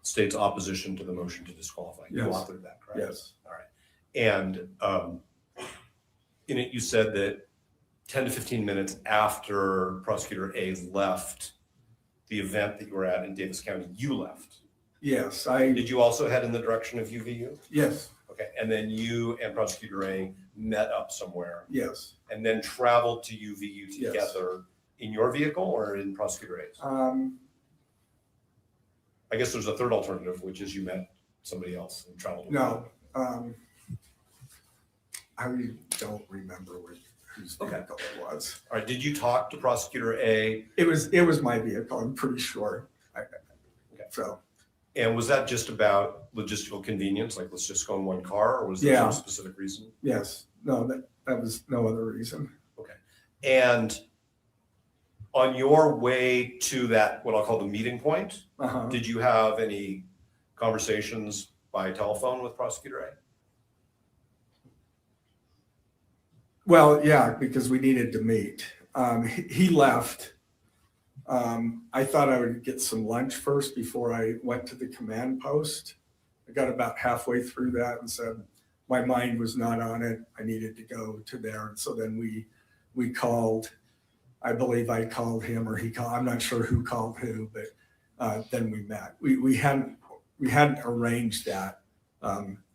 state's opposition to the motion to disqualify. You Yes. authored that, correct? Yes. All right. And in it, you said that 10 to 15 minutes after Prosecutor A left the event that you were at in Davis County, you left. Yes, Did you also head in the direction of UVU? Yes. Okay, and then you and Prosecutor A met up somewhere Yes. and then traveled to UVU Yes. together in your vehicle or in Prosecutor A's? I guess there's a third alternative, which is you met somebody else and traveled. with No, them. I don't remember whose vehicle it was. All right, did you talk to Prosecutor A? It was my vehicle, I'm pretty sure. So. And was that just about logistical convenience, like let's just go in one car, or was there Yeah. some specific reason? Yes, no, that was no other reason. Okay. And on your way to that, what I'll call the meeting point, did you have any conversations by telephone with Prosecutor A? Well, yeah, because we needed to meet. He left. I thought I would get some lunch first before I went to the command post. I got about halfway through that and said my mind was not on it. I needed to go to there. And so then we called. I believe I called him or he called. I'm not sure who called who, but then we met. We hadn't arranged that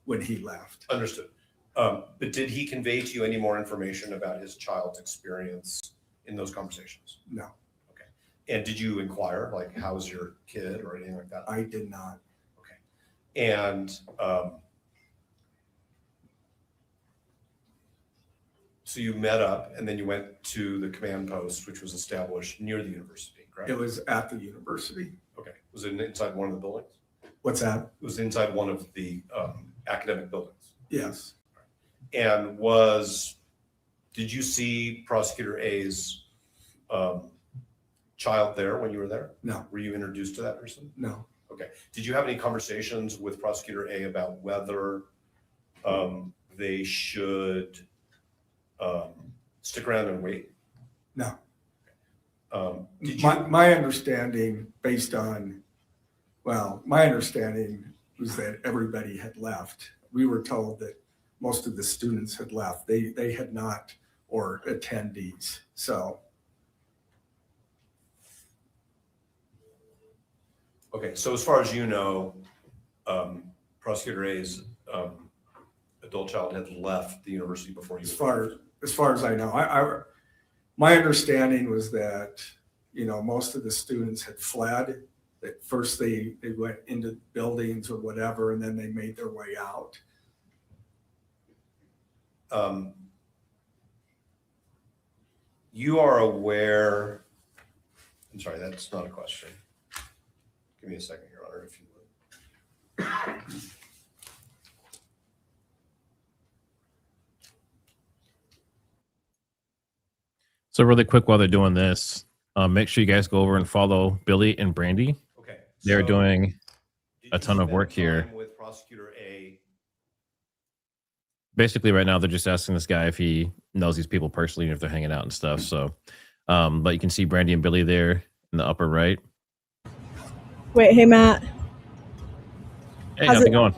when he left. Understood. But did he convey to you any more information about his child's experience in those conversations? No. Okay. And did you inquire, like, how's your kid or anything like that? I did not. Okay. And so you met up and then you went to the command post, which was established near the university, correct? It was at the university. Okay. Was it inside one of the buildings? What's that? It was inside one of the academic buildings. Yes. And did you see Prosecutor A's child there when you were there? No. Were you introduced to that person? No. Okay. Did you have any conversations with Prosecutor A about whether they should stick around and wait? No. Did you? My understanding my understanding was that everybody had left. We were told that most of the students had left. They had not, or attendees. So. Okay, so as far as you know, Prosecutor A's adult child had left the university before you. As far as I know, my understanding was that, most of the students had fled. That first they went into buildings or whatever, and then they made their way out. You are aware, I'm sorry, that's not a question. Give me a second, Your Honor, if you would. So really quick, while they're doing this, make sure you guys go over and follow Billie and Brandie. Okay. They're so doing did a you ton of spend work here. time with Prosecutor A basically right now they're just asking this guy if he knows these people personally and if they're hanging out and stuff. So, but you can see Brandie and Billie there in the upper right. Wait, hey Matt, Hey, how's it going?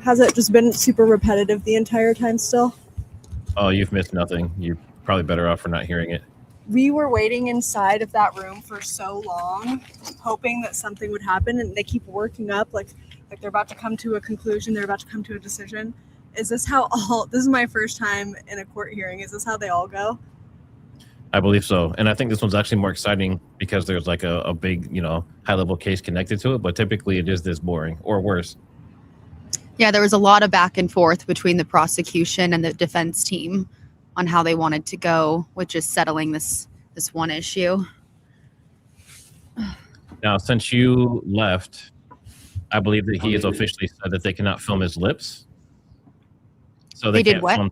has it just been super repetitive the entire time still? Oh, you've missed nothing. You're probably better off for not hearing it. We were waiting inside of that room for so long, hoping that something would happen, and they keep working up like they're about to come to a conclusion, they're about to come to a decision. Is this how this is my first time in a court hearing. Is this how they all go? I believe so. And I think this one's actually more exciting because there's like a big, high level case connected to it. But typically it is this boring or worse. Yeah, there was a lot of back and forth between the prosecution and the defense team on how they wanted to go with just settling this one issue. Now, since you left, I believe that he has officially said that they cannot film his lips. So they did can't what? film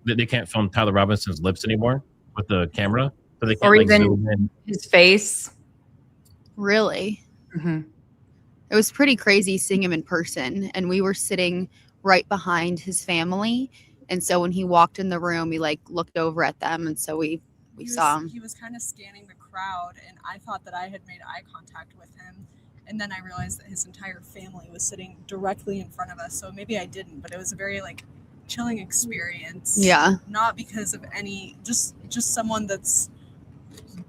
they can't film Tyler Robinson's lips anymore with the camera. So they can't Or like even zoom in. his face. Really? Mm-hmm. It was pretty crazy seeing him in person, and we were sitting right behind his family. And so when he walked in the room, we like looked over at them, and so we saw him. He was kind of scanning the crowd, and I thought that I had made eye contact with him. And then I realized that his entire family was sitting directly in front of us. So maybe I didn't, but it was a very chilling experience. Yeah. Not because of any, just someone that's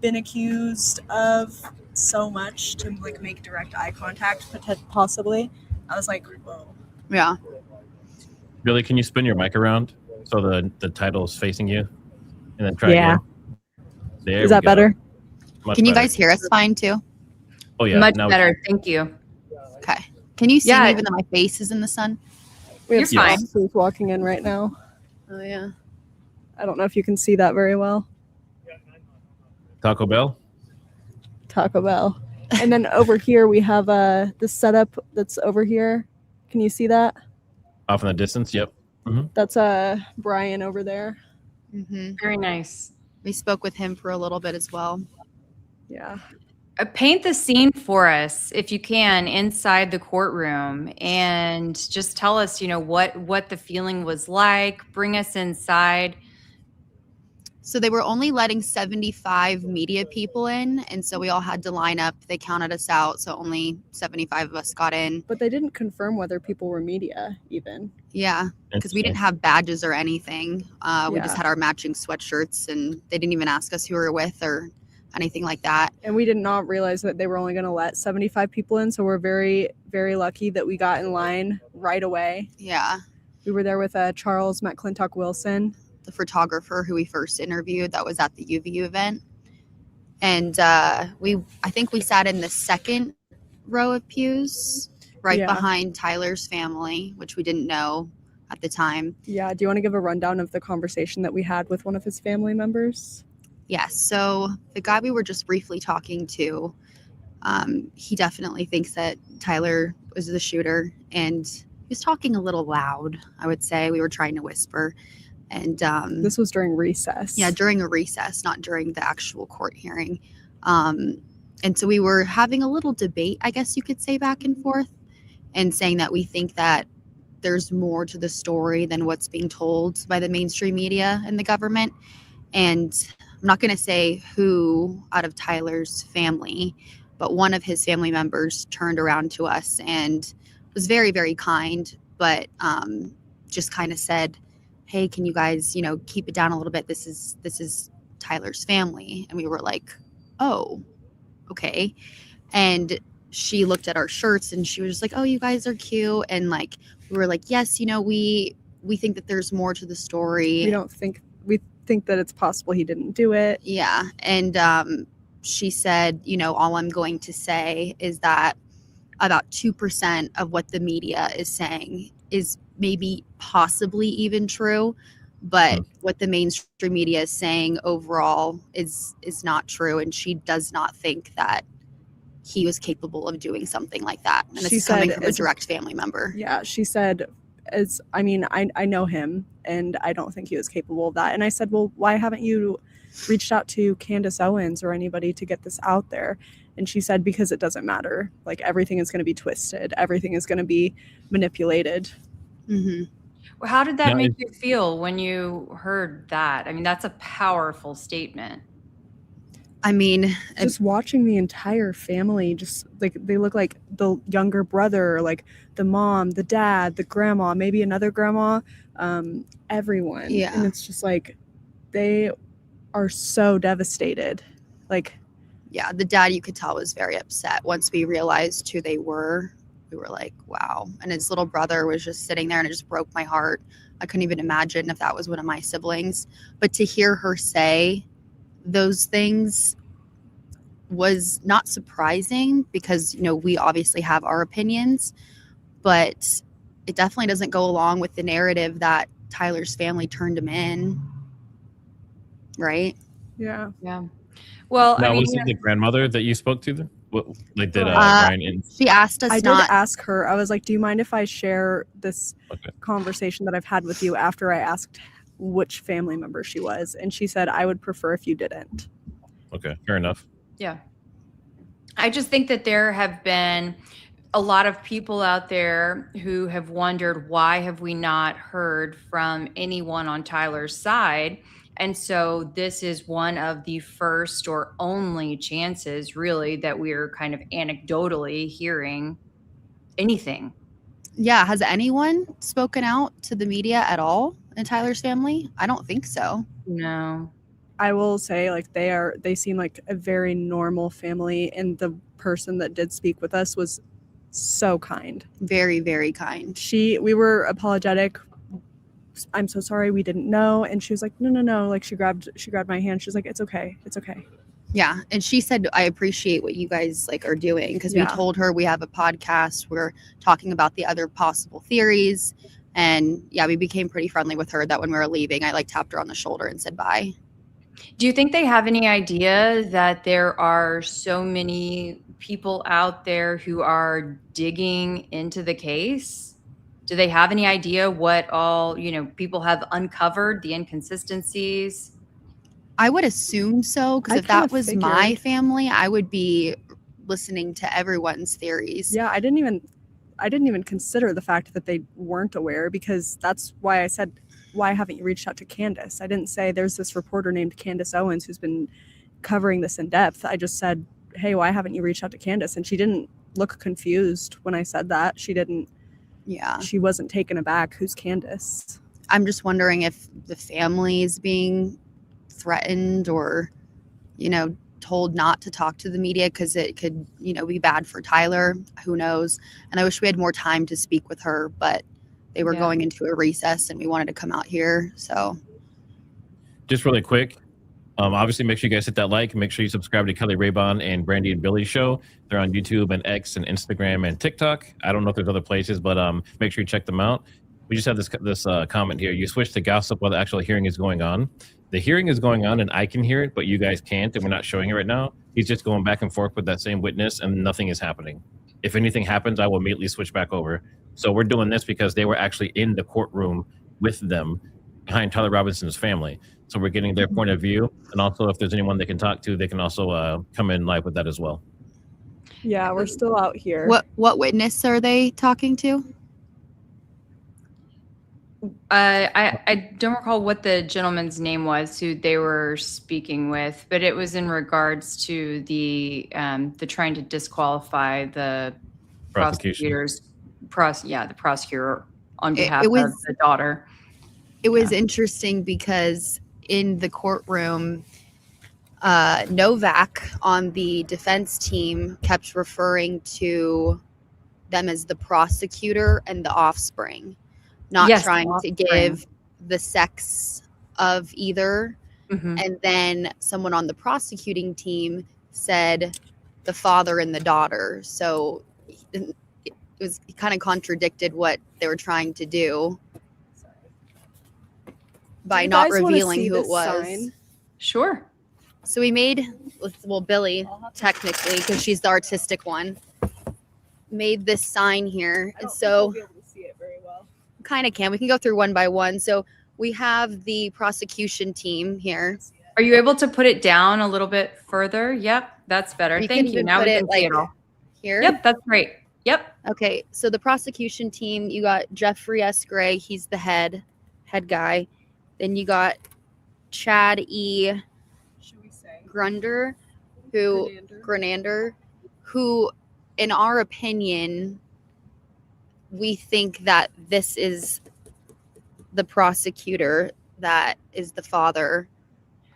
been accused of so much to make direct eye contact, possibly. I was like, whoa. Yeah. Billie, can you spin your mic around so the title is facing you? And then try Yeah. again. There Is we that go. better? Much Can you better. guys hear us fine too? Oh, yeah. Much now we better. Thank you. Okay. Can you see Yeah. me even though my face is in the sun? We have You're fine. officers walking in right now. Oh, yeah. I don't know if you can see that very well. Taco Bell? Taco Bell. And then over here we have this setup that's over here. Can you see that? Off in the distance? Yep. Mm-hmm. That's Brian over there. Mm-hmm. Very nice. We spoke with him for a little bit as well. Yeah. Paint the scene for us, if you can, inside the courtroom, and just tell us, what the feeling was like. Bring us inside. So they were only letting 75 media people in, and so we all had to line up. They counted us out, so only 75 of us got in. But they didn't confirm whether people were media even. Yeah, because we didn't have badges or anything. We just Yeah. had our matching sweatshirts, and they didn't even ask us who we were with or anything like that. And we did not realize that they were only going to let 75 people in. So we're very, very lucky that we got in line right away. Yeah. We were there with Charles McClintock Wilson, the photographer who we first interviewed that was at the UVU event. And I think we sat in the second row of pews right Yeah. behind Tyler's family, which we didn't know at the time. Yeah. Do you want to give a rundown of the conversation that we had with one of his family members? Yes. So the guy we were just briefly talking to, he definitely thinks that Tyler was the shooter, and he was talking a little loud, I would say. We were trying to whisper. And This was during recess. yeah, during a recess, not during the actual court hearing. And so we were having a little debate, I guess you could say, back and forth, and saying that we think that there's more to the story than what's being told by the mainstream media and the government. And I'm not going to say who out of Tyler's family, but one of his family members turned around to us and was very, very kind, but just kind of said, hey, can you guys, keep it down a little bit? This is Tyler's family. And we were like, oh, okay. And she looked at our shirts and she was just like, oh, you guys are cute. And we were like, yes, we think that there's more to the story. We think that it's possible he didn't do it. Yeah. And she said, all I'm going to say is that about 2% of what the media is saying is maybe possibly even true, but what the mainstream media is saying overall is not true. And she does not think that he was capable of doing something like that. And this is coming from a direct family member. Yeah, she said, I know him and I don't think he was capable of that. And I said, well, why haven't you reached out to Candace Owens or anybody to get this out there? And she said, because it doesn't matter. Everything is going to be twisted. Everything is going to be manipulated. Mm-hmm. How did that Now, make you feel when you heard that? I mean, that's a powerful statement. I mean, Just watching the entire family, just like they look like the younger brother, like the mom, the dad, the grandma, maybe another grandma, everyone. Yeah. And it's just like they are so devastated. Like, yeah, the dad, you could tell, was very upset once we realized who they were. We were like, wow. And his little brother was just sitting there, and it just broke my heart. I couldn't even imagine if that was one of my siblings. But to hear her say those things was not surprising because, you know, we obviously have our opinions, but it definitely doesn't go along with the narrative that Tyler's family turned him in. Right? yeah. Yeah. Well, Now, I mean, was it the grandmother that you spoke to? What, like, did Uh, Ryan in? She asked us I did not. ask her, I was like, do you mind if I share this conversation that I've had with you after I asked which family member she was? And she said, I would prefer if you didn't. Okay, fair enough. yeah. I just think that there have been a lot of people out there who have wondered, why have we not heard from anyone on Tyler's side? And so this is one of the first or only chances, really, that we're kind of anecdotally hearing anything. Yeah. Has anyone spoken out to the media at all in Tyler's family? I don't think so. No. I will say, like, they seem like a very normal family, and the person that did speak with us was so kind. Very, very kind. We were apologetic. I'm so sorry, we didn't know. And she was like, no. Like, she grabbed my hand. She's like, it's okay. Yeah. And she said, I appreciate what you guys like are doing, because we Yeah. told her we have a podcast. We're talking about the other possible theories. And yeah, we became pretty friendly with her that when we were leaving, I like tapped her on the shoulder and said bye. Do you think they have any idea that there are so many people out there who are digging into the case? Do they have any idea what all, people have uncovered, the inconsistencies? I would assume so, because I if that kinda was my figured. family, I would be listening to everyone's theories. Yeah, I didn't even consider the fact that they weren't aware, because that's why I said, why haven't you reached out to Candace? I didn't say there's this reporter named Candace Owens who's been covering this in depth. I just said, hey, why haven't you reached out to Candace? And she didn't look confused when I said that. She wasn't taken aback. Who's Candace? I'm just wondering if the family is being threatened or, told not to talk to the media because it could, be bad for Tyler. Who knows? And I wish we had more time to speak with her, but they were going into a recess and we wanted to come out here. So Just really quick, obviously make sure you guys hit that like. Make sure you subscribe to Kelly Raybon and Brandie and Billie Show. They're on YouTube and X and Instagram and TikTok. I don't know if there's other places, but make sure you check them out. We just have this comment here. You switch to gossip while the actual hearing is going on. The hearing is going on and I can hear it, but you guys can't, and we're not showing it right now. He's just going back and forth with that same witness and nothing is happening. If anything happens, I will immediately switch back over. So we're doing this because they were actually in the courtroom with them behind Tyler Robinson's family. So we're getting their point of view. And also if there's anyone they can talk to, they can also come in live with that as well. Yeah, we're still out here. what witness are they talking to? I don't recall what the gentleman's name was who they were speaking with, but it was in regards to the trying to disqualify the prosecutors. The prosecutor on behalf of the daughter. It was interesting because in the courtroom, Novak on the defense team kept referring to them as the prosecutor and the offspring, not trying to give the sex of either. Mm-hmm. And then someone on the prosecuting team said the father and the daughter. So it kind of contradicted what they were trying to do by not revealing who it was. Sign? Sure. So we made, Billie, technically, because she's the artistic one, made this sign here. And so be able to see it very well. kind of can. We can go through one by one. So we have the prosecution team here. Are you able to put it down a little bit further? Yep, that's better. We Thank can you. even Now put we it can see it all. here. Yep, that's great. Yep. Okay, so the prosecution team, you got Jeffrey S. Gray, he's the head guy. Then you got Chad E. Grunder, Grenander, who, in our opinion, we think that this is the prosecutor that is the father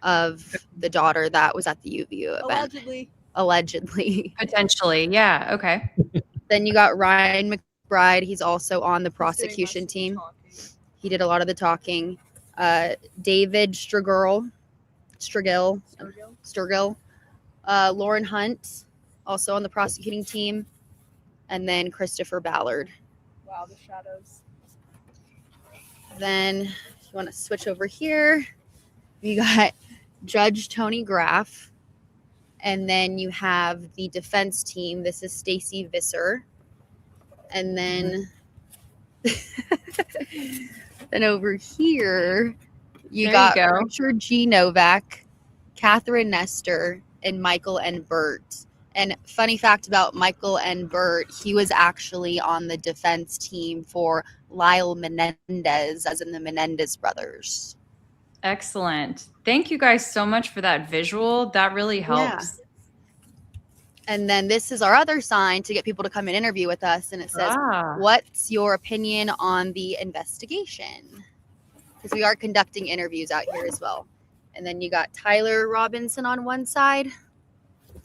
of the daughter that was at the UVU event. Allegedly. Potentially. Yeah. Okay. Then you got Ryan McBride. He's also on the prosecution team. He did a lot of the talking. David Sturgill. Lauren Hunt, also on the prosecuting team. And then Christopher Ballard. Wow, the shadows. Then if you want to switch over here, you got Judge Tony Graff. And then you have the defense team. This is Stacy Visser. And then then over here, you got Richard G. Novak, Catherine Nestor, and Michael N. Burt. And funny fact about Michael N. Burt, he was actually on the defense team for Lyle Menendez, as in the Menendez brothers. Excellent. Thank you guys so much for that visual. That really helps. Yeah. And then this is our other sign to get people to come and interview with us. And it says, what's your opinion on the investigation? Because we are conducting interviews out here as well. And then you got Tyler Robinson on one side.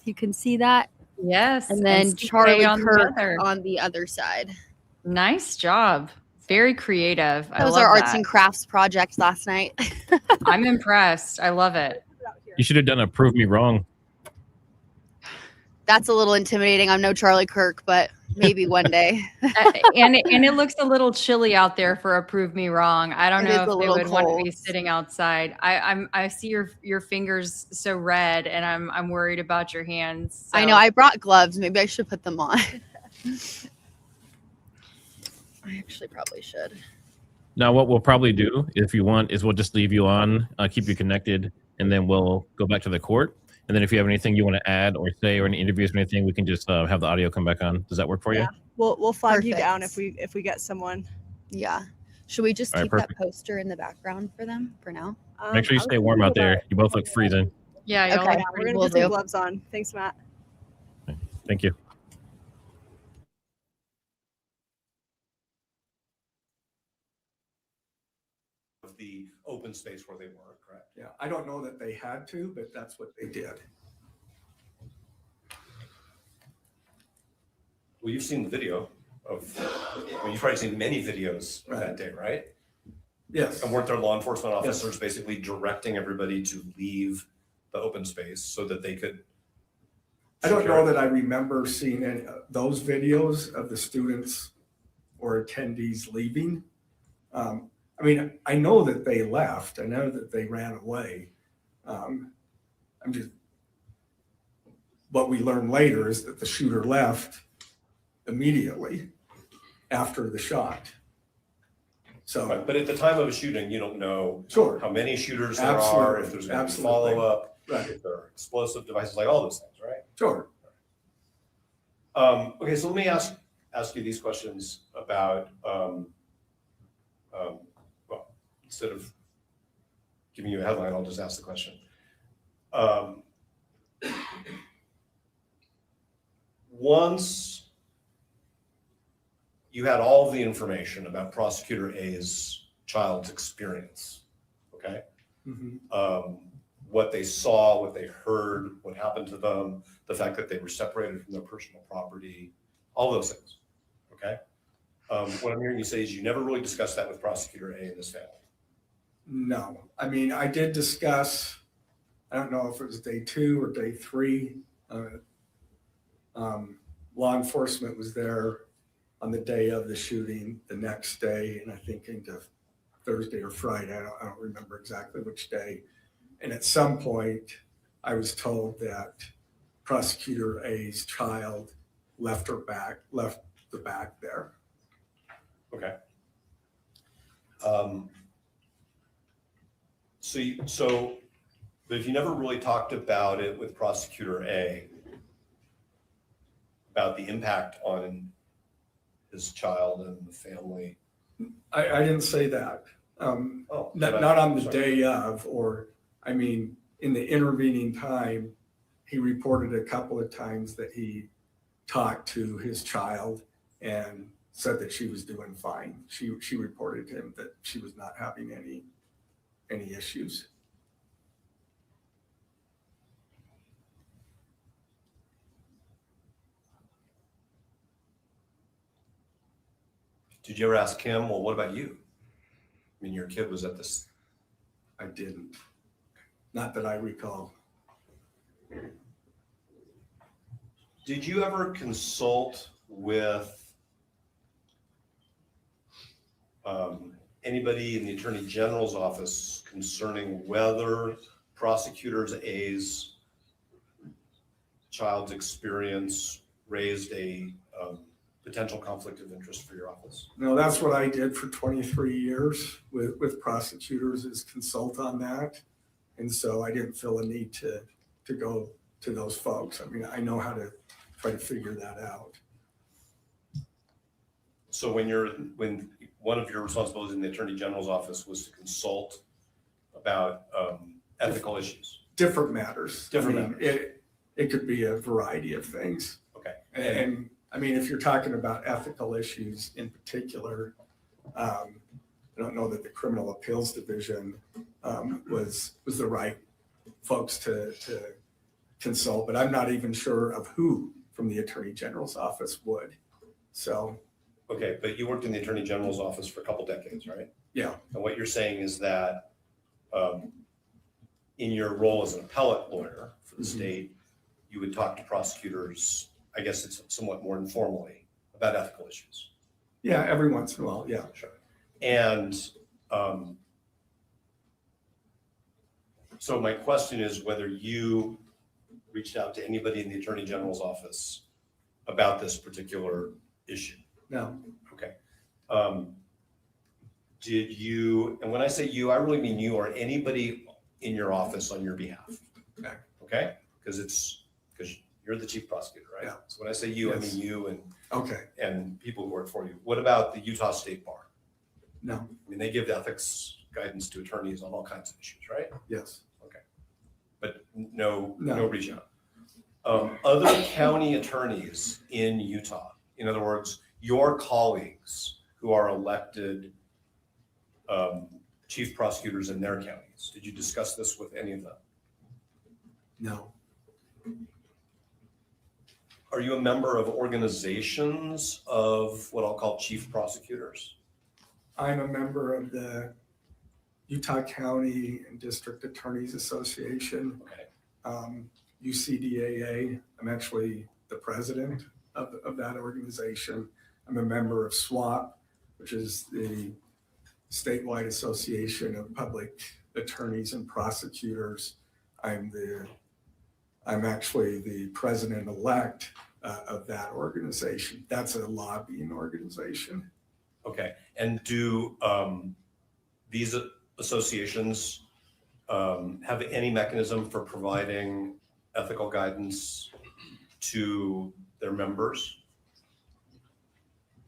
You can see that. Yes. And then CK Charlie on the Kirk other. on the other side. Nice job. Very creative. That was our arts and crafts project last night. I'm impressed. I love it. You should have done a prove me wrong. That's a little intimidating. I'm no Charlie Kirk, but maybe one day. and it looks a little chilly out there for a prove me wrong. I don't know if they would want to be sitting outside. I see your fingers so red, and I'm worried about your hands. So. I know. I brought gloves. Maybe I should put them on. I actually probably should. Now, what we'll probably do, if you want, is we'll just leave you on, keep you connected, and then we'll go back to the court. And then if you have anything you want to add or say or any interviews or anything, we can just have the audio come back on. Does that work for you? We'll flag you down if we get someone. Yeah. Should we just All right, keep perfect. that poster in the background for them for now? Make sure you stay warm out there. You both look freezing. Yeah. Okay. Yeah, we're gonna get some gloves on. Thanks, Matt. Thank you. The open space where they were, correct? Yeah, I don't know that they had to, but that's what they did. Well, you've seen the video of, you've probably seen many videos of that day, right? Yes. And weren't there law enforcement officers basically directing everybody to leave the open space so that they could? I don't know that I remember seeing any those videos of the students or attendees leaving. I mean, I know that they left. I know that they ran away. What we learned later is that the shooter left immediately after the shot. So, Right, but at the time of a shooting, you don't know how many shooters there Absolutely. are, if there's going to be Absolutely. follow-up, Right. if there are explosive devices, like all those things, right? Sure. Okay, so let me ask you these questions about, well, instead of giving you a headline, I'll just ask the question. Once you had all of the information about Prosecutor A's child's experience, okay? What they saw, what they heard, what happened to them, the fact that they were separated from their personal property, all those things, okay? What I'm hearing you say is you never really discussed that with Prosecutor A and his family. No, I mean, I did discuss, I don't know if it was day 2 or day 3. Law enforcement was there on the day of the shooting, the next day, and I think into Thursday or Friday. I don't remember exactly which day. And at some point, I was told that Prosecutor A's child left the back there. Okay. But if you never really talked about it with Prosecutor A, about the impact on his child and the family? I didn't say that. Not on the day of, or, I mean, in the intervening time, he reported a couple of times that he talked to his child and said that she was doing fine. She reported to him that she was not having any issues. Did you ever ask him, well, what about you? I mean, your kid was at this. I didn't. Not that I recall. Did you ever consult with anybody in the Attorney General's office concerning whether Prosecutors A's child's experience raised a potential conflict of interest for your office? No, that's what I did for 23 years with prosecutors, is consult on that. And so I didn't feel a need to go to those folks. I mean, I know how to try to figure that out. So when one of your responsibilities in the Attorney General's office was to consult about ethical issues? Different matters. Different I mean, matters. It could be a variety of things. Okay. And I mean, if you're talking about ethical issues in particular, I don't know that the Criminal Appeals Division was the right folks to consult, but I'm not even sure of who from the Attorney General's office would. So. Okay, but you worked in the Attorney General's office for a couple decades, right? Yeah. And what you're saying is that in your role as an appellate lawyer for the state, you would talk to prosecutors, I guess it's somewhat more informally, about ethical issues. Yeah, every once in a while, yeah. Sure. And so my question is whether you reached out to anybody in the Attorney General's office about this particular issue? No. Okay. Did you, and when I say you, I really mean you or anybody in your office on your behalf? Okay. Okay? Because you're the chief prosecutor, right? Yeah. So when I say you, I mean you and people who work for you. What about the Utah State Bar? No. I mean, they give ethics guidance to attorneys on all kinds of issues, right? Yes. Okay. But no reach out. No. Other county attorneys in Utah, in other words, your colleagues who are elected chief prosecutors in their counties, did you discuss this with any of them? No. Are you a member of organizations of what I'll call chief prosecutors? I'm a member of the Utah County and District Attorneys Association, UCDAA. I'm actually the president of that organization. I'm a member of SWAP, which is the statewide association of public attorneys and prosecutors. I'm actually the president-elect of that organization. That's a lobbying organization. Okay, and do these associations have any mechanism for providing ethical guidance to their members?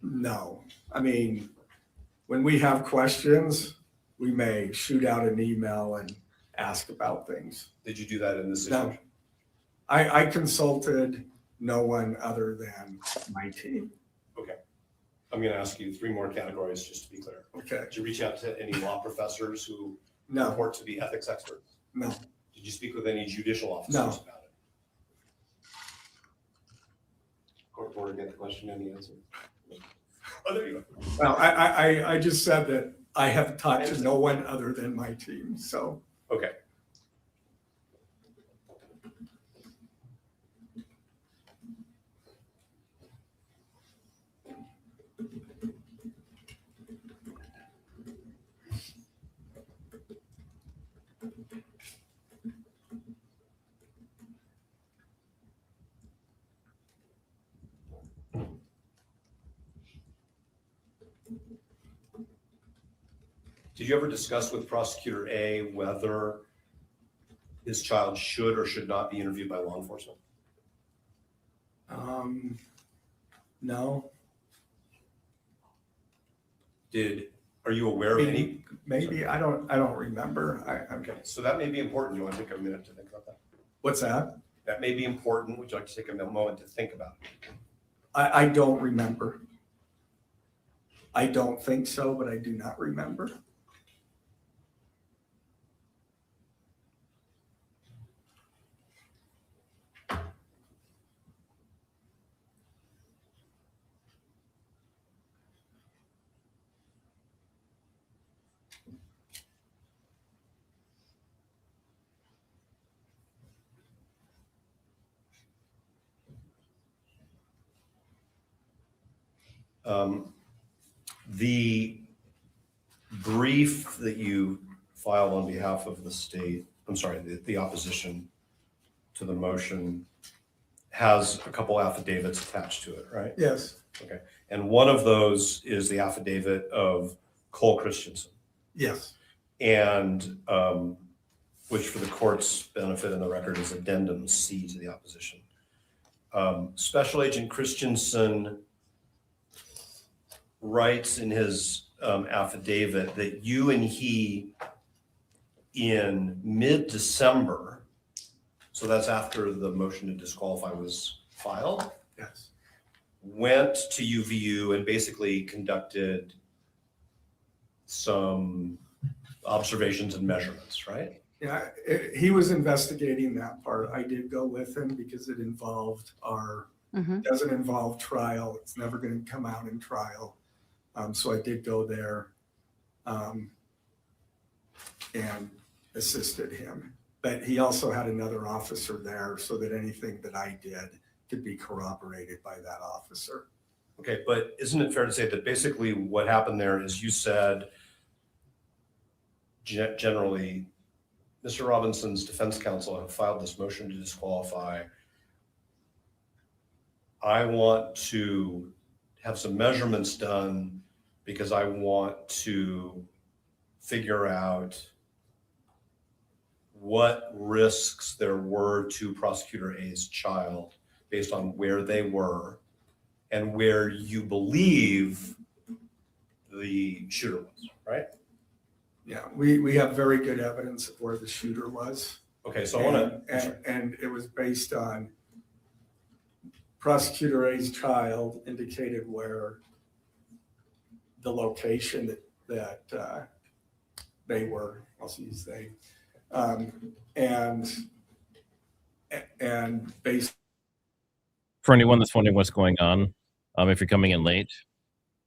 No. I mean, when we have questions, we may shoot out an email and ask about things. Did you do that in this No. situation? I consulted no one other than my team. Okay. I'm going to ask you 3 more categories just to be clear. Okay. Did you reach out to any law professors who No. report to be ethics experts? No. Did you speak with any judicial officers No. about it? Court reporter, get the question and the answer. Oh, there you go. Well, I just said that I have talked to no one other than my team, so. Okay. Did you ever discuss with Prosecutor A whether his child should or should not be interviewed by law enforcement? No. Are you aware of any? Maybe, I don't remember. Okay, so that may be important. You want to take a minute to think about that? What's that? That may be important. Would you like to take a moment to think about it? I don't remember. I don't think so, but I do not remember. The brief that you filed on behalf of the state, the opposition to the motion has a couple affidavits attached to it, right? Yes. Okay. And one of those is the affidavit of Cole Christensen. Yes. And which for the court's benefit in the record is addendum C to the opposition. Special Agent Christensen writes in his affidavit that you and he in mid-December, so that's after the motion to disqualify was filed, Yes. went to UVU and basically conducted some observations and measurements, right? Yeah, he was investigating that part. I did go with him because it involved doesn't involve trial. It's never going to come out in trial. So I did go there and assisted him. But he also had another officer there so that anything that I did could be corroborated by that officer. Okay, but isn't it fair to say that basically what happened there is you said generally, Mr. Robinson's defense counsel have filed this motion to disqualify. I want to have some measurements done because I want to figure out what risks there were to Prosecutor A's child based on where they were and where you believe the shooter was, right? Yeah, we have very good evidence of where the shooter was. Okay, so I want to, and it was based on Prosecutor A's child indicated where the location that they were. I'll use they, and based. For anyone that's wondering what's going on, if you're coming in late,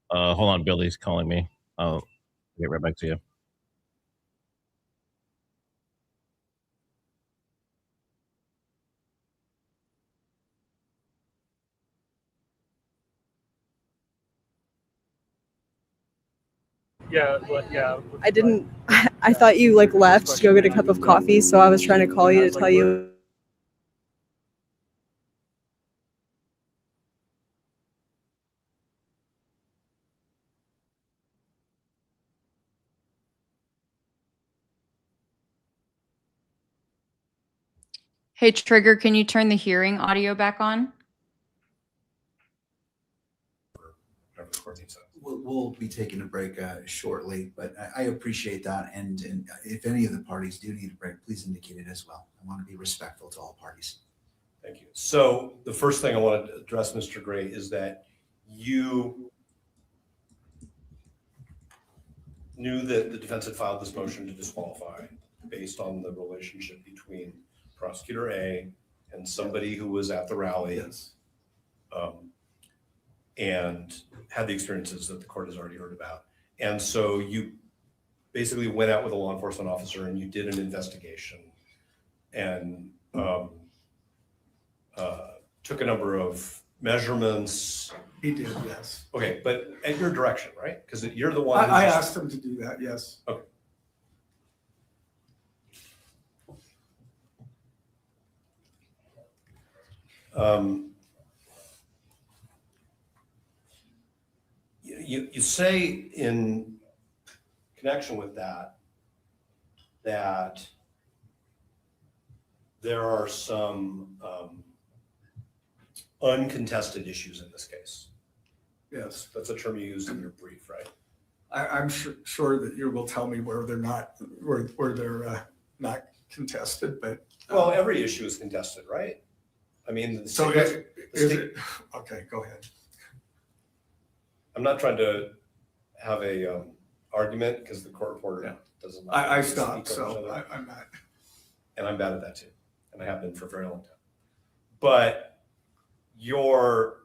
hold on, Billy's calling me. I'll get right back to you. Yeah, I didn't. I thought you like left to go get a cup of coffee, so I was trying to call you to tell you. Hey, Trigger, can you turn the hearing audio back on? We'll be taking a break shortly, but I appreciate that. And if any of the parties do need a break, please indicate it as well. I want to be respectful to all parties. Thank you. So the first thing I want to address, Mr. Gray, is that you knew that the defense had filed this motion to disqualify based on the relationship between Prosecutor A and somebody who was at the rally. Yes. And had the experiences that the court has already heard about. And so you basically went out with a law enforcement officer and you did an investigation and took a number of measurements. He did, yes. Okay, but at your direction, right? Because you're the one. I asked him to do that, yes. Okay. You say in connection with that there are some uncontested issues in this case. Yes. That's a term you used in your brief, right? I'm sure that you will tell me where they're not not contested, but. Well, every issue is contested, right? I mean, So is it, okay, go ahead. I'm not trying to have a argument because the court reporter doesn't. I stopped, so I'm not. And I'm bad at that too. And I have been for a very long time. But your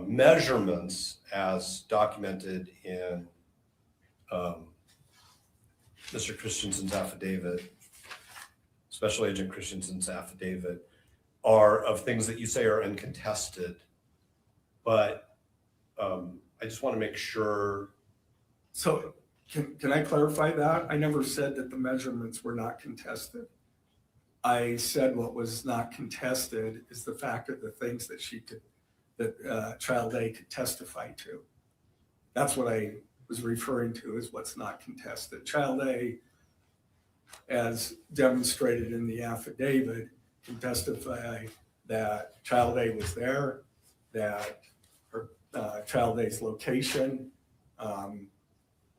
measurements as documented in Mr. Christensen's affidavit, Special Agent Christensen's affidavit, are of things that you say are uncontested. But I just want to make sure. So can I clarify that? I never said that the measurements were not contested. I said what was not contested is the fact of the things that Child A could testify to. That's what I was referring to as what's not contested. Child A, as demonstrated in the affidavit, can testify that Child A was there, that her Child A's location,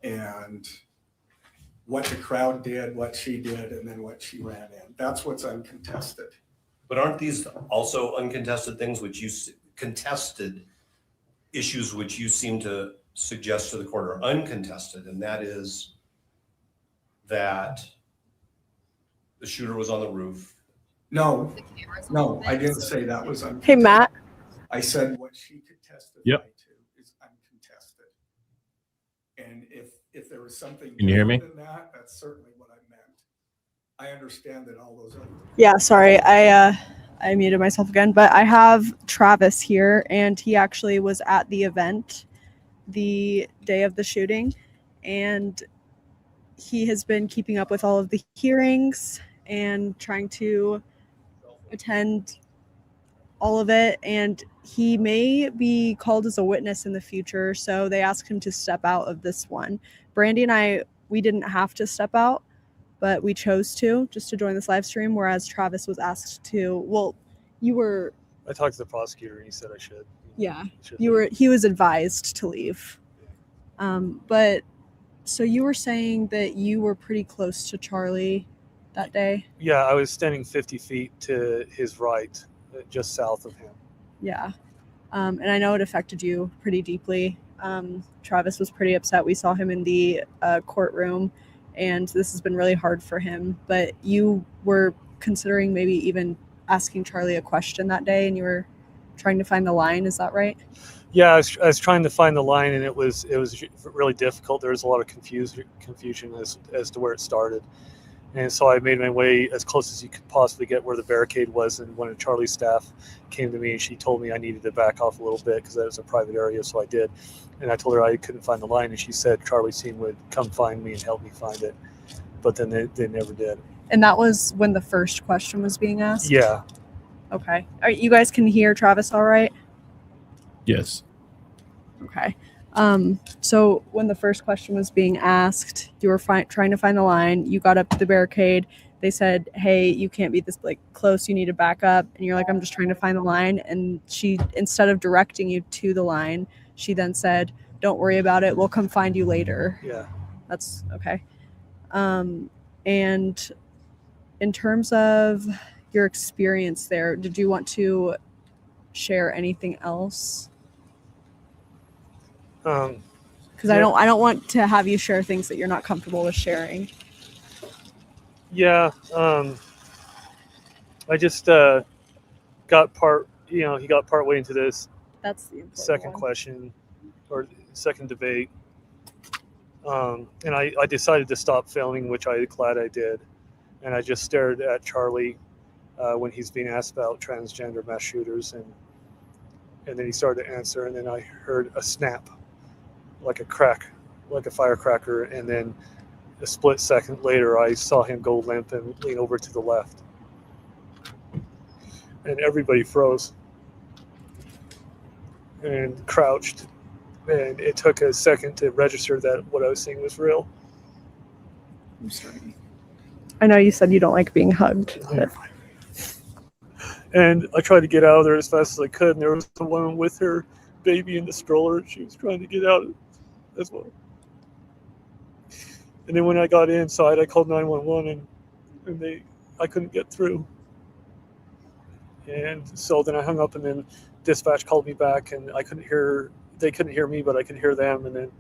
and what the crowd did, what she did, and then what she ran in. That's what's uncontested. But aren't these also uncontested things which you contested issues which you seem to suggest to the court are uncontested? And that is that the shooter was on the roof. No, I didn't say that was uncontested. Hey, Matt. I said what she could testify Yep. to is uncontested. And if there was something Can you hear me? than that, that's certainly what I meant. I understand that all those other. Yeah, sorry. I muted myself again, but I have Travis here, and he actually was at the event the day of the shooting, and he has been keeping up with all of the hearings and trying to attend all of it, and he may be called as a witness in the future, so they asked him to step out of this one. Brandie and we didn't have to step out, but we chose to, just to join this live stream, whereas Travis was asked to. Well, you were. I talked to the prosecutor and he said I should. Yeah, he was advised to leave. But so you were saying that you were pretty close to Charlie that day? Yeah, I was standing 50 feet to his right, just south of him. Yeah. And I know it affected you pretty deeply. Travis was pretty upset. We saw him in the courtroom, and this has been really hard for him. But you were considering maybe even asking Charlie a question that day, and you were trying to find the line. Is that right? Yeah, I was trying to find the line, and it was really difficult. There was a lot of confusion as to where it started. And so I made my way as close as you could possibly get where the barricade was. And one of Charlie's staff came to me and she told me I needed to back off a little bit because that was a private area. So I did. And I told her I couldn't find the line. And she said Charlie's team would come find me and help me find it. But then they never did. And that was when the first question was being asked? Yeah. Okay. All right, you guys can hear Travis all right? Yes. Okay. So when the first question was being asked, you were trying to find the line. You got up to the barricade. They said, "Hey, you can't be this close. You need to back up." And you're like, "I'm just trying to find the line." And she, instead of directing you to the line, she then said, "Don't worry about it. We'll come find you later." Yeah. That's okay. And in terms of your experience there, did you want to share anything else? Because I don't want to have you share things that you're not comfortable with sharing. Yeah. I just got he got part way into this. That's the second one. question or second debate. And I decided to stop filming, which I'm glad I did. And I just stared at Charlie when he's being asked about transgender mass shooters. And then he started to answer. And then I heard a snap, like a crack, like a firecracker. And then a split second later, I saw him go limp and lean over to the left. And everybody froze and crouched. And it took a second to register that what I was seeing was real. I'm sorry. I know you said you don't like being hugged. But... And I tried to get out of there as fast as I could. And there was a woman with her baby in the stroller. And she was trying to get out as well. And then when I got inside, I called 911 and I couldn't get through. And so then I hung up, and then dispatch called me back, and they couldn't hear me, but I could hear them. And then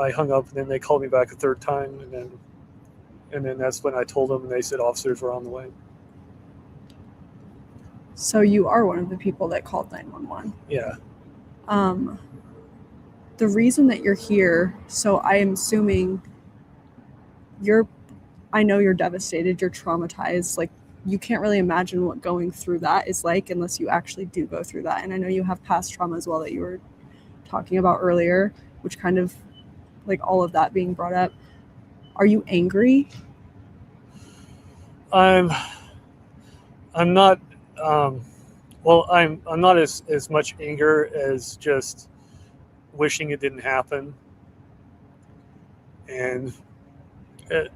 I hung up, and then they called me back a third time. And then that's when I told them, and they said officers were on the way. So you are one of the people that called 911. Yeah. The reason that you're here, so I am assuming I know you're devastated, you're traumatized. Like, you can't really imagine what going through that is like unless you actually do go through that. And I know you have past trauma as well that you were talking about earlier, which kind of like all of that being brought up. Are you angry? I'm not I'm not as much anger as just wishing it didn't happen. And I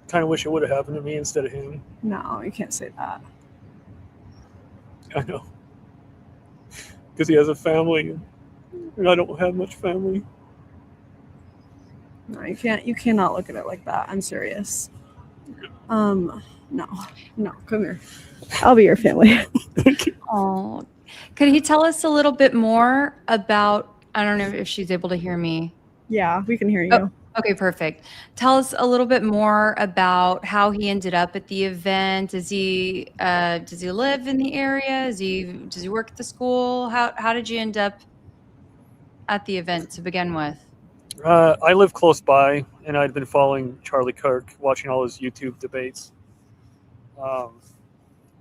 kind of wish it would have happened to me instead of him. No, you can't say that. I know. Because he has a family, and I don't have much family. No, you cannot look at it like that. I'm serious. No, come here. I'll be your family. Oh, could he tell us a little bit more about, I don't know if she's able to hear me. Yeah, we can hear you. Oh, okay, perfect. Tell us a little bit more about how he ended up at the event. Does he live in the area? Does he work at the school? How did you end up at the event to begin with? I live close by, and I'd been following Charlie Kirk, watching all his YouTube debates.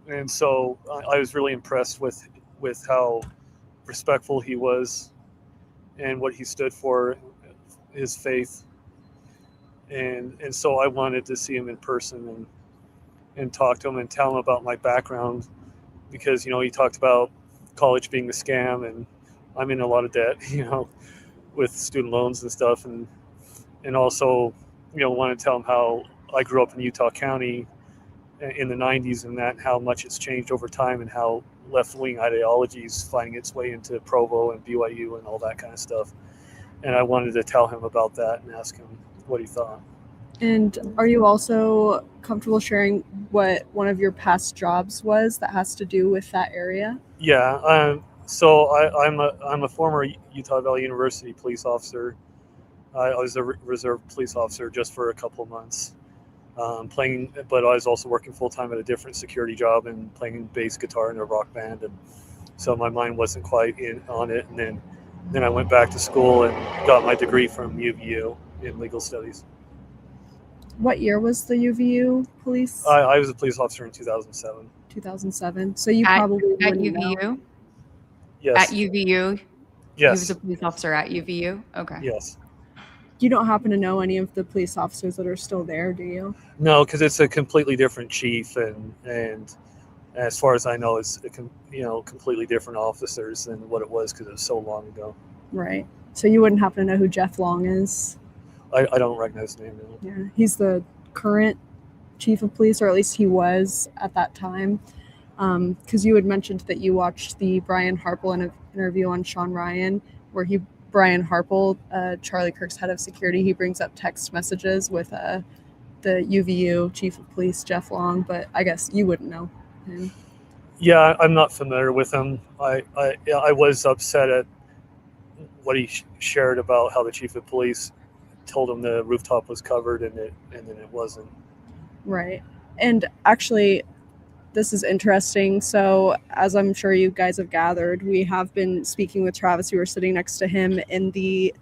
And so I was really impressed with how respectful he was and what he stood for, his faith. And so I wanted to see him in person and talk to him and tell him about my background, because, he talked about college being a scam, and I'm in a lot of debt, with student loans and stuff. And also, want to tell him how I grew up in Utah County in the 90s, and how much it's changed over time, and how left-wing ideology is finding its way into Provo and BYU and all that kind of stuff. And I wanted to tell him about that and ask him what he thought. And are you also comfortable sharing what one of your past jobs was that has to do with that area? Yeah. So I'm a former Utah Valley University police officer. I was a reserve police officer just for a couple of months, but I was also working full time at a different security job and playing bass guitar in a rock band, and so my mind wasn't quite on it. And then I went back to school and got my degree from UVU in legal studies. What year was the UVU police? I was a police officer in 2007. 2007. So you probably at wouldn't UVU. know. Yes. At UVU. Yes. He was a police officer at UVU. Okay. Yes. You don't happen to know any of the police officers that are still there, do you? No, because it's a completely different chief, and as far as I know, it's completely different officers than what it was, because it was so long ago. Right. So you wouldn't happen to know who Jeff Long is? I don't recognize the name. No. Yeah, he's the current chief of police, or at least he was at that time. Because you had mentioned that you watched the Brian Harple interview on Sean Ryan, where Brian Harple, Charlie Kirk's head of security, he brings up text messages with the UVU chief of police, Jeff Long, but I guess you wouldn't know him. Yeah, I'm not familiar with him. I was upset at what he shared about how the chief of police told him the rooftop was covered and then it wasn't. Right. And actually, this is interesting. So, as I'm sure you guys have gathered, we have been speaking with Travis. We were sitting next to him in the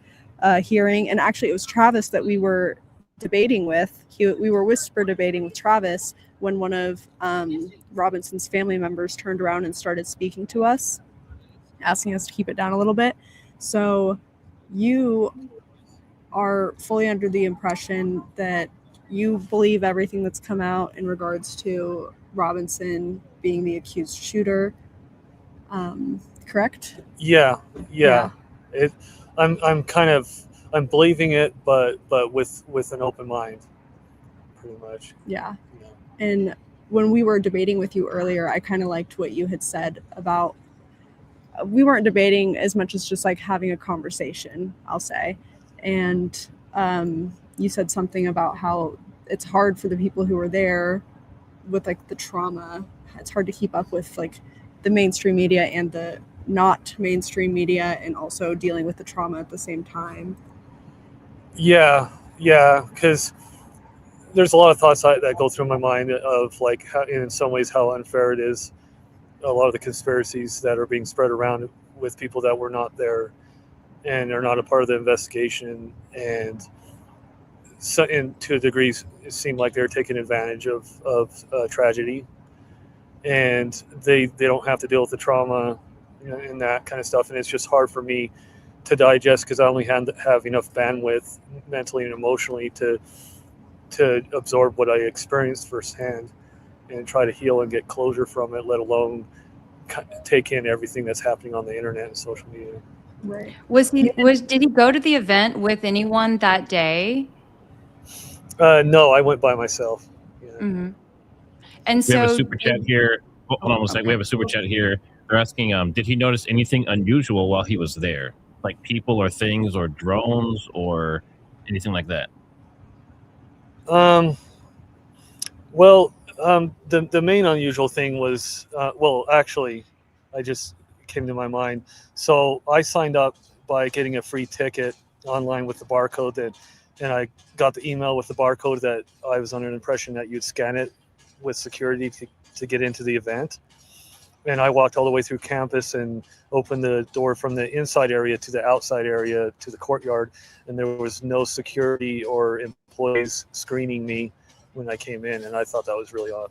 hearing. And actually, it was Travis that we were debating with. We were whisper debating with Travis when one of Robinson's family members turned around and started speaking to us, asking us to keep it down a little bit. So, you are fully under the impression that you believe everything that's come out in regards to Robinson being the accused shooter, correct? Yeah. I'm believing it, but with an open mind, pretty much. Yeah. And when we were debating with you earlier, I kind of liked what you had said about, we weren't debating as much as just like having a conversation, I'll say. And you said something about how it's hard for the people who were there with like the trauma. It's hard to keep up with like the mainstream media and the not mainstream media, and also dealing with the trauma at the same time. Yeah, because there's a lot of thoughts that go through my mind of like how, in some ways, how unfair it is. A lot of the conspiracies that are being spread around with people that were not there and are not a part of the investigation, and so, and to a degree, it seemed like they're taking advantage of tragedy, and they don't have to deal with the trauma, and that kind of stuff. And it's just hard for me to digest because I only have enough bandwidth mentally and emotionally to absorb what I experienced firsthand and try to heal and get closure from it, let alone take in everything that's happening on the internet and social media. Right. Did he go to the event with anyone that day? No, I went by myself. Mm-hmm. And We have a so super chat here. Hold on one second. We have a super chat here. They're asking, did he notice anything unusual while he was there? Like people or things or drones or anything like that? Well, the main unusual thing was, actually, I just came to my mind. So I signed up by getting a free ticket online with the barcode and I got the email with the barcode that I was under an impression that you'd scan it with security to get into the event. And I walked all the way through campus and opened the door from the inside area to the outside area to the courtyard. And there was no security or employees screening me when I came in. And I thought that was really odd.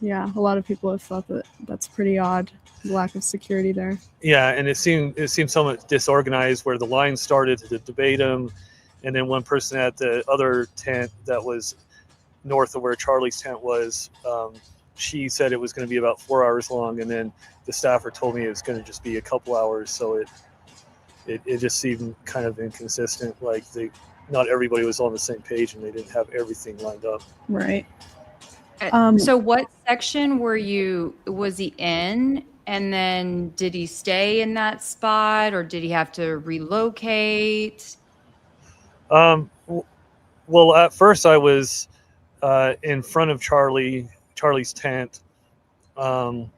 Yeah, a lot of people have thought that that's pretty odd, the lack of security there. Yeah, and it seemed somewhat disorganized where the line started to debate him. And then one person at the other tent that was north of where Charlie's tent was, she said it was going to be about 4 hours long, and then the staffer told me it was going to just be a couple hours. So it just seemed kind of inconsistent. Like not everybody was on the same page, and they didn't have everything lined up. Right. So what section was he in? And then did he stay in that spot or did he have to relocate? Well, at first I was in front of Charlie's tent on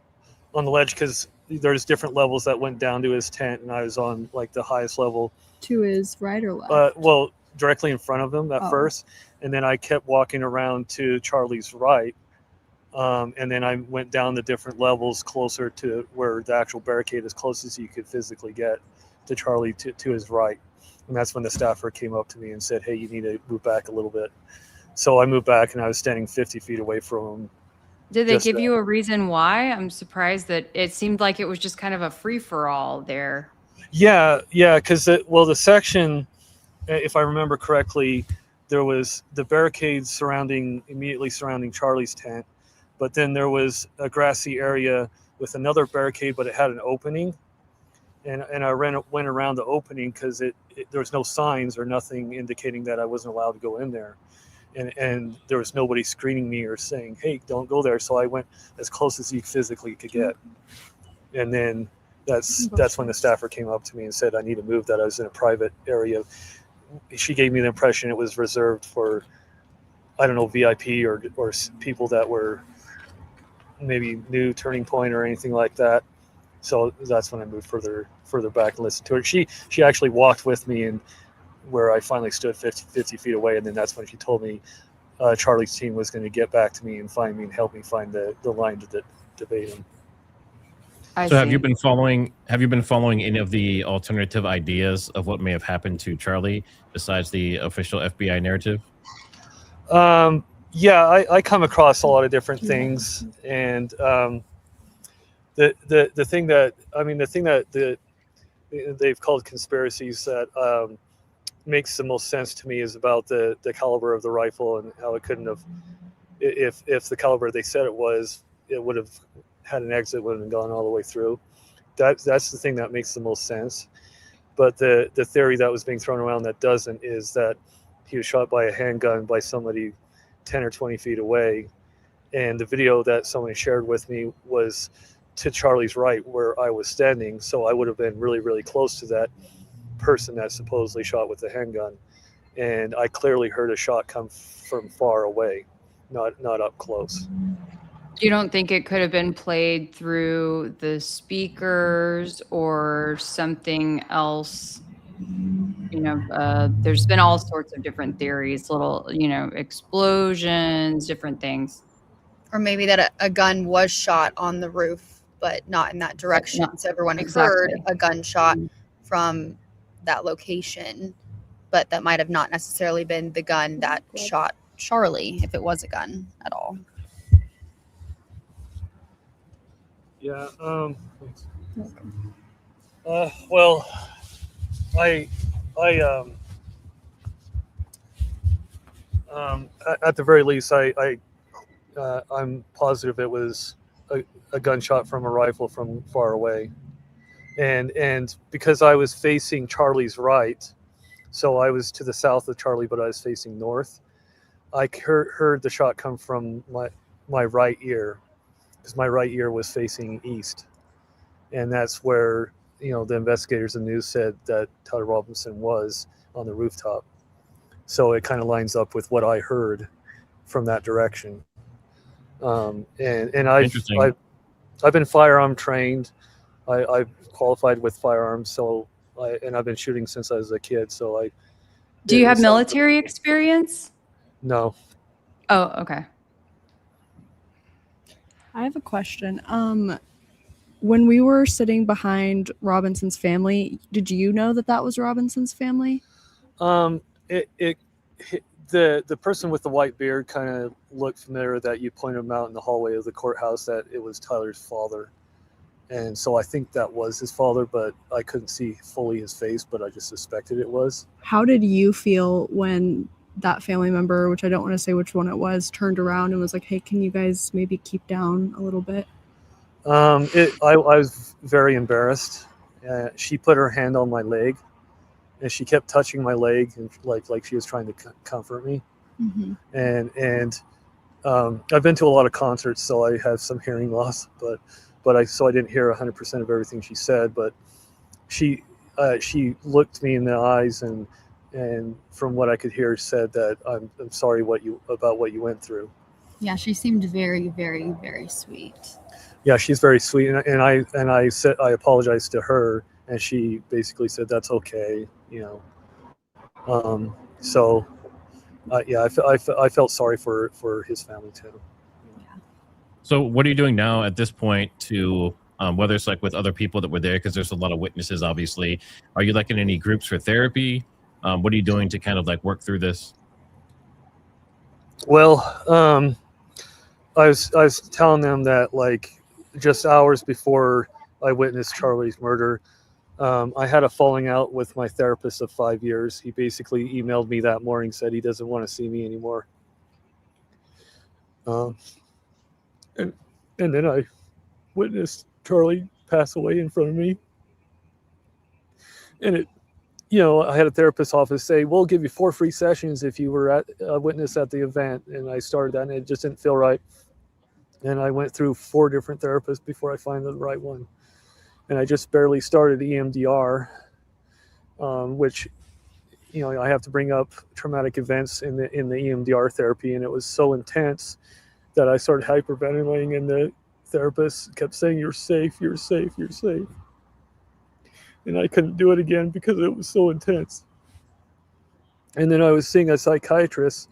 the ledge because there's different levels that went down to his tent, and I was on like the highest level. To his right or left? Well, directly in front of him at first, and then I kept walking around to Charlie's right, and then I went down the different levels closer to where the actual barricade, as close as you could physically get to Charlie to his right. And that's when the staffer came up to me and said, "Hey, you need to move back a little bit." So I moved back, and I was standing 50 feet away from him. Did they give you a reason why? I'm surprised that it seemed like it was just kind of a free-for-all there. Yeah, because the section, if I remember correctly, there was the barricades immediately surrounding Charlie's tent, but then there was a grassy area with another barricade, but it had an opening, and I went around the opening because there was no signs or nothing indicating that I wasn't allowed to go in there. And there was nobody screening me or saying, "Hey, don't go there." So I went as close as you physically could get. And then that's when the staffer came up to me and said, "I need to move," that I was in a private area. She gave me the impression it was reserved for, I don't know, VIP or people that were maybe new Turning Point or anything like that. So that's when I moved further back and listened to her. She actually walked with me and where I finally stood 50 feet away, and then that's when she told me Charlie's team was going to get back to me and find me and help me find the line to debate him. So have you been following any of the alternative ideas of what may have happened to Charlie besides the official FBI narrative? Yeah, I come across a lot of different things, and the thing that they've called conspiracies that makes the most sense to me is about the caliber of the rifle and how it couldn't have, if the caliber they said it would have had an exit, would have gone all the way through. That's the thing that makes the most sense. But the theory that was being thrown around that doesn't is that he was shot by a handgun by somebody 10 or 20 feet away. And the video that somebody shared with me was to Charlie's right where I was standing. So I would have been really, really close to that person that supposedly shot with the handgun. and I clearly heard a shot come from far away, not up close. You don't think it could have been played through the speakers or something else? There's been all sorts of different theories, little, explosions, different things. Or maybe that a gun was shot on the roof, but not in that direction. Not- So everyone exactly. heard a gunshot from that location, but that might have not necessarily been the gun that shot Charlie, if it was a gun at all. Yeah. Well, at the very least, I'm positive it was a gunshot from a rifle from far away, and because I was facing Charlie's right, so I was to the south of Charlie, but I was facing north. I heard the shot come from my right ear, because my right ear was facing east, and that's where the investigators and news said that Tyler Robinson was on the rooftop. So it kind of lines up with what I heard from that direction. And I've been firearm trained. I've qualified with firearms, so I've been shooting since I was a kid. So Do you have military experience? No. Oh, okay. I have a question. When we were sitting behind Robinson's family, did you know that was Robinson's family? The person with the white beard kind of looked familiar, that you pointed him out in the hallway of the courthouse, that it was Tyler's father. And so I think that was his father, but I couldn't see fully his face, but I just suspected it was. How did you feel when that family member, which I don't want to say which one it was, turned around and was like, hey, can you guys maybe keep down a little bit? I was very embarrassed. She put her hand on my leg, and she kept touching my leg, and like she was trying to comfort me. Mm-hmm. And I've been to a lot of concerts, so I have some hearing loss, but I didn't hear 100% of everything she said. But she looked me in the eyes, and from what I could hear, said that I'm sorry about what you went through. Yeah, she seemed very, very, very sweet. Yeah, she's very sweet, and I said I apologized to her, and she basically said that's okay, So, yeah, I felt sorry for his family too. So what are you doing now at this point to whether it's like with other people that were there, because there's a lot of witnesses, obviously. Are you like in any groups for therapy? What are you doing to kind of like work through this? Well, I was telling them that, like, just hours before I witnessed Charlie's murder, I had a falling out with my therapist of 5 years. He basically emailed me that morning, said he doesn't want to see me anymore. And then I witnessed Charlie pass away in front of me. And I had a therapist's office say, we'll give you 4 free sessions if you were at a witness at the event. And I started that, and it just didn't feel right. And I went through 4 different therapists before I find the right one. And I just barely started EMDR, which, I have to bring up traumatic events in the EMDR therapy. And it was so intense that I started hyperventilating, and the therapist kept saying, you're safe, you're safe, you're safe. And I couldn't do it again because it was so intense. And then I was seeing a psychiatrist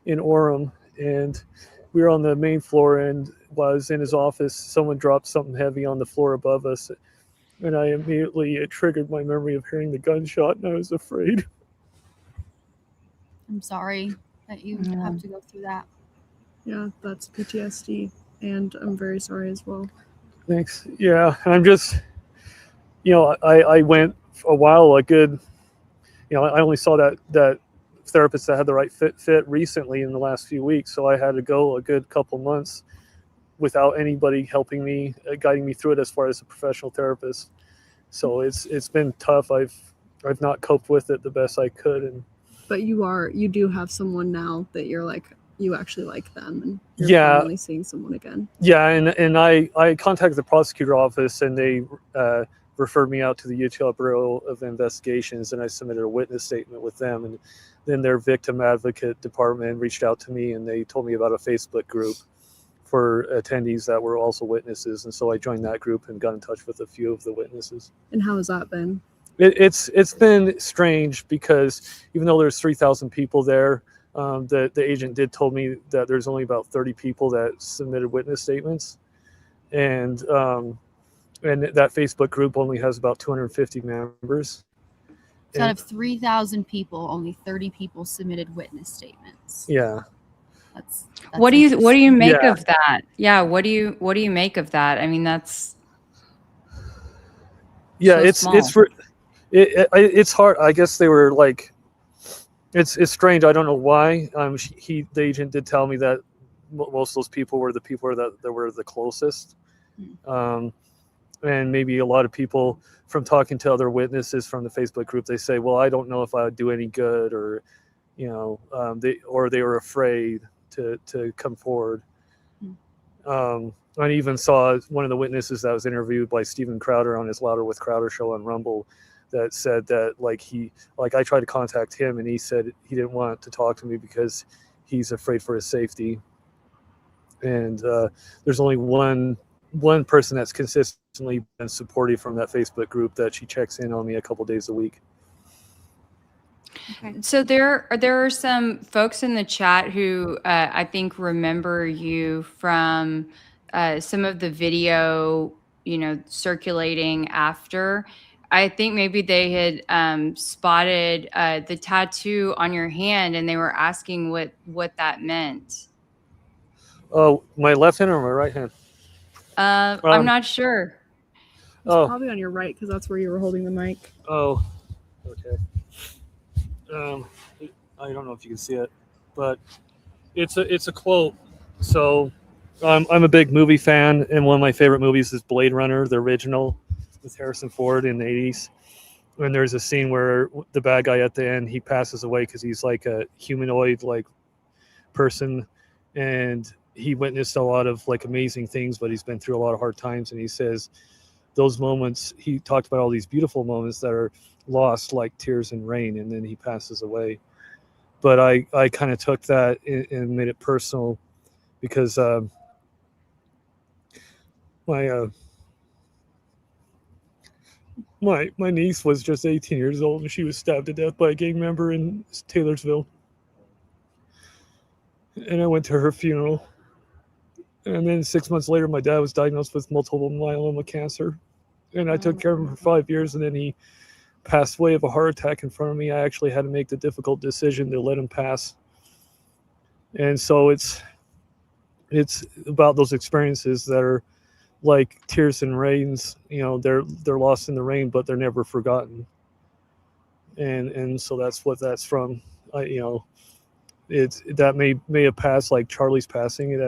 in Orem, and we were on the main floor, and while I was in his office, someone dropped something heavy on the floor above us. And it triggered my memory of hearing the gunshot, and I was afraid. I'm sorry that you have to go through that. Yeah, that's PTSD, and I'm very sorry as well. Thanks. Yeah, and I'm just, I went a while, a good, I only saw that therapist that had the right fit recently in the last few weeks, so I had to go a good couple months without anybody helping me, guiding me through it as far as a professional therapist. So it's been tough. I've not coped with it the best I could. But you do have someone now that you're like, you actually like them, and you're Yeah. finally seeing someone again. Yeah, and I contacted the prosecutor office, and they referred me out to the Utah Bureau of Investigations, and I submitted a witness statement with them. And then their victim advocate department reached out to me, and they told me about a Facebook group for attendees that were also witnesses. And so I joined that group and got in touch with a few of the witnesses. And how has that been? It's been strange because even though there's 3,000 people there, the agent did told me that there's only about 30 people that submitted witness statements, and that Facebook group only has about 250 members. So out of 3,000 people, only 30 people submitted witness statements. Yeah. That's What do you make Yeah. of that? Yeah, what do you make of that? I mean, that's Yeah, so it's hard. I guess they were like, it's strange. I don't know why. The agent did tell me that most of those people were the people that were the closest, and maybe a lot of people from talking to other witnesses from the Facebook group, they say, well, I don't know if I would do any good, or they were afraid to come forward. I even saw one of the witnesses that was interviewed by Steven Crowder on his Louder with Crowder show on Rumble that said that I tried to contact him, and he said he didn't want to talk to me because he's afraid for his safety. And there's only one person that's consistently been supportive from that Facebook group that she checks in on me a couple days a week. So there are some folks in the chat who I think remember you from some of the video, circulating after. I think maybe they had spotted the tattoo on your hand, and they were asking what that meant. Oh, my left hand or my right hand? I'm not sure. It's probably on your right because that's where you were holding the mic. Oh, okay. I don't know if you can see it, but it's a quote. So I'm a big movie fan, and one of my favorite movies is Blade Runner, the original, with Harrison Ford in the 80s. And there's a scene where the bad guy at the end, he passes away because he's like a humanoid person, and he witnessed a lot of amazing things, but he's been through a lot of hard times. And he says those moments, he talked about all these beautiful moments that are lost like tears in rain, and then he passes away. But I kind of took that and made it personal because my niece was just 18 years old, and she was stabbed to death by a gang member in Taylorsville. And I went to her funeral. And then 6 months later, my dad was diagnosed with multiple myeloma cancer. And I took care of him for 5 years, and then he passed away of a heart attack in front of me. I actually had to make the difficult decision to let him pass. And so it's about those experiences that are like tears and rains. They're lost in the rain, but they're never forgotten. And so that's what that's from. That may have passed, like Charlie's passing.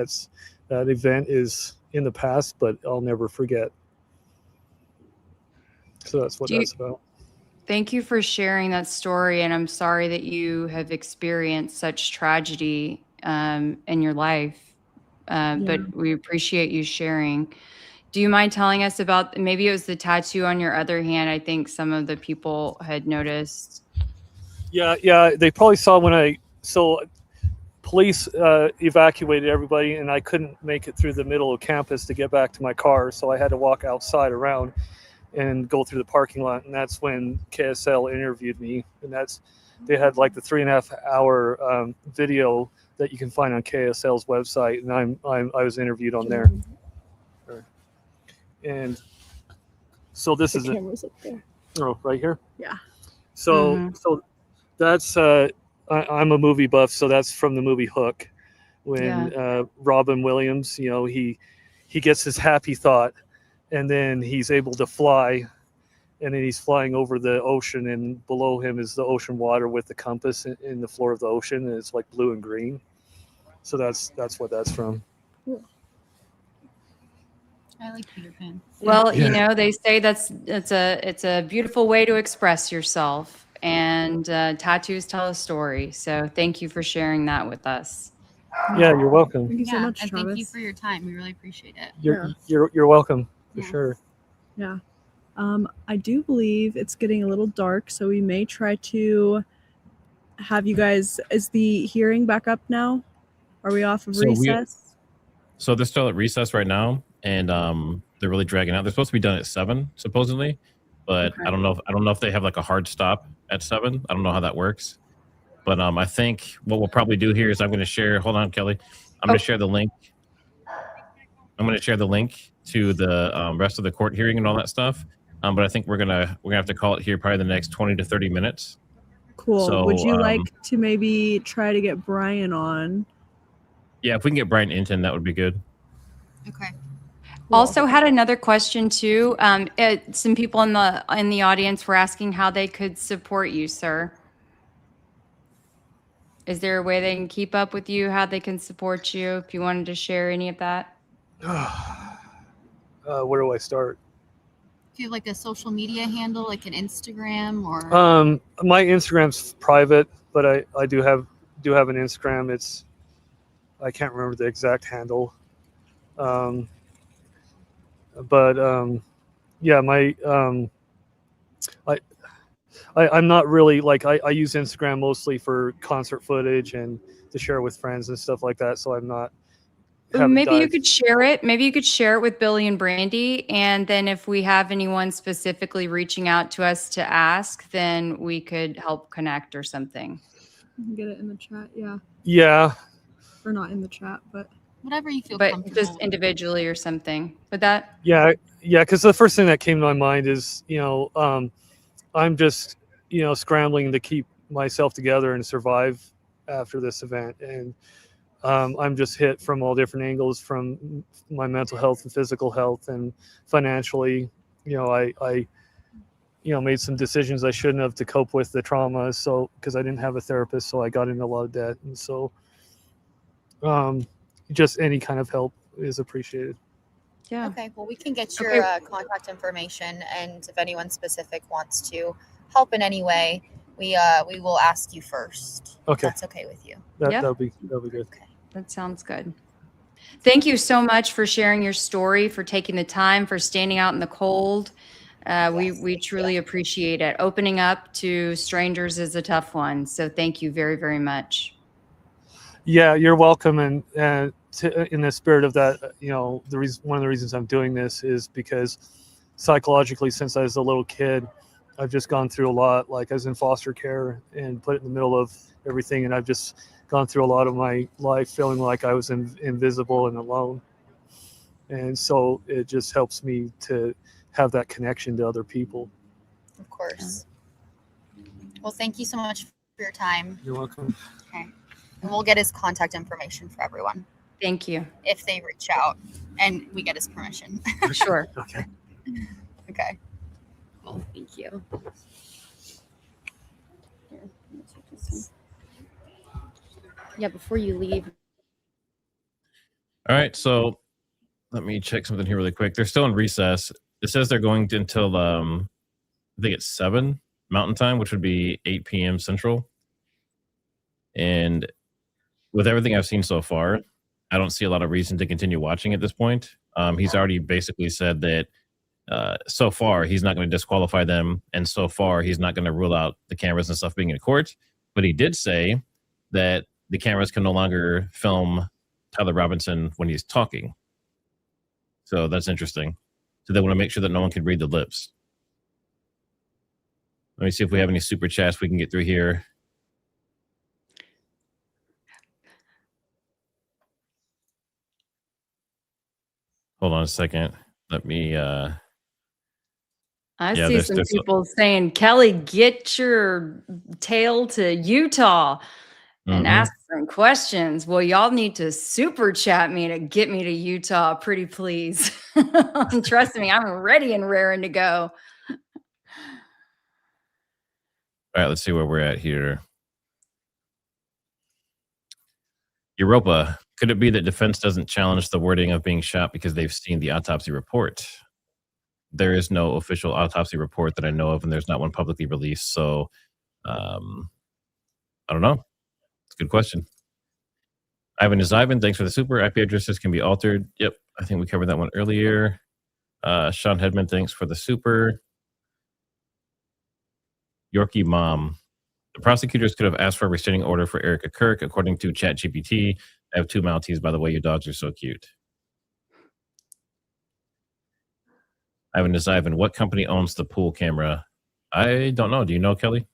That event is in the past, but I'll never forget. So that's what that's about. Thank you for sharing that story, and I'm sorry that you have experienced such tragedy in your life, but we appreciate you sharing. Do you mind telling us about, maybe it was the tattoo on your other hand? I think some of the people had noticed. Yeah, they probably saw police evacuated everybody, and I couldn't make it through the middle of campus to get back to my car, so I had to walk outside around and go through the parking lot. And that's when KSL interviewed me, and they had the 3.5 hour video that you can find on KSL's website, and I was interviewed on there. And so this is camera's up there. Oh, right here. Yeah. So that's I'm a movie buff, so that's from the movie Hook, when Robin Williams, he gets his happy thought, and then he's able to fly, and then he's flying over the ocean, and below him is the ocean water with the compass in the floor of the ocean, and it's like blue and green. So that's what that's from. I like Peter Pan. Well, they say it's a beautiful way to express yourself, and tattoos tell a story. So thank you for sharing that with us. Yeah, you're welcome. Thank you so much, and Travis. thank you for your time. We really appreciate it. You're welcome, for sure. Yeah. I do believe it's getting a little dark, so we may try to have you guys, is the hearing back up now? Are we off of recess? So they're still at recess right now, and they're really dragging out. They're supposed to be done at 7, supposedly, but Okay. I don't know if they have like a hard stop at 7. I don't know how that works. But I think what we'll probably do here is I'm going to share. Hold on, Kelly. I'm going to share the link. I'm going to share the link to the rest of the court hearing and all that stuff. But I think we're gonna have to call it here probably the next 20 to 30 minutes. Cool. So, Would you like to maybe try to get Brian on? Yeah, if we can get Brian Inton, that would be good. Okay. Also had another question too. Some people in the audience were asking how they could support you, sir. Is there a way they can keep up with you? How they can support you? If you wanted to share any of that. Where do I start? Do you have like a social media handle, like an Instagram or? My Instagram's private, but I do have an Instagram. I can't remember the exact handle. Yeah, I'm not really like I use Instagram mostly for concert footage and to share with friends and stuff like that. So I'm not. Maybe you could share it. Maybe you could share it with Billie and Brandie, and then if we have anyone specifically reaching out to us to ask, then we could help connect or something. You can get it in the chat, yeah. Yeah. Or not in the chat, but whatever you feel but comfortable. just individually or something. But that. Yeah. Because the first thing that came to my mind is, I'm just, scrambling to keep myself together and survive after this event. And I'm just hit from all different angles, from my mental health and physical health and financially. I made some decisions I shouldn't have to cope with the trauma. So, because I didn't have a therapist, so I got into a lot of debt. And so just any kind of help is appreciated. Yeah. Okay. Well, we can get your contact information, and if anyone specific wants to help in any way, we will ask you first. Okay. If that's okay with you. That'll be good. Okay. That sounds good. Thank you so much for sharing your story, for taking the time, for standing out in the cold. We truly appreciate it. Opening up to strangers is a tough one. So thank you very, very much. Yeah, you're welcome. And in the spirit of that, one of the reasons I'm doing this is because psychologically, since I was a little kid, I've just gone through a lot. Like, I was in foster care and put in the middle of everything, and I've just gone through a lot of my life feeling like I was invisible and alone. And so it just helps me to have that connection to other people. Of course. Well, thank you so much for your time. You're welcome. Okay. And we'll get his contact information for everyone Thank you. if they reach out and we get his permission. Sure. Okay. Okay. Cool. Thank you. Here, let me take this one. Yeah, before you leave. All right, so let me check something here really quick. They're still in recess. It says they're going to until I think it's 7 Mountain Time, which would be 8 p.m. Central. And with everything I've seen so far, I don't see a lot of reason to continue watching at this point. He's already basically said that so far he's not going to disqualify them, and so far he's not going to rule out the cameras and stuff being in court. But he did say that the cameras can no longer film Tyler Robinson when he's talking. So that's interesting. So they want to make sure that no one can read the lips. Let me see if we have any super chats we can get through here. Hold on a second. Let me I Yeah, see there's- some there's- people saying, Kelly, get your tail to Utah and Mhm. ask some questions. Well, y'all need to super chat me to get me to Utah, pretty please. Trust me, I'm ready and raring to go. All right, let's see where we're at here. Europa, could it be that defense doesn't challenge the wording of being shot because they've seen the autopsy report? There is no official autopsy report that I know of, and there's not one publicly released. So, I don't know. It's a good question. Ivan is Ivan. Thanks for the super. IP addresses can be altered. Yep, I think we covered that one earlier. Sean Hedman, thanks for the super. Yorkie Mom. The prosecutors could have asked for a restraining order for Erica Kirk, according to ChatGPT. I have 2 Maltese, by the way. Your dogs are so cute. Ivan, what company owns the pool camera? I don't know. Do you know, Kelly?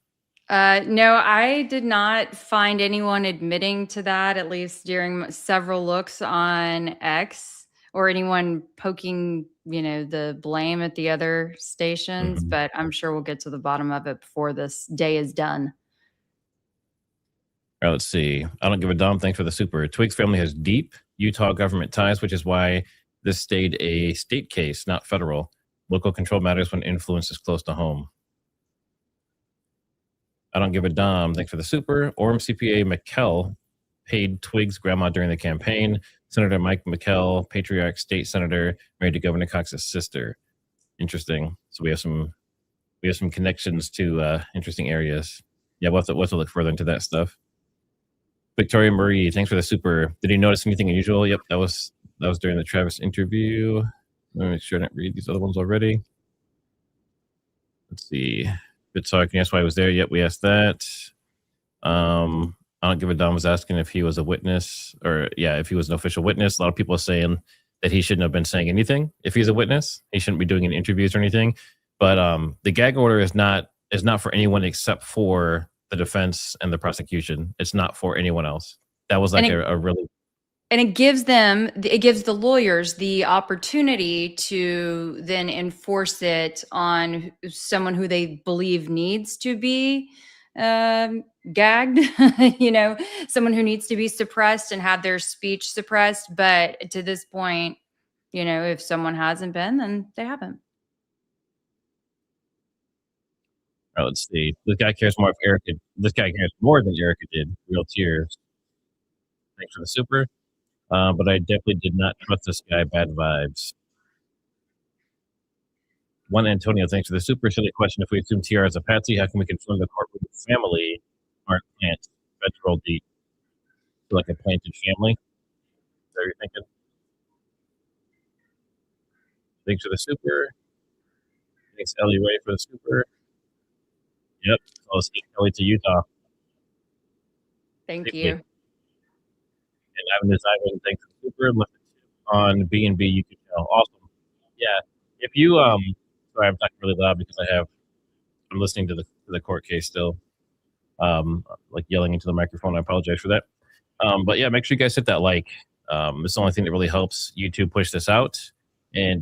No, I did not find anyone admitting to that, at least during several looks on X, or anyone poking, the blame at the other stations. But I'm sure we'll get to the bottom of it before this day is done. All right, let's see. I don't give a damn. Thanks for the super. Twig's family has deep Utah government ties, which is why this stayed a state case, not federal. Local control matters when influence is close to home. I don't give a damn. Thanks for the super. Orem CPA McKell paid Twig's grandma during the campaign. Senator Mike McKell, Patriarch State Senator, married to Governor Cox's sister. Interesting. So we have some connections to interesting areas. Yeah, we'll have to look further into that stuff. Victoria Marie, thanks for the super. Did you notice anything unusual? Yep, that was during the Travis interview. Let me make sure I didn't read these other ones already. Let's see. Sorry, can you ask why I was there? Yep, we asked that. I don't give a damn was asking if he was a witness, or if he was an official witness. A lot of people are saying that he shouldn't have been saying anything if he's a witness. He shouldn't be doing any interviews or anything. But the gag order is not for anyone except for the defense and the prosecution. It's not for anyone else. That was like a really... And it gives the lawyers the opportunity to then enforce it on someone who they believe needs to be gagged, someone who needs to be suppressed and have their speech suppressed. But to this point, if someone hasn't been, then they haven't. All right, let's see. This guy cares more than Erica did. Real tears. Thanks for the super. But I definitely did not trust this guy. Bad vibes. One Antonio, thanks for the super silly question. If we assume TR is a patsy, how can we confirm the corporate family aren't plants? Federal deep. So like a planted family? Is that what you're thinking? Thanks for the super. Thanks, Ellie Ray, for the super. Yep. I'll see Kelly to Utah. Thank Safely. you. And Ivan, thanks for the super. Look on B&B, you can tell. Awesome. Yeah. If you sorry, I'm talking really loud because I'm listening to the court case still. Like yelling into the microphone. I apologize for that. But yeah, make sure you guys hit that like. It's the only thing that really helps YouTube push this out. And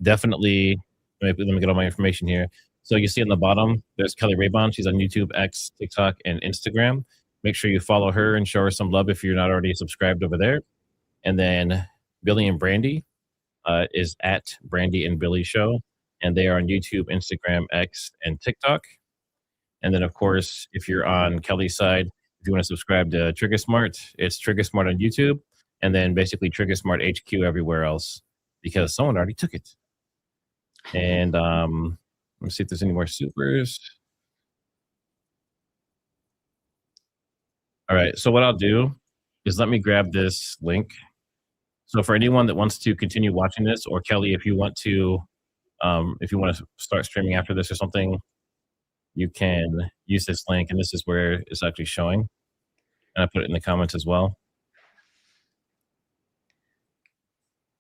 definitely, let me get all my information here. So you see on the bottom, there's Kelly Raybon. She's on YouTube, X, TikTok, and Instagram. Make sure you follow her and show her some love if you're not already subscribed over there. And then Billie and Brandie is at Brandie and Billie Show. And they are on YouTube, Instagram, X, and TikTok. And then, of course, if you're on Kelly's side, if you want to subscribe to TriggerSmart, it's TriggerSmart on YouTube. And then basically TriggerSmart HQ everywhere else because someone already took it. And let me see if there's any more supers. All right, so what I'll do is let me grab this link. So for anyone that wants to continue watching this, or Kelly, if you want to start streaming after this or something, you can use this link, and this is where it's actually showing. And I put it in the comments as well.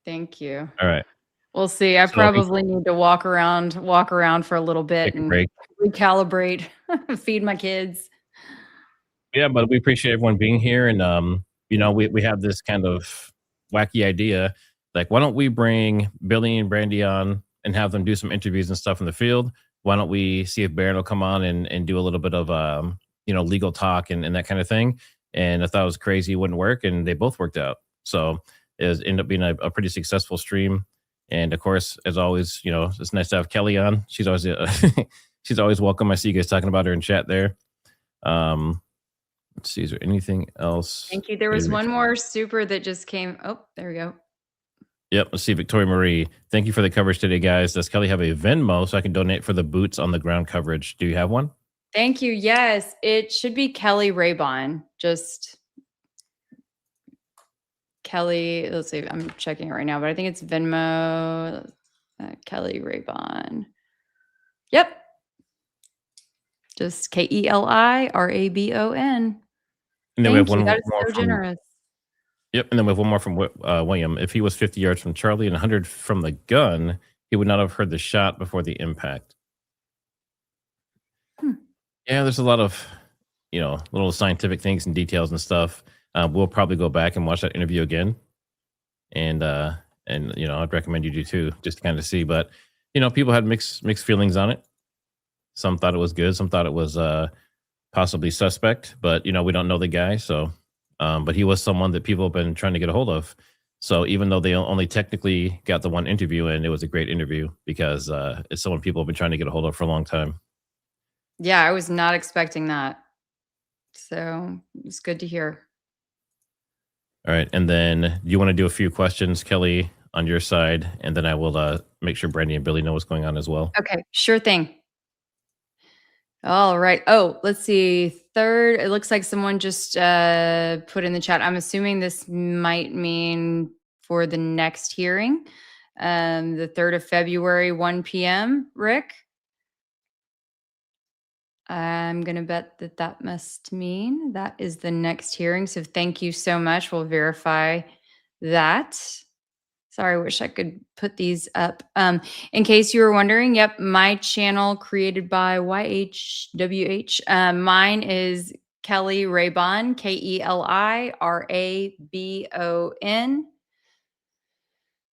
Thank you. All right. We'll see. I probably need to walk around for a little bit and recalibrate, feed my kids. Yeah, but we appreciate everyone being here. And, we have this kind of wacky idea. Like, why don't we bring Billie and Brandie on and have them do some interviews and stuff in the field? Why don't we see if Baron will come on and do a little bit of, legal talk and that kind of thing? And I thought it was crazy. It wouldn't work. And they both worked out. So it ended up being a pretty successful stream. And of course, as always, it's nice to have Kelly on. She's always she's always welcome. I see you guys talking about her in chat there. Let's see, is there anything else? Thank you. There was one more super that just came. Oh, there we go. Yep. Let's see, Victoria Marie. Thank you for the coverage today, guys. Does Kelly have a Venmo so I can donate for the boots on the ground coverage? Do you have one? Thank you. Yes, it should be Kelly Raybon. Just Kelly, let's see, I'm checking it right now, but I think it's Venmo, Kelly Raybon. Yep. Just KELIRABON. And then we have Thank you. one That is more so from generous. Yep, and then we have one more from William. If he was 50 yards from Charlie and 100 from the gun, he would not have heard the shot before the impact. Yeah, there's a lot of, little scientific things and details and stuff. We'll probably go back and watch that interview again, and I'd recommend you do too, just to kind of see. But people had mixed feelings on it. Some thought it was good, some thought it was possibly suspect. But we don't know the guy, so. But he was someone that people have been trying to get a hold of. So even though they only technically got the one interview in, it was a great interview because it's someone people have been trying to get a hold of for a long time. Yeah, I was not expecting that. So it's good to hear. All right. And then you want to do a few questions, Kelly, on your side, and then I will make sure Brandie and Billy know what's going on as well. Okay, sure thing. All right. Oh, let's see. Third, it looks like someone just put in the chat. I'm assuming this might mean for the next hearing, the 3rd of February, 1 p.m., Rick. I'm going to bet that must mean that is the next hearing. So thank you so much. We'll verify that. Sorry, I wish I could put these up. In case you were wondering, yep, my channel created by YHWH. Mine is Keli Raybon, KELIRABON.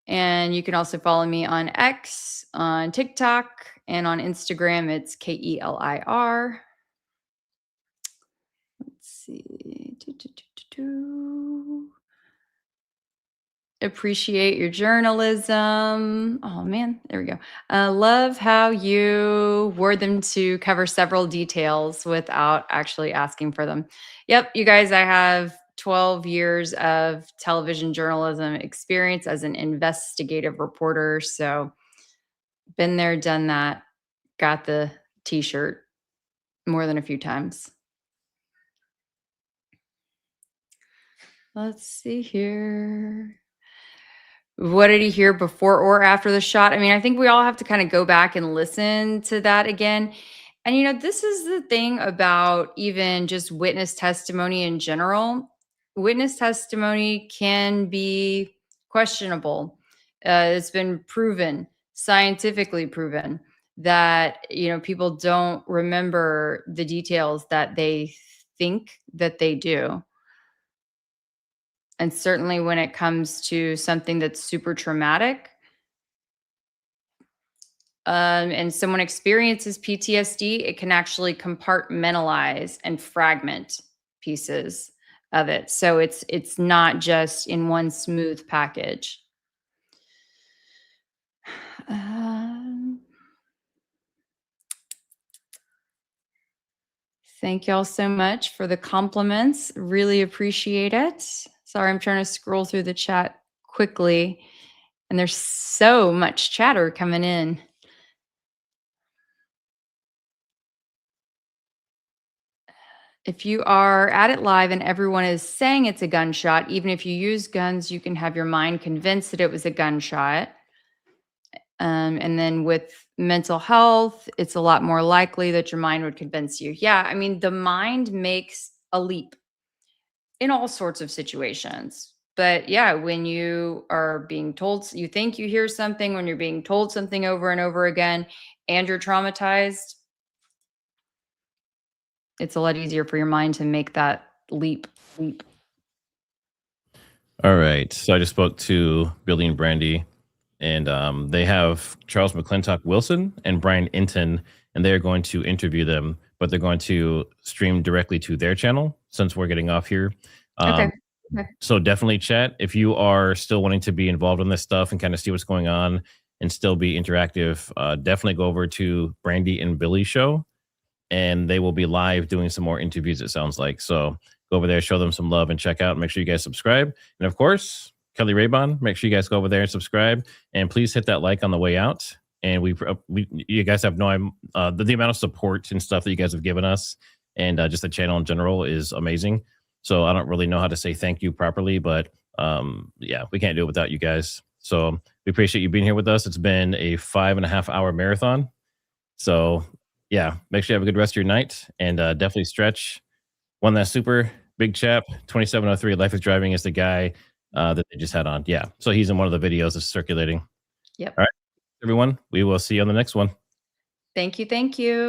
And you can also follow me on X, on TikTok, and on Instagram. It's KELIR. Let's see. Appreciate your journalism. Oh man, there we go. Love how you word them to cover several details without actually asking for them. Yep, you guys, I have 12 years of television journalism experience as an investigative reporter. So been there, done that, got the t-shirt more than a few times. Let's see here. What did he hear before or after the shot? I mean, I think we all have to kind of go back and listen to that again. And, this is the thing about even just witness testimony in general. Witness testimony can be questionable. It's been proven, scientifically proven, that, people don't remember the details that they think that they do. And certainly when it comes to something that's super traumatic, and someone experiences PTSD, it can actually compartmentalize and fragment pieces of it. So it's not just in one smooth package. Thank y'all so much for the compliments. Really appreciate it. Sorry, I'm trying to scroll through the chat quickly, and there's so much chatter coming in. If you are at it live and everyone is saying it's a gunshot, even if you use guns, you can have your mind convinced that it was a gunshot. And then with mental health, it's a lot more likely that your mind would convince you. Yeah, I mean, the mind makes a leap in all sorts of situations. But yeah, when you are being told, you think you hear something, when you're being told something over and over again, and you're traumatized, it's a lot easier for your mind to make that leap. All right. So I just spoke to Billie and Brandie, and they have Charles McClintock Wilson and Brian Inton, and they're going to interview them, but they're going to stream directly to their channel since we're getting off here. Okay. So definitely chat if you are still wanting to be involved in this stuff and kind of see what's going on and still be interactive. Definitely go over to Brandie and Billie Show, and they will be live doing some more interviews, it sounds like. So go over there, show them some love, and check out. Make sure you guys subscribe. And of course, Keli Raybon, make sure you guys go over there and subscribe. And please hit that like on the way out. And you guys have no the amount of support and stuff that you guys have given us, and just the channel in general is amazing. So I don't really know how to say thank you properly, but yeah, we can't do it without you guys. So we appreciate you being here with us. It's been a 5.5 hour marathon. So yeah, make sure you have a good rest of your night, and definitely stretch. One last super big chap, 2703 Life is Driving is the guy that they just had on. Yeah, so he's in one of the videos that's circulating. Yep. All right, everyone, we will see you on the next one. Thank you. Thank you.